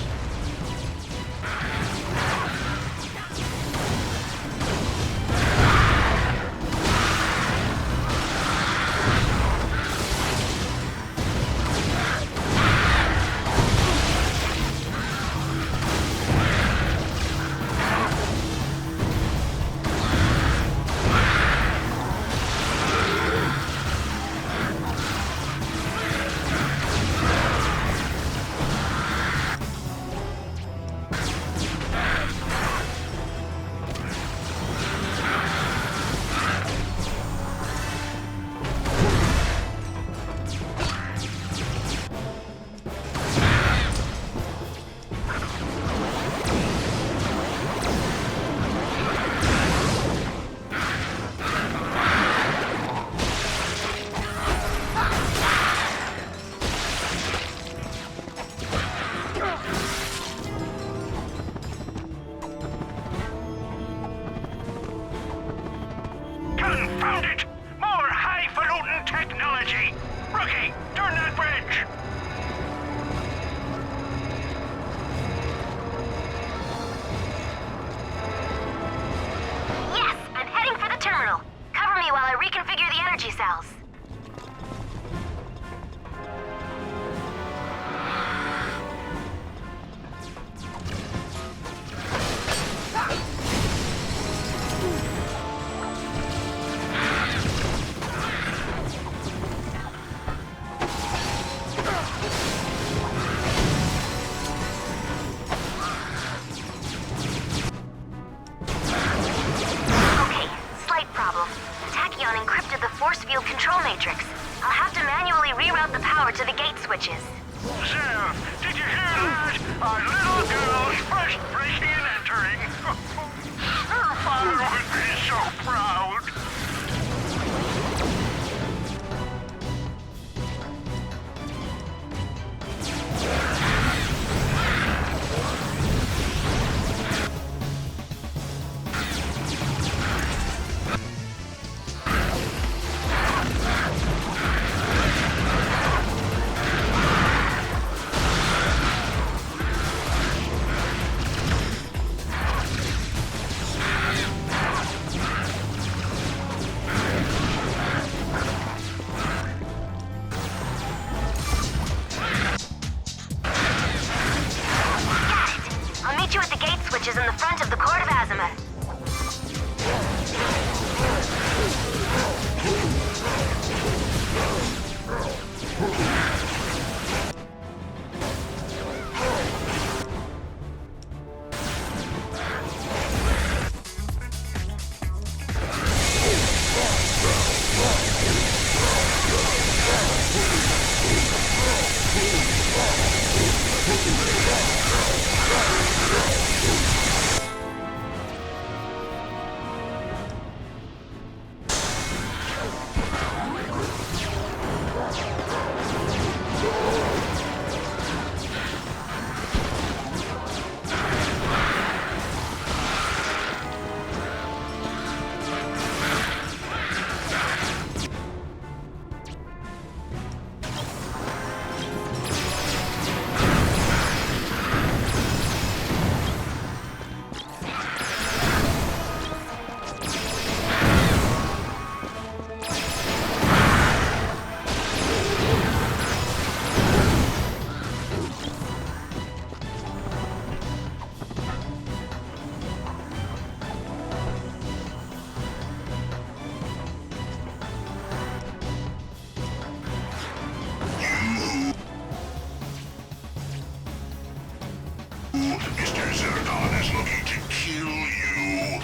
Confound it! More highfalutin technology! Rookie, turn that bridge!
Yes, I'm heading for the terminal. Cover me while I reconfigure the energy cells. Control matrix. I'll have to manually reroute the power to the gate switches.
Sam, did you hear that? Our little girl's first breaking and entering. Her father would be so proud.
Which is in the front of the Court of Azimuth.
Mr. Zircon is looking to kill you.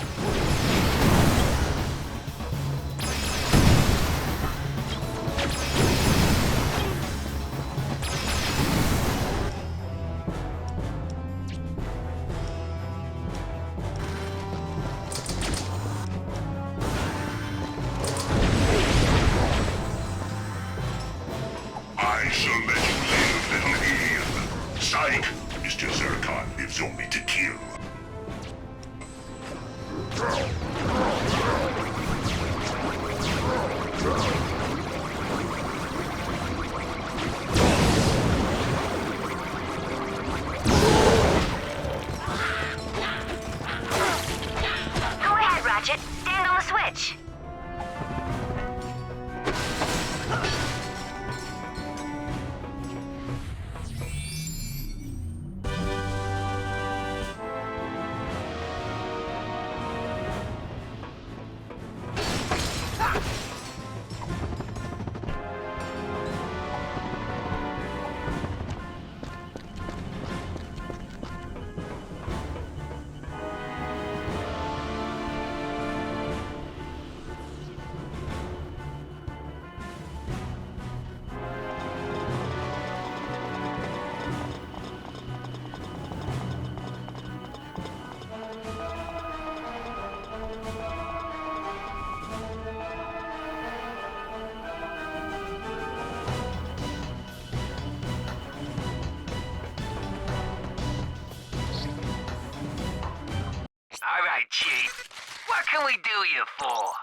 I shall let you live, little Eve. Psych! Mr. Zircon lives only to kill.
right, Chief. What can we do you for?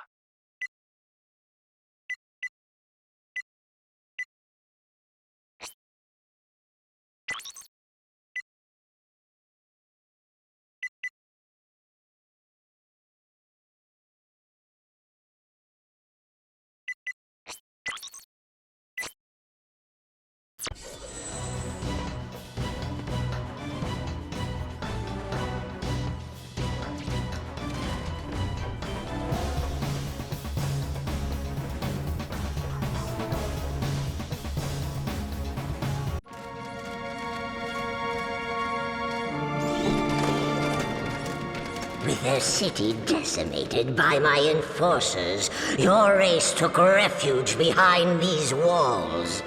With their city decimated by my enforcers, your race took refuge behind these walls.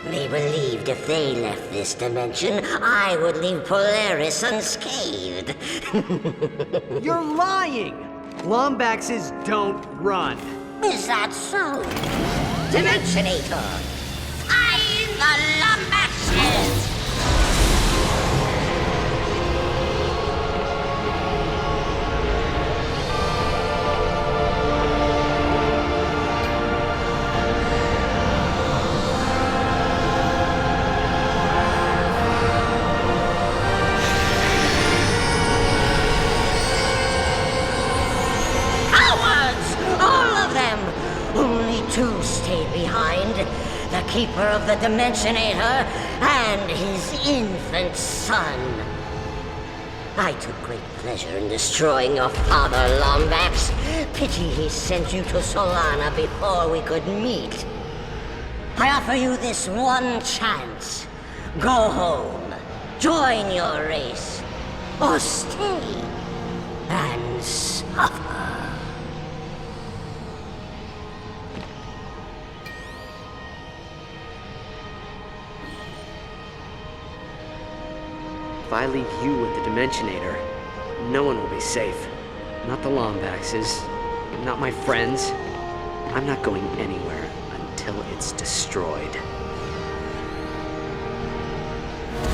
They believed if they left this dimension, I would leave Polaris unscathed.
You're lying! Lombaxes don't run.
Is that so? Dimensionator! Find the Lombaxes! Two stayed behind, the Keeper of the Dimensionator and his infant son. I took great pleasure in destroying your father, Lombax. Pity he sent you to Solana before we could meet. I offer you this one chance. Go home, join your race, or stay and suffer.
If I leave you with the Dimensionator, no one will be safe. Not the Lombaxes, not my friends. I'm not going anywhere until it's destroyed.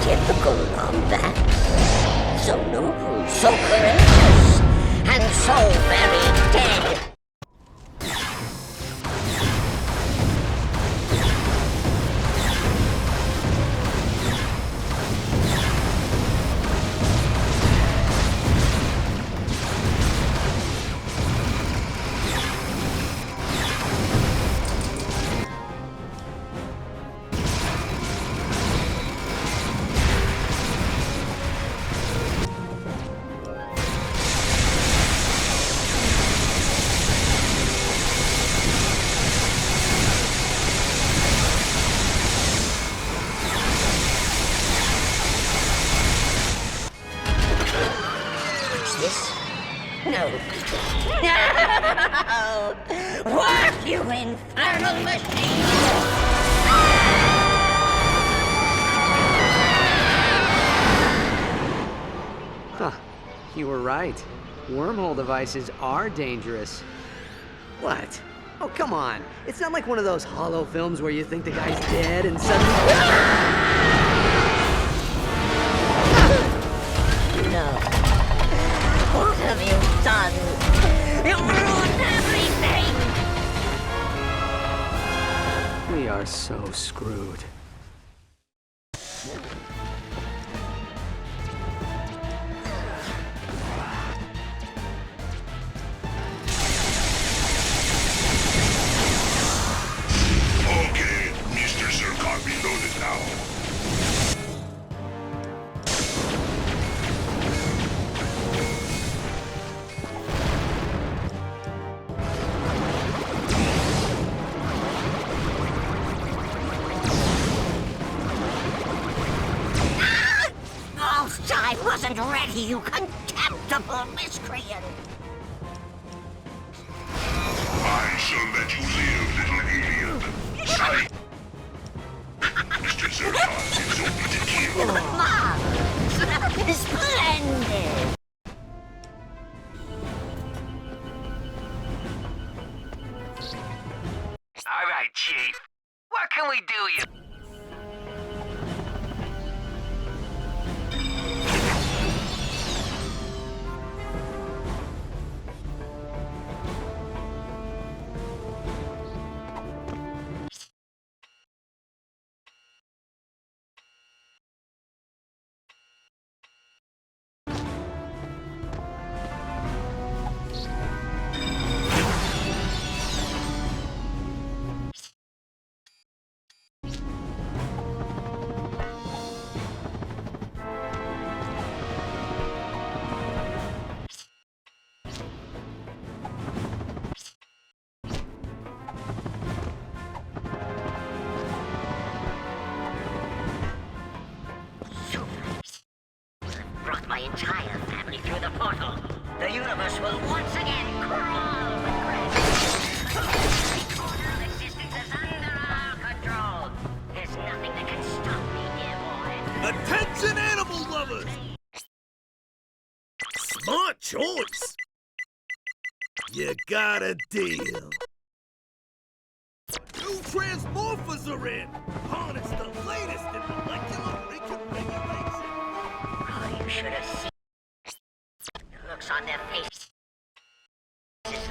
Typical Lombax. So noble, so courageous, and so very dead. No. No! Work, you infernal machine!
Huh. You were right. Wormhole devices are dangerous. What? Oh, come on. It's not like one of those hollow films where you think the guy's dead and suddenly...
No. What have you done? You ruined everything!
We are so screwed.
Okay, Mr. Zircon reloaded now.
I wasn't ready, you contemptible miscreant!
I shall let you live, little alien. Sorry. Mr. Zircon is open to kill.
Marvelous! Splendid!
All right, Chief. What can we do you?
entire family through the portal, the universe will once again crawl with gravity. Every corner of existence is under our control. There's nothing that can stop me, dear boy.
Attention, animal lovers! Smart choice! You got a deal. New transmorphers are in! Harness the latest in molecular reconfiguration!
Oh, you should have seen the looks on their faces,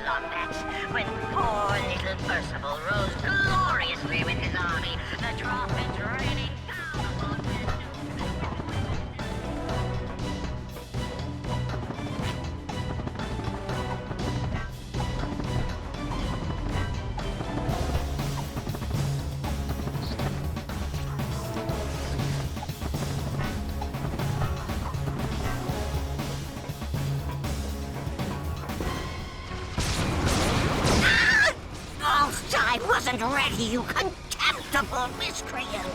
Lombax, when poor little Percival rose gloriously with his army. The droppings raining down upon them. I wasn't ready, you contemptible miscreant!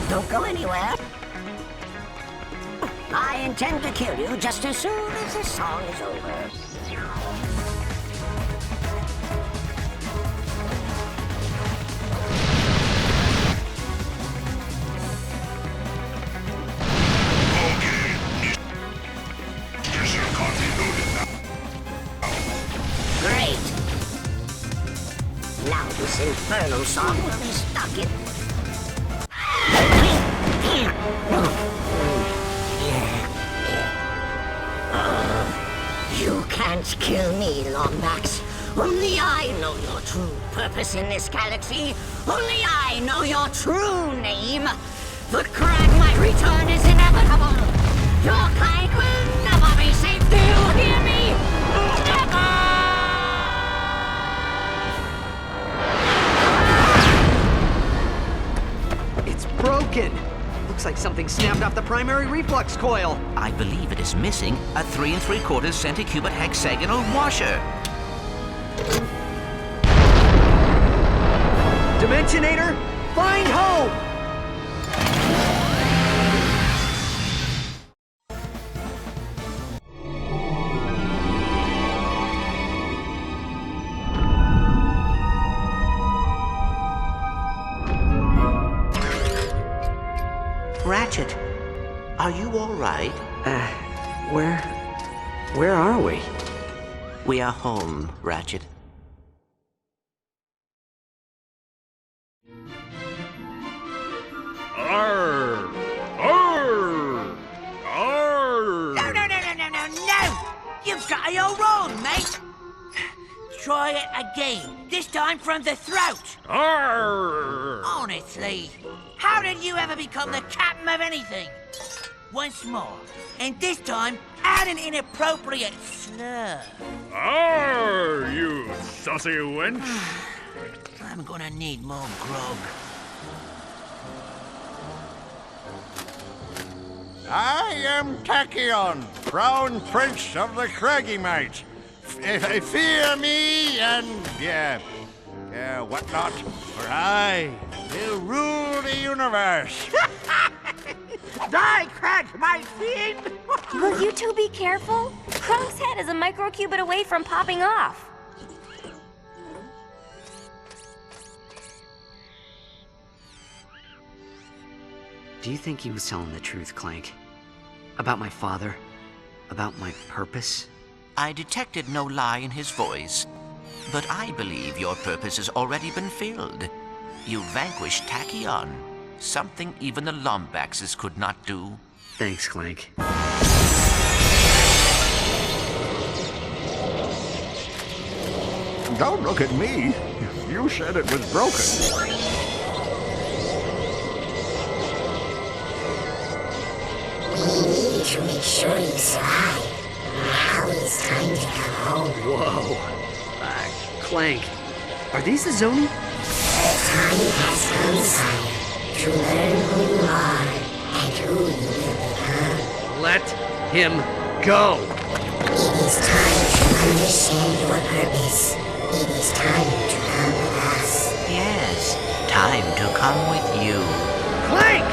Don't go anywhere. I intend to kill you just as soon as the song is over. Great. Now this infernal song will be stuck in... You can't kill me, Lombax. Only I know your true purpose in this galaxy. Only I know your true name. The crag might return is inevitable. Your kind will never be safe. Do you hear me? Never!
It's broken. Looks like something snapped off the primary reflux coil.
I believe it is missing a 3 3/4 centicubit hexagonal washer.
Dimensionator, find home!
Ratchet, are you all right?
Where are we?
We are home, Ratchet.
Arr! Arr! Arr!
No! You've got it all wrong, mate! Try it again, this time from the throat!
Arr!
Honestly, how did you ever become the captain of anything? Once more, and this time, add an inappropriate slur.
Arr, you saucy wench!
I'm gonna need more grog.
I am Tachyon, Crown Prince of the Craggy Might. Fear me and, whatnot, for I will rule the universe.
Die, Crag, my fiend!
Will you two be careful? Kronk's head is a microcubit away from popping off.
Do you think he was telling the truth, Clank? About my father? About my purpose?
I detected no lie in his voice, but I believe your purpose has already been filled. You vanquished Tachyon, something even the Lombaxes could not do.
Thanks, Clank.
Don't look at me. You said it was broken.
We need to make sure you survive. Now it's time to come home.
Whoa. Clank, are these the Zoni?
The time has come, sire, to learn who you are and who you will become.
Let him go.
It is time to understand your purpose. It is time to come with us.
Yes, time to come with you.
Clank!